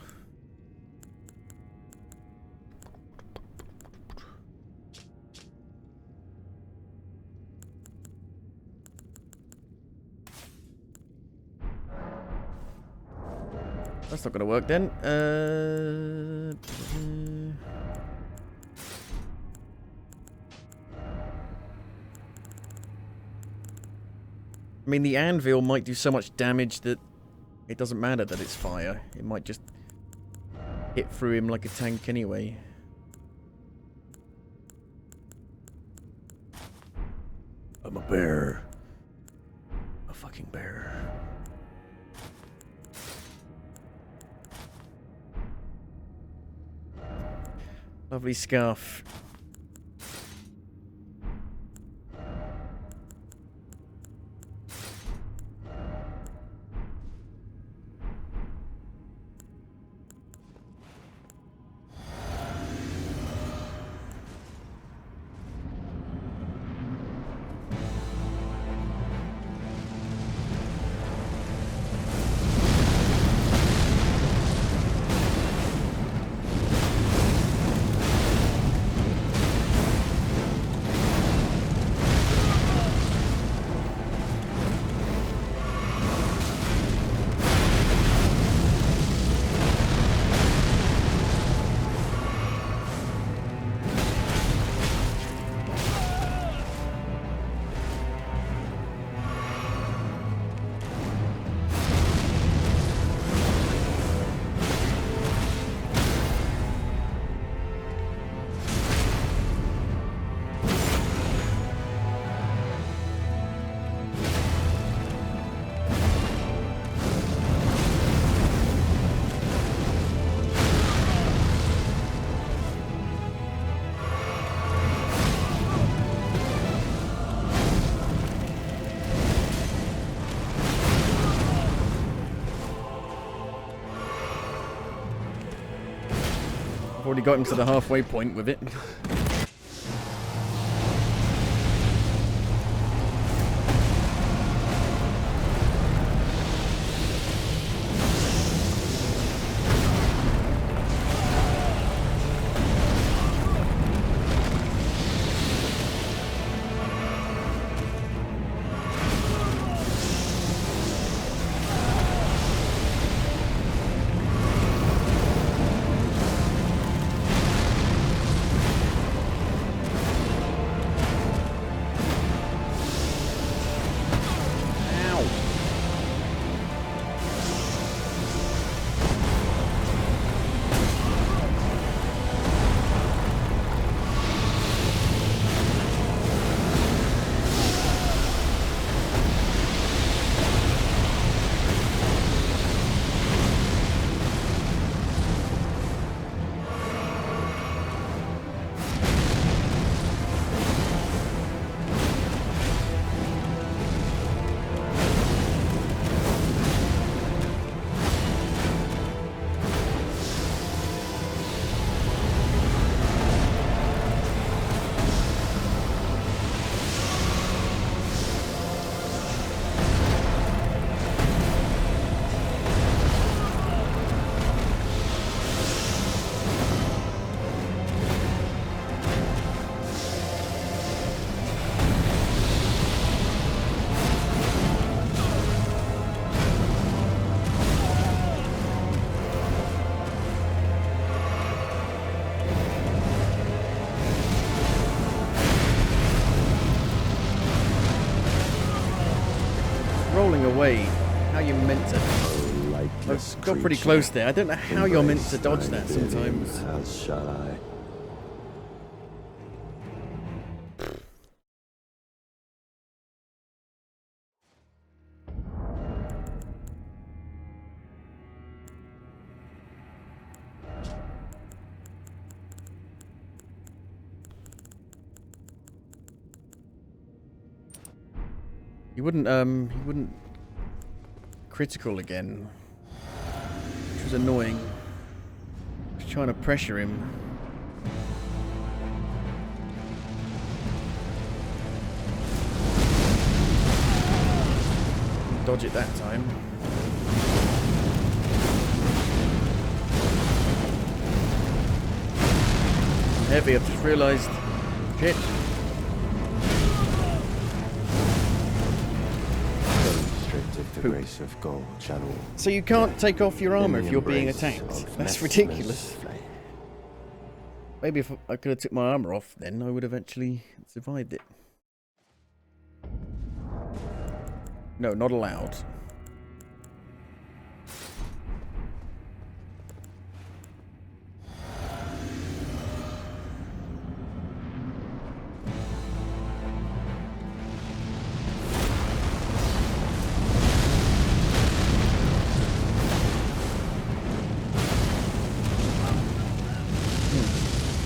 That's not going to work then. I mean, the anvil might do so much damage that it doesn't matter that it's fire. It might just hit through him like a tank anyway. I'm a bear. A fucking bear. Lovely scarf. I've already got him to the halfway point with it. Rolling away. How you meant to... I've got pretty close there. I don't know how you're meant to dodge that sometimes. How shall I? He wouldn't critical again. Which was annoying. I was trying to pressure him. Dodge it that time. Heavy, I've just realised. Shit. Demonstrated the grace of God shall all. So you can't take off your armour In if the you're being embrace attacked. of That's Messmer's ridiculous. flame. Maybe if I could have took my armour off, then I would have actually survived it. No, not allowed.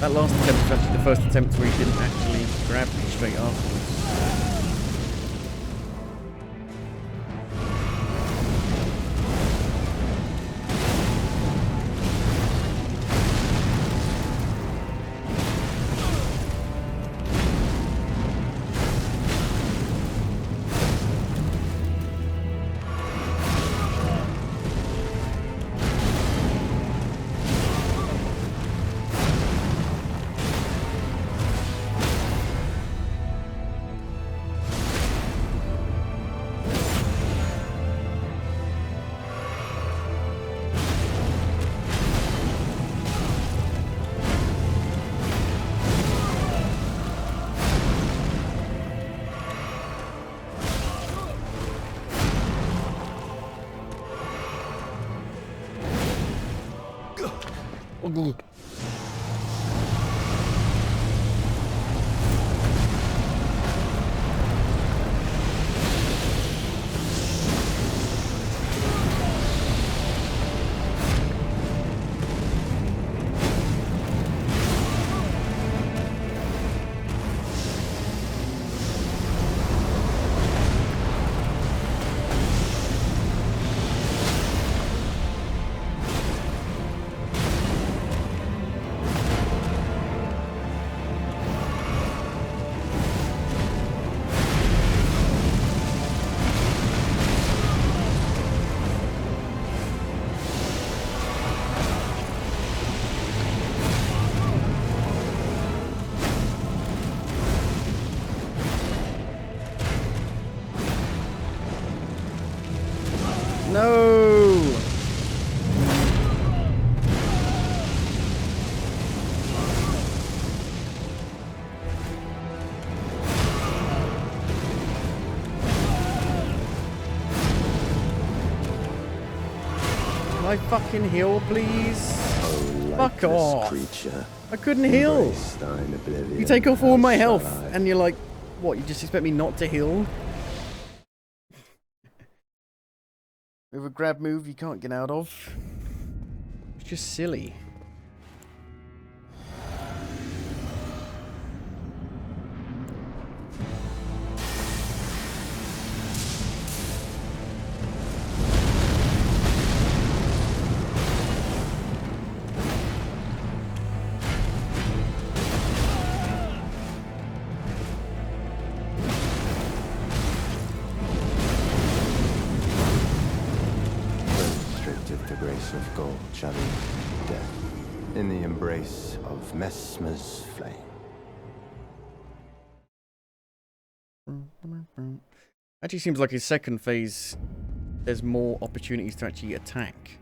That last attempt was actually the first attempt where he didn't actually grab me straight afterwards. Oh, no! Can I fucking heal, please? Fuck off! Creature, I couldn't heal. embrace thine oblivion, You take off all my as shall health, I. and you're like, what? You just expect me not to heal? With a grab move you can't get out of. It's just silly. Demonstrated the grace of God shall all death in the embrace of Messmer's flame. Actually seems like his second phase, there's more opportunities to actually attack.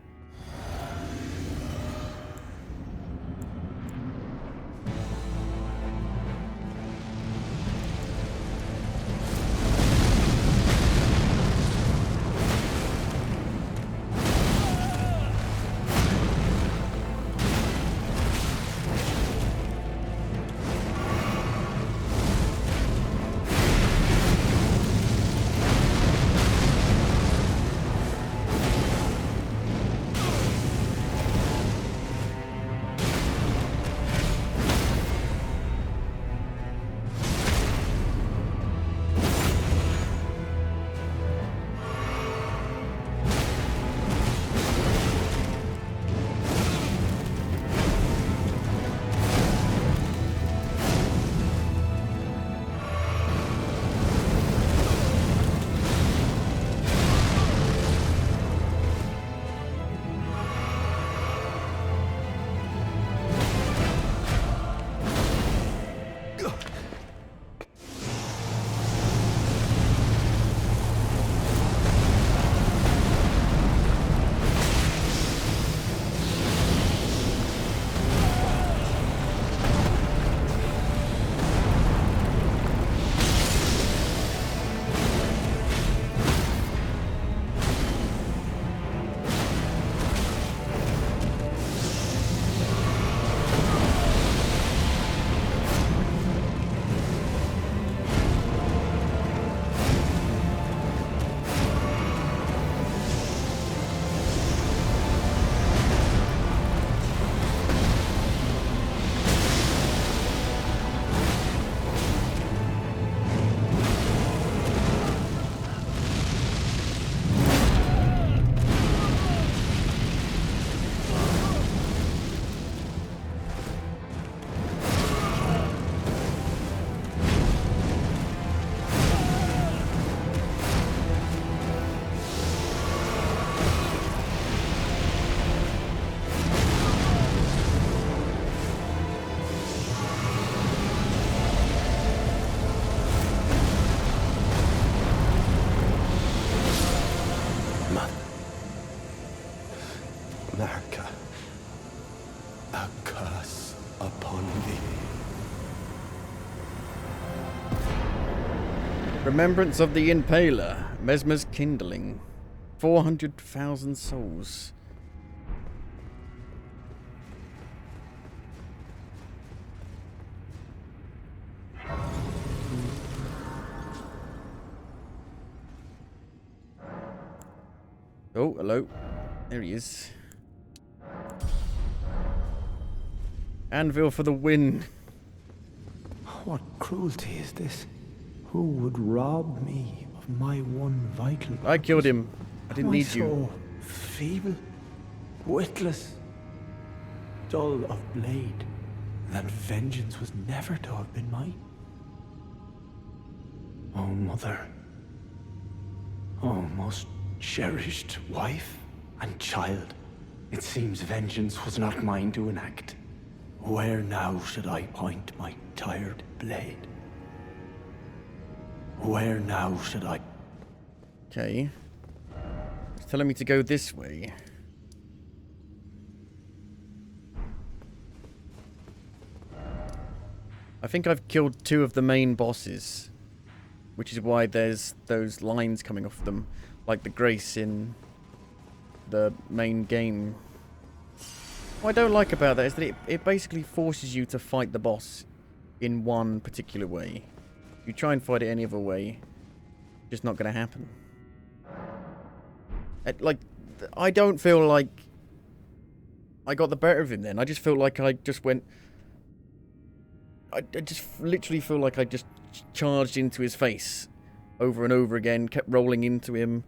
Remembrance of the Impaler. Mesmer's Kindling. 400,000 souls. Oh, hello. There he is. Anvil for the win. What cruelty is this? Who would rob me of my one vital... I killed him. I didn't need you. So feeble, witless, dull of blade, that vengeance was never to have been mine. Oh, mother. Oh, most cherished wife and child. It seems vengeance was not mine to enact. Where now should I point my tired blade? Where now should I... Okay. It's telling me to go this way. I think I've killed 2 of the main bosses, which is why there's those lines coming off them, like the Grace in the main game. What I don't like about that is that it basically forces you to fight the boss in one particular way. If you try and fight it any other way, it's just not going to happen. Like, I don't feel like I got the better of him then. I just feel like I just went... I just literally feel like I just charged into his face over and over again, kept rolling into him,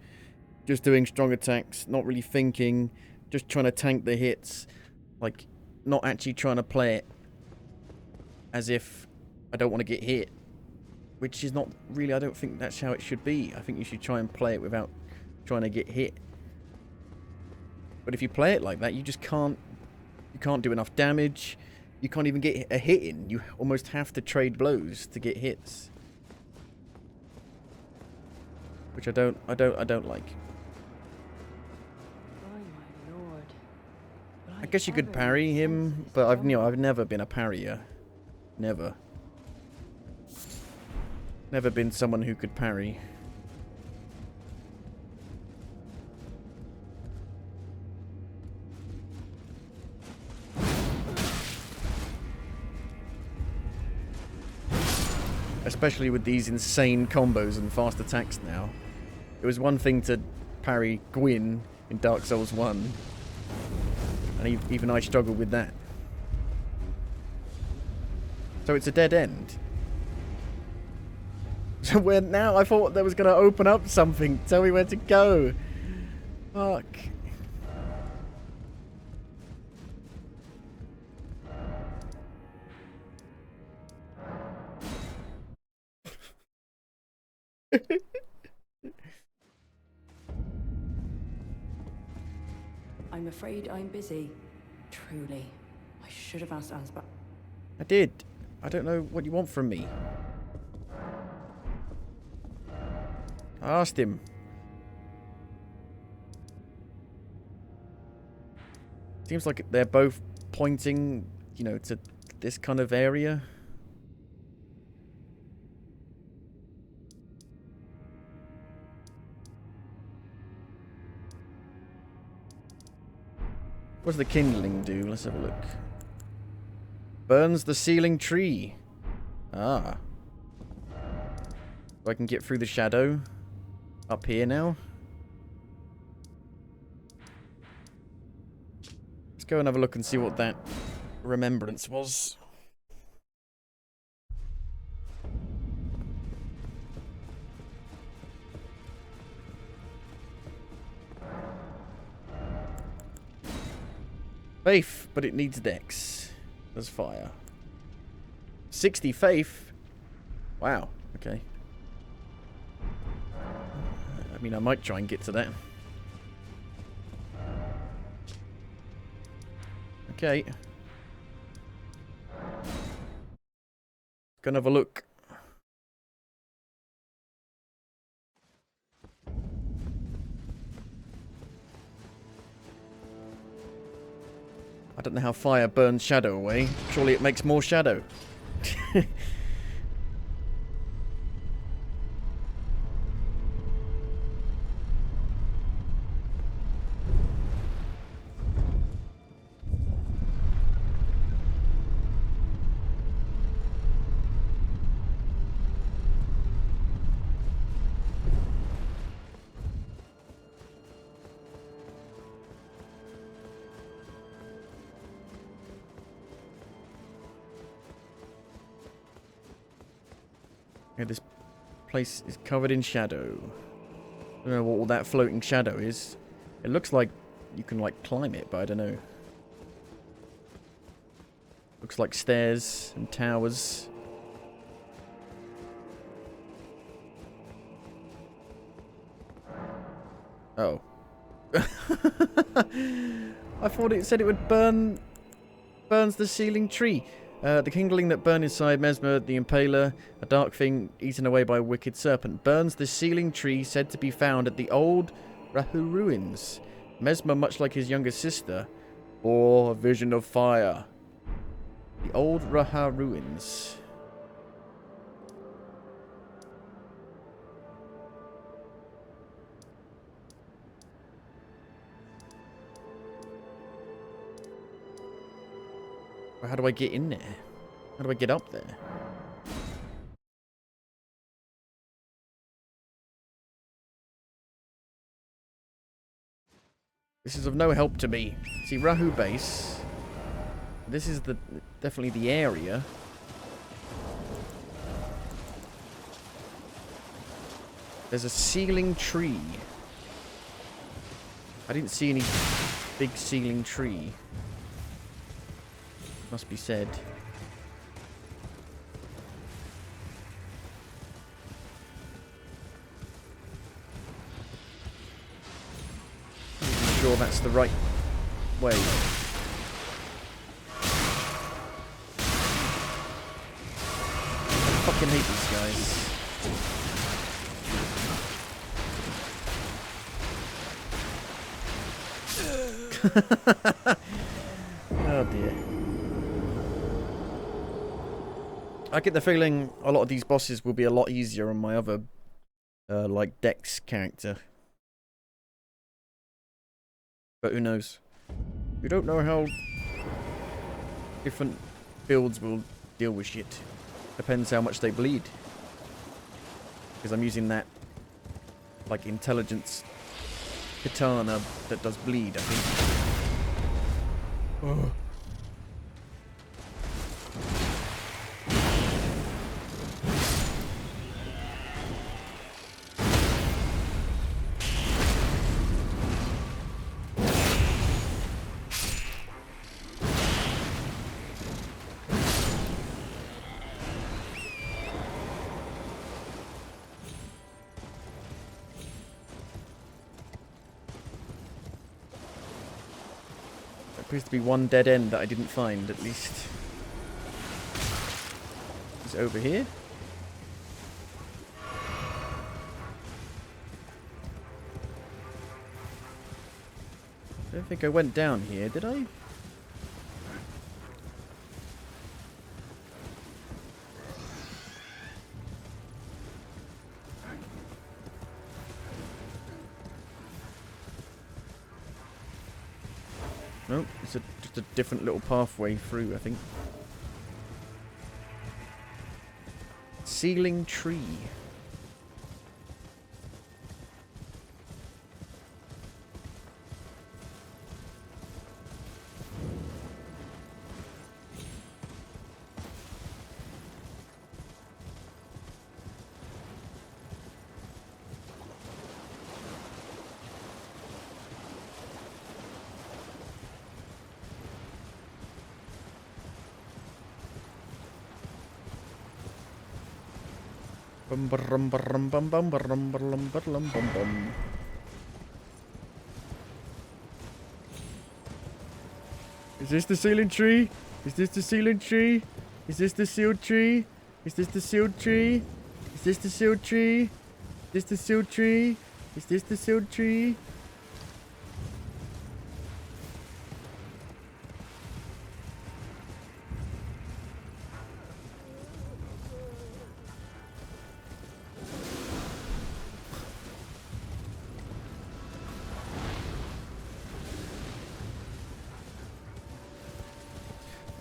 just doing strong attacks, not really thinking, just trying to tank the hits, like, not actually trying to play it as if I don't want to get hit, which is not really, I don't think that's how it should be. I think you should try and play it without trying to get hit. But if you play it like that, you just can't do enough damage. You can't even get a hit in. You almost have to trade blows to get hits, which I don't like. I guess you could parry him, but I've never been a parrier. Never been someone who could parry. Especially with these insane combos and fast attacks now. It was one thing to parry Gwyn in Dark Souls 1. And even I struggled with that. So it's a dead end. So where now? I thought that was going to open up something. Tell me where to go. Fuck. I'm afraid I'm busy. Truly. I should have asked Ansbach. I did. I don't know what you want from me. I asked him. Seems like they're both pointing, you know, to this kind of area. What does the kindling do? Let's have a look. Burns the ceiling tree. Ah. So I can get through the shadow. Up here now. Let's go and have a look and see what that remembrance was. Faith, but it needs dex. There's fire. 60 faith? Wow, okay. I mean, I might try and get to that. Okay. Gonna have a look. I don't know how fire burns shadow away. Surely it makes more shadow. Okay, this place is covered in shadow. I don't know what all that floating shadow is. It looks like you can, like, climb it, but I don't know. Looks like stairs and towers. Oh. I thought it said it would burns the sealing tree. The kindling that burned inside Mesmer the Impaler, a dark thing eaten away by a wicked serpent, burns the sealing tree said to be found at the old Rahu ruins. Mesmer, much like his younger sister, bore a vision of fire. The old Raha ruins. How do I get in there? How do I get up there? This is of no help to me. See, Rahu base. This is definitely the area. There's a ceiling tree. I didn't see any big ceiling tree. Must be said. I'm sure that's the right way. I fucking hate these guys. Oh dear. I get the feeling a lot of these bosses will be a lot easier on my other, like, Dex character. But who knows? We don't know how different builds will deal with shit. Depends how much they bleed. Because I'm using that, like, intelligence katana that does bleed, I think. Oh. Appears to be one dead end that I didn't find, at least. Is it over here? I don't think I went down here, did I? Nope, it's just a different little pathway through, I think. Ceiling tree. Bum bum bum bum bum bum bum bum bum. Is this the ceiling tree? Is this the ceiling tree? Is this the sealed tree? Is this the sealed tree? Is this the sealed tree? Is this the sealed tree? Is this the sealed tree?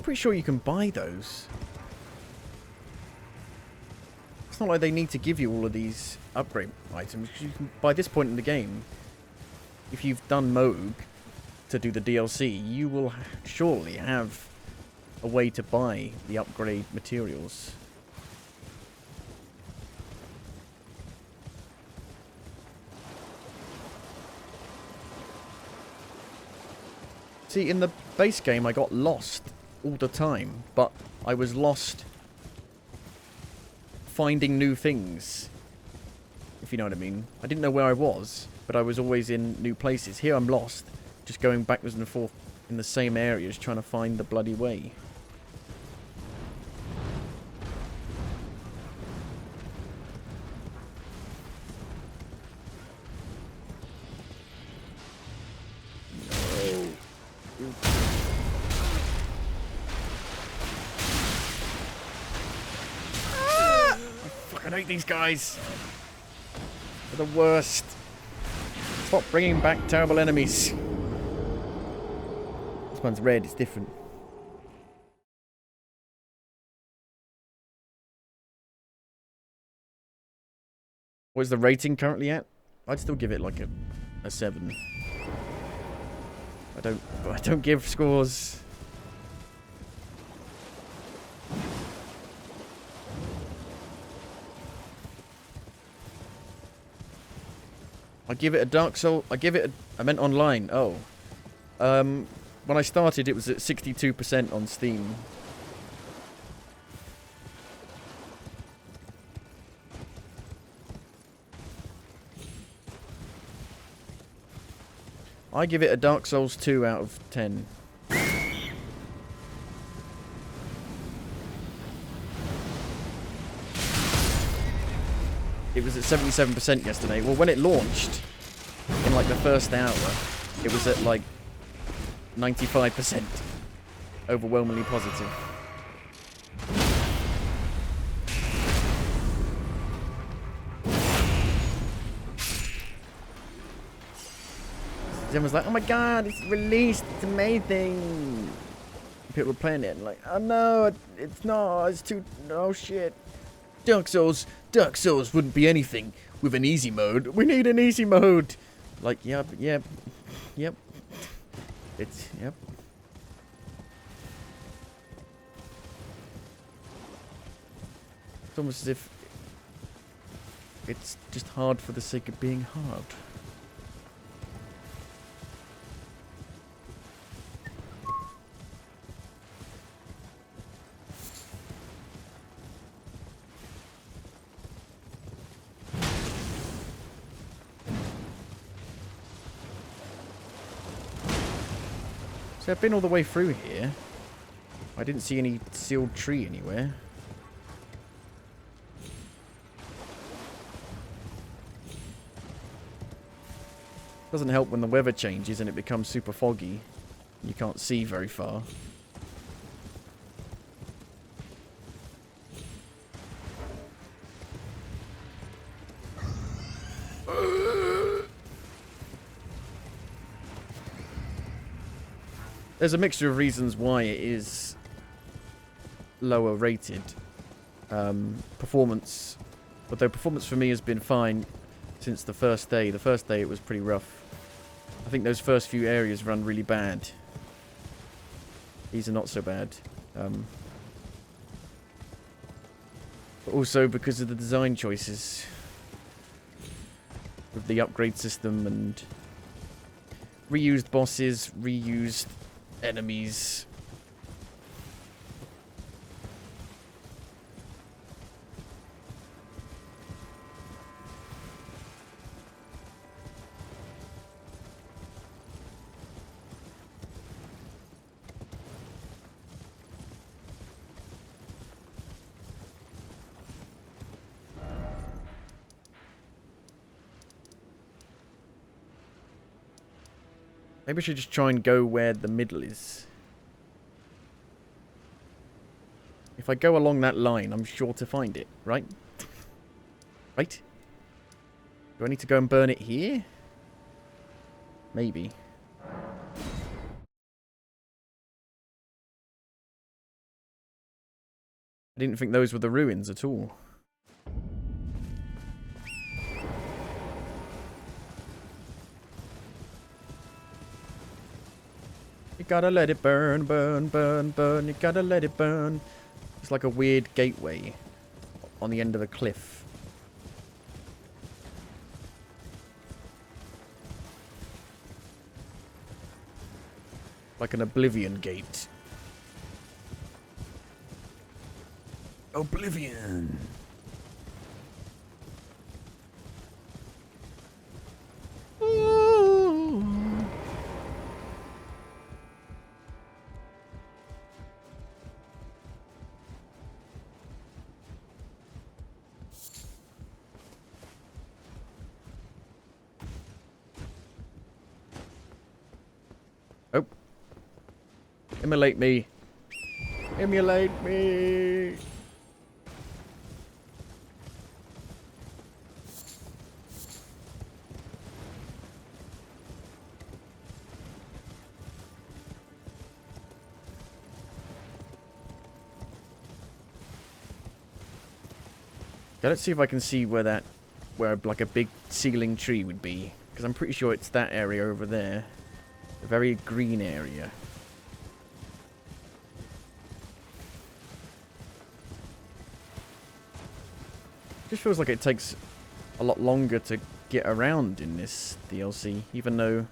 Pretty sure you can buy those. It's not like they need to give you all of these upgrade items. You can, by this point in the game, if you've done Moog to do the DLC, you will surely have a way to buy the upgrade materials. See, in the base game, I got lost all the time, but I was lost finding new things, if you know what I mean. I didn't know where I was, but I was always in new places. Here I'm lost, just going backwards and forth in the same areas, trying to find the bloody way. I hate these guys. They're the worst. Stop bringing back terrible enemies. This one's red, it's different. What's the rating currently at? I'd still give it like a 7. I don't give scores. I give it a Dark Soul. I meant online. Oh. When I started, it was at 62% on Steam. I give it a Dark Souls 2 out of 10. It was at 77% yesterday. Well, when it launched, in like the first hour, it was at like 95%. Overwhelmingly positive. Everyone's like, oh my god, it's released, it's amazing. People were playing it and like, oh no, it's not, it's too, oh shit. Dark Souls wouldn't be anything with an easy mode. We need an easy mode. Like, yep. It's, yep. It's almost as if it's just hard for the sake of being hard. So I've been all the way through here. I didn't see any sealed tree anywhere. Doesn't help when the weather changes and it becomes super foggy. You can't see very far. There's a mixture of reasons why it is lower rated. Performance, although performance for me has been fine since the first day. The first day it was pretty rough. I think those first few areas run really bad. These are not so bad. But also because of the design choices. With the upgrade system and reused bosses, reused enemies. Maybe I should just try and go where the middle is. If I go along that line, I'm sure to find it, right? Right? Do I need to go and burn it here? Maybe. I didn't think those were the ruins at all. You gotta let it burn, burn, burn, burn. You gotta let it burn. It's like a weird gateway on the end of a cliff. Like an Oblivion gate. Oblivion! Ooh. Oh. Immolate me. Emulate me. Let's see if I can see where like a big ceiling tree would be. Because I'm pretty sure it's that area over there. A very green area. Just feels like it takes a lot longer to get around in this DLC, even though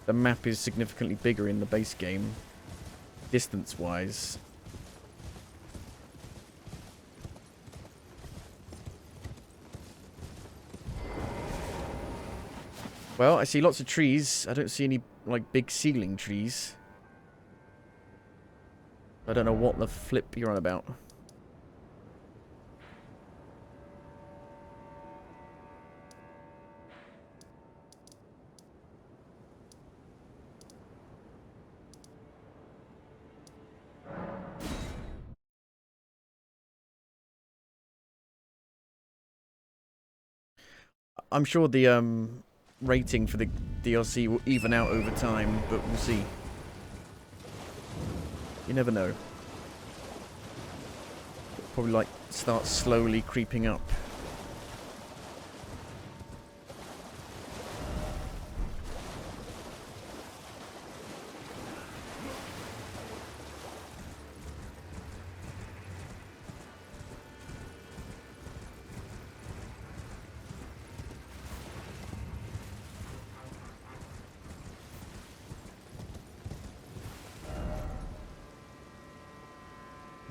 the map is significantly bigger in the base game, distance-wise. Well, I see lots of trees. I don't see any, like, big ceiling trees. I don't know what the flip you're on about. I'm sure the rating for the DLC will even out over time, but we'll see. You never know. Probably like start slowly creeping up.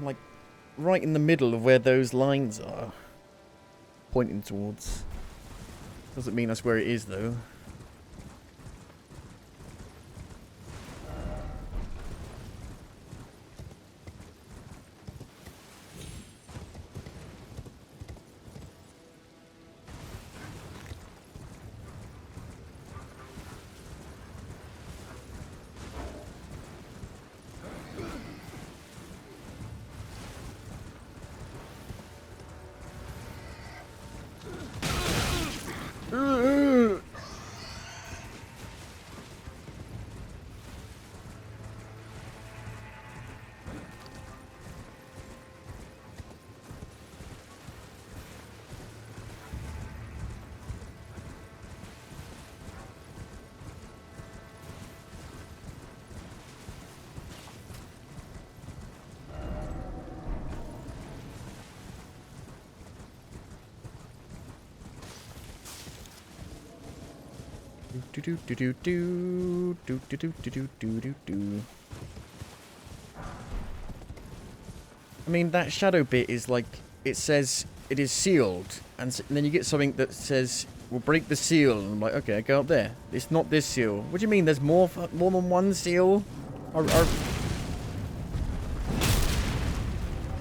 Like right in the middle of where those lines are pointing towards. Doesn't mean that's where it is though. I mean, that shadow bit is like, it says it is sealed, and then you get something that says, we'll break the seal, and I'm like, okay, go up there. It's not this seal. What do you mean, there's more than one seal?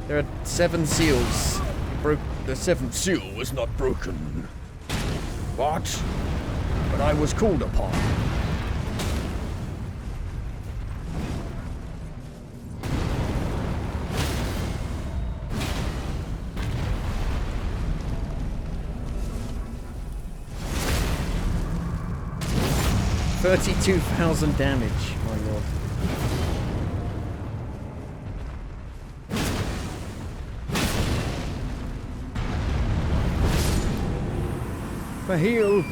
There are 7 seals. The 7th seal was not broken. What? But I was called upon. $32,000 damage, my lord. For heal.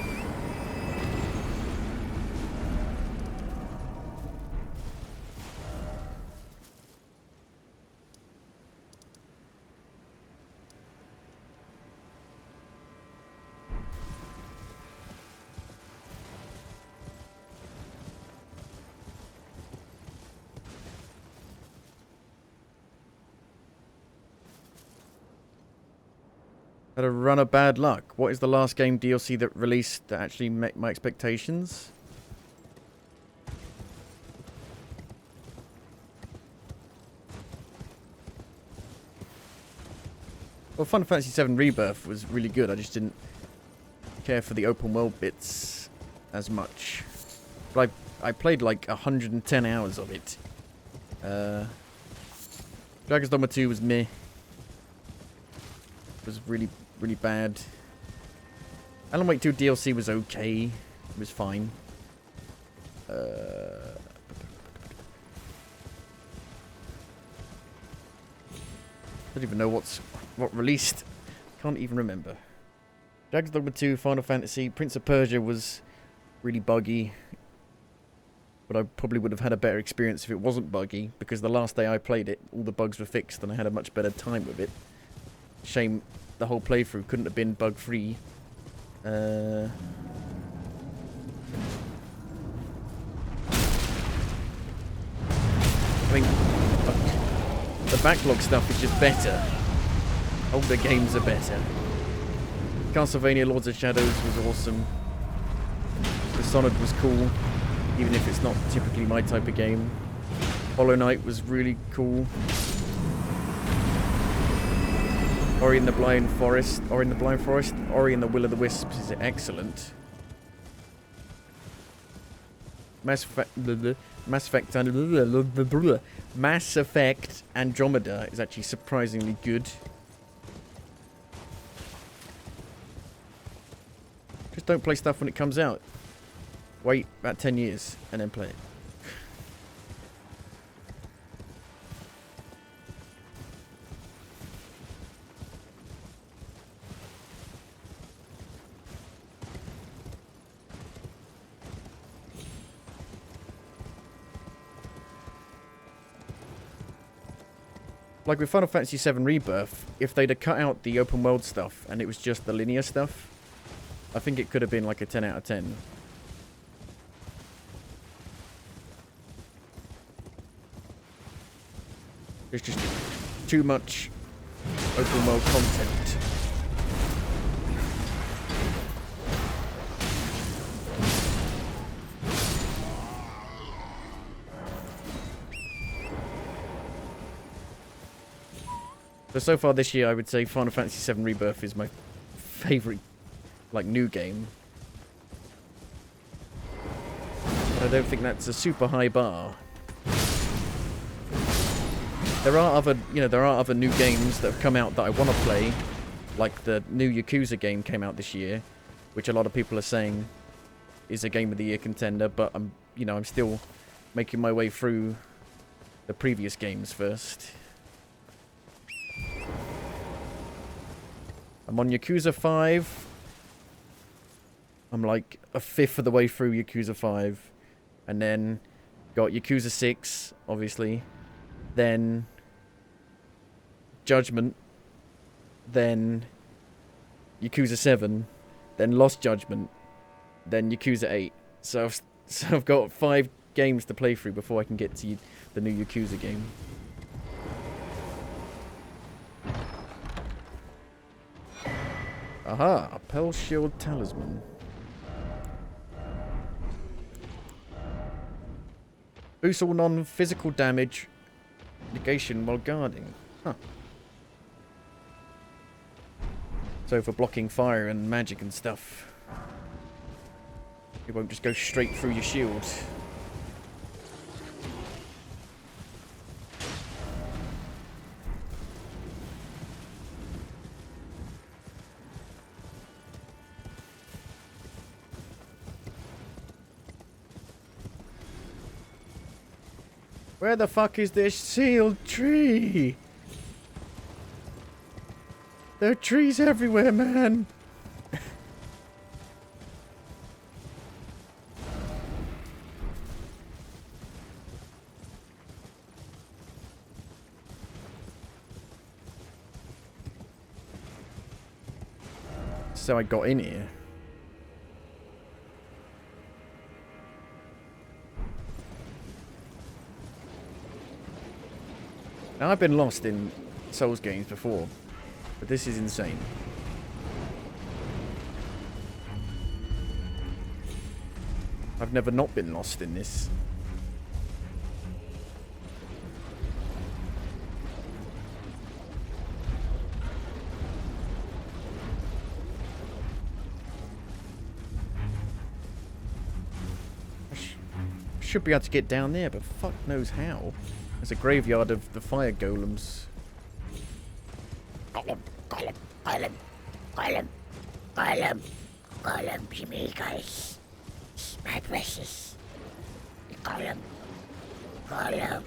Had a run of bad luck. What is the last game DLC that released that actually met my expectations? Well, Final Fantasy VII Rebirth was really good. I just didn't care for the open world bits as much. But I played like 110 hours of it. Dragon's Dogma 2 was meh. It was really bad. Alan Wake 2 DLC was okay. It was fine. I don't even know what released. Can't even remember. Dragon's Dogma 2, Final Fantasy, Prince of Persia was really buggy. But I probably would have had a better experience if it wasn't buggy, because the last day I played it, all the bugs were fixed and I had a much better time with it. Shame the whole playthrough couldn't have been bug-free. I mean, the backlog stuff is just better. Older games are better. Castlevania Lords of Shadows was awesome. Dishonored was cool, even if it's not typically my type of game. Hollow Knight was really cool. Ori and the Blind Forest, Ori and the Will of the Wisps is excellent. Mass Effect Andromeda is actually surprisingly good. Just don't play stuff when it comes out. Wait about 10 years and then play it. Like with Final Fantasy VII Rebirth, if they'd have cut out the open world stuff and it was just the linear stuff, I think it could have been like a 10 out of 10. There's just too much open world content. So far this year, I would say Final Fantasy VII Rebirth is my favourite, like, new game. I don't think that's a super high bar. There are other new games that have come out that I want to play, like the new Yakuza game came out this year, which a lot of people are saying is a Game of the Year contender, but I'm still making my way through the previous games first. I'm on Yakuza 5. I'm like a fifth of the way through Yakuza 5. And then got Yakuza 6, obviously. Then Judgment. Then Yakuza 7. Then Lost Judgment. Then Yakuza 8. So I've got 5 games to play through before I can get to the new Yakuza game. Aha, a Pearl Shield Talisman. Boosts all non-physical damage negation while guarding. Huh. So for blocking fire and magic and stuff. It won't just go straight through your shield. Where the fuck is this sealed tree? There are trees everywhere, man. So I got in here. Now, I've been lost in Souls games before, but this is insane. I've never not been lost in this. Should be able to get down there, but fuck knows how. There's a graveyard of the fire golems. Golem, golem, golem, golem, golem, golem, be me, guys. My precious. Golem, golem.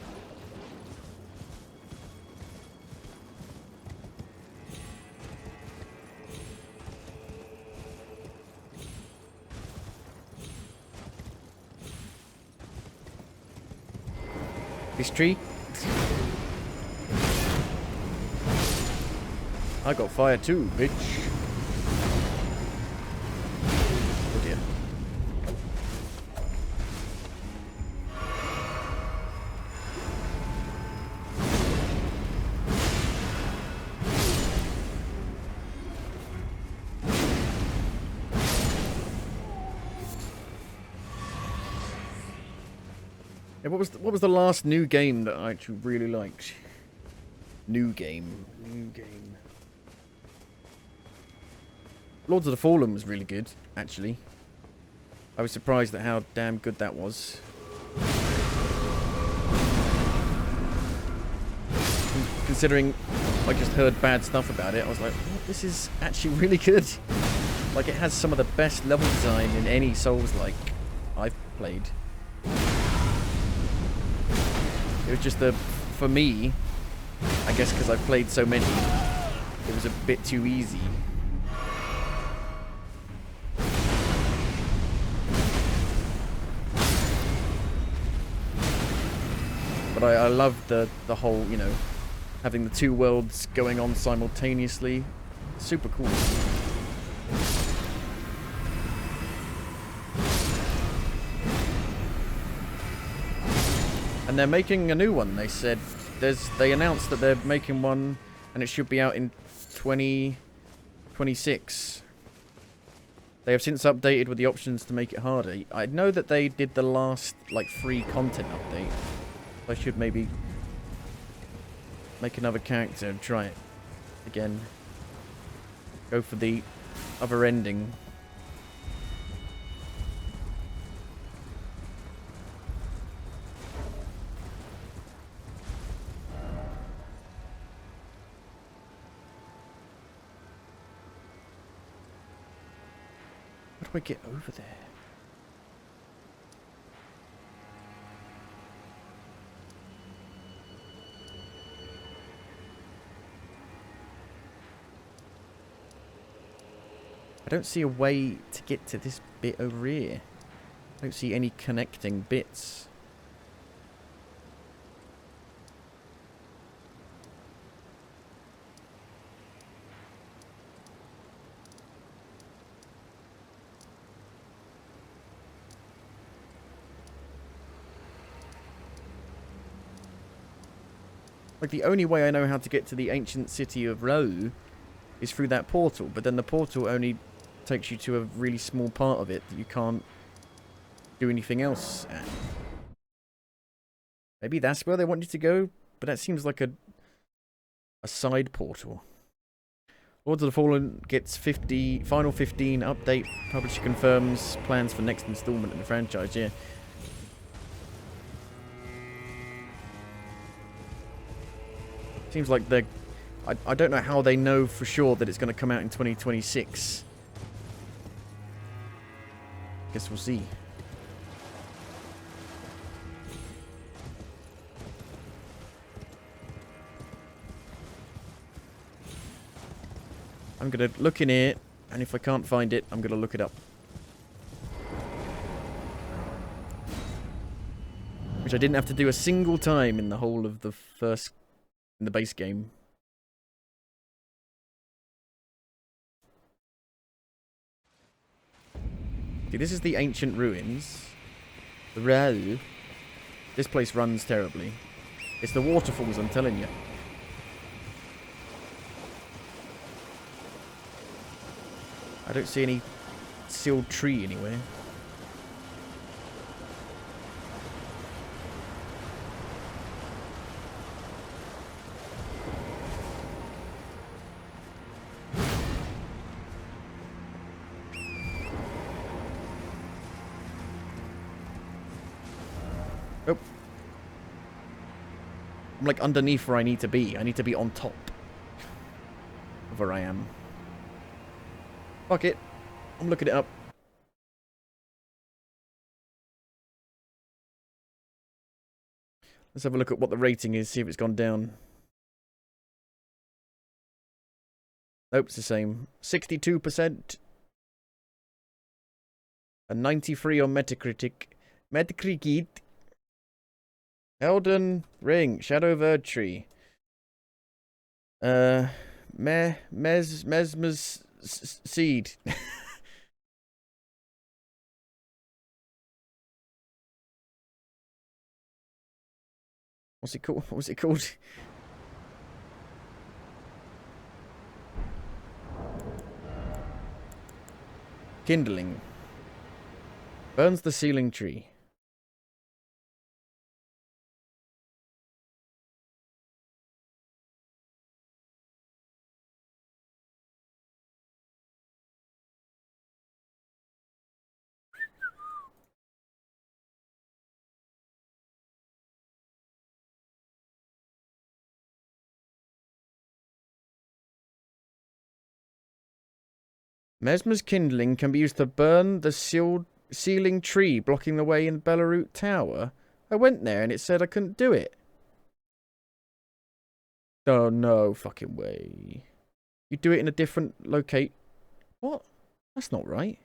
This tree? I got fire too, bitch. Oh dear. Yeah, what was the last new game that I actually really liked? New game. Lords of the Fallen was really good, actually. I was surprised at how damn good that was. Considering I just heard bad stuff about it, I was like, oh, this is actually really good. Like, it has some of the best level design in any Souls-like I've played. It was just for me, I guess because I've played so many, it was a bit too easy. But I love the whole, you know, having the two worlds going on simultaneously. Super cool. And they're making a new one. They said they announced that they're making one, and it should be out in 2026. They have since updated with the options to make it harder. I know that they did the last like free content update. I should maybe make another character and try it again. Go for the other ending. How do I get over there? I don't see a way to get to this bit over here. I don't see any connecting bits. Like, the only way I know how to get to the ancient city of Roe is through that portal, but then the portal only takes you to a really small part of it that you can't do anything else at. Maybe that's where they want you to go, but that seems like a side portal. Lords of the Fallen gets final 15 update. Publisher confirms plans for next installment in the franchise, yeah. Seems like they're... I don't know how they know for sure that it's going to come out in 2026. Guess we'll see. I'm going to look in here, and if I can't find it, I'm going to look it up. Which I didn't have to do a single time in the whole of the first... in the base game. Okay, this is the ancient ruins. The Rao. This place runs terribly. It's the waterfalls, I'm telling you. I don't see any sealed tree anywhere. Oh. I'm like underneath where I need to be. I need to be on top of where I am. Fuck it. I'm looking it up. Let's have a look at what the rating is, see if it's gone down. Nope, it's the same. 62%. A 93 on Metacritic. Metacritic. Elden Ring. Shadow of Erdtree. Mesmer's Seed. What's it called? What's it called? Kindling. Burns the ceiling tree. Mesmer's kindling can be used to burn the ceiling tree blocking the way in Belarut Tower. I went there and it said I couldn't do it. Oh, no fucking way. You do it in a different locate. What? That's not right.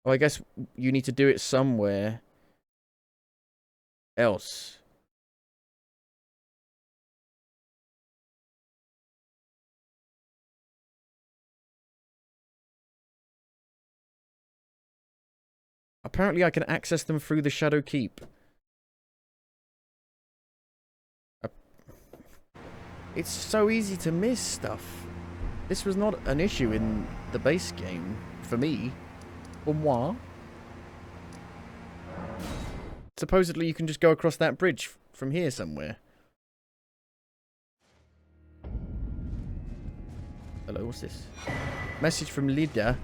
Oh, I guess you need to do it somewhere else. Apparently I can access them through the Shadow Keep. It's so easy to miss stuff. This was not an issue in the base game. For me. For moi. Supposedly you can just go across that bridge from here somewhere. Hello, what's this? Message from Lydia.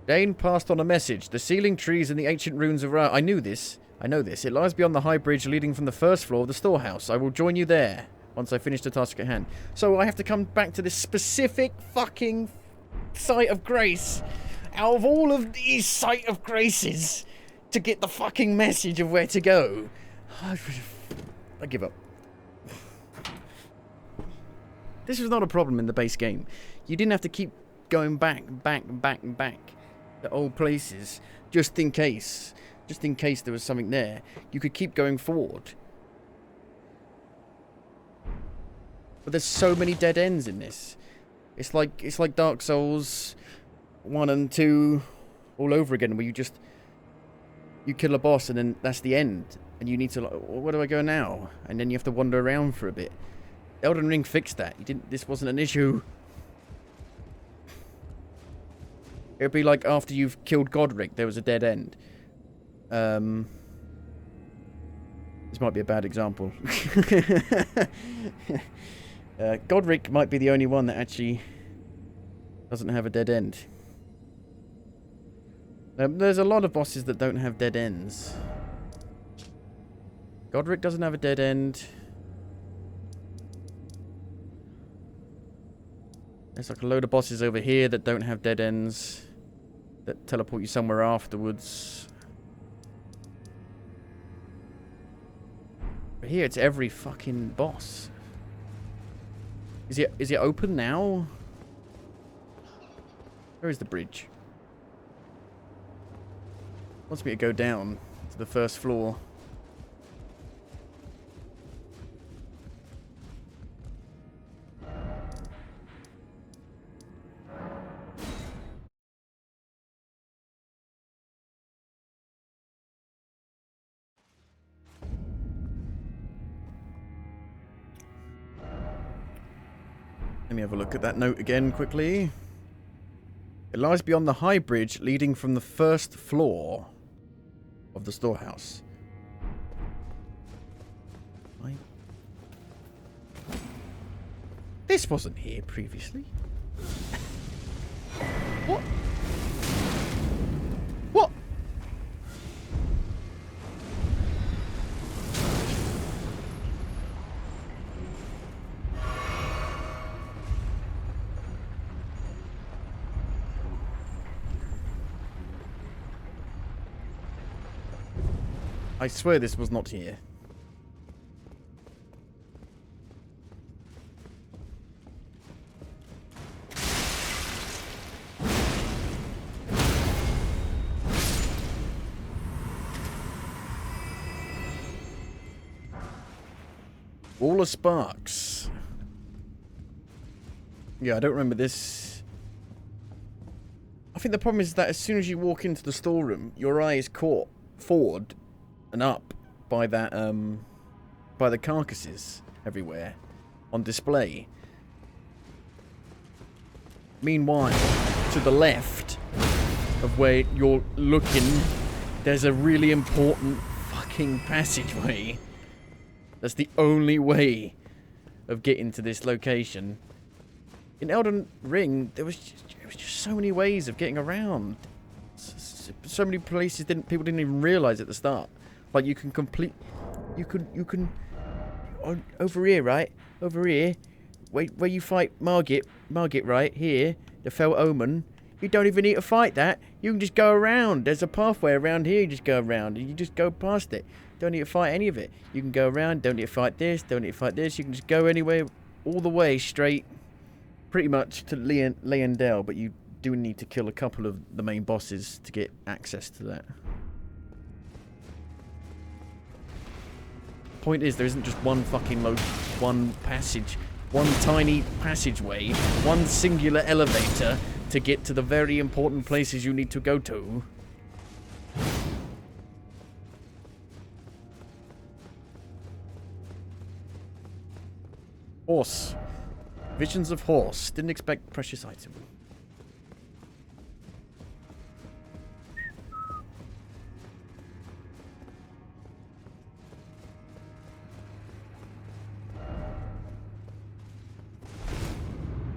Dane passed on a message. The ceiling trees and the ancient ruins of Ra. I knew this. I know this. It lies beyond the high bridge leading from the first floor of the storehouse. I will join you there once I finish the task at hand. So I have to come back to this specific fucking site of grace out of all of these site of graces to get the fucking message of where to go. I give up. This was not a problem in the base game. You didn't have to keep going back to old places just in case. Just in case there was something there. You could keep going forward. But there's so many dead ends in this. It's like Dark Souls 1 and 2 all over again, where you kill a boss and then that's the end. And you need to, like, where do I go now? And then you have to wander around for a bit. Elden Ring fixed that. This wasn't an issue. It'd be like after you've killed Godric, there was a dead end. This might be a bad example. Godric might be the only one that actually doesn't have a dead end. There's a lot of bosses that don't have dead ends. Godric doesn't have a dead end. There's like a load of bosses over here that don't have dead ends. That teleport you somewhere afterwards. But here it's every fucking boss. Is it open now? Where is the bridge? Wants me to go down to the first floor. Let me have a look at that note again quickly. It lies beyond the high bridge leading from the first floor of the storehouse. This wasn't here previously. What? I swear this was not here. Wall of Sparks. Yeah, I don't remember this. I think the problem is that as soon as you walk into the storeroom, your eye is caught forward and up by that, by the carcasses everywhere on display. Meanwhile, to the left of where you're looking, there's a really important fucking passageway. That's the only way of getting to this location. In Elden Ring, there was just so many ways of getting around. So many places people didn't even realize at the start. Like you can over here, right? Over here, where you fight Margit, right here, the Fell Omen. You don't even need to fight that. You can just go around. There's a pathway around here. You just go around and you just go past it. Don't need to fight any of it. You can go around. Don't need to fight this. Don't need to fight this. You can just go anywhere, all the way straight, pretty much to Leondale. But you do need to kill a couple of the main bosses to get access to that. Point is, there isn't just one fucking one passage, one tiny passageway, one singular elevator to get to the very important places you need to go to. Horse. Visions of horse. Didn't expect precious item.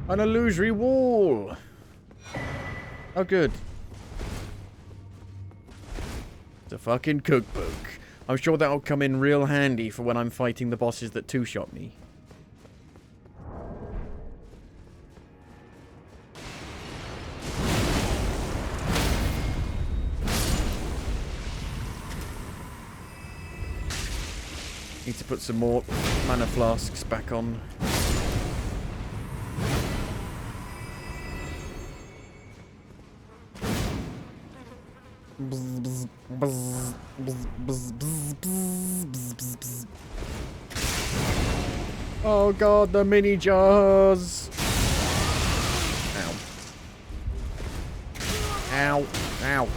An illusory wall. Oh, good. It's a fucking cookbook. I'm sure that'll come in real handy for when I'm fighting the bosses that two-shot me. Need to put some more mana flasks back on. Oh god, the mini jars! Ow. Ow. Ow.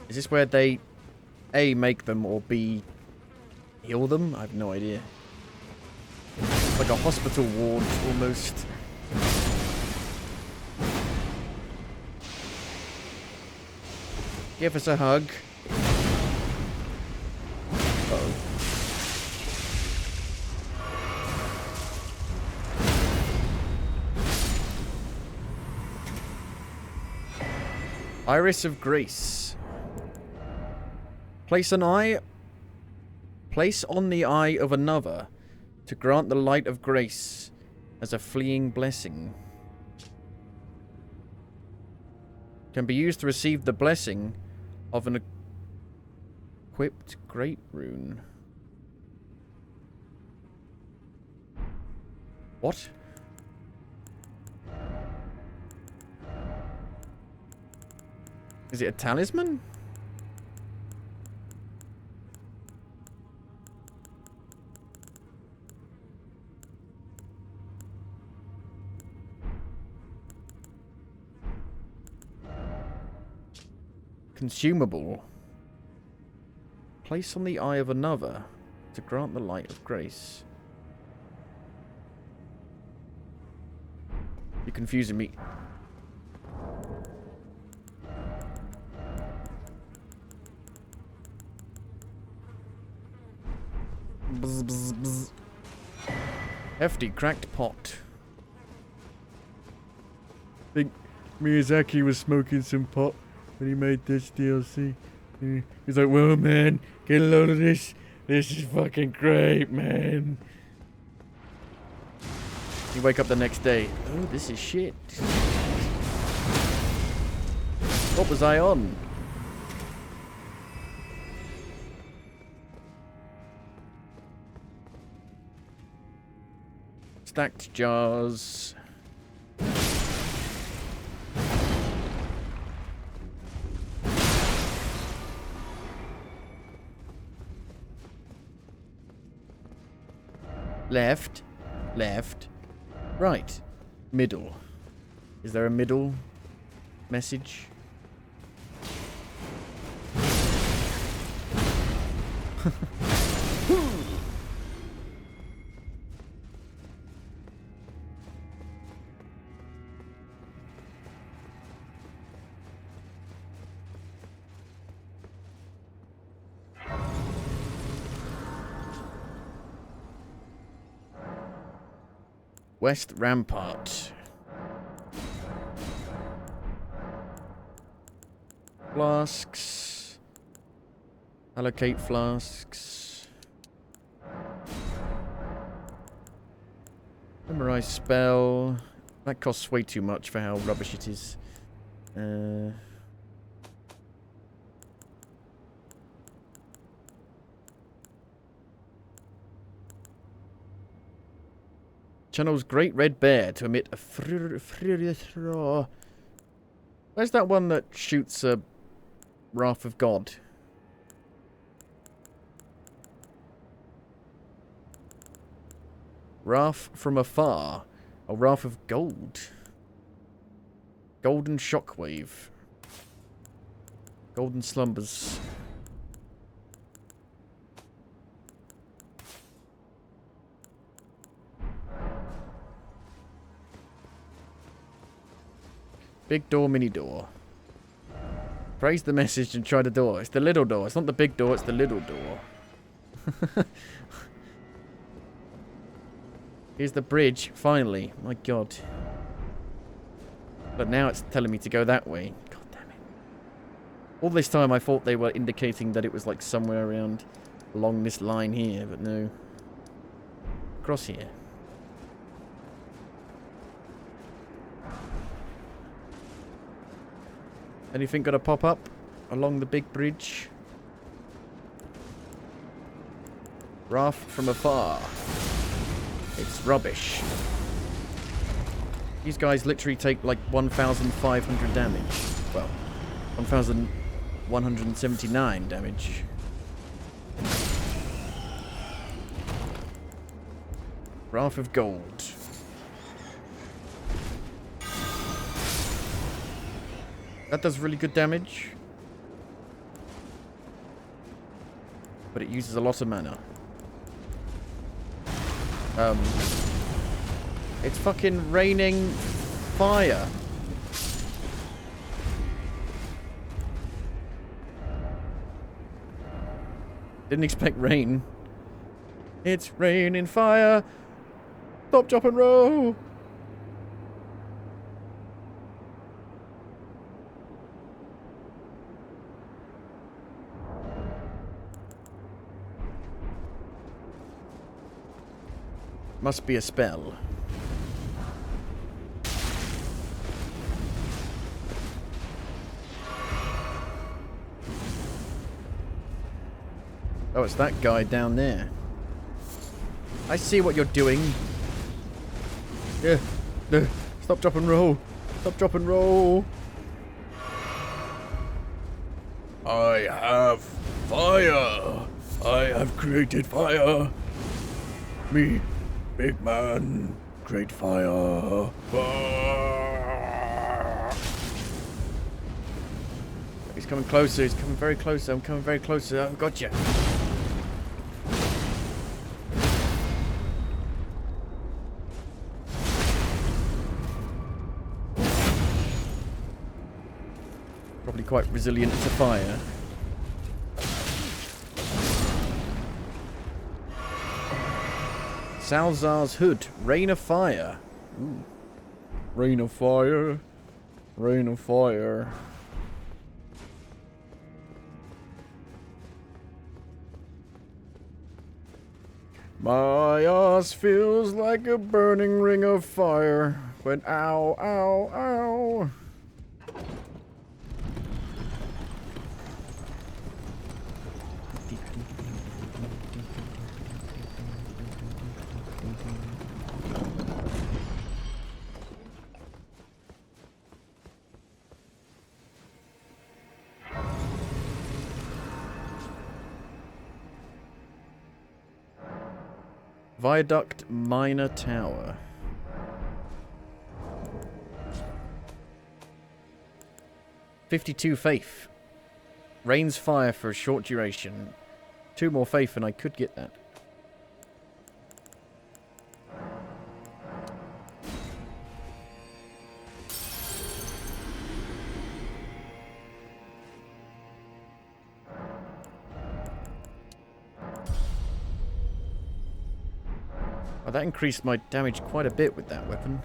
Is this where they A, make them, or B, heal them? I have no idea. It's like a hospital ward, almost. Give us a hug. Uh-oh. Iris of Grace. Place on the eye of another to grant the light of grace as a fleeing blessing. Can be used to receive the blessing of an equipped great rune. What? Is it a talisman? Consumable. Place on the eye of another to grant the light of grace. You're confusing me. Bzz, bzz, bzz. Hefty cracked pot. Think Miyazaki was smoking some pot when he made this DLC. He's like, well, man, get a load of this. This is fucking great, man. You wake up the next day. Oh, this is shit. What was I on? Stacked jars. Left, left, right, middle. Is there a middle message? West Rampart. Flasks. Allocate flasks. Memorize spell. That costs way too much for how rubbish it is. Channels Great Red Bear to emit a furious roar. Where's that one that shoots a Wrath of God? Wrath from afar. A Wrath of Gold. Golden Shockwave. Golden Slumbers. Big door, mini door. Praise the message and try the door. It's the little door. It's not the big door, it's the little door. Here's the bridge, finally. My god. But now it's telling me to go that way. God damn it. All this time I thought they were indicating that it was like somewhere around along this line here, but no. Across here. Anything gonna pop up along the big bridge? Wrath from afar. It's rubbish. These guys literally take like 1,500 damage. Well, 1,179 damage. Wrath of Gold. That does really good damage. But it uses a lot of mana. It's fucking raining fire. Didn't expect rain. It's raining fire. Stop, drop, and roll. Must be a spell. Oh, it's that guy down there. I see what you're doing. Yeah. No. Stop, drop, and roll. Stop, drop, and roll. I have fire. I have created fire. Me, big man, create fire. He's coming closer. He's coming very close. I'm coming very close. I've got you. Probably quite resilient to fire. Salzar's Hood. Rain of Fire. Ooh. Rain of Fire. Rain of Fire. My ass feels like a burning ring of fire. When ow, ow, ow. Viaduct Minor Tower. "52 faith. Rains fire for a short duration. 2 more faith and I could get that. Oh, that increased my damage quite a bit with that weapon.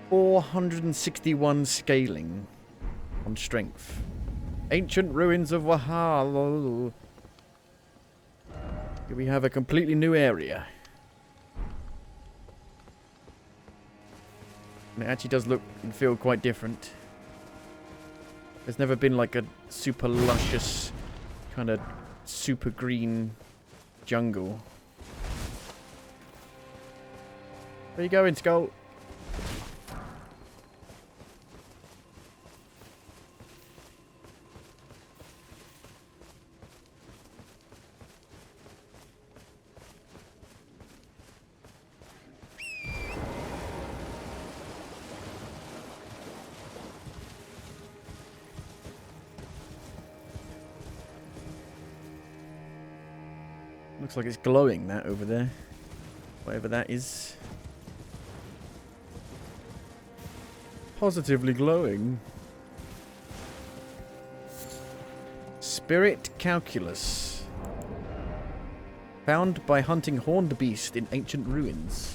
461 scaling on strength. Ancient ruins of Wahal. Here we have a completely new area. And it actually does look and feel quite different. There's never been like a super luscious, kind of super green jungle. Where you going, Skull? Looks like it's glowing, that over there. Whatever that is. Positively glowing. Spirit Calculus. Found by hunting horned beast in ancient ruins.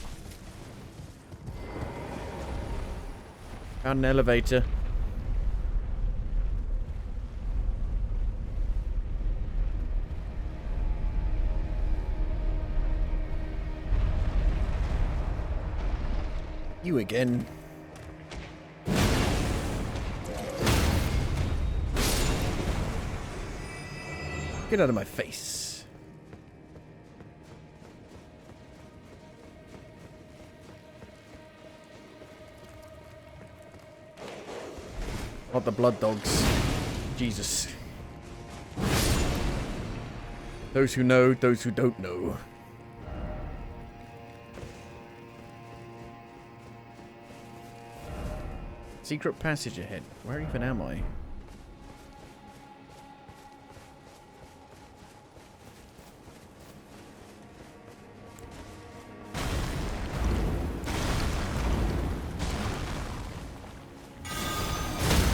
Found an elevator. You again. Get out of my face. Not the blood dogs. Jesus. Those who know, those who don't know. Secret passage ahead. Where even am I?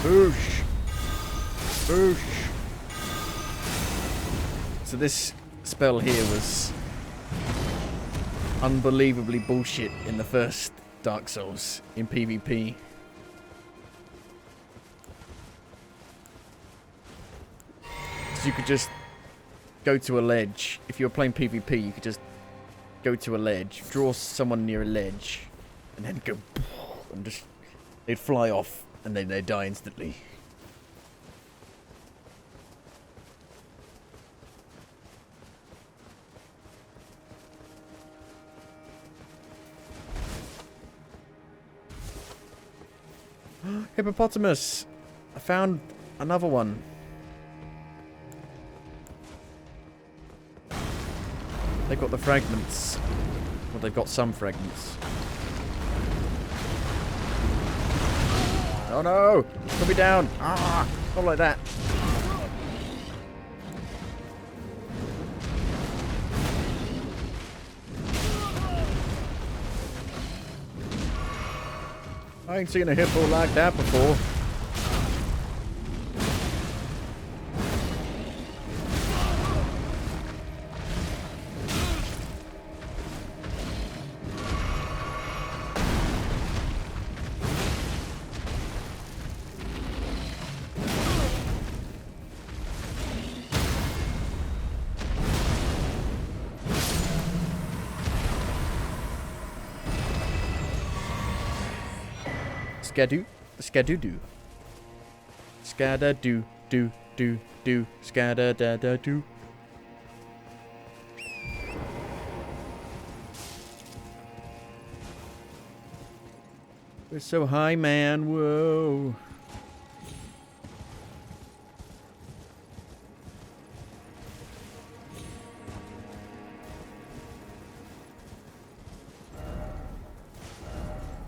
Boosh! Boosh! So this spell here was unbelievably bullshit in the first Dark Souls in PvP. You could just go to a ledge. If you were playing PvP, you could just go to a ledge, draw someone near a ledge, and then go, and just they'd fly off, and then they'd die instantly. Hippopotamus! I found another one. They've got the fragments. Well, they've got some fragments. Oh no! Put me down! Ah! Not like that. I ain't seen a hippo like that before. Skadoo. Skadoo-doo. Skada-doo. Do. Do. Do. Skada-da-da-doo. We're so high, man. Whoa.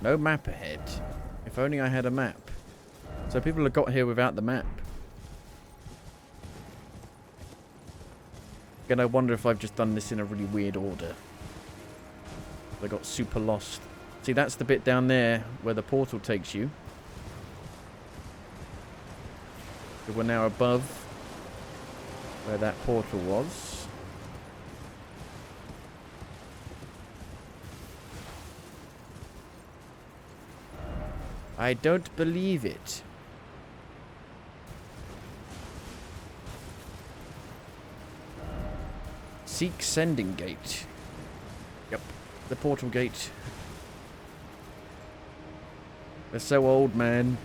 No map ahead. If only I had a map. So people have got here without the map. Again, I wonder if I've just done this in a really weird order. I got super lost. See, that's the bit down there where the portal takes you. So we're now above where that portal was. I don't believe it. Seek sending gate. Yep, the portal gate. They're so old, man.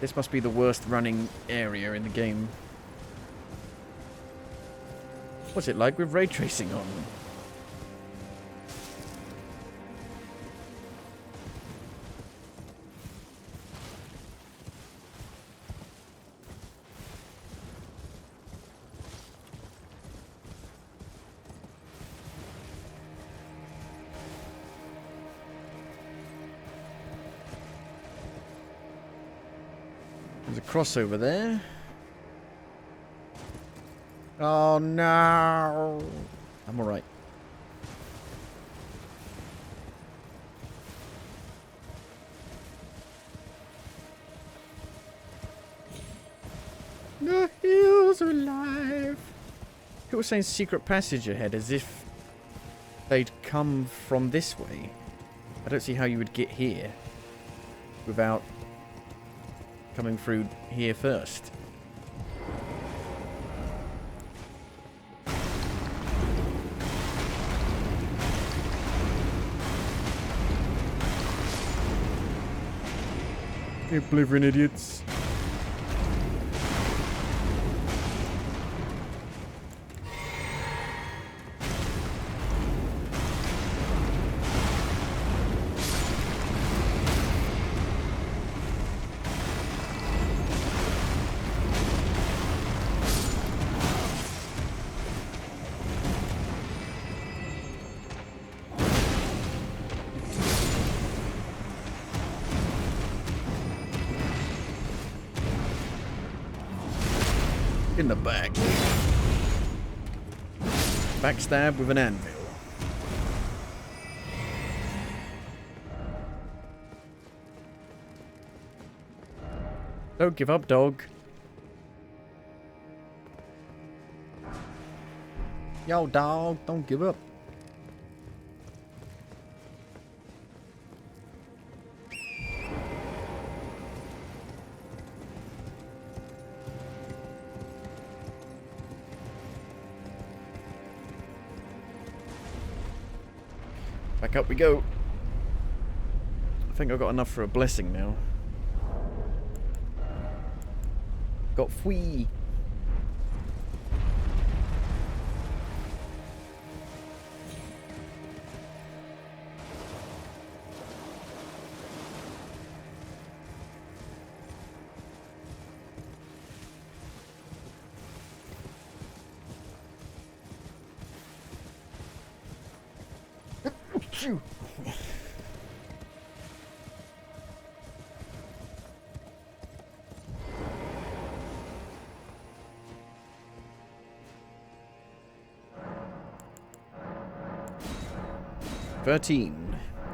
This must be the worst running area in the game. What's it like with ray tracing on? There's a crossover there. Oh no! I'm alright. The hills are alive. People saying secret passage ahead as if they'd come from this way. I don't see how you would get here without coming through here first. You blithering idiots. In the back. Backstab with an anvil. Don't give up, dog. Yo, dog, don't give up. Back up we go. I think I've got enough for a blessing now. Got free. Phew. I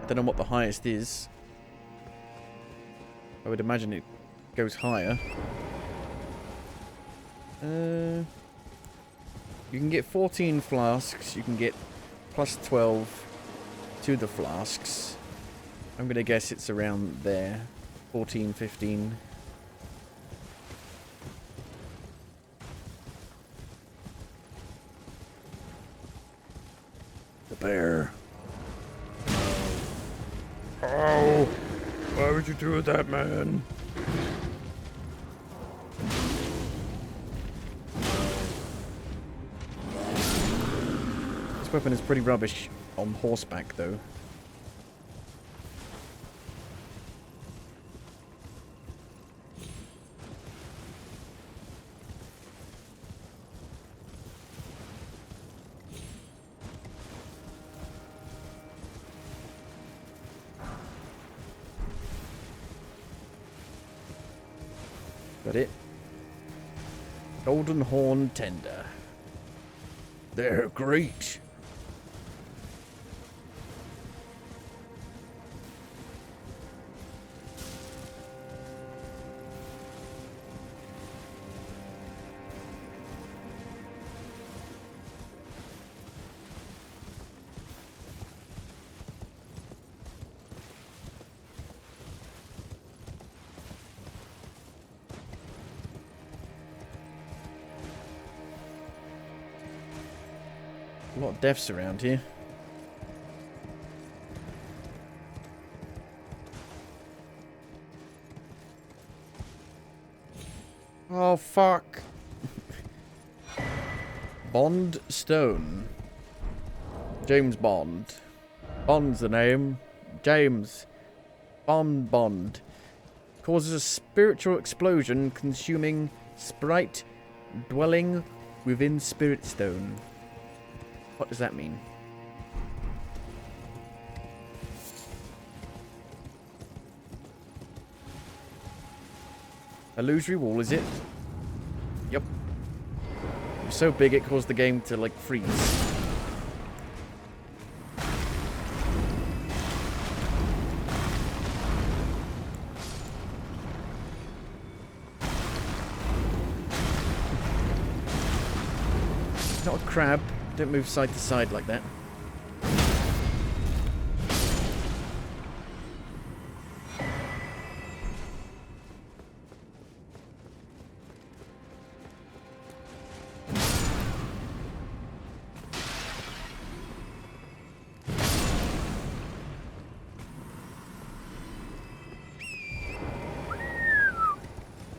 don't know what the highest is. I would imagine it goes higher. You can get 14 flasks. You can get plus 12 to the flasks. I'm going to guess it's around there. 14, 15. bear. Oh, why would you do that, man? This weapon is pretty rubbish on horseback, though. Got it. Golden Horn Tender. They're great. A lot of deaths around here. Oh, fuck. Bond Stone. James Bond. Bond's the name. James. Bond. Causes a spiritual explosion consuming sprite dwelling within Spirit Stone. What does that mean? Illusory wall, is it? Yep. It was so big it caused the game to, like, freeze. Not a crab. Don't move side to side like that.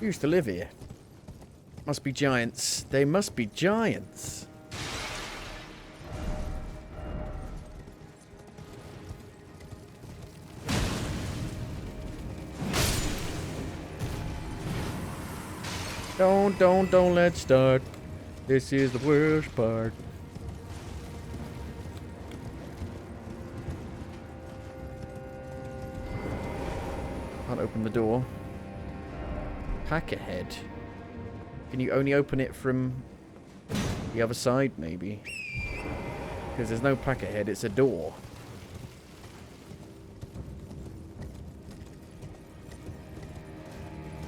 Who used to live here? Must be giants. They must be giants. Don't let's start. This is the worst part. Can't open the door. Pack ahead. Can you only open it from the other side, maybe? Because there's no pack ahead, it's a door.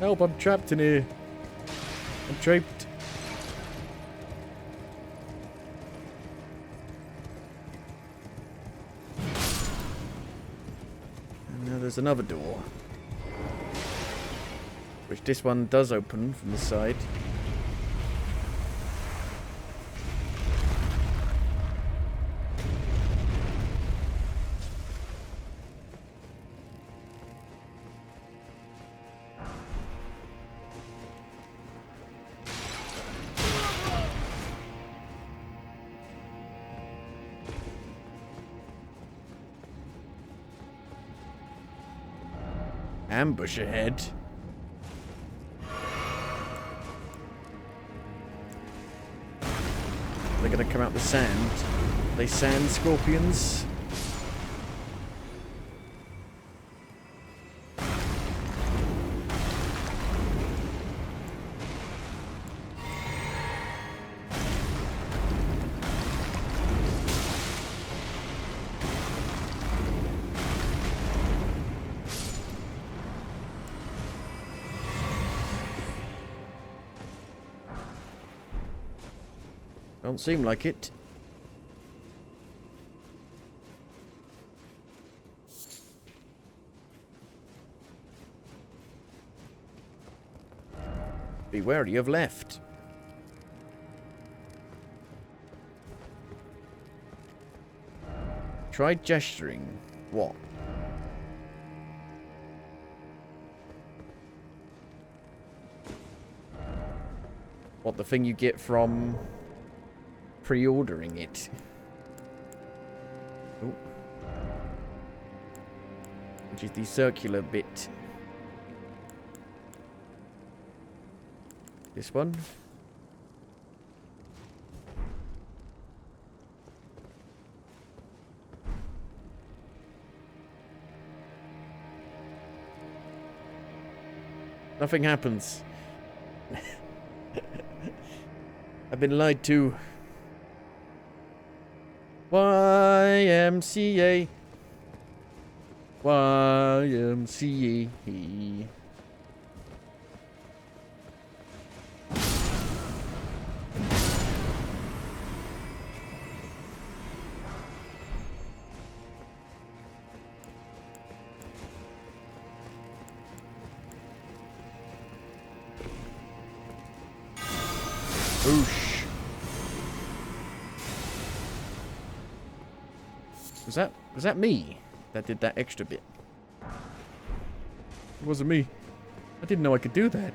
Help, I'm trapped in here. I'm trapped. And now there's another door. Which this one does open from the side. Ambush ahead. They're gonna come out the sand. Are they sand scorpions? Don't seem like it. Be wary of left. Try gesturing. What? What, the thing you get from pre-ordering it? Oh. Which is the circular bit. This one. Nothing happens. I've been lied to. YMCA. YMCA. Oosh. Was that me that did that extra bit? It wasn't me. I didn't know I could do that.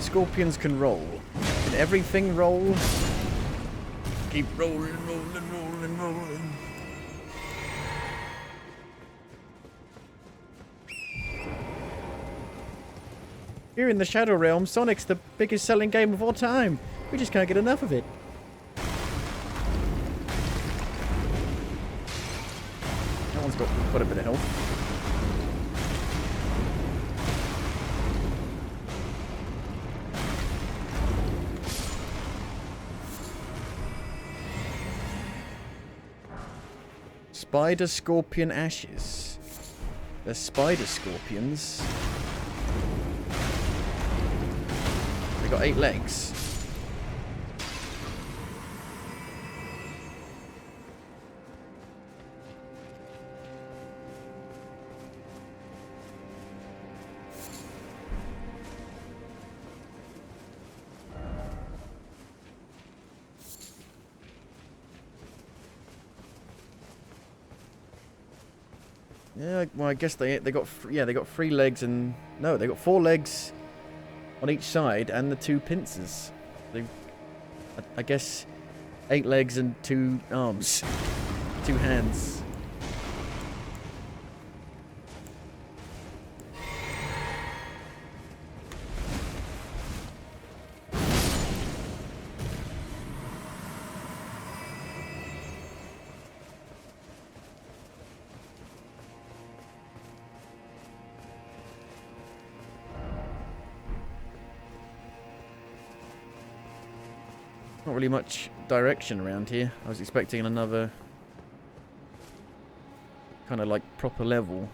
Scorpions can roll. Can everything roll? Keep rolling, rolling, rolling, rolling. Here in the Shadow Realm, Sonic's the biggest selling game of all time. We just can't get enough of it. That one's got quite a bit of health. Spider Scorpion Ashes. They're spider scorpions. They got 8 legs. Yeah, well, I guess they got they got 3 legs and no, they got 4 legs on each side and the 2 pincers. I guess 8 legs and 2 arms, 2 hands. Not really much direction around here. I was expecting another kind of like proper level.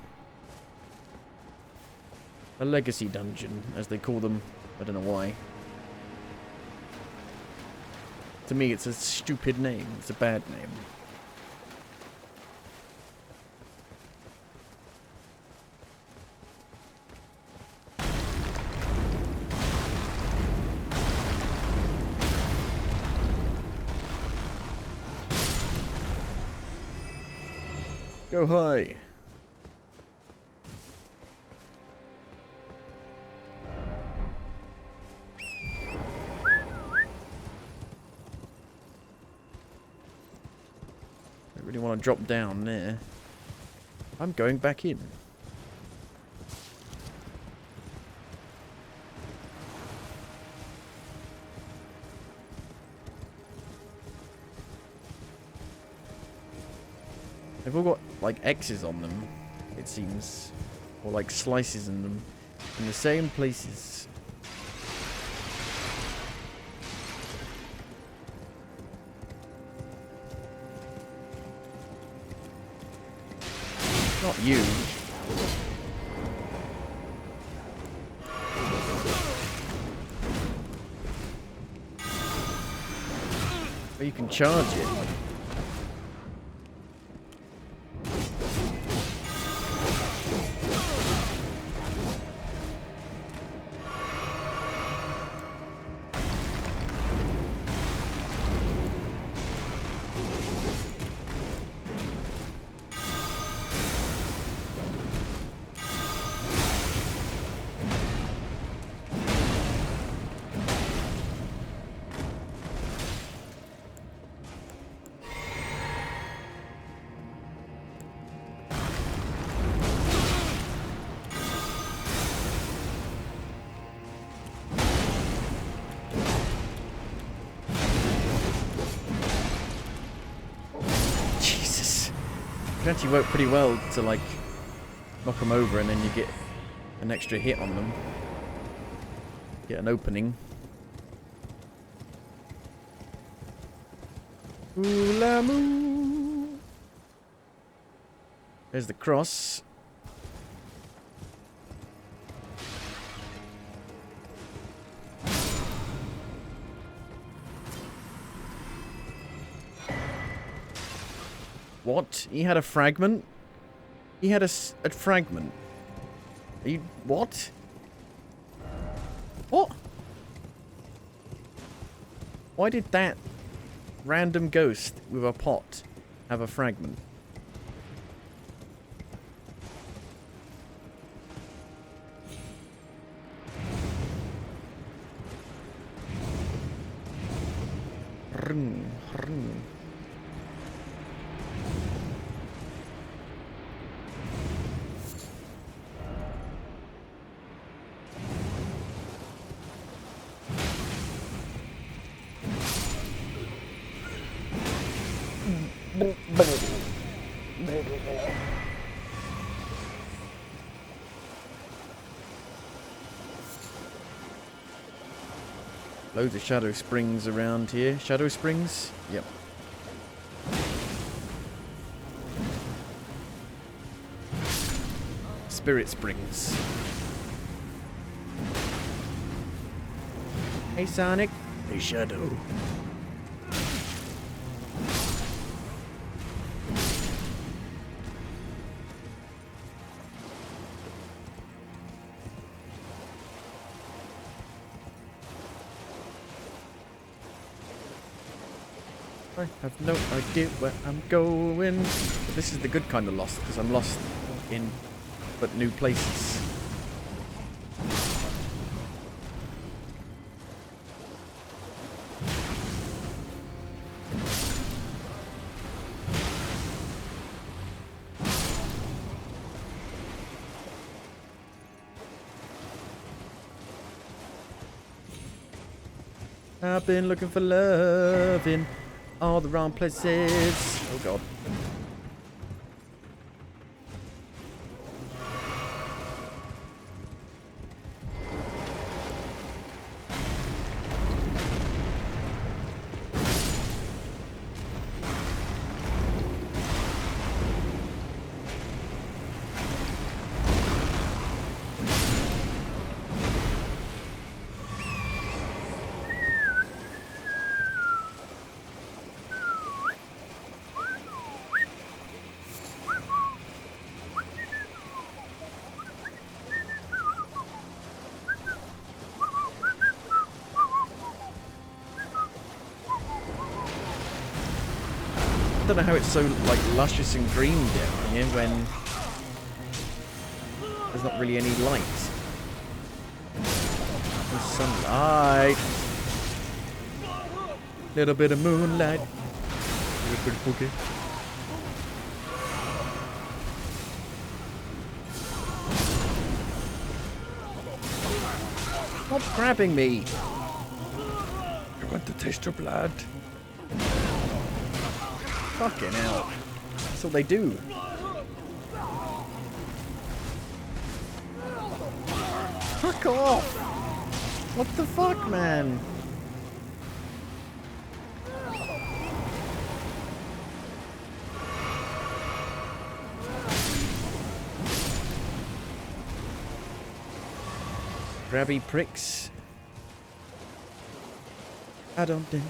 A legacy dungeon, as they call them. I don't know why. To me, it's a stupid name. It's a bad name. Go high. I really want to drop down there. I'm going back in. They've all got, like, X's on them, it seems. Or, like, slices in them. In the same places. Not you. But you can charge it. It actually worked pretty well to like knock them over and then you get an extra hit on them. Get an opening. Ooh la moo. There's the cross. What? He had a fragment? He had a fragment. Are you... What? What? Why did that random ghost with a pot have a fragment? Rrrn, rrrn. Loads of shadow springs around here. Shadow springs? Yep. Spirit springs. Hey Sonic. Hey Shadow. I have no idea where I'm going. But this is the good kind of lost, because I'm lost in but new places. I've been looking for love in all the wrong places. Oh god. I don't know how it's so like luscious and green down here when there's not really any light. No sunlight. Little bit of moonlight. Little bit of boogie. Stop grabbing me. You want to taste your blood? Fucking hell. That's what they do. Fuck off! What the fuck, man? Grabby pricks. I don't dance.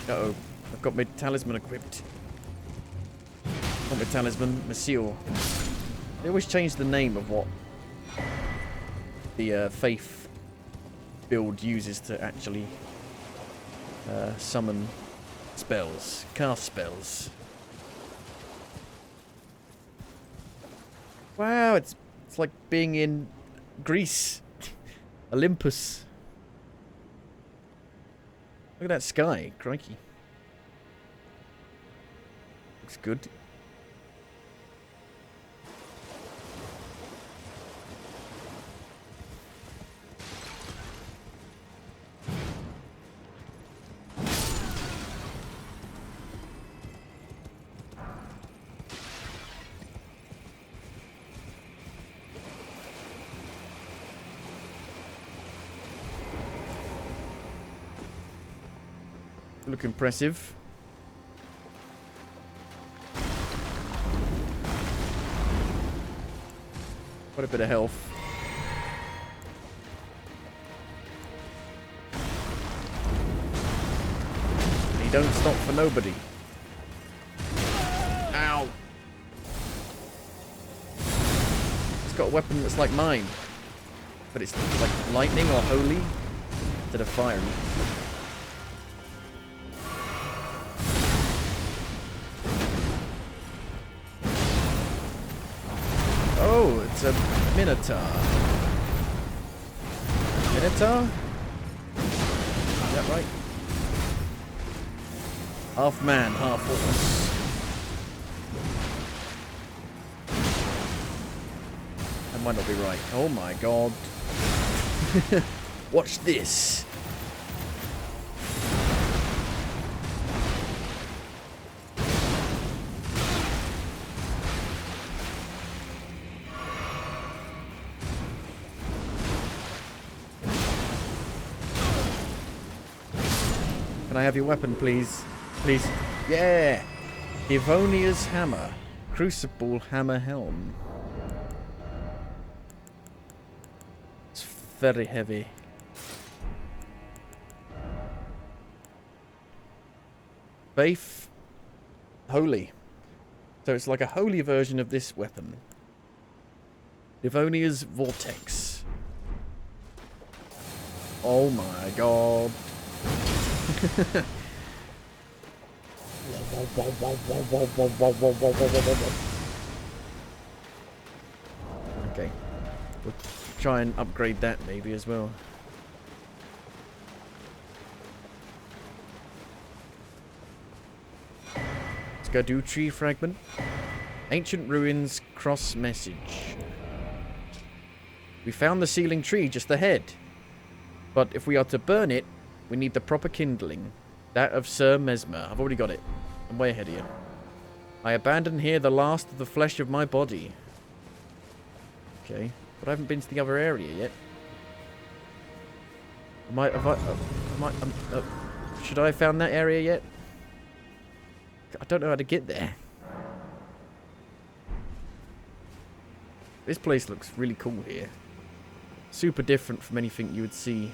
Uh-oh. I've got my talisman equipped. Not my talisman, my seal. They always change the name of what the faith build uses to actually summon spells, cast spells. Wow, it's like being in Greece. Olympus. Look at that sky, crikey. Looks good. Look impressive. Quite a bit of health. And he don't stop for nobody. Ow! It's got a weapon that's like mine. But it's like lightning or holy instead of fire. Oh, it's a minotaur. Minotaur? Is that right? Half man, half horse. That might not be right. Oh my god. Watch this. Can I have your weapon, please? Please. Yeah! Livonia's hammer. Crucible hammer helm. It's very heavy. Faith. Holy. So it's like a holy version of this weapon. Livonia's vortex. Oh my god. Okay. We'll try and upgrade that maybe as well. Let's go do tree fragment. Ancient ruins cross message. We found the sealing tree just ahead. But if we are to burn it, we need the proper kindling. That of Sir Mesmer. I've already got it. I'm way ahead of you. I abandon here the last of the flesh of my body. Okay. But I haven't been to the other area yet. Should I have found that area yet? I don't know how to get there. This place looks really cool here. Super different from anything you would see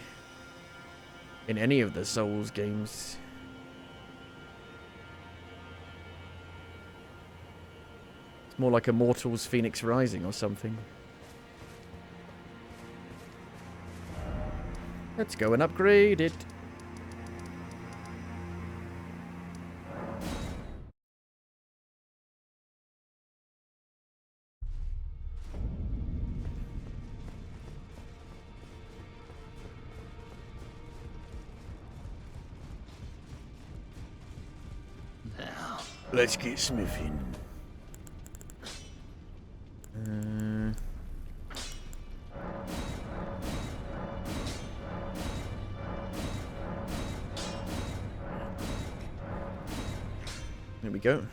in any of the Souls games. It's more like Immortals Phoenix Rising or something. Let's go and upgrade it. Let's get smithing. There we go.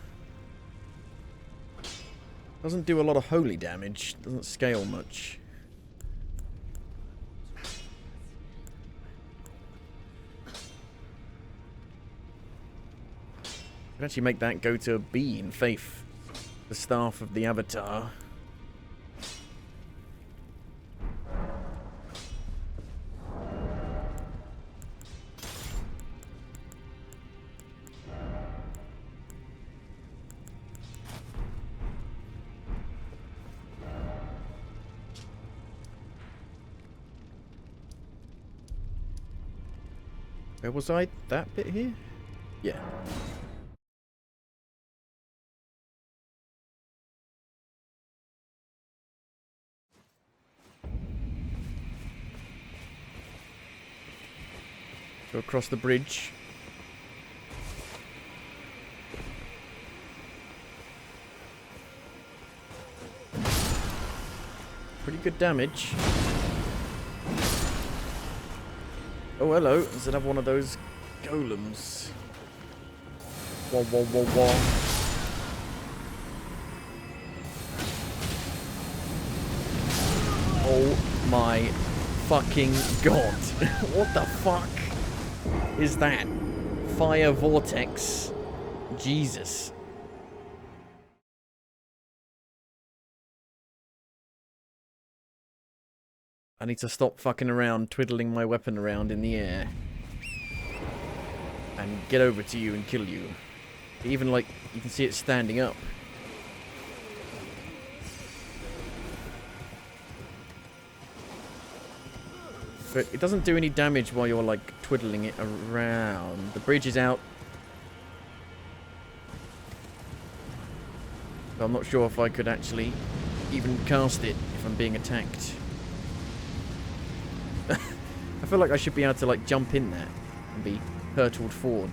Doesn't do a lot of holy damage. Doesn't scale much. Could actually make that go to a B in Faith. The staff of the Avatar. Where was I? That bit here? Yeah. Go across the bridge. Pretty good damage. Oh, hello. There's another one of those golems. Wah, wah, wah, wah. Oh my fucking god. What the fuck is that? fire vortex. Jesus. I need to stop fucking around, twiddling my weapon around in the air. And get over to you and kill you. Even, like, you can see it standing up. But it doesn't do any damage while you're, like, twiddling it around. The bridge is out. So I'm not sure if I could actually even cast it if I'm being attacked. I feel like I should be able to, like, jump in there and be hurtled forward.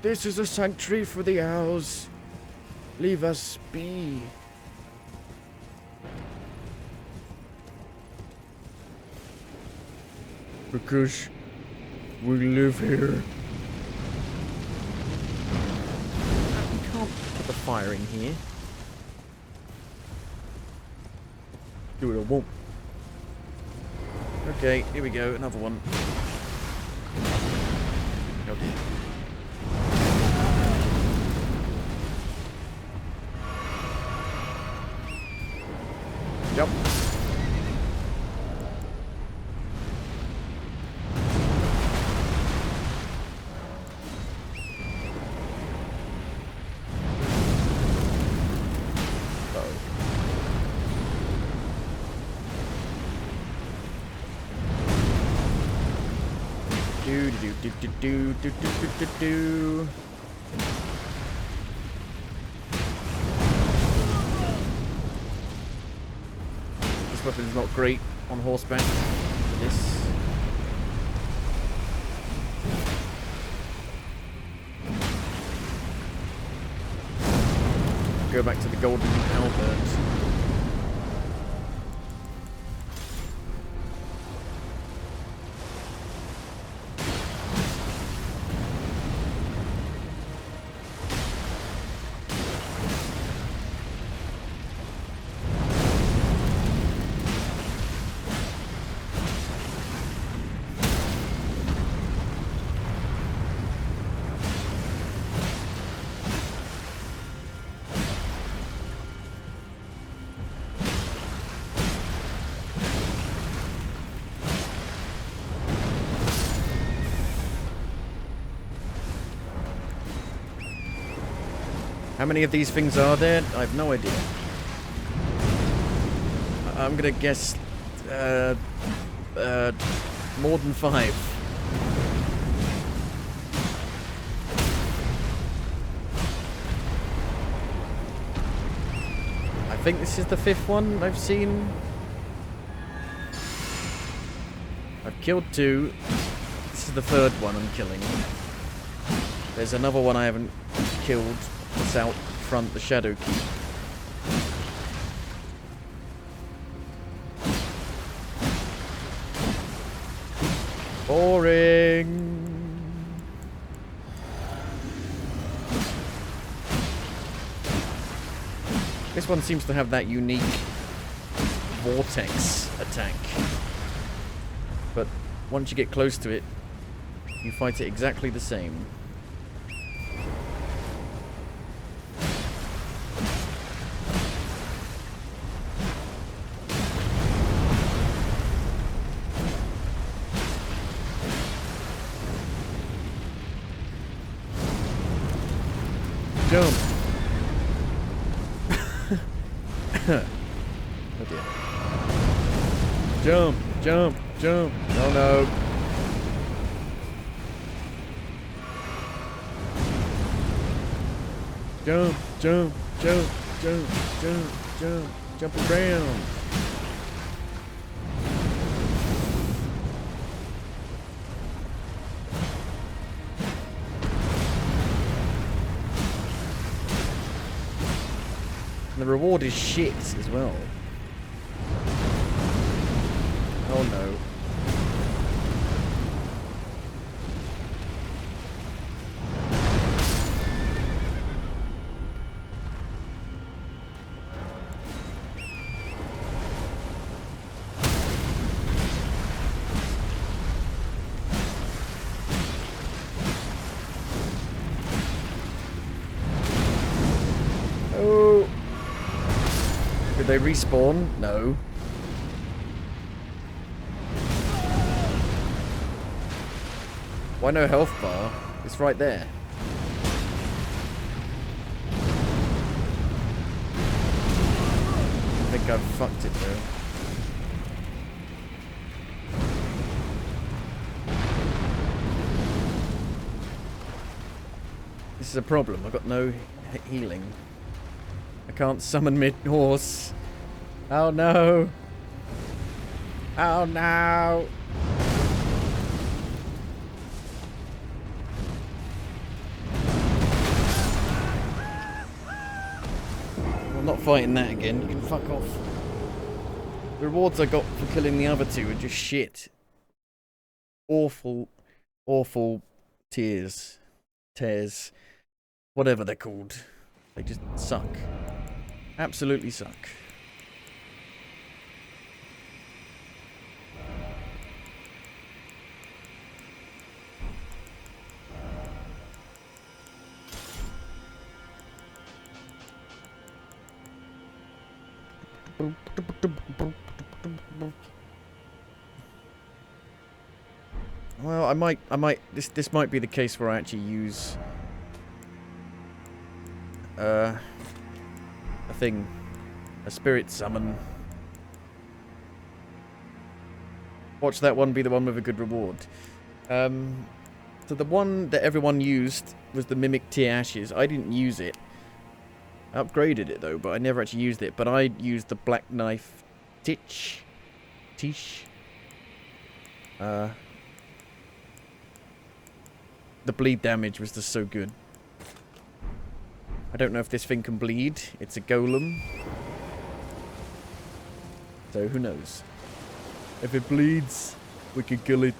This is a sanctuary for the owls. Leave us be. Because we live here. You can't put the fire in here. Do it, I won't. Okay, here we go, another one. Oh dear. Jump. Do. This weapon is not great on horseback. This. Go back to the golden halberd. How many of these things are there? I have no idea. I'm gonna guess more than 5. I think this is the 5th one I've seen. I've killed 2. This is the 3rd one I'm killing. There's another one I haven't killed. It's out front, the Shadow Keep. Boring. This one seems to have that unique vortex attack. But once you get close to it, you fight it exactly the same. Jump! Oh dear. Jump! Jump! Jump! Oh no! Jump! Jump! Jump! Jump! Jump! Jump! Jump around! And the reward is shit as well. Oh no. Did they respawn? No. Why no health bar? It's right there. I think I've fucked it though. This is a problem. I've got no healing. I can't summon mid-horse. Oh no! Oh no! I'm not fighting that again. You can fuck off. The rewards I got for killing the other two are just shit. Awful, awful tears. Tears. Whatever they're called. They just suck. Absolutely suck. Well, I might, this might be the case where I actually use a thing, a spirit summon. Watch that one be the one with a good reward. So the one that everyone used was the Mimic Tear Ashes. I didn't use it. I upgraded it though, but I never actually used it. But I used the Black Knife Tish. The bleed damage was just so good. I don't know if this thing can bleed. It's a golem. So who knows? If it bleeds, we can kill it.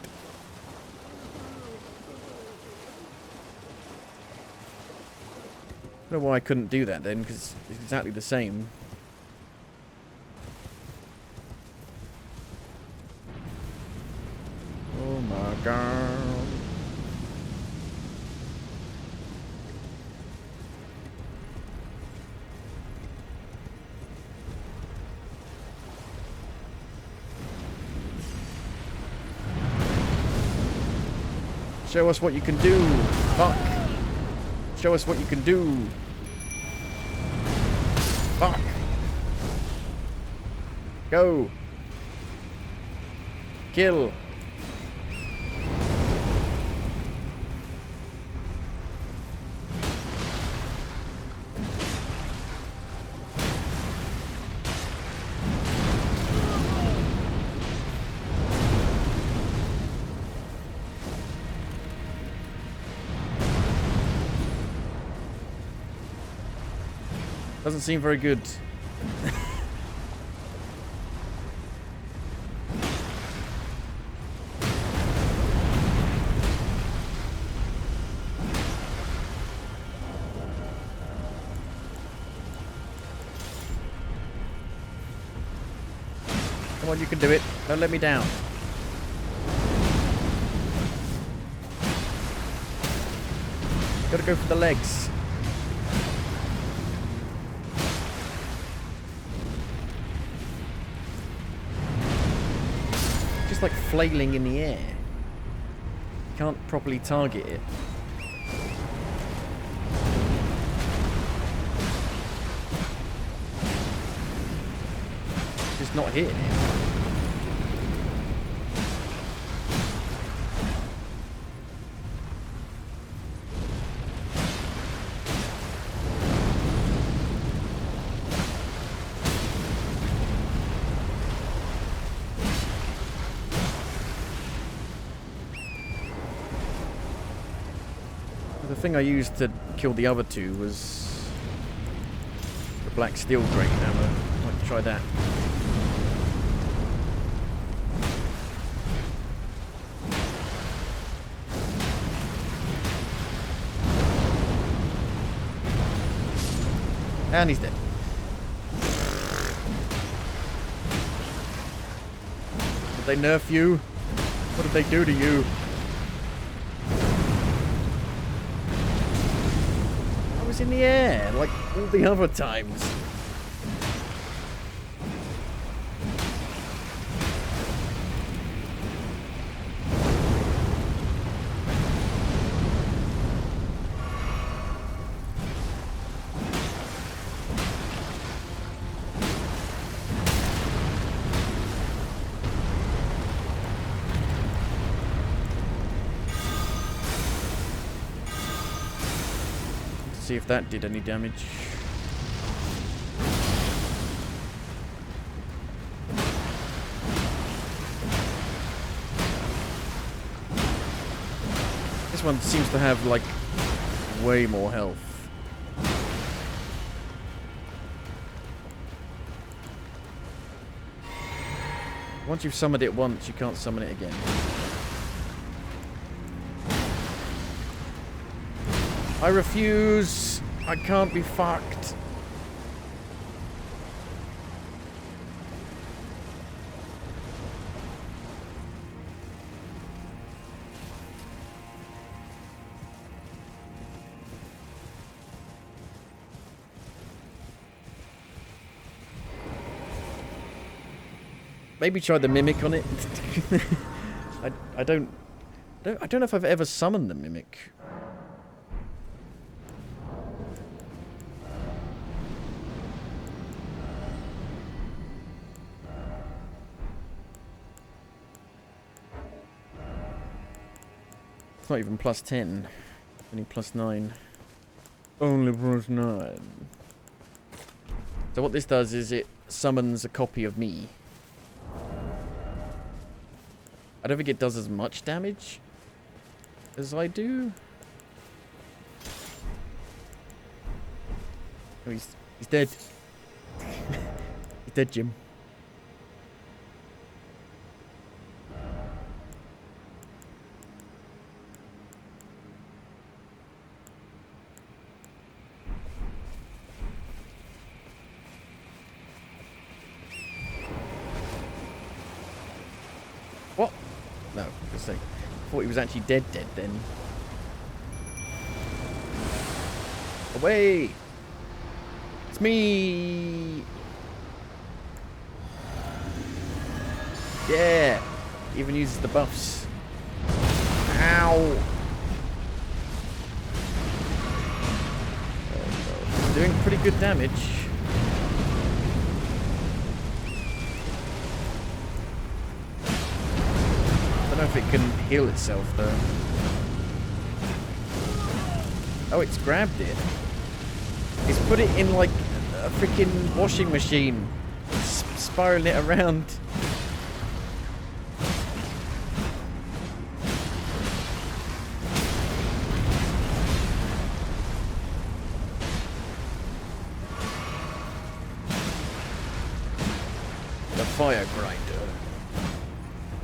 I don't know why I couldn't do that then, because it's exactly the same. Oh my god. Show us what you can do. Fuck. Show us what you can do. Fuck. Go. Kill. Doesn't seem very good. Come on, you can do it. Don't let me down. Gotta go for the legs. Like flailing in the air. You can't properly target it. Just not hitting it. The thing I used to kill the other two was the black steel great hammer. Might try that. And he's dead. Did they nerf you? What did they do to you? In the air, like all the other times. See if that did any damage. This one seems to have, like, way more health. Once you've summoned it once, you can't summon it again. I refuse! I can't be fucked. Maybe try the mimic on it. I don't know if I've ever summoned the mimic. It's not even plus 10. Only plus 9. Only plus 9. So what this does is it summons a copy of me. I don't think it does as much damage as I do. Oh, he's dead. He's dead, Jim. What? No, just like, I thought he was actually dead then. Away! It's me! Yeah! Even uses the buffs. Ow! Doing pretty good damage. I don't know if it can heal itself though. Oh, it's grabbed it. It's put it in like a freaking washing machine, spiraling it around. The fire grinder.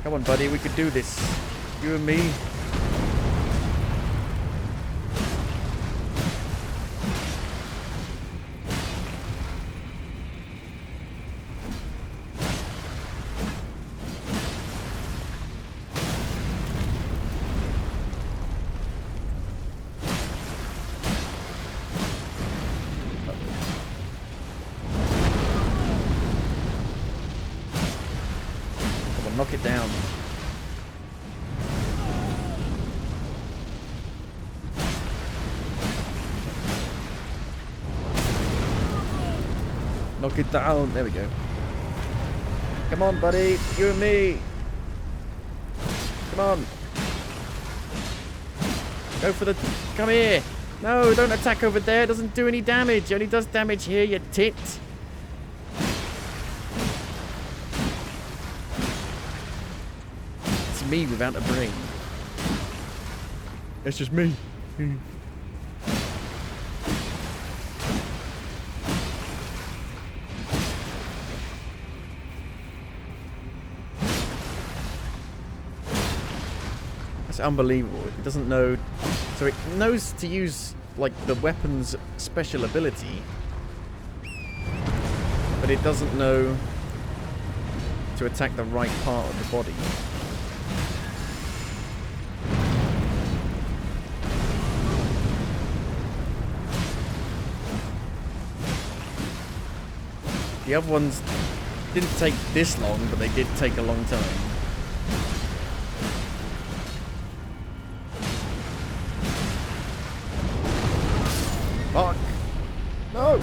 Come on, buddy, we could do this. You and me. Knock it down. Knock it down. There we go. Come on, buddy. You and me. Come on. Go for the... Come here. No, don't attack over there. It doesn't do any damage. It only does damage here, you tit. Me without a brain. It's just me. That's unbelievable. It doesn't know. So it knows to use like the weapon's special ability, but it doesn't know to attack the right part of the body. The other ones didn't take this long, but they did take a long time. Fuck! No!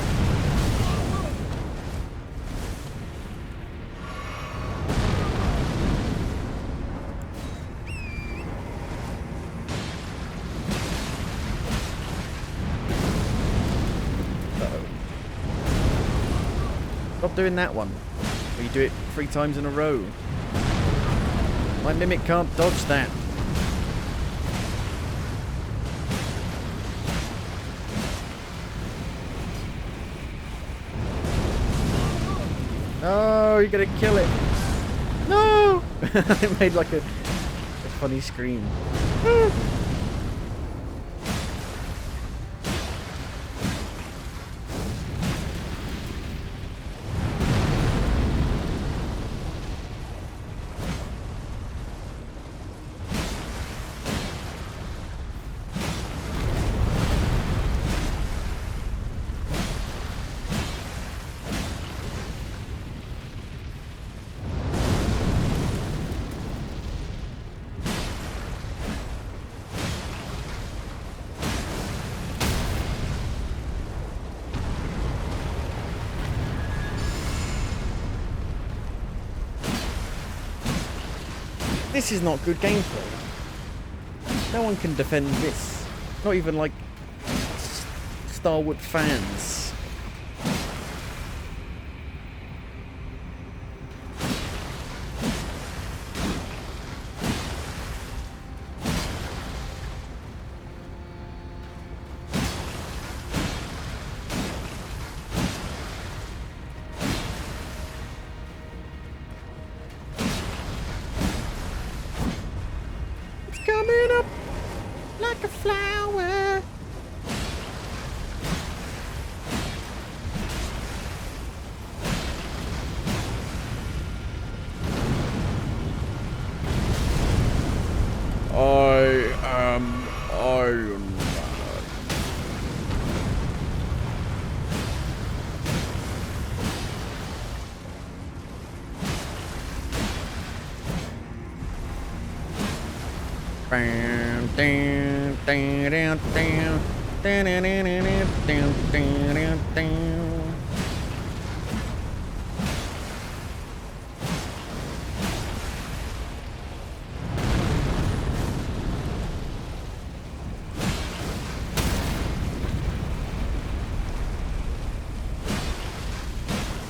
Stop doing that one. Or you do it 3 times in a row. My mimic can't dodge that. Oh, you're gonna kill it. No! It made like a funny scream. This is not good gameplay. No one can defend this. Not even like Star Wars fans. Coming up like a flower. I am Iron Man.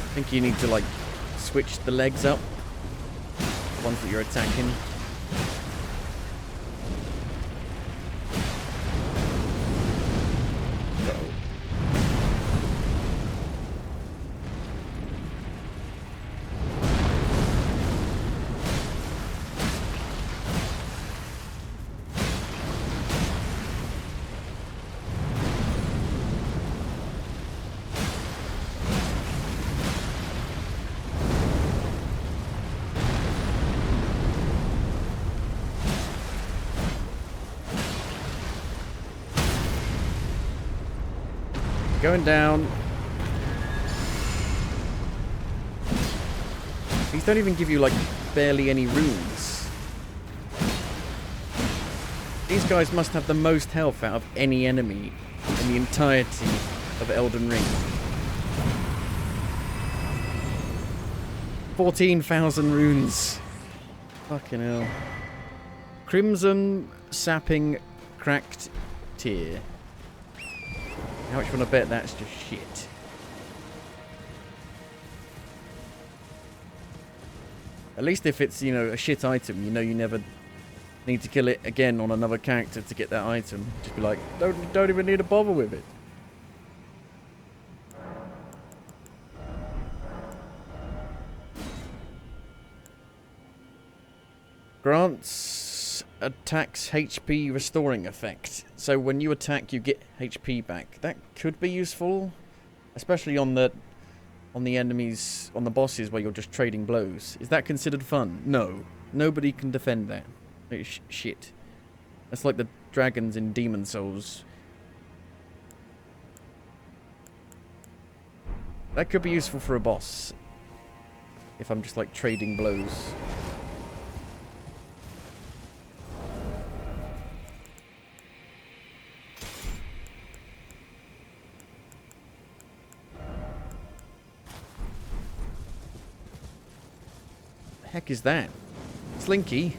I think you need to like switch the legs up, the ones that you're attacking. Going down. These don't even give you, like, barely any runes. These guys must have the most health out of any enemy in the entirety of Elden Ring. 14,000 runes. Fucking hell. Crimson Sapping Cracked Tear. How much want to bet that's just shit? At least if it's, you know, a shit item, you know you never need to kill it again on another character to get that item. Just be like, don't even need to bother with it. Grants attacks HP restoring effect. So when you attack, you get HP back. That could be useful, especially on the enemies, on the bosses where you're just trading blows. Is that considered fun? No. Nobody can defend that. It's shit. That's like the dragons in Demon Souls. That could be useful for a boss. If I'm just like trading blows. Heck is that? Slinky?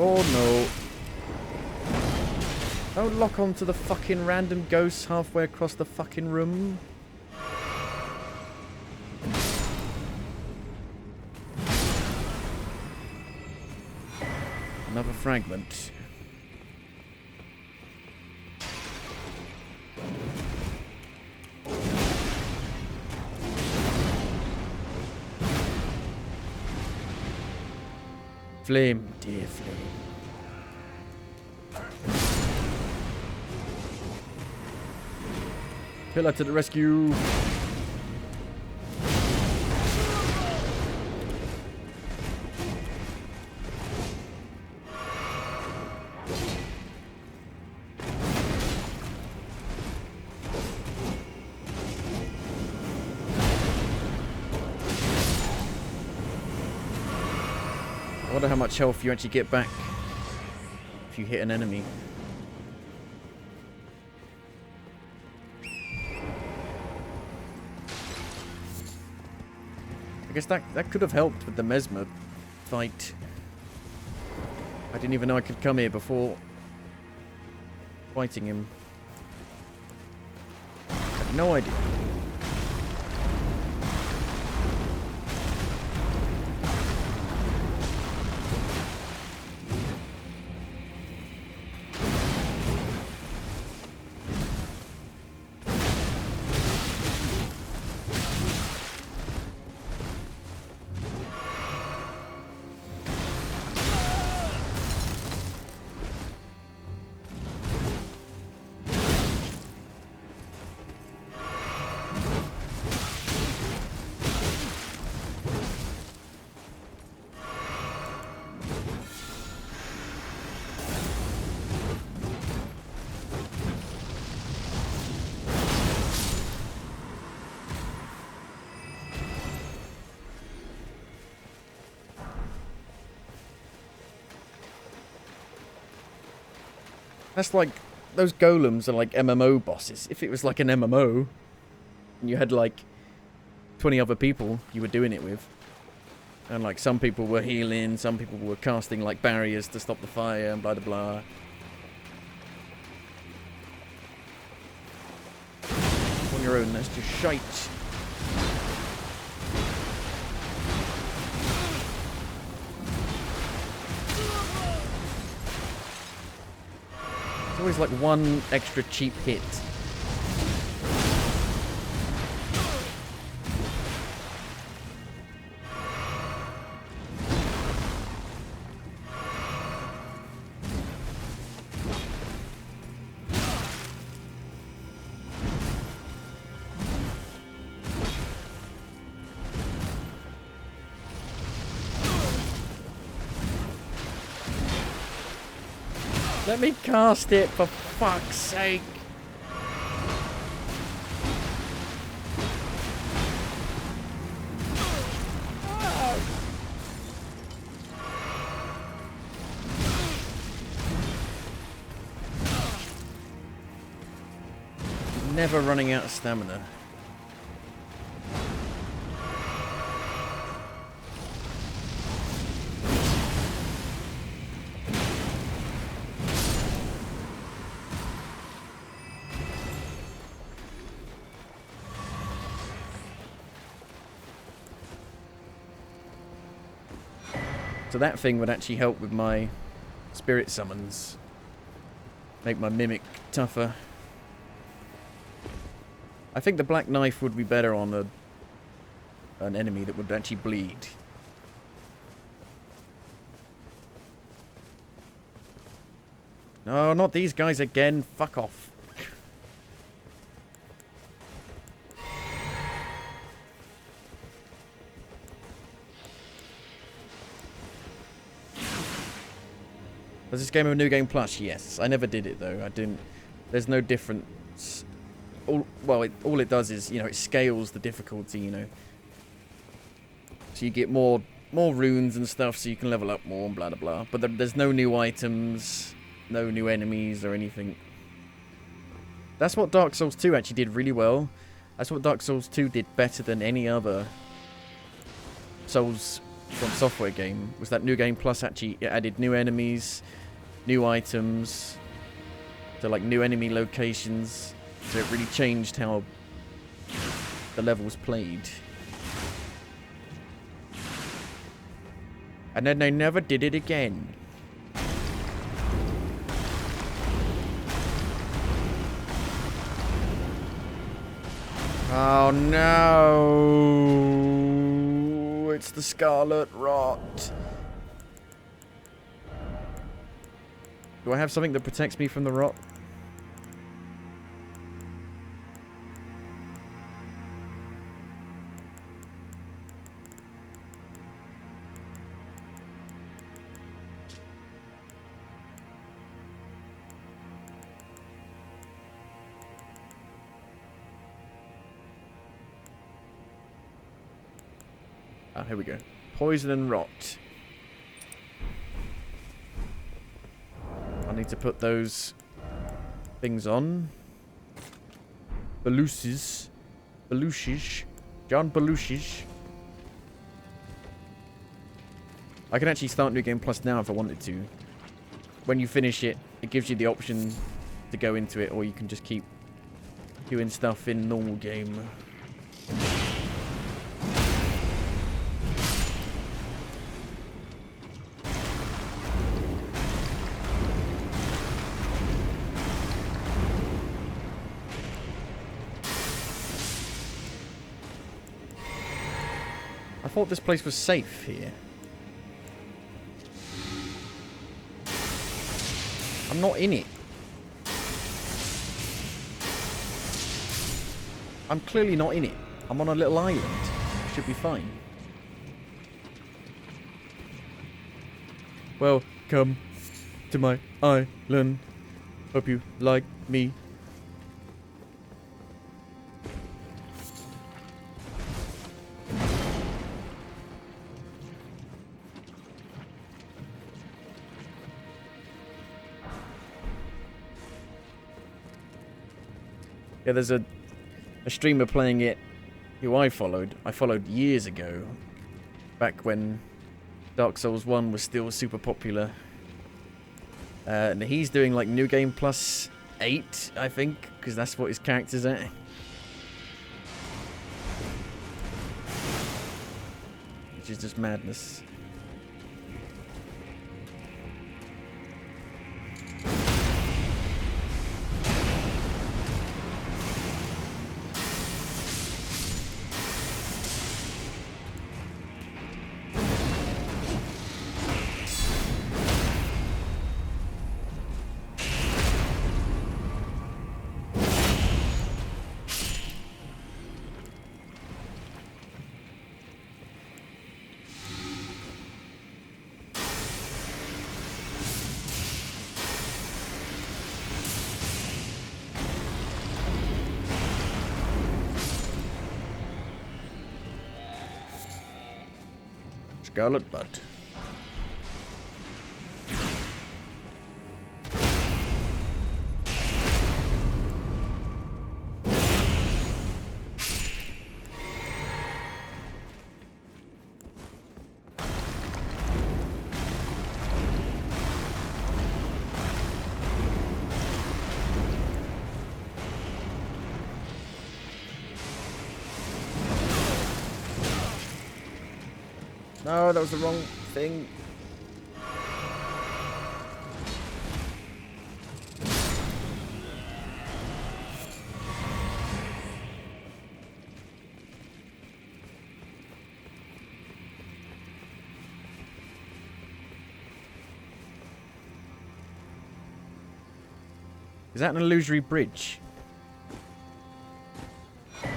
Oh no. Don't lock onto the fucking random ghosts halfway across the fucking room. Another fragment. Flame, dear flame. Pillar to the rescue. I wonder how much health you actually get back if you hit an enemy. I guess that could have helped with the Mesmer fight. I didn't even know I could come here before fighting him. I had no idea. That's like, those golems are like MMO bosses. If it was like an MMO, and you had like 20 other people you were doing it with, and like some people were healing, some people were casting like barriers to stop the fire, and blah blah blah. On your own, that's just shite. Always like one extra cheap hit. Let me cast it, for fuck's sake. Never running out of stamina. So that thing would actually help with my spirit summons. Make my mimic tougher. I think the black knife would be better on an enemy that would actually bleed. No, not these guys again. Fuck off. Was this game a New Game Plus? Yes. I never did it though. I didn't. There's no difference. All it does is, you know, it scales the difficulty, you know. So you get more runes and stuff, so you can level up more and blah blah blah. But there's no new items, no new enemies or anything. That's what Dark Souls 2 actually did really well. That's what Dark Souls 2 did better than any other Souls From Software game was that New Game Plus actually it added new enemies, new items, so like new enemy locations. So it really changed how the levels played. And then they never did it again. Oh no! It's the Scarlet Rot. Do I have something that protects me from the rot? Ah, here we go. Poison and rot. I need to put those things on. Balushes. Balushes. John Balushes. I can actually start New Game Plus now if I wanted to. When you finish it, it gives you the option to go into it, or you can just keep doing stuff in normal game. I thought this place was safe here. I'm not in it. I'm clearly not in it. I'm on a little island. Should be fine. Welcome to my island. Hope you like me. Yeah, there's a streamer playing it who I followed. I followed years ago. Back when Dark Souls 1 was still super popular. And he's doing like New Game Plus 8, I think. Because that's what his character's at. Which is just madness. Scarlet Blood. No, that was the wrong thing. Is that an illusory bridge? I've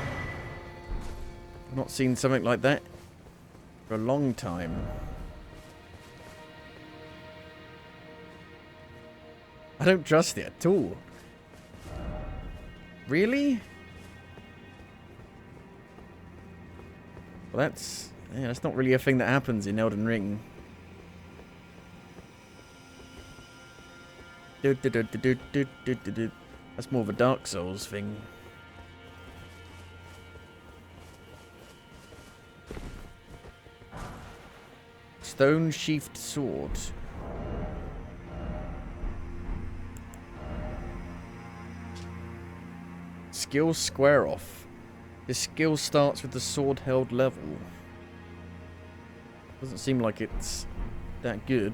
not seen something like that for a long time. I don't trust it at all. Really? Well, that's not really a thing that happens in Elden Ring. That's more of a Dark Souls thing. Stone-sheathed sword. Skill square off. This skill starts with the sword held level. Doesn't seem like it's that good.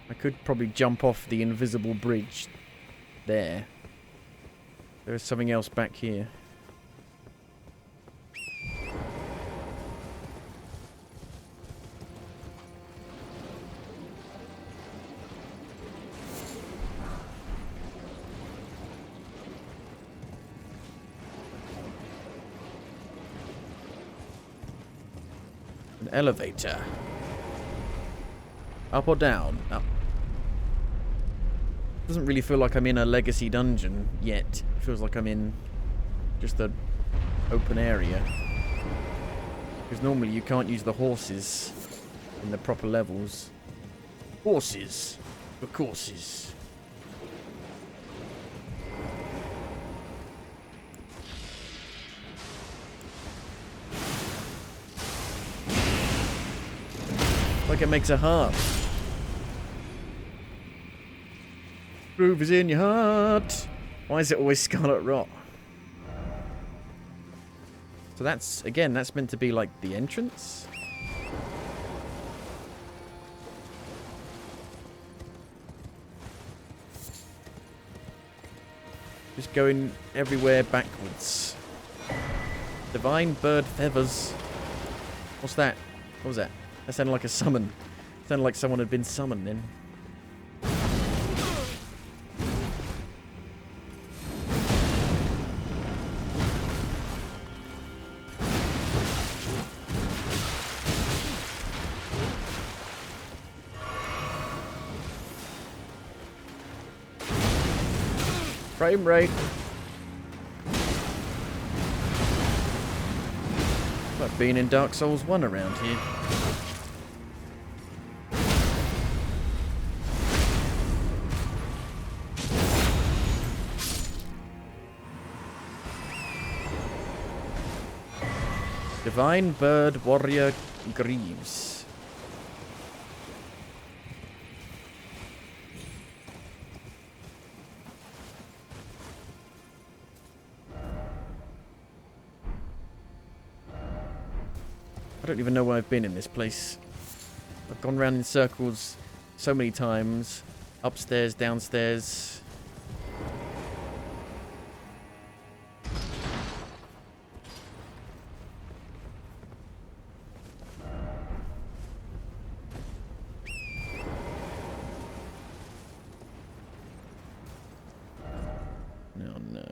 I could probably jump off the invisible bridge there. There's something else back here. An elevator. Up or down? Up. Doesn't really feel like I'm in a legacy dungeon yet. It feels like I'm in just an open area. Because normally you can't use the horses in the proper levels. Horses for courses. Like it makes a heart. Groove is in your heart. Why is it always Scarlet Rot? So that's, again, that's meant to be like the entrance? Just going everywhere backwards. Divine bird feathers. What's that? What was that? That sounded like a summon. Sounded like someone had been summoned then. Frame rate. I've been in Dark Souls 1 around here. Divine Bird Warrior Greaves. I don't even know where I've been in this place. I've gone round in circles so many times. Upstairs, downstairs. No, no.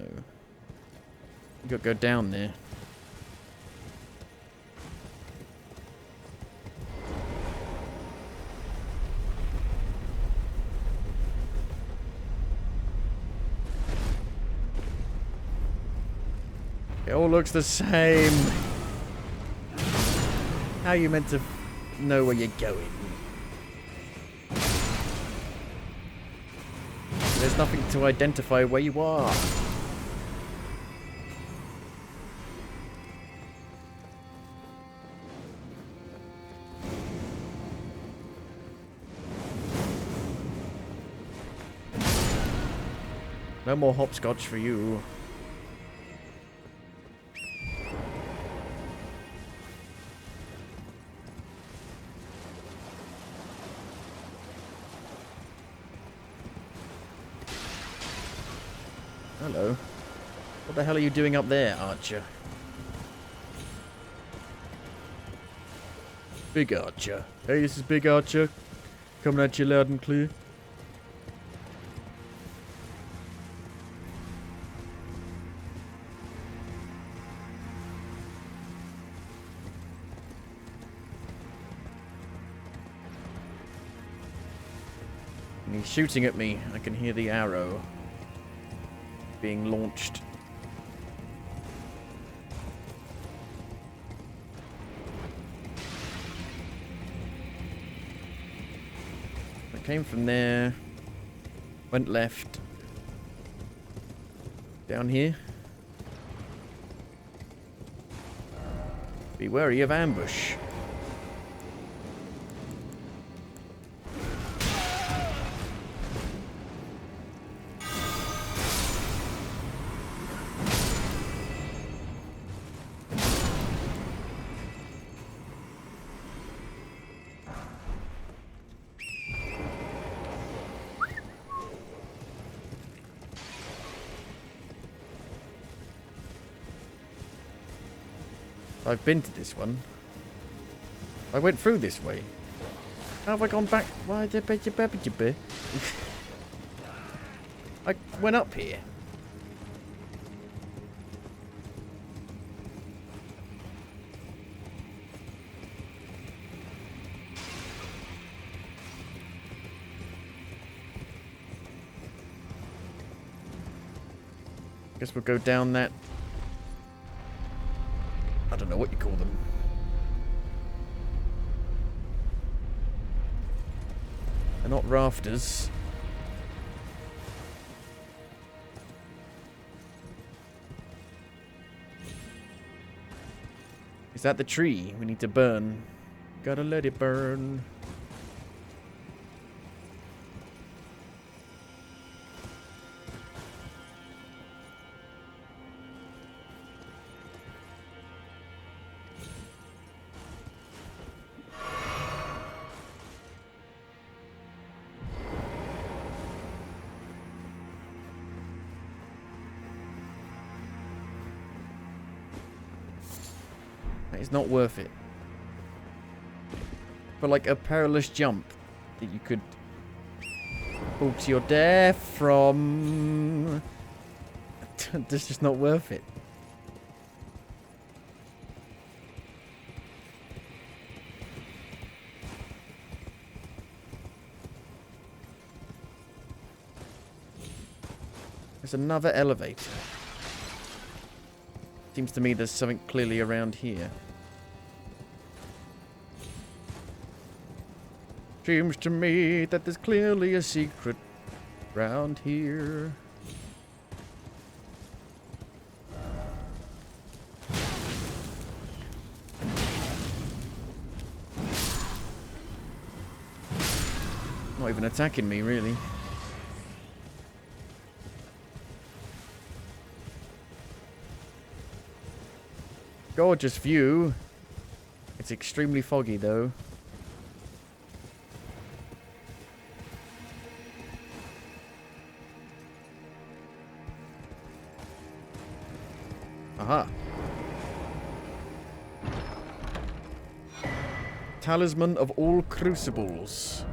You gotta go down there. It all looks the same. How are you meant to know where you're going? There's nothing to identify where you are. No more hopscotch for you. Hello. What the hell are you doing up there, Archer? Big Archer. Hey, this is Big Archer. Coming at you loud and clear. And he's shooting at me. I can hear the arrow being launched. I came from there, went left, Down here. Be wary of ambush. I've been to this one. I went through this way. How have I gone back? Why the I went up here. Guess we'll go down that. I don't know what you call them. They're not rafters. Is that the tree we need to burn? Gotta let it burn. It's not worth it. For like a perilous jump that you could fall to your death from. It's just not worth it. There's another elevator. Seems to me there's something clearly around here. Seems to me that there's clearly a secret around here. Not even attacking me, really. Gorgeous view. It's extremely foggy, though. Aha. Talisman of all crucibles.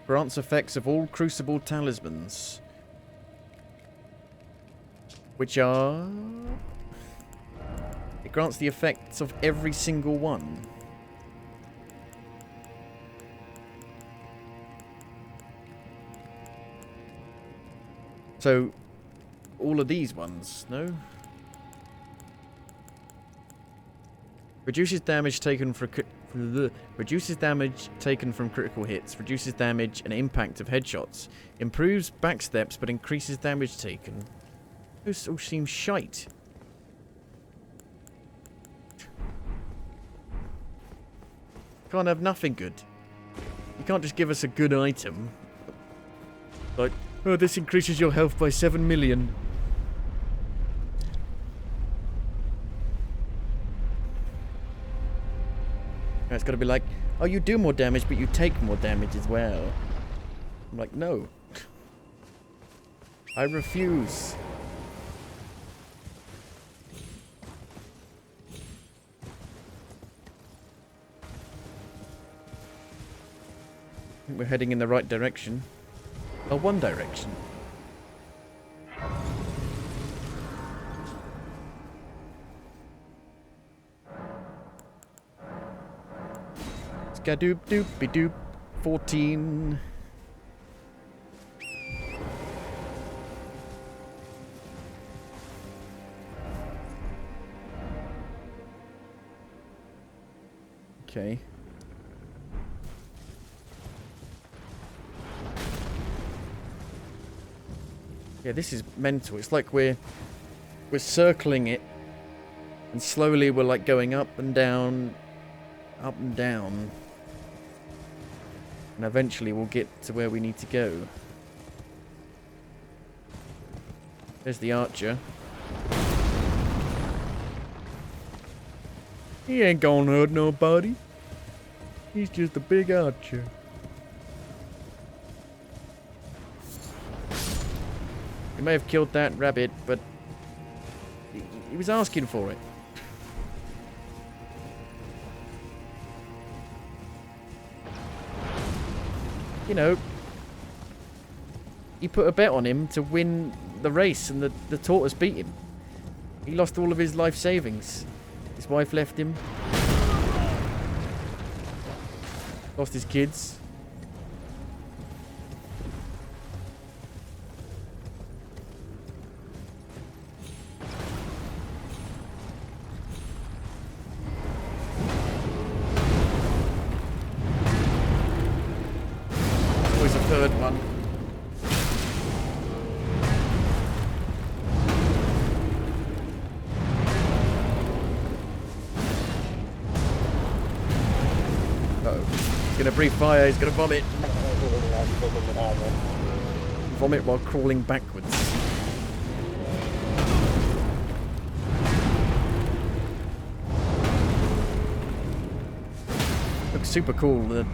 Grants effects of all crucible talismans. Which are... It grants the effects of every single one. So... all of these ones, no? Reduces damage taken from critical hits. Reduces damage and impact of headshots. Improves backsteps but increases damage taken. Those all seem shite. Can't have nothing good. You can't just give us a good item. Like, oh, this increases your health by 7 million. It's got to be like, oh, you do more damage, but you take more damage as well. I'm like, no. I refuse. I think we're heading in the right direction. Oh, one direction. Skadoop doop be doop. 14. Okay. Yeah, this is mental. It's like we're circling it, and slowly we're like going up and down, and eventually we'll get to where we need to go. There's the archer. He ain't gonna hurt nobody. He's just a big archer. He may have killed that rabbit, but he was asking for it. You know, you put a bet on him to win the race, and the tortoise beat him. He lost all of his life savings. His wife left him. Lost his kids. Always a third one. He's gonna breathe fire, he's gonna vomit. Vomit while crawling backwards. Looks super cool, the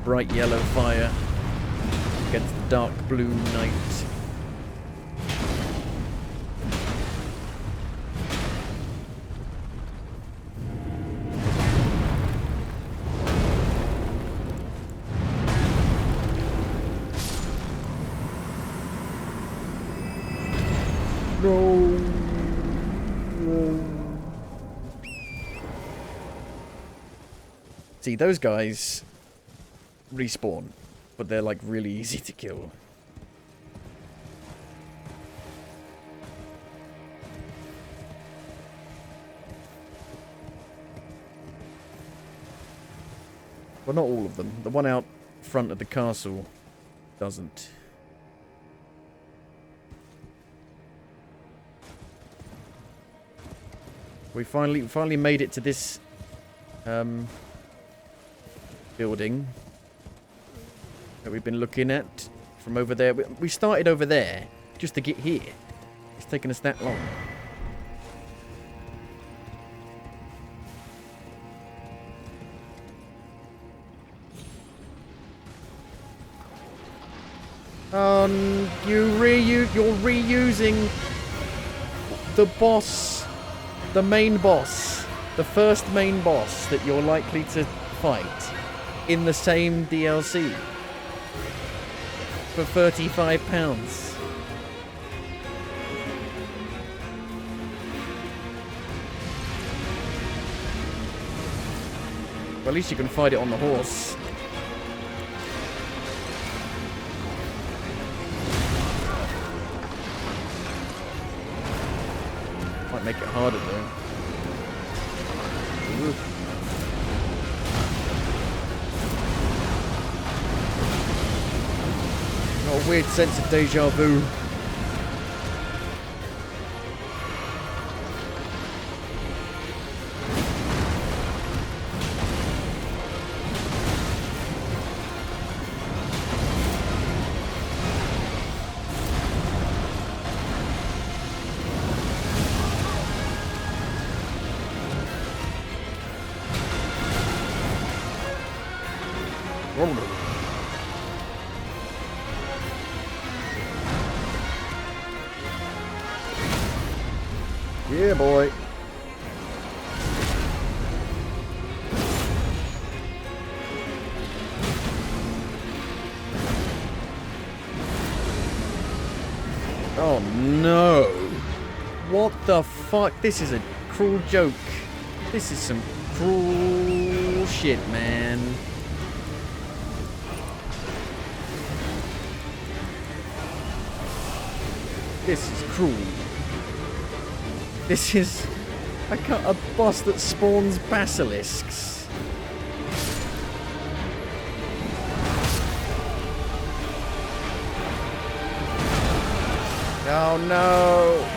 bright yellow fire against the dark blue night. See, those guys respawn, but they're like really easy to kill. Well, not all of them. The one out front of the castle doesn't. We finally made it to this building that we've been looking at from over there. We started over there just to get here. It's taken us that long. You're reusing the boss, the main boss, the first main boss that you're likely to fight in the same DLC for £35. Well, at least you can fight it on the horse. Might make it harder though. Ooh. Got a weird sense of deja vu. Yeah, boy. Oh no. What the fuck? This is a cruel joke. This is some cruel shit, man. This is cruel. This is a boss that spawns basilisks. Oh no!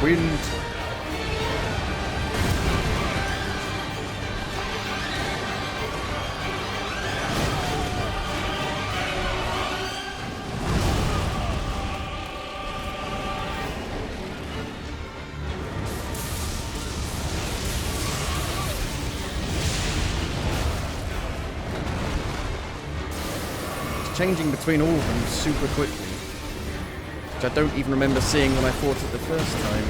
Wind. It's changing between all of them super quickly. Which I don't even remember seeing when I fought it the first time.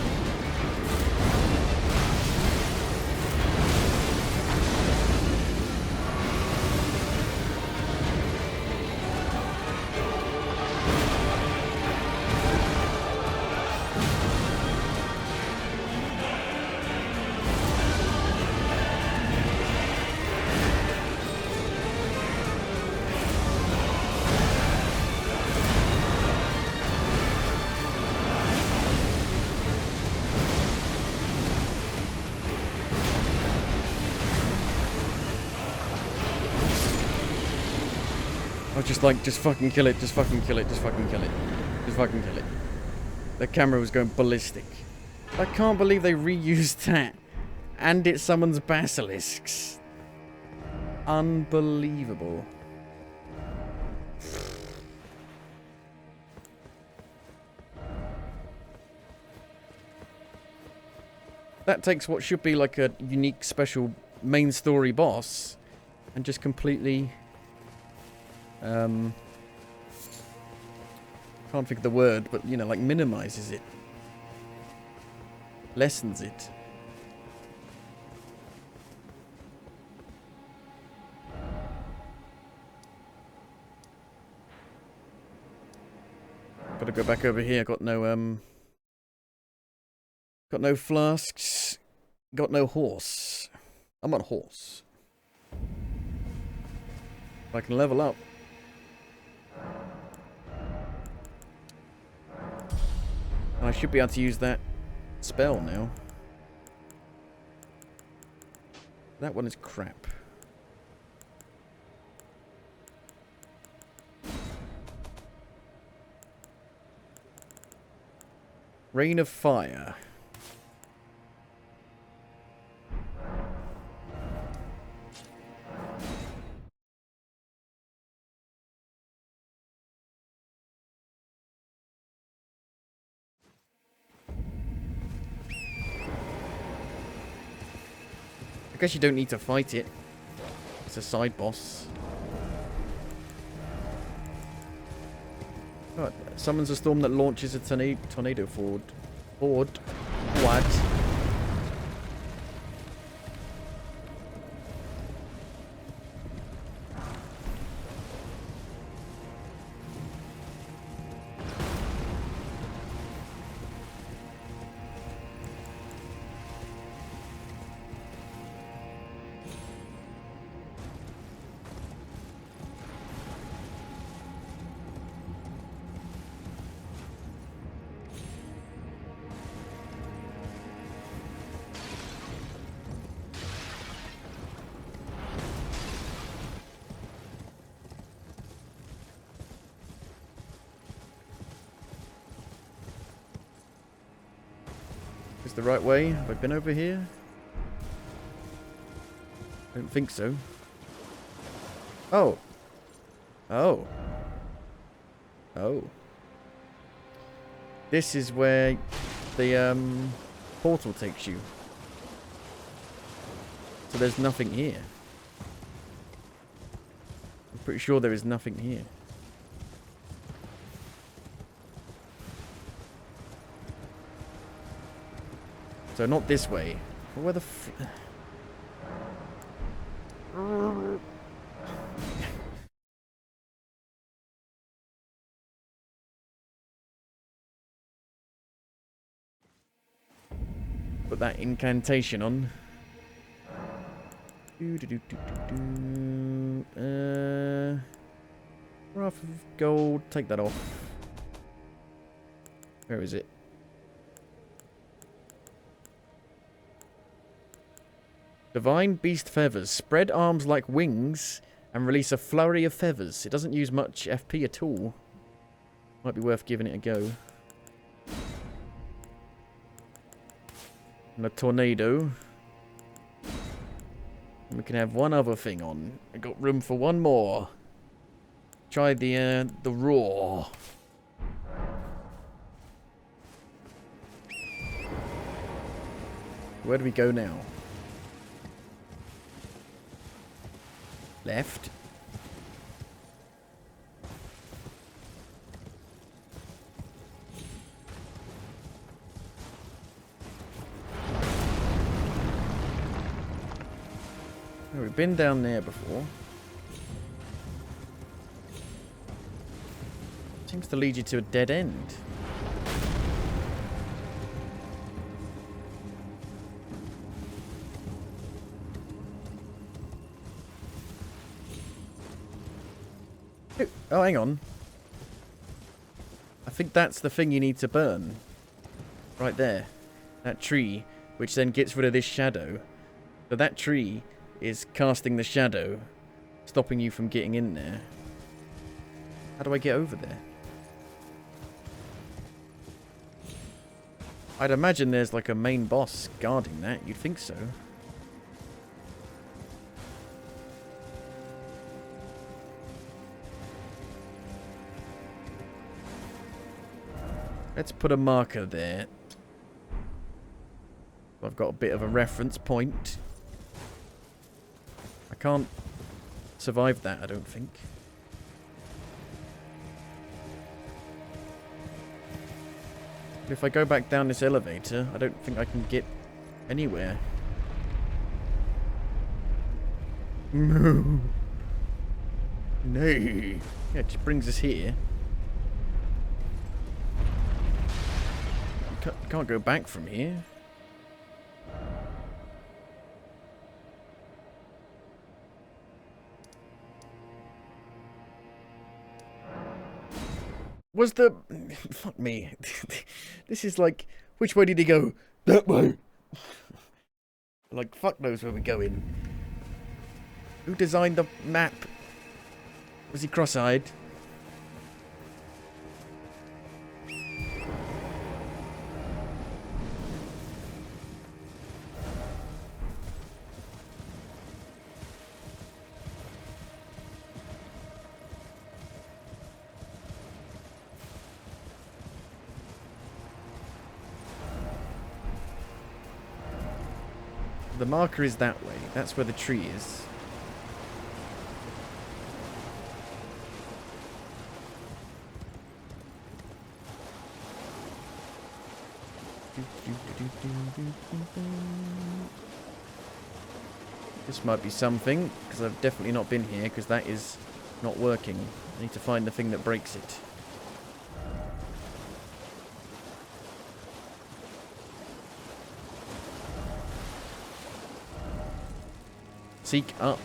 Just like, just fucking kill it, just fucking kill it, just fucking kill it. Just fucking kill it. The camera was going ballistic. I can't believe they reused that. And it summons basilisks. Unbelievable. That takes what should be like a unique special main story boss and just completely... can't think of the word, but, you know, like, minimizes it. Lessens it. Gotta go back over here. Got no flasks. Got no horse. I'm on horse. I can level up. And I should be able to use that spell now. That one is crap. Rain of Fire. I guess you don't need to fight it. It's a side boss. Oh, it summons a storm that launches a tornado forward. What? Is the right way? Have I been over here? I don't think so. Oh. Oh. Oh. This is where the portal takes you. So there's nothing here. I'm pretty sure there is nothing here. So not this way. Well, where the put that incantation on. Wrath of gold. Take that off. Where is it? Divine Beast Feathers. Spread arms like wings and release a flurry of feathers. It doesn't use much FP at all. Might be worth giving it a go. And a tornado. And we can have one other thing on. I got room for one more. Try the roar. Where do we go now? Left. Oh, we've been down there before. Seems to lead you to a dead end. Oh, hang on. I think that's the thing you need to burn. Right there. That tree, which then gets rid of this shadow. So that tree is casting the shadow, stopping you from getting in there. How do I get over there? I'd imagine there's like a main boss guarding that. You'd think so. Let's put a marker there. I've got a bit of a reference point. I can't survive that, I don't think. But if I go back down this elevator, I don't think I can get anywhere. No. No. Yeah, it just brings us here. Can't go back from here. Was the... Fuck me. This is like... Which way did he go? That way. Like, fuck knows where we're going. Who designed the map? Was he cross-eyed? The marker is that way. That's where the tree is. This might be something, because I've definitely not been here, because that is not working. I need to find the thing that breaks it. Seek up.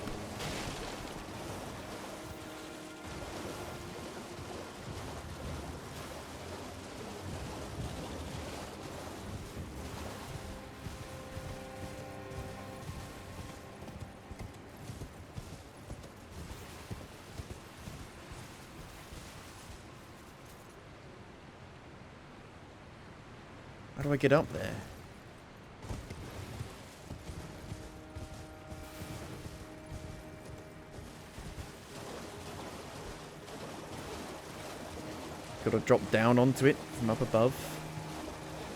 How do I get up there? Got to drop down onto it from up above.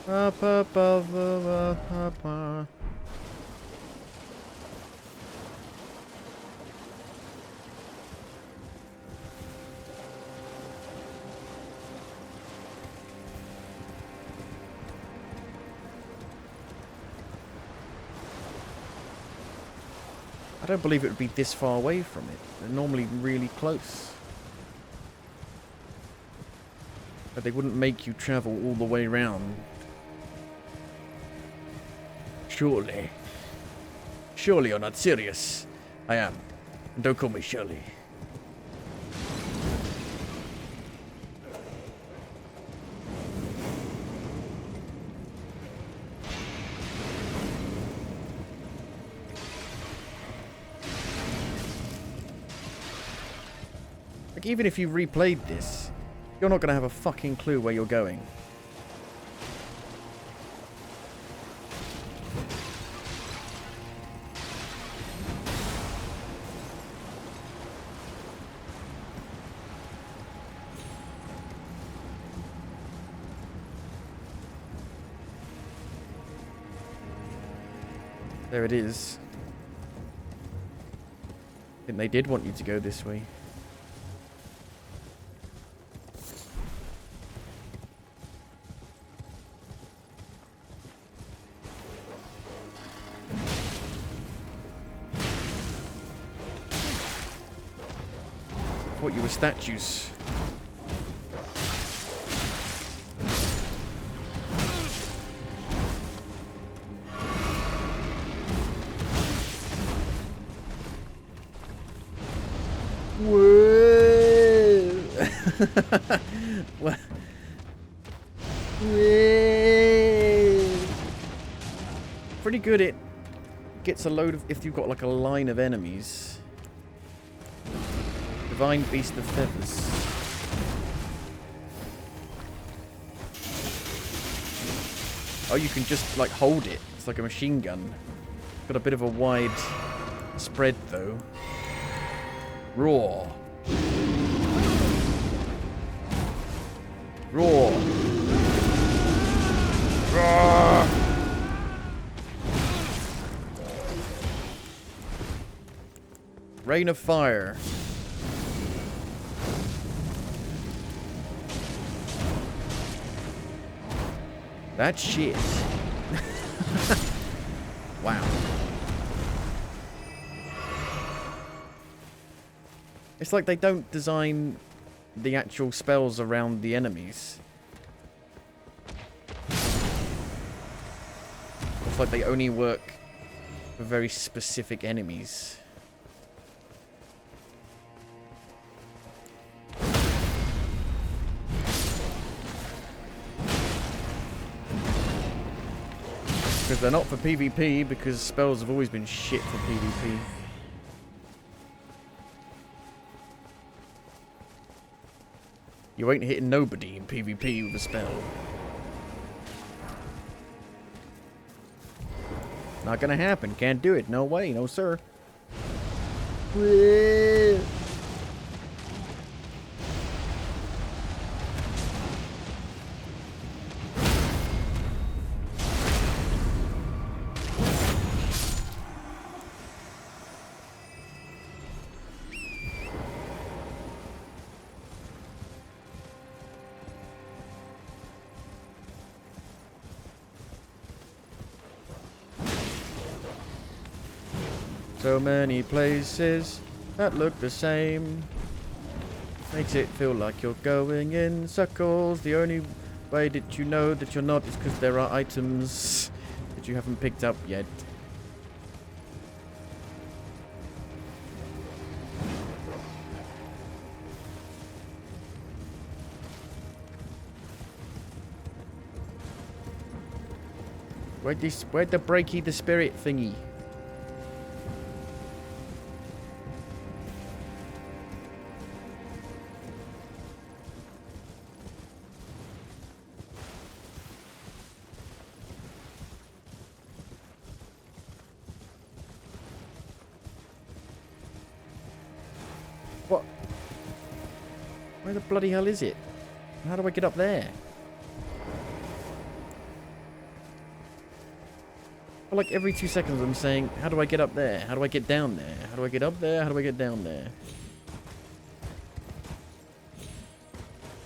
Up above, up. I don't believe it would be this far away from it. They're normally really close. But they wouldn't make you travel all the way around. Surely. Surely you're not serious. I am. And don't call me Shirley. Like, even if you replayed this, you're not going to have a fucking clue where you're going. There it is. I think they did want you to go this way. Thought you were statues. Whoa! What? Whoa! Pretty good. It gets a load of if you've got like a line of enemies. Divine Beast of Feathers. Oh, you can just like hold it. It's like a machine gun. Got a bit of a wide spread though. Roar. Roar. Roar. Rain of Fire. That shit. Wow. It's like they don't design the actual spells around the enemies. It's like they only work for very specific enemies. Because they're not for PvP, because spells have always been shit for PvP. You ain't hitting nobody in PvP with a spell. Not gonna happen. Can't do it. No way. No sir. Whoa. So many places that look the same. Makes it feel like you're going in circles. The only way that you know that you're not is because there are items that you haven't picked up yet. Where'd the breaky the spirit thingy? What? Where the bloody hell is it? How do I get up there? Well, like every 2 seconds I'm saying, how do I get up there? How do I get down there? How do I get up there? How do I get down there?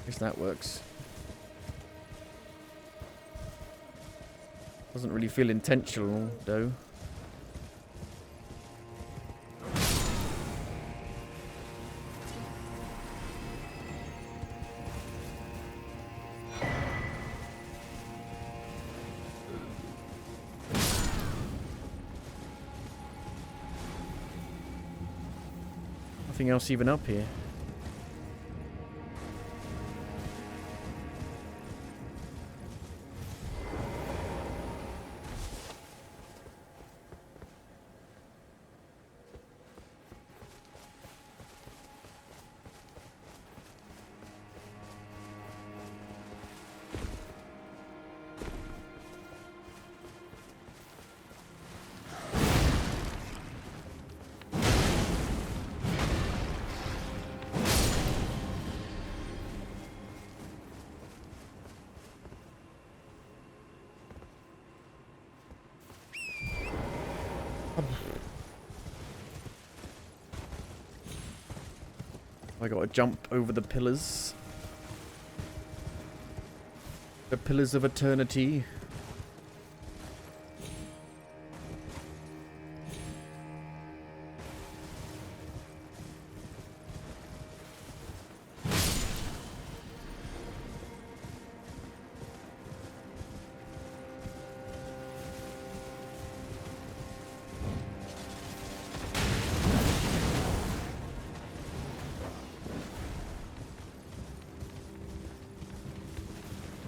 Guess that works. Doesn't really feel intentional, though. Nothing else even up here. I gotta jump over the pillars. The pillars of eternity.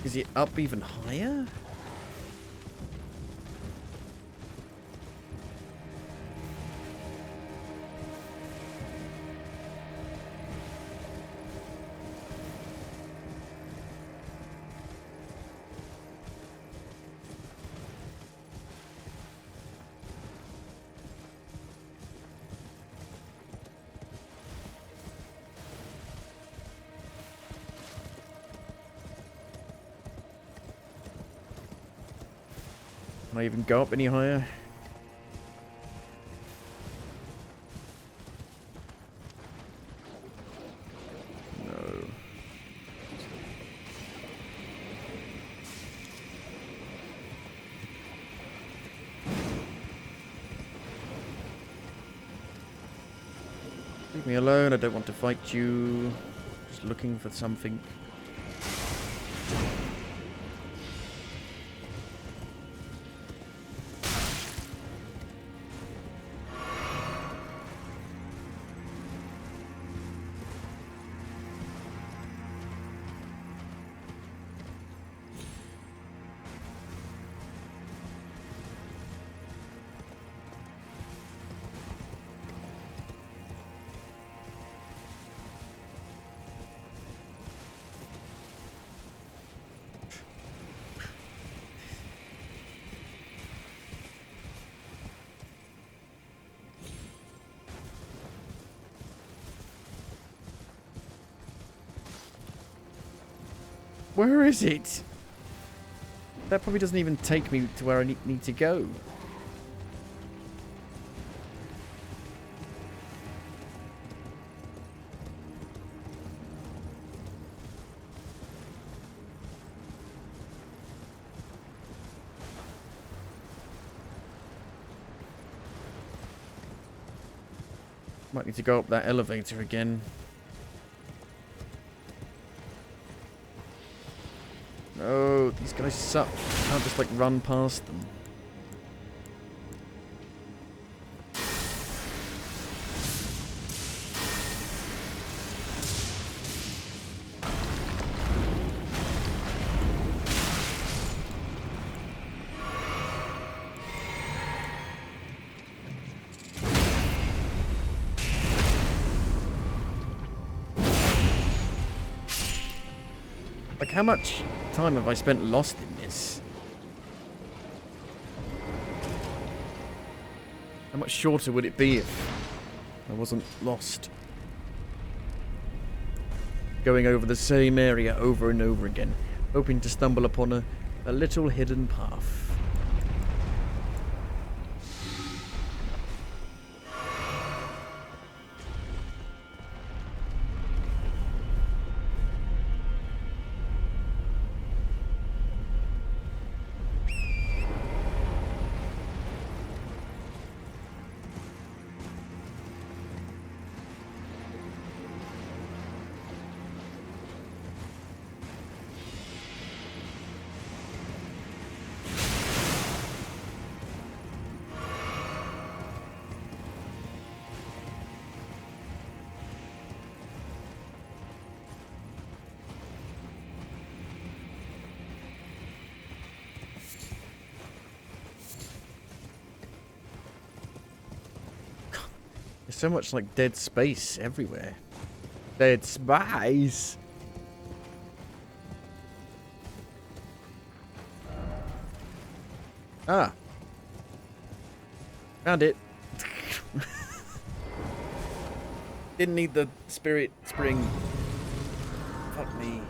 Is it up even higher? Can I even go up any higher? No. Leave me alone, I don't want to fight you. Just looking for something. Where is it? That probably doesn't even take me to where I need to go. Might need to go up that elevator again. No, these guys suck. I can't just like run past them. Like, how much time have I spent lost in this? How much shorter would it be if I wasn't lost? going over the same area over and over again, hoping to stumble upon a little hidden path. There's so much like dead space everywhere. Dead space. Ah. Found it. Didn't need the spirit spring. Fuck me.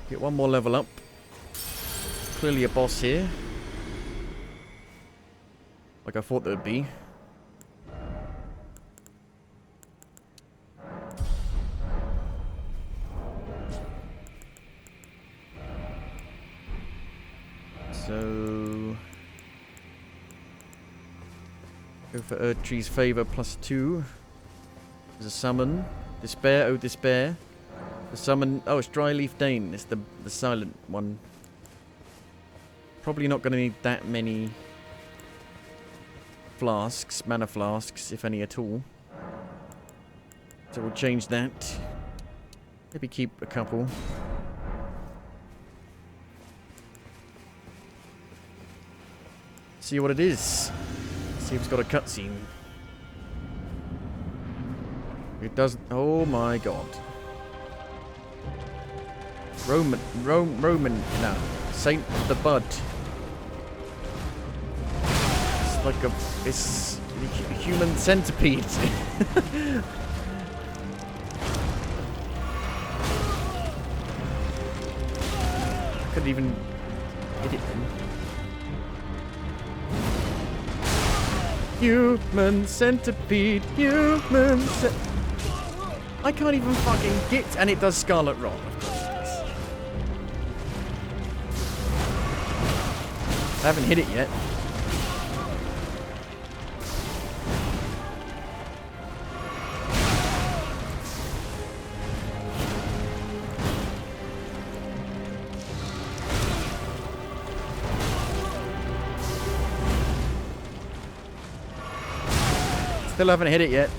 Get one more level up. Clearly a boss here. Like I thought there would be. So go for Erdtree's favor +2. There's a summon. Despair, oh despair. The summon, oh it's Dryleaf Dane. It's the silent one. Probably not going to need that many flasks, mana flasks, if any at all. So we'll change that. Maybe keep a couple. See what it is. See if it's got a cutscene. It does. Oh my god. Roman, no. Saint the Bud. It's like it's a human centipede. Couldn't even hit it then. Human centipede, I can't even fucking get, and it does Scarlet Rot, of course. I haven't hit it yet. Still haven't hit it yet.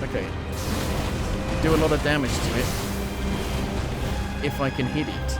Okay. Do a lot of damage to it. If I can hit it.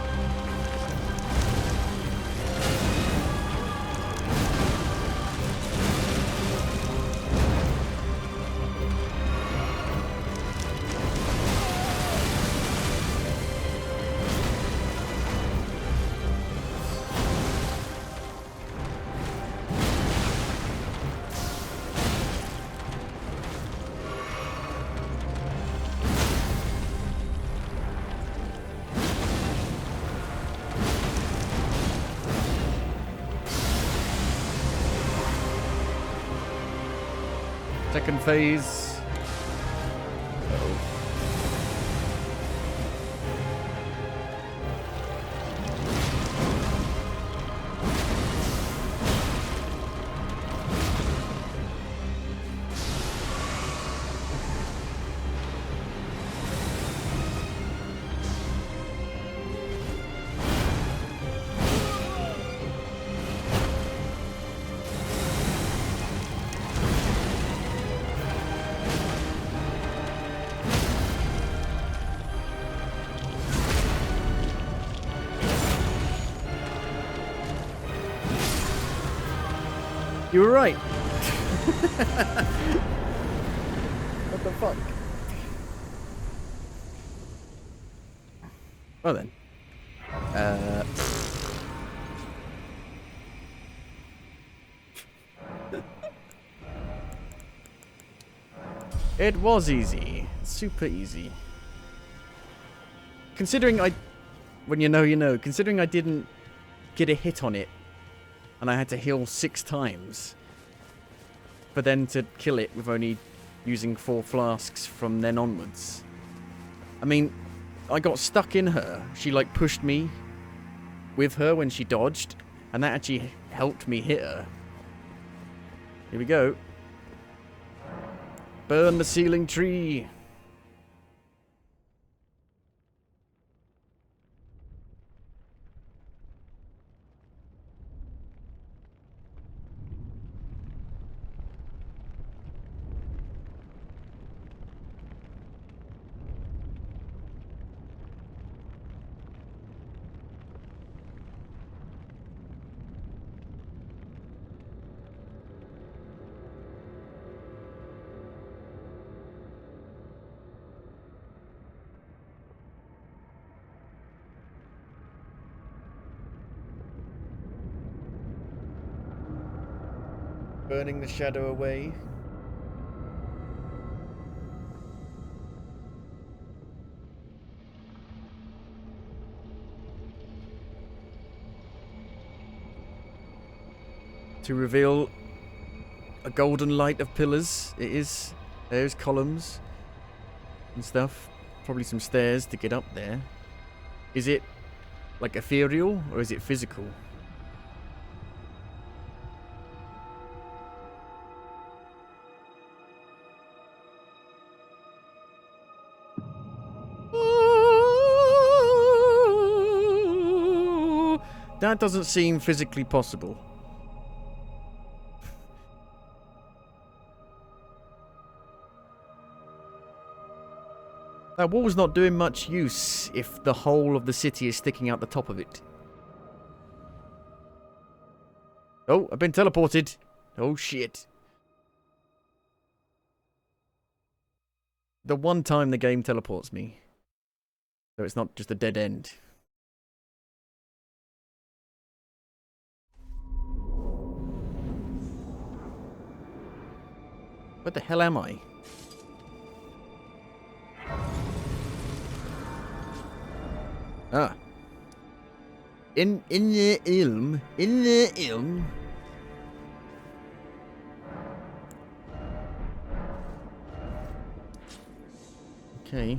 Second phase. You were right. What the fuck? Well then. It was easy. Super easy. Considering when you know, you know. Considering I didn't get a hit on it, and I had to heal 6 times, but then to kill it with only using 4 flasks from then onwards. I mean, I got stuck in her. She like pushed me with her when she dodged, and that actually helped me hit her. Here we go. Burn the ceiling tree. Burning the shadow away. To reveal a golden light of pillars. It is. There's columns and stuff. Probably some stairs to get up there. Is it like ethereal or is it physical? That doesn't seem physically possible. That wall's not doing much use if the whole of the city is sticking out the top of it. Oh, I've been teleported. Oh shit. The one time the game teleports me. So it's not just a dead end. Where the hell am I? Ah. In the ilm. Okay.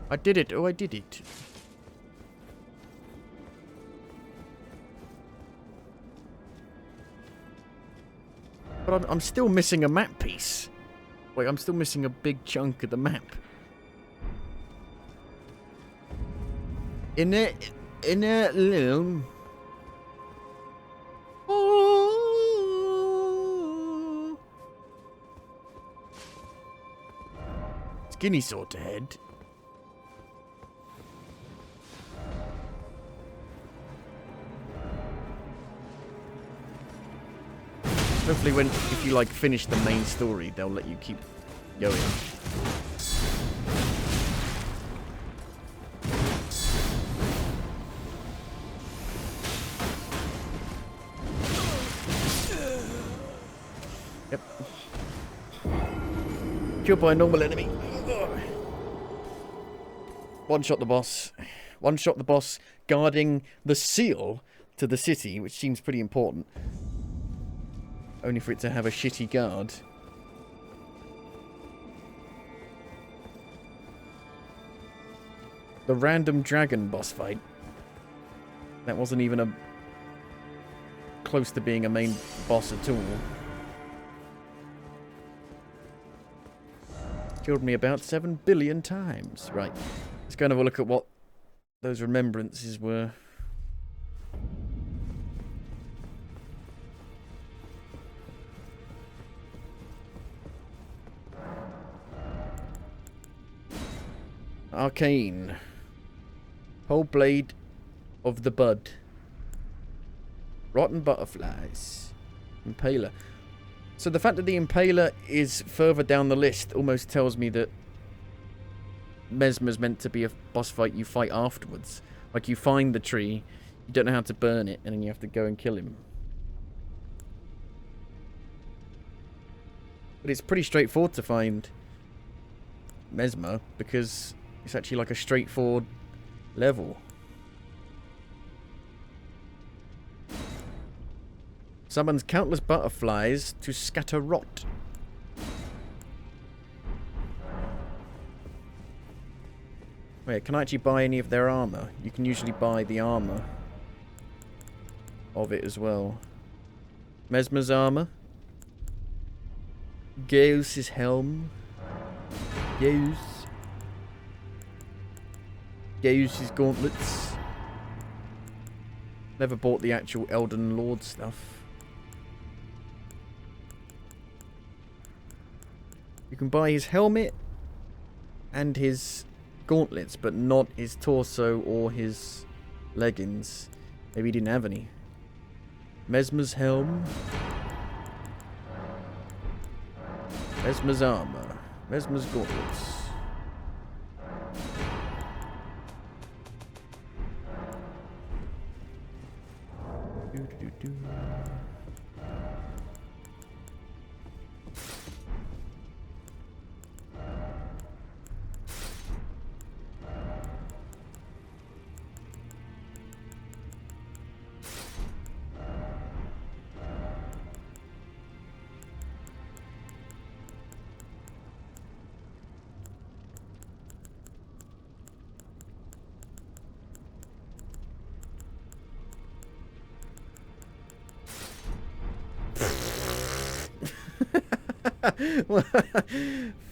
I did it. Oh, I did it. But I'm still missing a map piece. Wait, I'm still missing a big chunk of the map. In a little. Oh. Skinny sort of head. Hopefully if you like finish the main story, they'll let you keep going. Yep. Killed by a normal enemy. One shot the boss. One shot the boss guarding the seal to the city, which seems pretty important. Only for it to have a shitty guard. The random dragon boss fight. That wasn't even close to being a main boss at all. Killed me about 7 billion times. Right. Let's go and have a look at what those remembrances were. Arcane. Whole blade of the bud. Rotten butterflies. Impaler. So the fact that the Impaler is further down the list almost tells me that Mesmer's meant to be a boss fight you fight afterwards. Like, you find the tree, you don't know how to burn it, and then you have to go and kill him. But it's pretty straightforward to find Mesmer, because it's actually like a straightforward level. Summons countless butterflies to scatter rot. Wait, can I actually buy any of their armor? You can usually buy the armor of it as well. Mesmer's armor. Gaius' helm. Gaius' gauntlets. Never bought the actual Elden Lord stuff. You can buy his helmet and his gauntlets, but not his torso or his leggings. Maybe he didn't have any. Mesmer's helm. Mesmer's armor. Mesmer's gauntlets.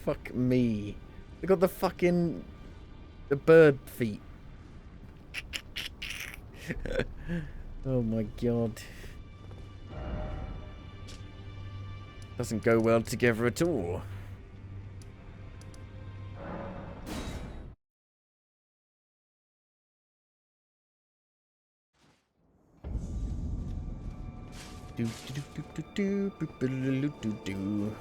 Fuck me. They got the fucking... the bird feet. Oh my god. Doesn't go well together at all. Do do do do do do do do do.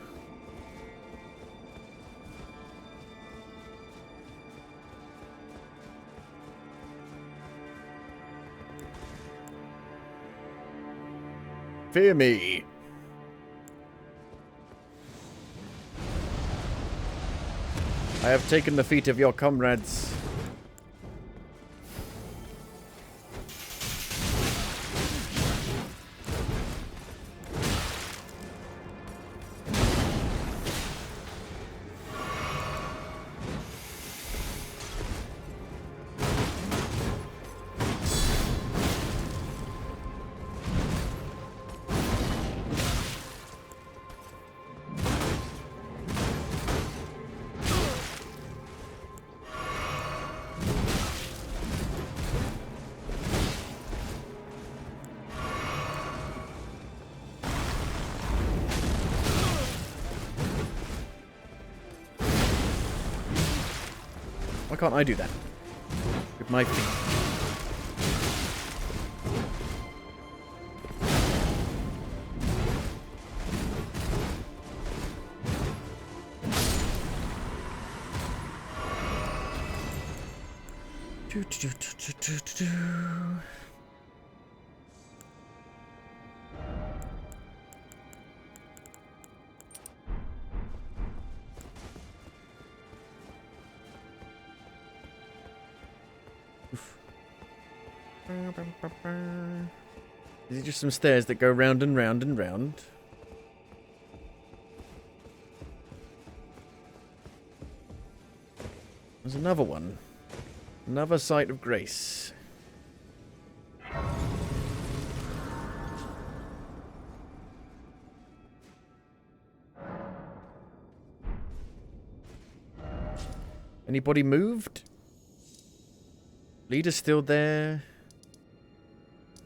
Fear me. I have taken the feet of your comrades. Why can't I do that? With my feet. Do, do, do, do, do, do, do. Is it just some stairs that go round and round and round? There's another one. Another site of grace. Anybody moved? Leader's still there.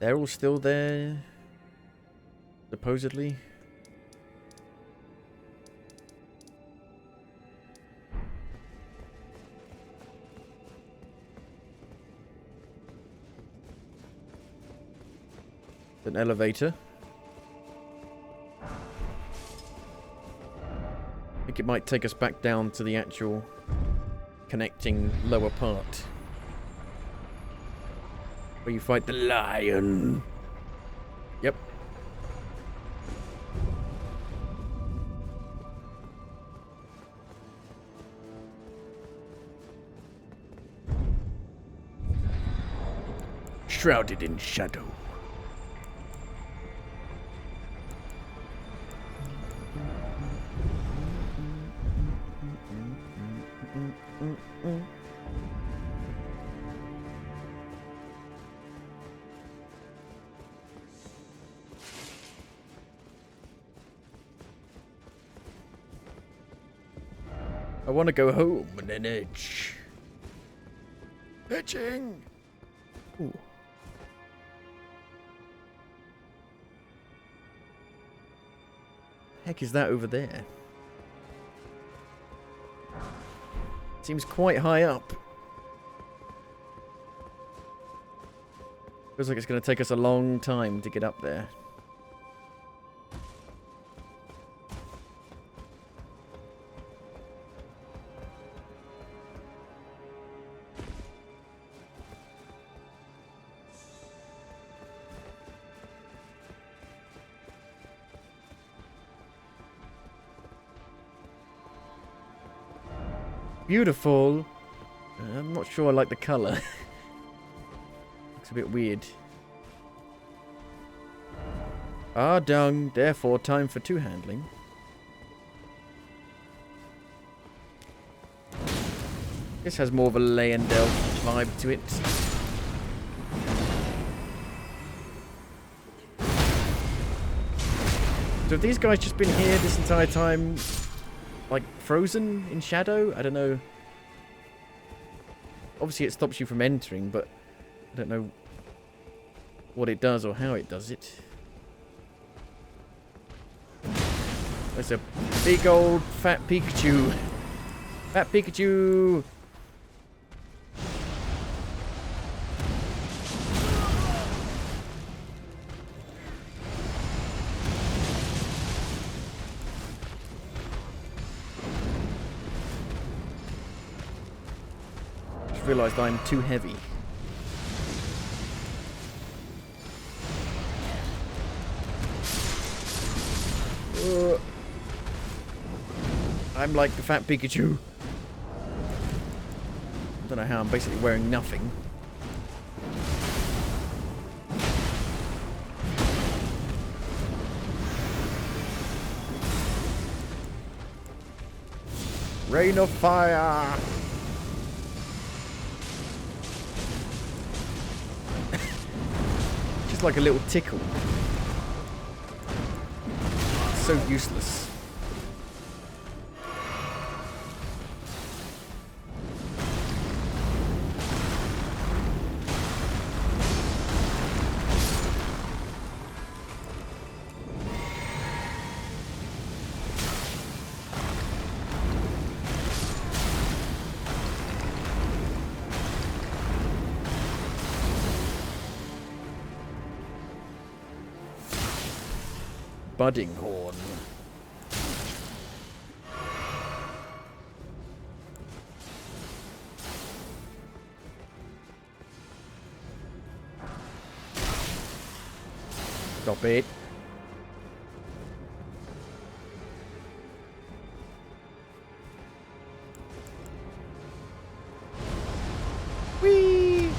They're all still there. Supposedly. An elevator. I think it might take us back down to the actual connecting lower part. Where you fight the lion. Yep. Shrouded in shadow. I want to go home and then edge. Edging! Ooh. Heck is that over there? Seems quite high up. Feels like it's going to take us a long time to get up there. Beautiful. I'm not sure I like the colour. Looks a bit weird. Ah, dung. Therefore, time for two-handling. This has more of a Leyendell vibe to it. So have these guys just been here this entire time? Like, frozen in shadow? I don't know. Obviously it stops you from entering, but I don't know what it does or how it does it. There's a big old fat Pikachu. Fat Pikachu! Realised I'm too heavy. I'm like the fat Pikachu. I don't know how I'm basically wearing nothing. Rain of fire! Like a little tickle. So useless. Budding horn. Stop it. Whee!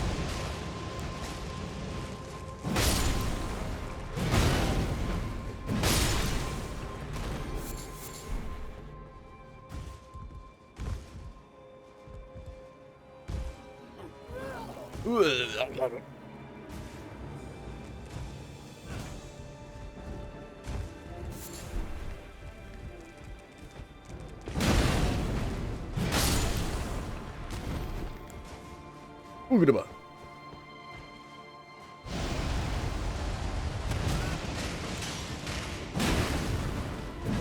Look at him.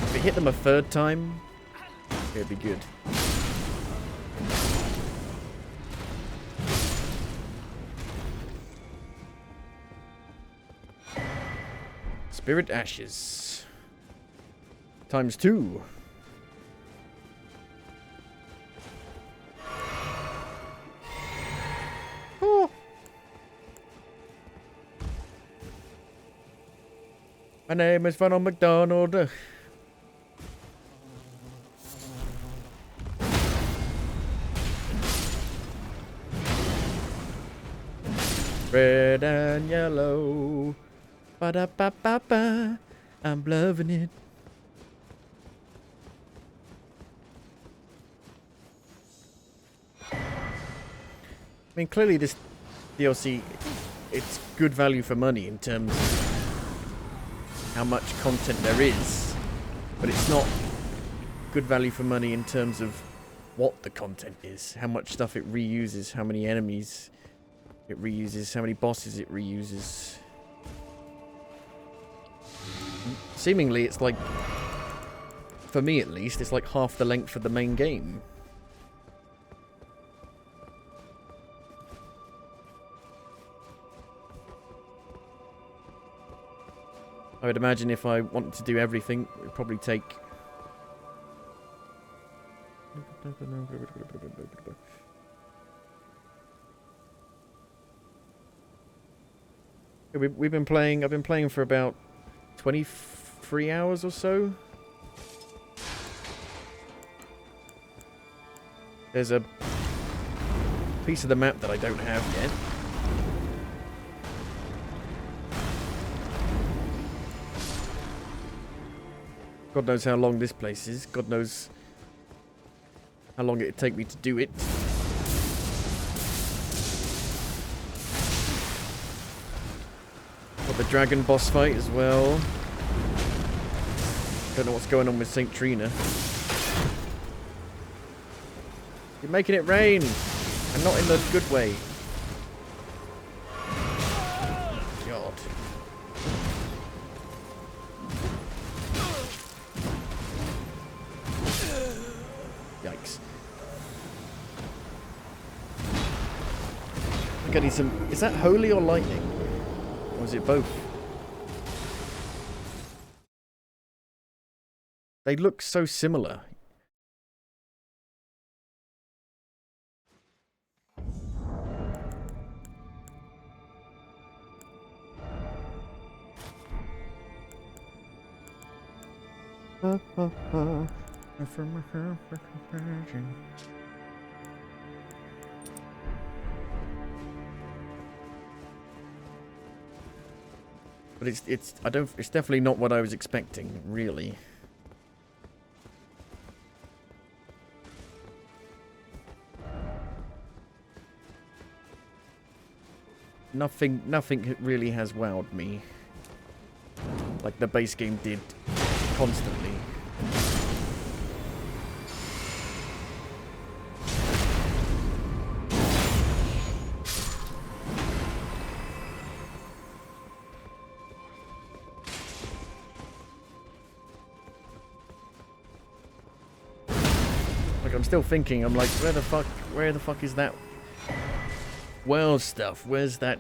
If we hit them a third time, it'd be good. Spirit ashes. Times 2. Oh. My name is Ronald McDonald. Red and yellow. Ba-da-ba-ba-ba. I'm loving it. I mean, clearly this DLC, it's good value for money in terms of how much content there is, but it's not good value for money in terms of what the content is, how much stuff it reuses, how many enemies it reuses, how many bosses it reuses. Seemingly, it's like, for me at least, it's like half the length of the main game. I would imagine if I wanted to do everything, it would probably take... We've been playing, I've been playing for about 23 hours or so. There's a piece of the map that I don't have yet. God knows how long this place is. God knows how long it'd take me to do it. Got the dragon boss fight as well. Don't know what's going on with St. Trina. You're making it rain! And not in the good way. God. Yikes. I'm getting some... Is that holy or lightning? Or is it both? They look so similar. But it's definitely not what I was expecting, really. Nothing really has wowed me like the base game did constantly. Like, I'm still thinking, I'm like, where the fuck is that world stuff? Where's that,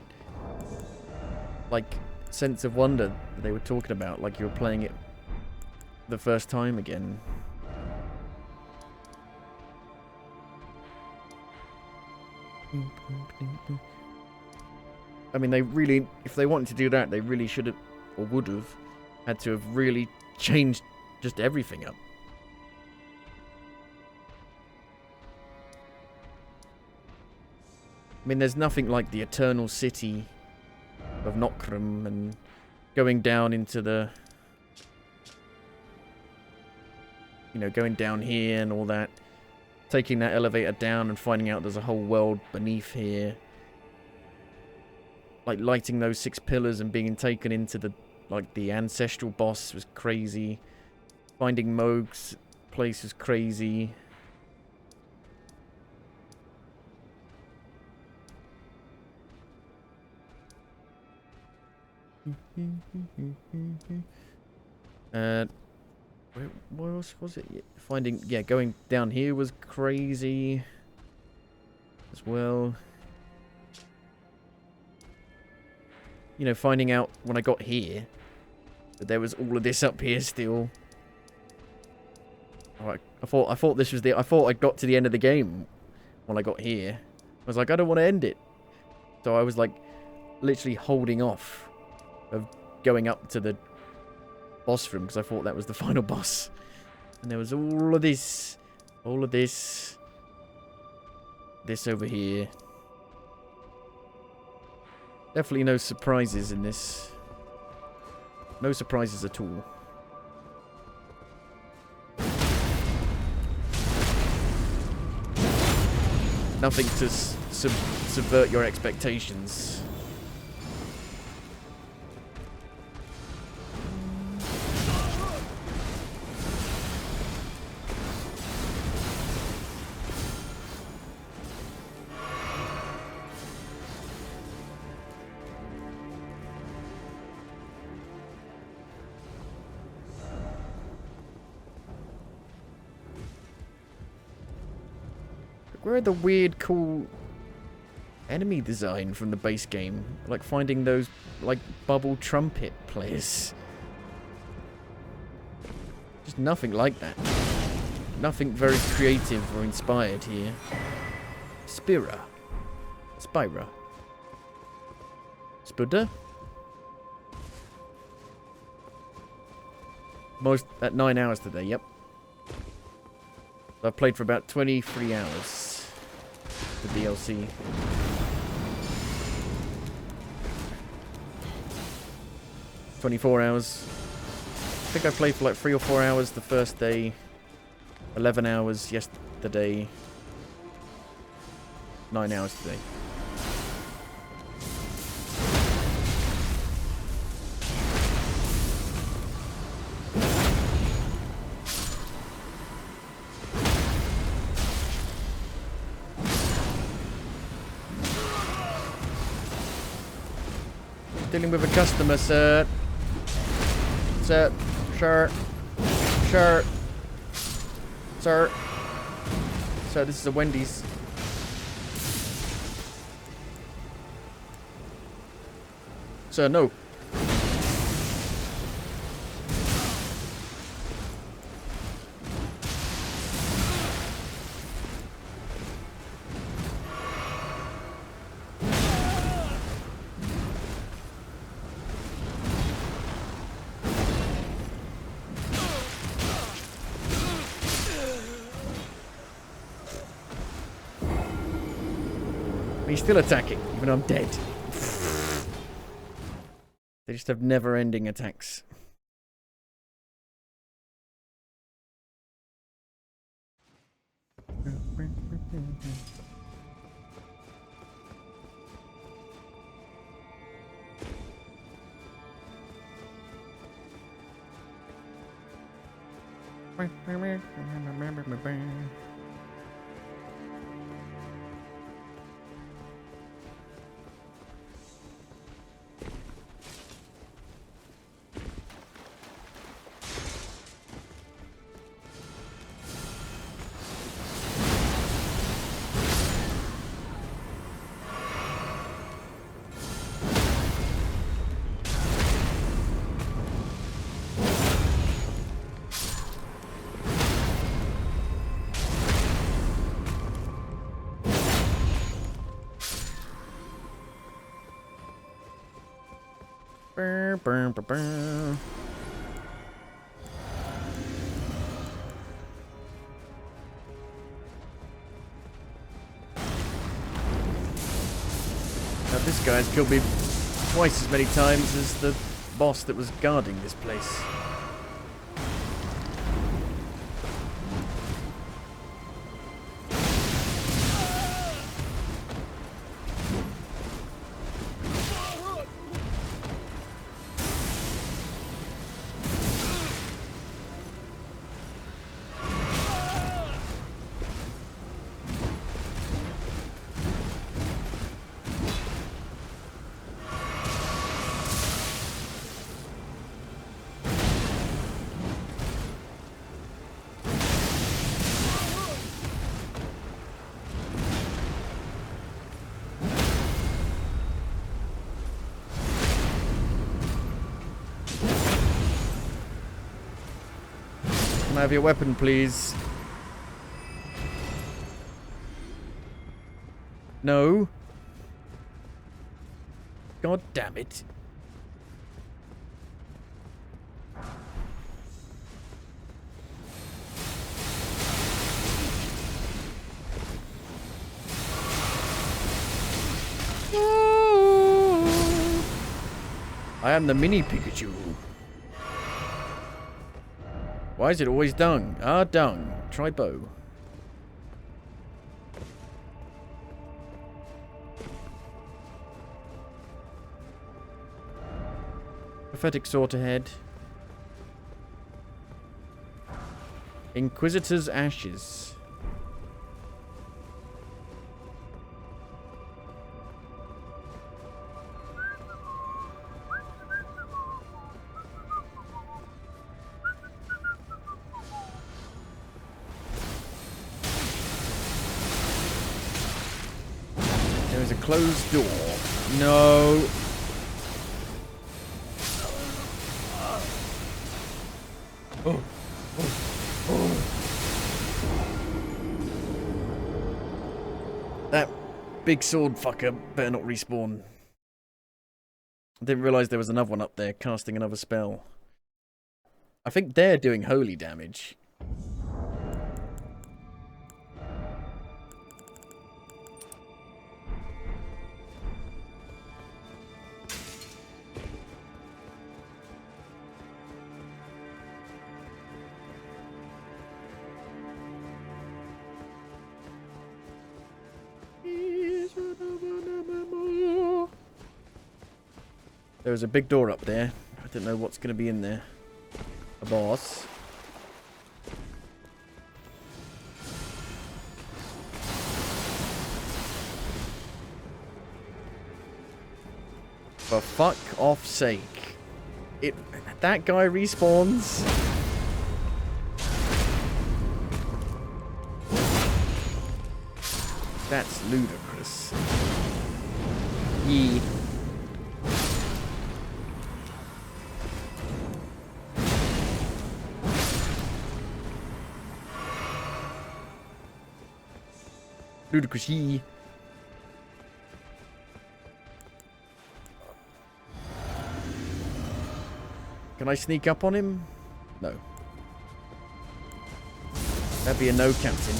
like, sense of wonder that they were talking about, like you were playing it the first time again? I mean, they really, if they wanted to do that, they really should have, or would have, had to have really changed just everything up. I mean, there's nothing like the Eternal City of Nokrum and going down into the... You know, going down here and all that. Taking that elevator down and finding out there's a whole world beneath here. Like, lighting those 6 pillars and being taken into the... Like, the ancestral boss was crazy. Finding Moog's place was crazy. What else was it? Finding, yeah, going down here was crazy as well. You know, finding out when I got here But there was all of this up here still. Alright, I thought this was I thought I got to the end of the game when I got here. I was like, I don't want to end it. So I was like, literally holding off of going up to the boss room because I thought that was the final boss. And there was all of this over here. Definitely no surprises in this. No surprises at all. Nothing to subvert your expectations. Where are the weird, cool enemy design from the base game? Like finding those, like, bubble trumpet players. Just nothing like that. Nothing very creative or inspired here. Spira. Spuda? Most at 9 hours today, yep. I've played for about 23 hours. The DLC. $24 hours. I think I played for like 3 or 4 hours the first day. 11 hours yesterday. 9 hours today. Dealing with a customer, sir. Sir. Sir. Sir. Sir. Sir, this is a Wendy's. Sir, no. He's still attacking, even though I'm dead. They just have never-ending attacks. Now this guy's killed me twice as many times as the boss that was guarding this place. I have your weapon, please? No. God damn it. I am the mini Pikachu. Why is it always dung? Ah, dung. Try bow. Prophetic sword ahead. Inquisitor's ashes. There is a closed door. No. Oh. Oh. Oh. That big sword fucker better not respawn. I didn't realise there was another one up there casting another spell. I think they're doing holy damage. There's a big door up there. I don't know what's going to be in there. A boss. For fuck off sake. That guy respawns. That's ludicrous. Yee. Ludicrous yee. Can I sneak up on him? No. That'd be a no, Captain.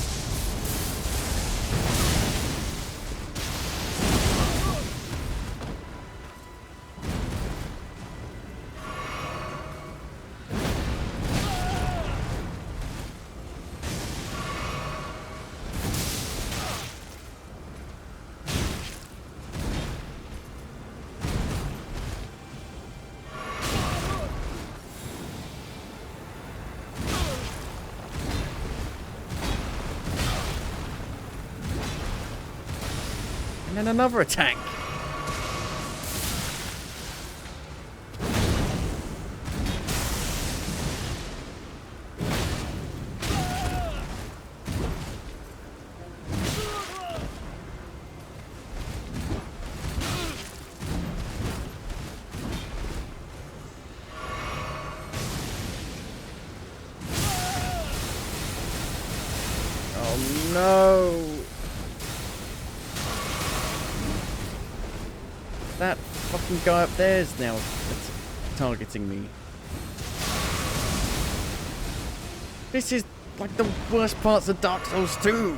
And another attack. Oh no. That fucking guy up there is now targeting me. This is like the worst parts of Dark Souls 2.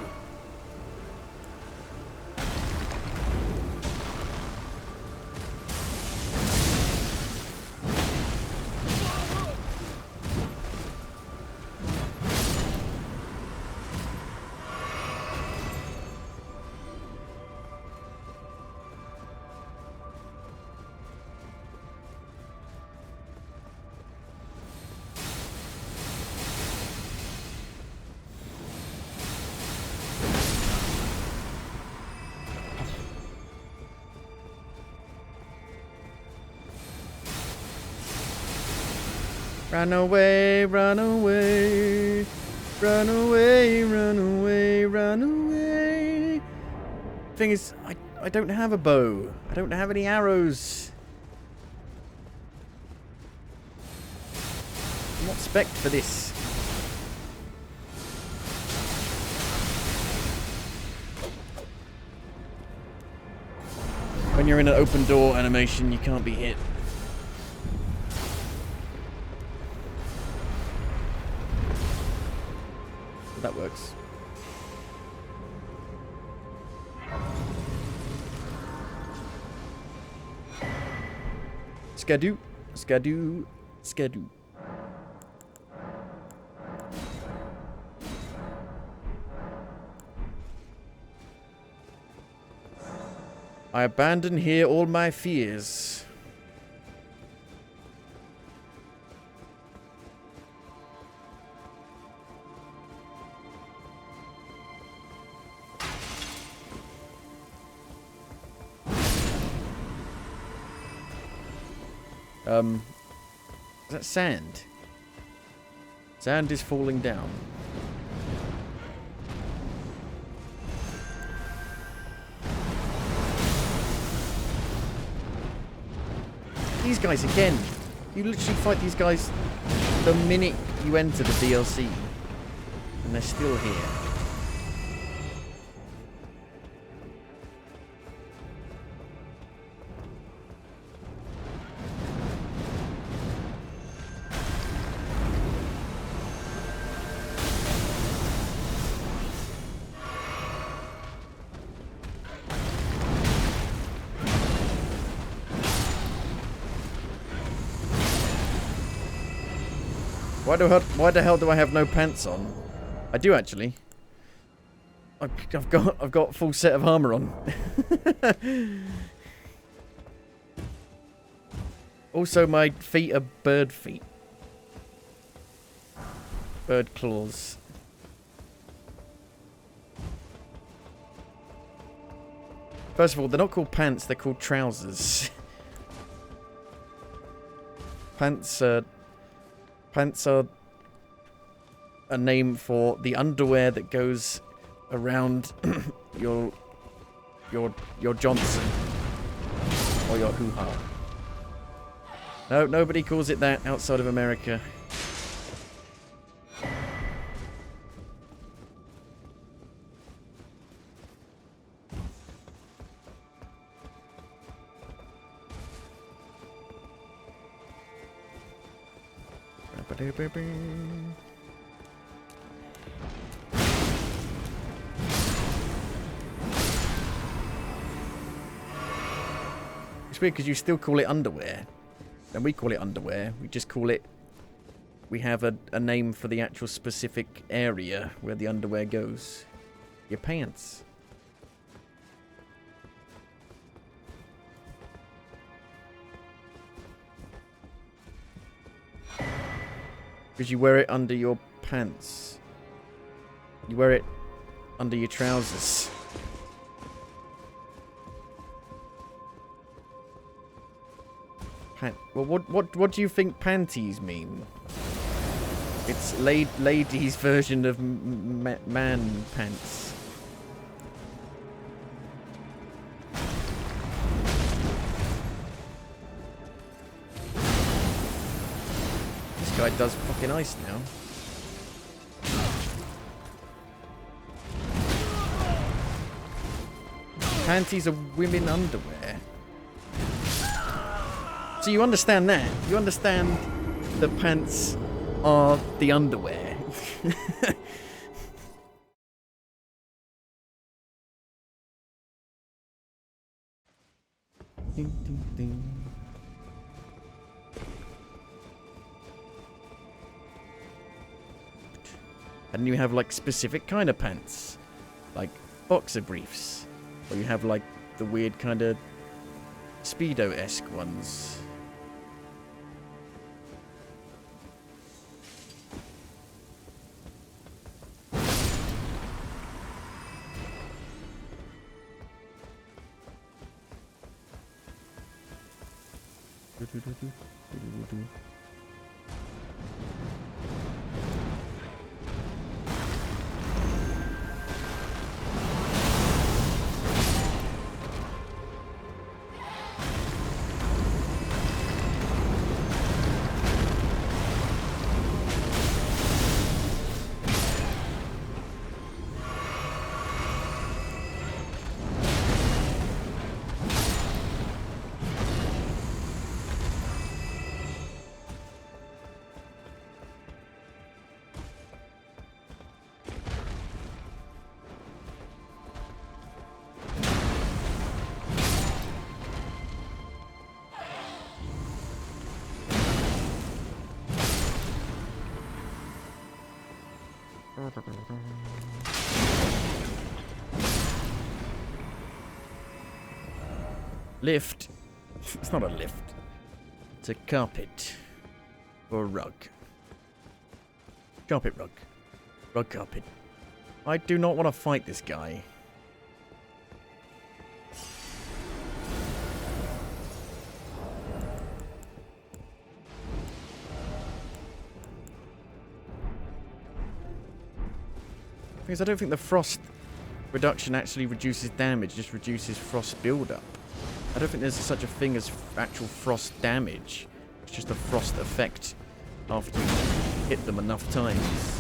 Run away, run away, run away, run away, run away. Thing is, I don't have a bow. I don't have any arrows. I'm not spec'd for this. When you're in an open door animation, you can't be hit. That works. Skadoo, skadoo, skadoo. I abandon here all my fears. Is that sand? Sand is falling down. These guys again. You literally fight these guys the minute you enter the DLC. And they're still here. Why the hell do I have no pants on? I do actually. I've got a full set of armor on. Also, my feet are bird feet. Bird claws. First of all, they're not called pants, they're called trousers. Pants are a name for the underwear that goes around your Johnson or your hoo-ha. No, nobody calls it that outside of America. It's weird because you still call it underwear. And we call it underwear. We just call it... We have a name for the actual specific area where the underwear goes. Your pants. Because you wear it under your pants. You wear it under your trousers. Well, what do you think panties mean? It's ladies' version of man pants. This guy does fucking ice now. Panties are women underwear. So you understand that? You understand the pants are the underwear. Ding, ding, ding. And you have like specific kind of pants, like boxer briefs, or you have like the weird kind of Speedo-esque ones. Lift. It's not a lift. It's a carpet. Or a rug. Carpet rug. Rug carpet. I do not want to fight this guy. Because I don't think the frost reduction actually reduces damage, just reduces frost buildup. I don't think there's such a thing as actual frost damage. It's just a frost effect after you hit them enough times.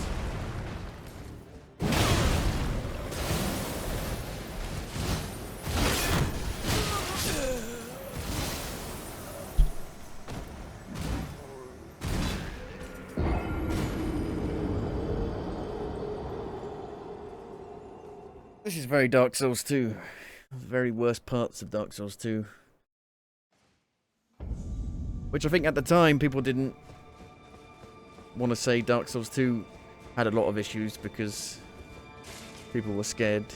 This is very Dark Souls 2. The very worst parts of Dark Souls 2. Which I think at the time people didn't want to say Dark Souls 2 had a lot of issues because people were scared.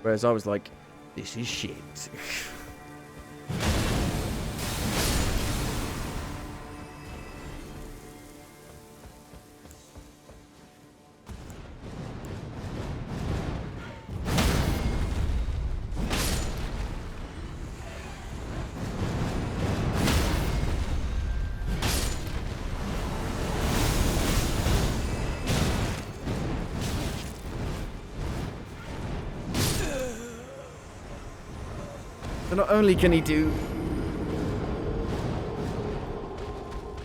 Whereas I was like, this is shit. So not only can he do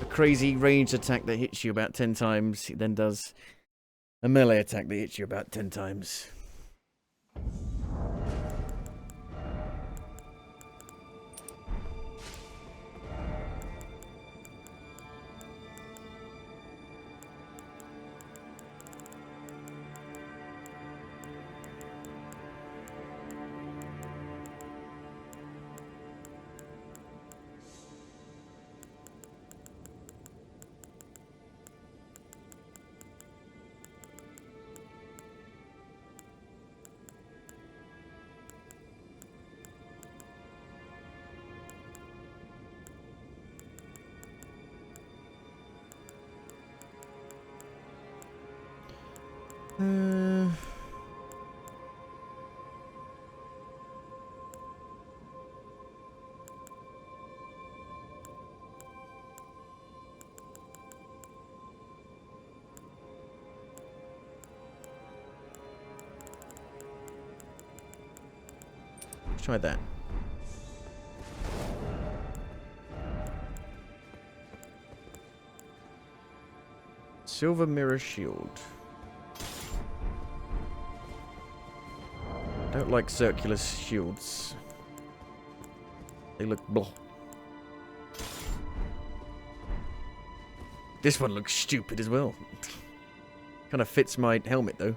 a crazy ranged attack that hits you about 10 times, he then does a melee attack that hits you about 10 times. Let's try that. Silver mirror shield. Don't like circular shields. They look blah. This one looks stupid as well. Kind of fits my helmet though.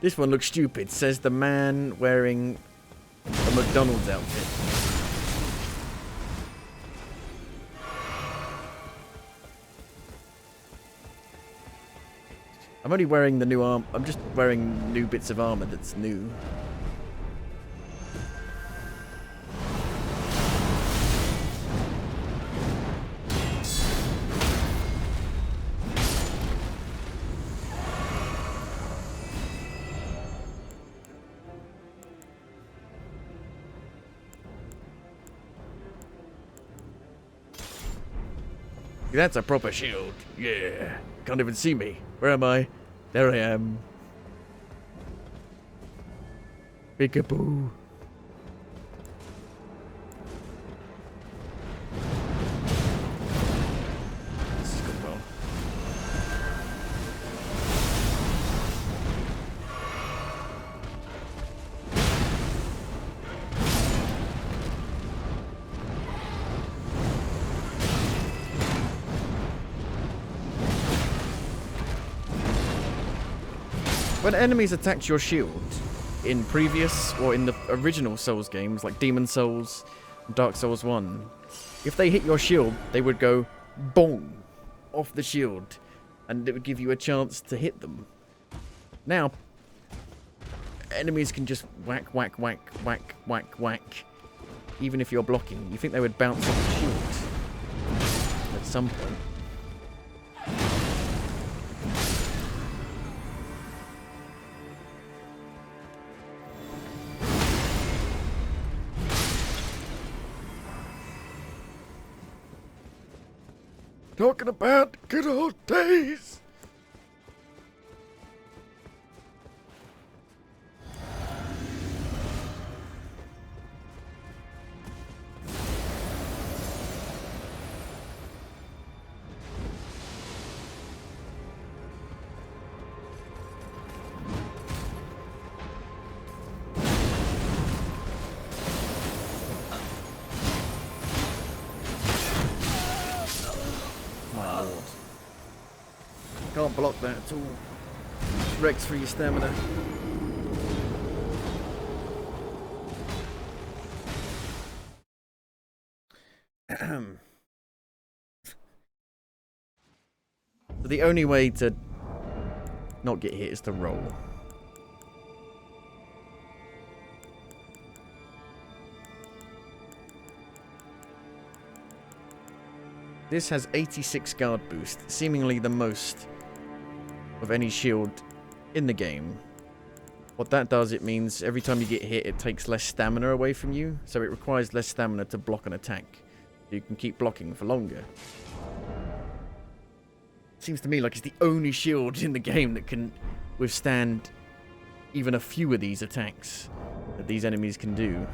This one looks stupid. Says the man wearing a McDonald's outfit. I'm only wearing the new arm. I'm just wearing new bits of armor that's new. That's a proper shield. Yeah. Can't even see me. Where am I? There I am. Peekaboo. This is going well. When enemies attacked your shield in previous or in the original Souls games, like Demon Souls, Dark Souls 1, if they hit your shield, they would go bong. off the shield, and it would give you a chance to hit them. Now, enemies can just whack, whack, whack, whack, whack, whack. Even if you're blocking, you think they would bounce off the shield at some point. Talking about good old days. My lord. Can't block that at all. Wrecks for your stamina. So the only way to not get hit is to roll. This has 86 guard boost, seemingly the most of any shield in the game. What that does, it means every time you get hit, it takes less stamina away from you, so it requires less stamina to block an attack. You can keep blocking for longer. Seems to me like it's the only shield in the game that can withstand even a few of these attacks that these enemies can do.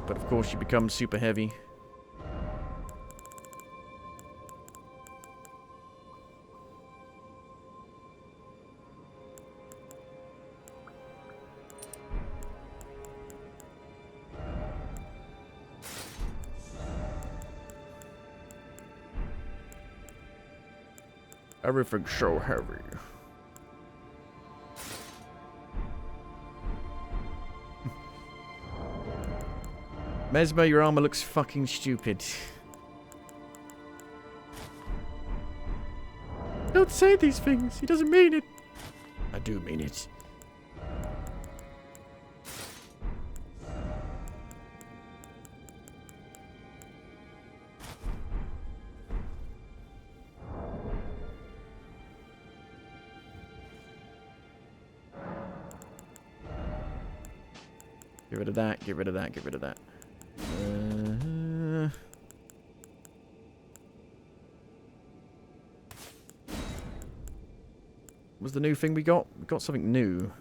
But of course you become super heavy. Everything's so heavy. Mesmer, your armor looks fucking stupid. Don't say these things. He doesn't mean it. I do mean it. Get rid of that, get rid of that, get rid of that. What's the new thing we got? We got something new.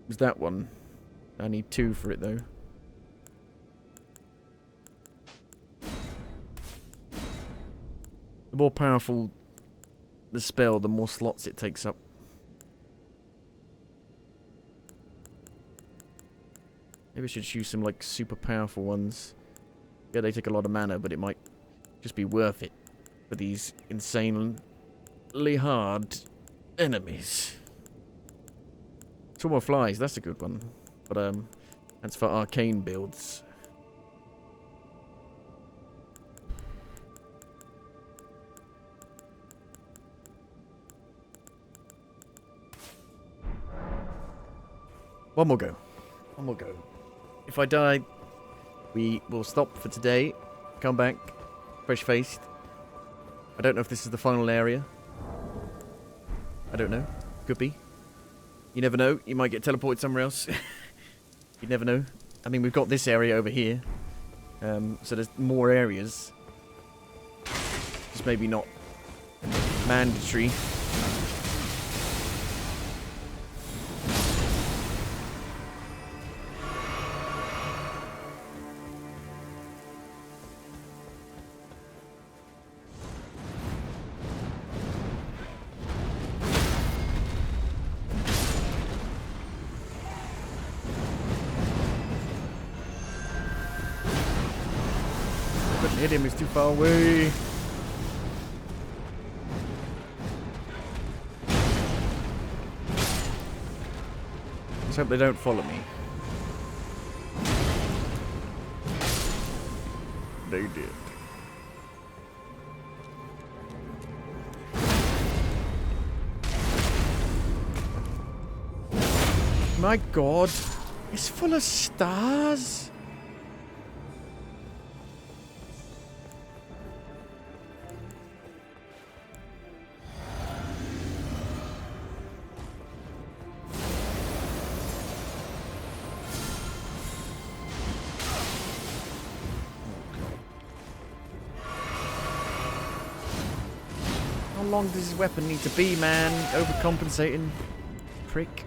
Was that one? I need 2 for it though. The more powerful the spell, the more slots it takes up. Maybe I should choose some like super powerful ones. Yeah, they take a lot of mana, but it might just be worth it for these insanely hard enemies. 2 more flies, that's a good one. But that's for arcane builds. One more go. One more go. If I die, we will stop for today. Come back, fresh-faced. I don't know if this is the final area. I don't know. Could be. You never know. You might get teleported somewhere else. You never know. I mean, we've got this area over here. So there's more areas. Just maybe not mandatory. Hit him, he's too far away. hope they don't follow me. They did. My god, it's full of stars. How long does his weapon need to be, man? Overcompensating. Prick.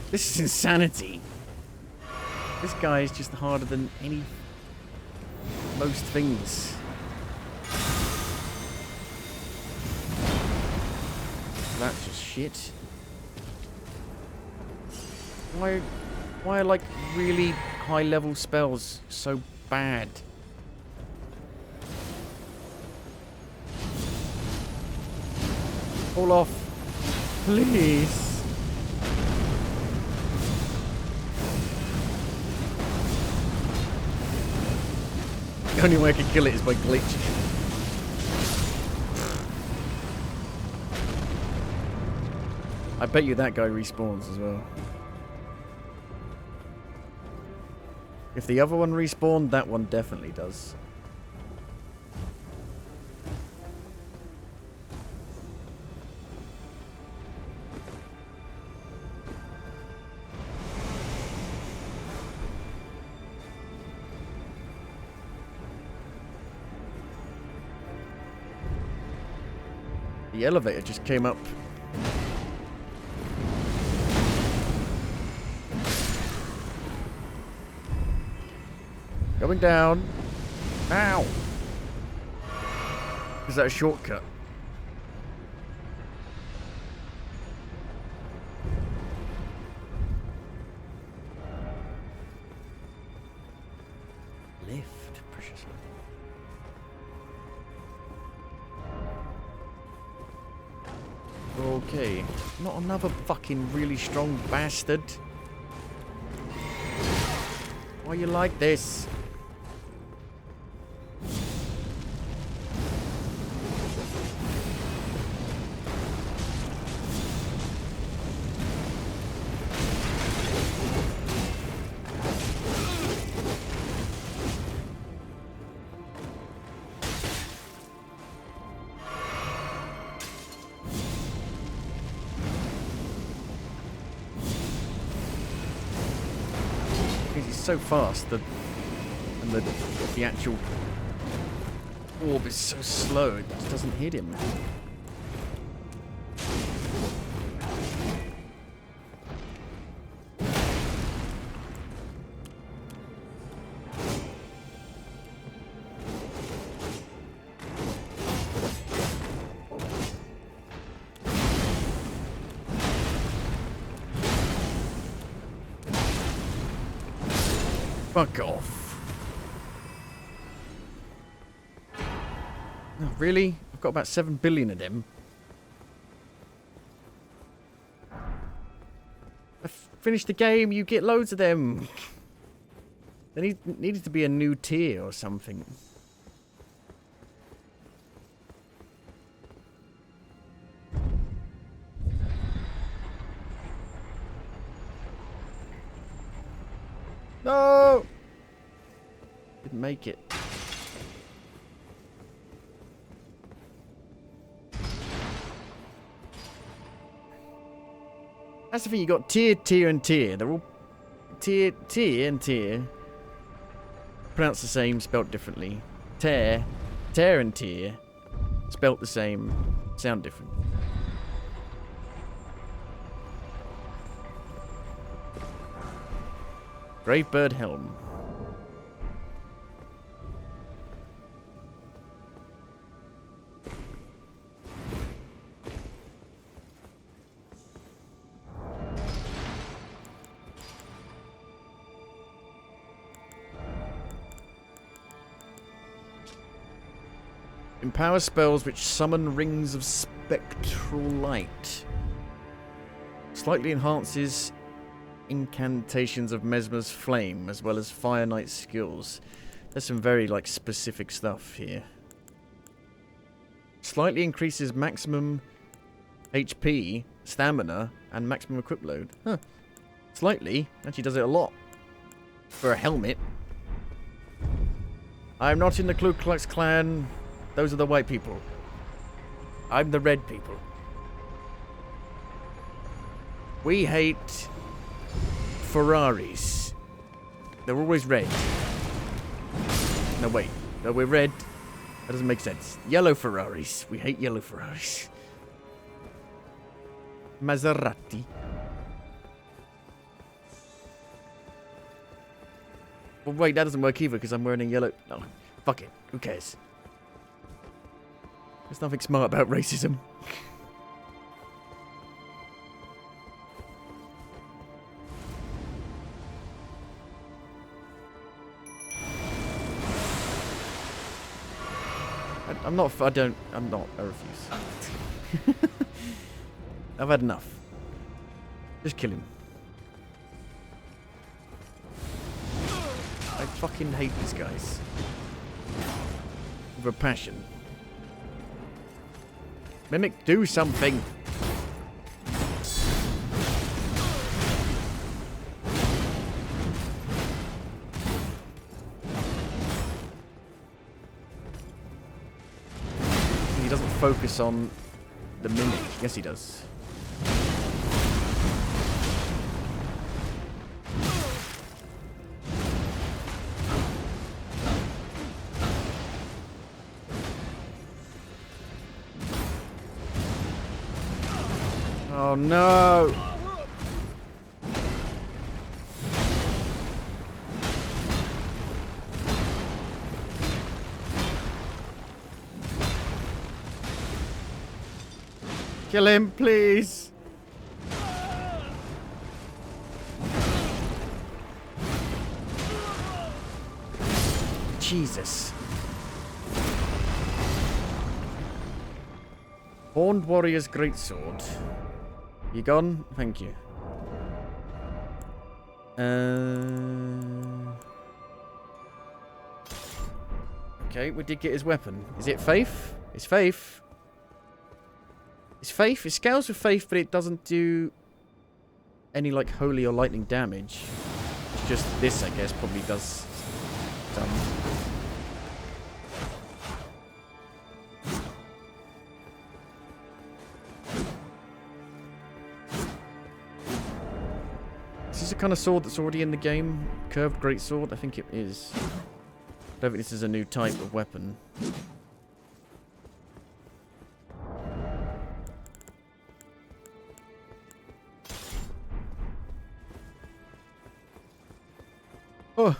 This is insanity. This guy is just harder than most things. That's just shit. Why are like really high level spells so bad? Fall off. Please. The only way I can kill it is by glitching it. I bet you that guy respawns as well. If the other one respawned, that one definitely does. The elevator just came up. Going down. Ow! Is that a shortcut? Lift, precious lift. Okay, not another fucking really strong bastard. Why you like this? He's so fast and the actual orb is so slow it just doesn't hit him. Fuck off. Oh, really? I've got about 7 billion of them. I finished the game, you get loads of them. There needed to be a new tier or something. No! Didn't make it. That's the thing, you got tier, and tier. They're all tier, and tier. pronounced the same, spelt differently. Tear and tear, spelt the same, sound different. Gravebird Helm. Empower spells which summon rings of spectral light. Slightly enhances incantations of Mesmer's flame, as well as Fire Knight's skills. There's some very, like, specific stuff here. Slightly increases maximum HP, stamina, and maximum equip load. Huh. Slightly. Actually does it a lot. For a helmet. I'm not in the Ku Klux Klan. Those are the white people. I'm the red people. We hate Ferraris. They're always red. No, wait. No, we're red. That doesn't make sense. Yellow Ferraris. We hate yellow Ferraris. Maserati. Well, wait, that doesn't work either because I'm wearing a yellow... No, fuck it. Who cares? There's nothing smart about racism. I refuse. I've had enough. Just kill him. I fucking hate these guys. With a passion. Mimic, do something. He doesn't focus on the mimic. Yes, he does. Oh no! Kill him, please! Jesus. Horned Warrior's Greatsword. You gone? Thank you. Okay, we did get his weapon. Is it Faith? It's Faith. It's Faith. It scales with Faith, but it doesn't do any, like, holy or lightning damage. It's just this, I guess, probably does some. Is this the kind of sword that's already in the game? Curved greatsword? I think it is. I don't think this is a new type of weapon. Oh.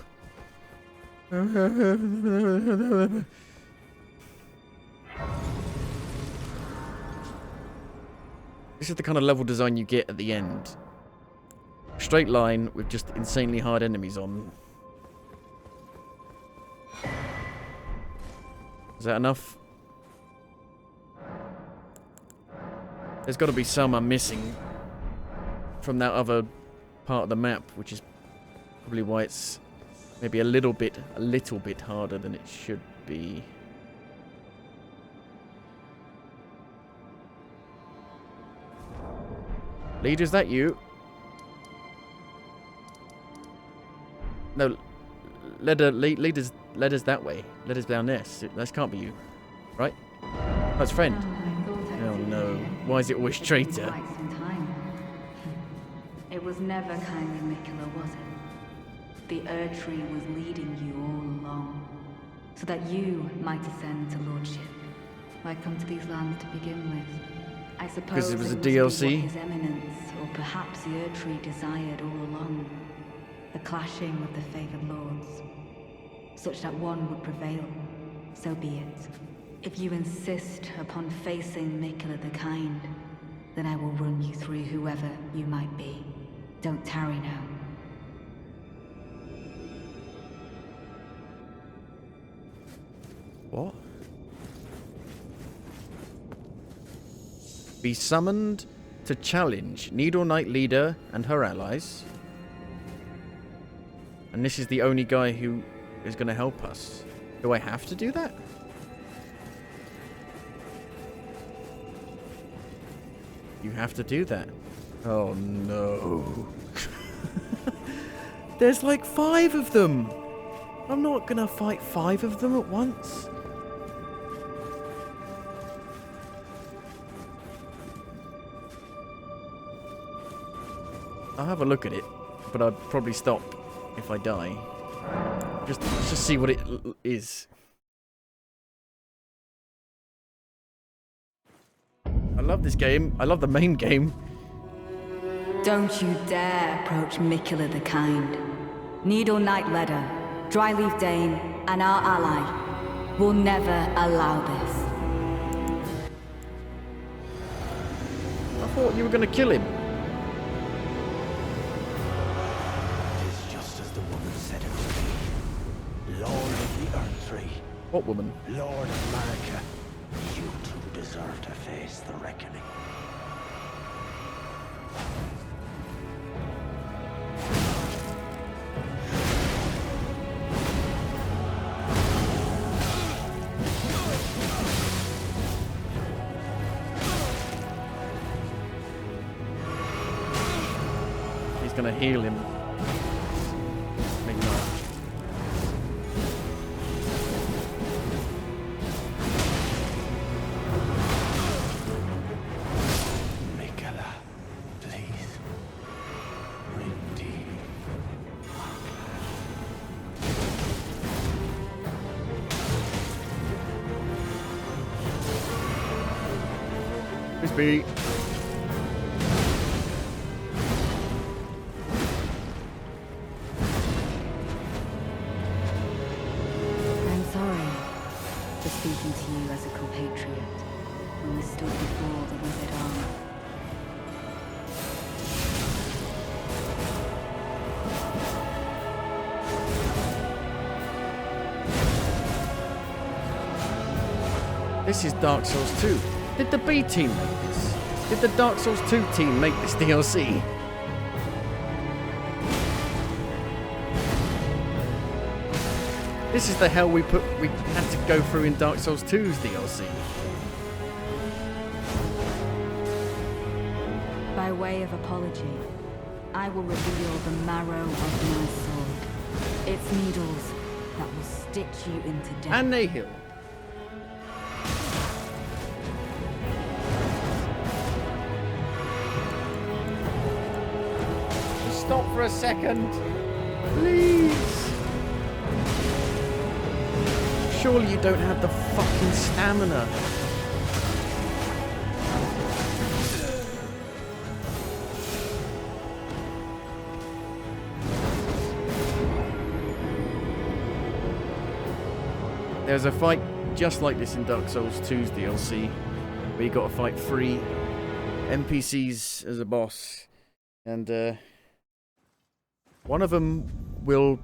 This is the kind of level design you get at the end. Straight line with just insanely hard enemies on. Is that enough? There's got to be some I'm missing from that other part of the map, which is probably why it's maybe a little bit harder than it should be. Leader, is that you? No, lead us that way. Lead us down there. That can't be you, right? That's friend. Oh no! Why is it always traitor? It was never kindly Mikula, was it? The Erdtree was leading you all along, so that you might ascend to lordship. Why come to these lands to begin with? I suppose it was a must be DLC. what His Eminence, or perhaps the Erdtree desired all along. The clashing of the favored lords, such that one would prevail. So be it. If you insist upon facing Mikula the Kind, then I will run you through whoever you might be. Don't tarry now. What? Be summoned to challenge Needle Knight leader and her allies. And this is the only guy who is going to help us. Do I have to do that? You have to do that. Oh no. There's like 5 of them. I'm not going to fight 5 of them at once. I'll have a look at it, but I'd probably stop if I die. Let's just see what it is. I love this game. I love the main game. Don't you dare approach Mikula the Kind. Needle Knight Ledder, Dryleaf Dane, and our ally will never allow this. I thought you were going to kill him. What woman? Lord of America, you two deserve to face the reckoning. He's gonna heal him. Maybe not. Crispy. I'm sorry for speaking to you as a compatriot when we stood before the wizard armor. This is Dark Souls 2. Did the B team make this? Did the Dark Souls 2 team make this DLC? This is the hell we had to go through in Dark Souls 2's DLC. By way of apology, I will reveal the marrow of my sword. Its needles that will stitch you into death. And Nahil. Stop for a second, please. Surely you don't have the fucking stamina. There's a fight just like this in Dark Souls 2's DLC, where you got to fight 3 NPCs as a boss, and one of them will,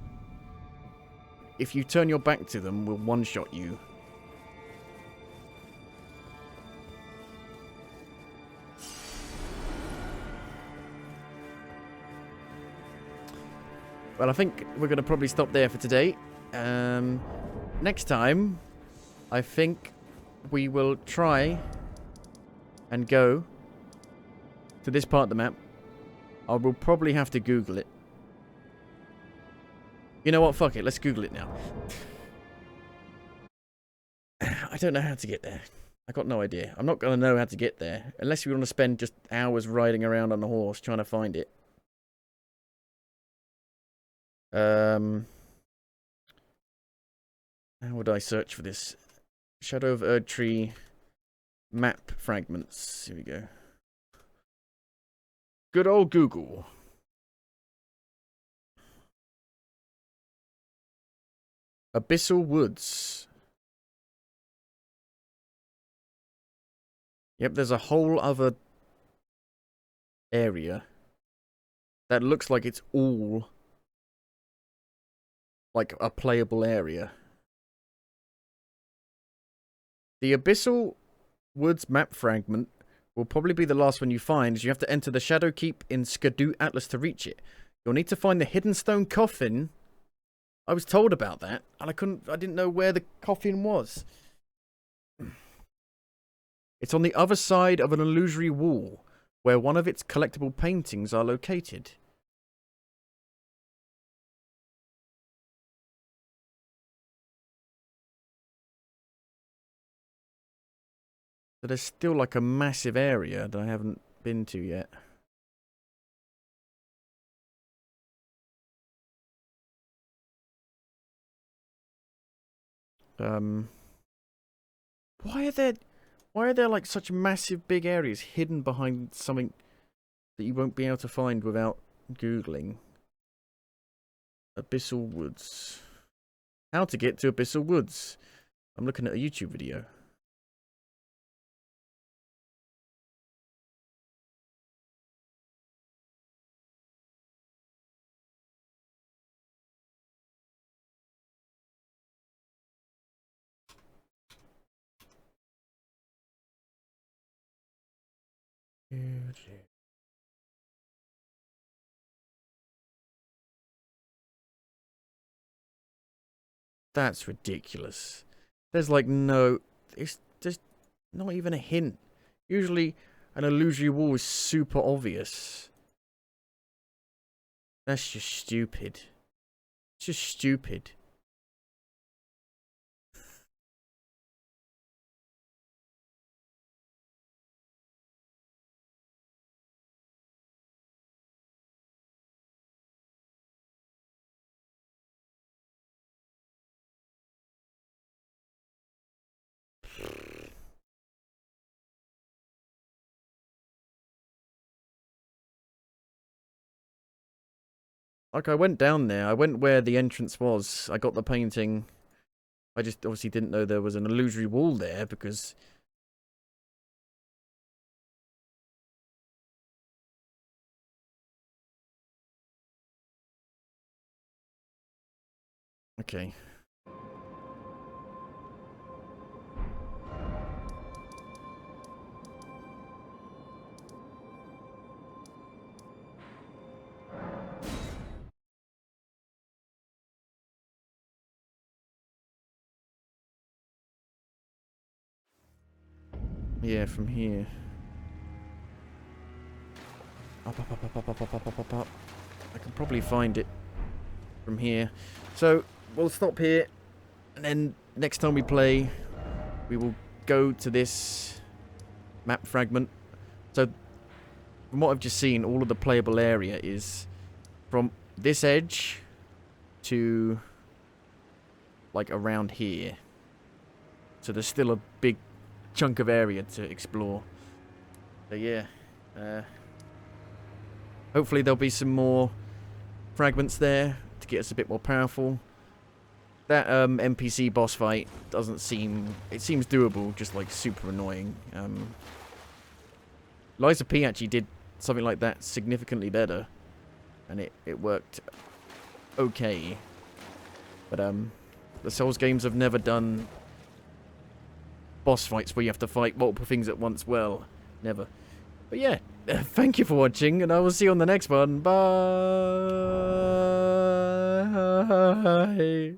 if you turn your back to them, will one-shot you. Well, I think we're going to probably stop there for today. Next time, I think we will try and go to this part of the map. I will probably have to Google it. You know what? Fuck it. Let's Google it now. I don't know how to get there. I got no idea. I'm not going to know how to get there. Unless you want to spend just hours riding around on a horse trying to find it. How would I search for this? Shadow of Erdtree map fragments. Here we go. Good old Google. Abyssal Woods. Yep, there's a whole other area that looks like it's all like a playable area. The Abyssal Woods map fragment will probably be the last one you find, as you have to enter the Shadow Keep in Skadoo Atlas to reach it. You'll need to find the hidden stone coffin. I was told about that, and I didn't know where the coffin was. It's on the other side of an illusory wall, where one of its collectible paintings are located. So there's still like a massive area that I haven't been to yet. Why are there like such massive big areas hidden behind something that you won't be able to find without Googling? Abyssal Woods. How to get to Abyssal Woods. I'm looking at a YouTube video. That's ridiculous. There's like no... There's not even a hint. Usually an illusory wall is super obvious. That's just stupid. It's just stupid. Like, I went down there. I went where the entrance was. I got the painting. I just obviously didn't know there was an illusory wall there because... Okay. Yeah, from here. Up. I can probably find it from here. So, we'll stop here. And then, next time we play, we will go to this map fragment. So, from what I've just seen, all of the playable area is from this edge to, like, around here. So, there's still a big chunk of area to explore. So yeah, hopefully there'll be some more fragments there to get us a bit more powerful. That NPC boss fight doesn't seem... It seems doable, just like super annoying. Liza P actually did something like that significantly better, and it worked okay. But the Souls games have never done boss fights where you have to fight multiple things at once. Well, never. But yeah, thank you for watching, and I will see you on the next one. Bye.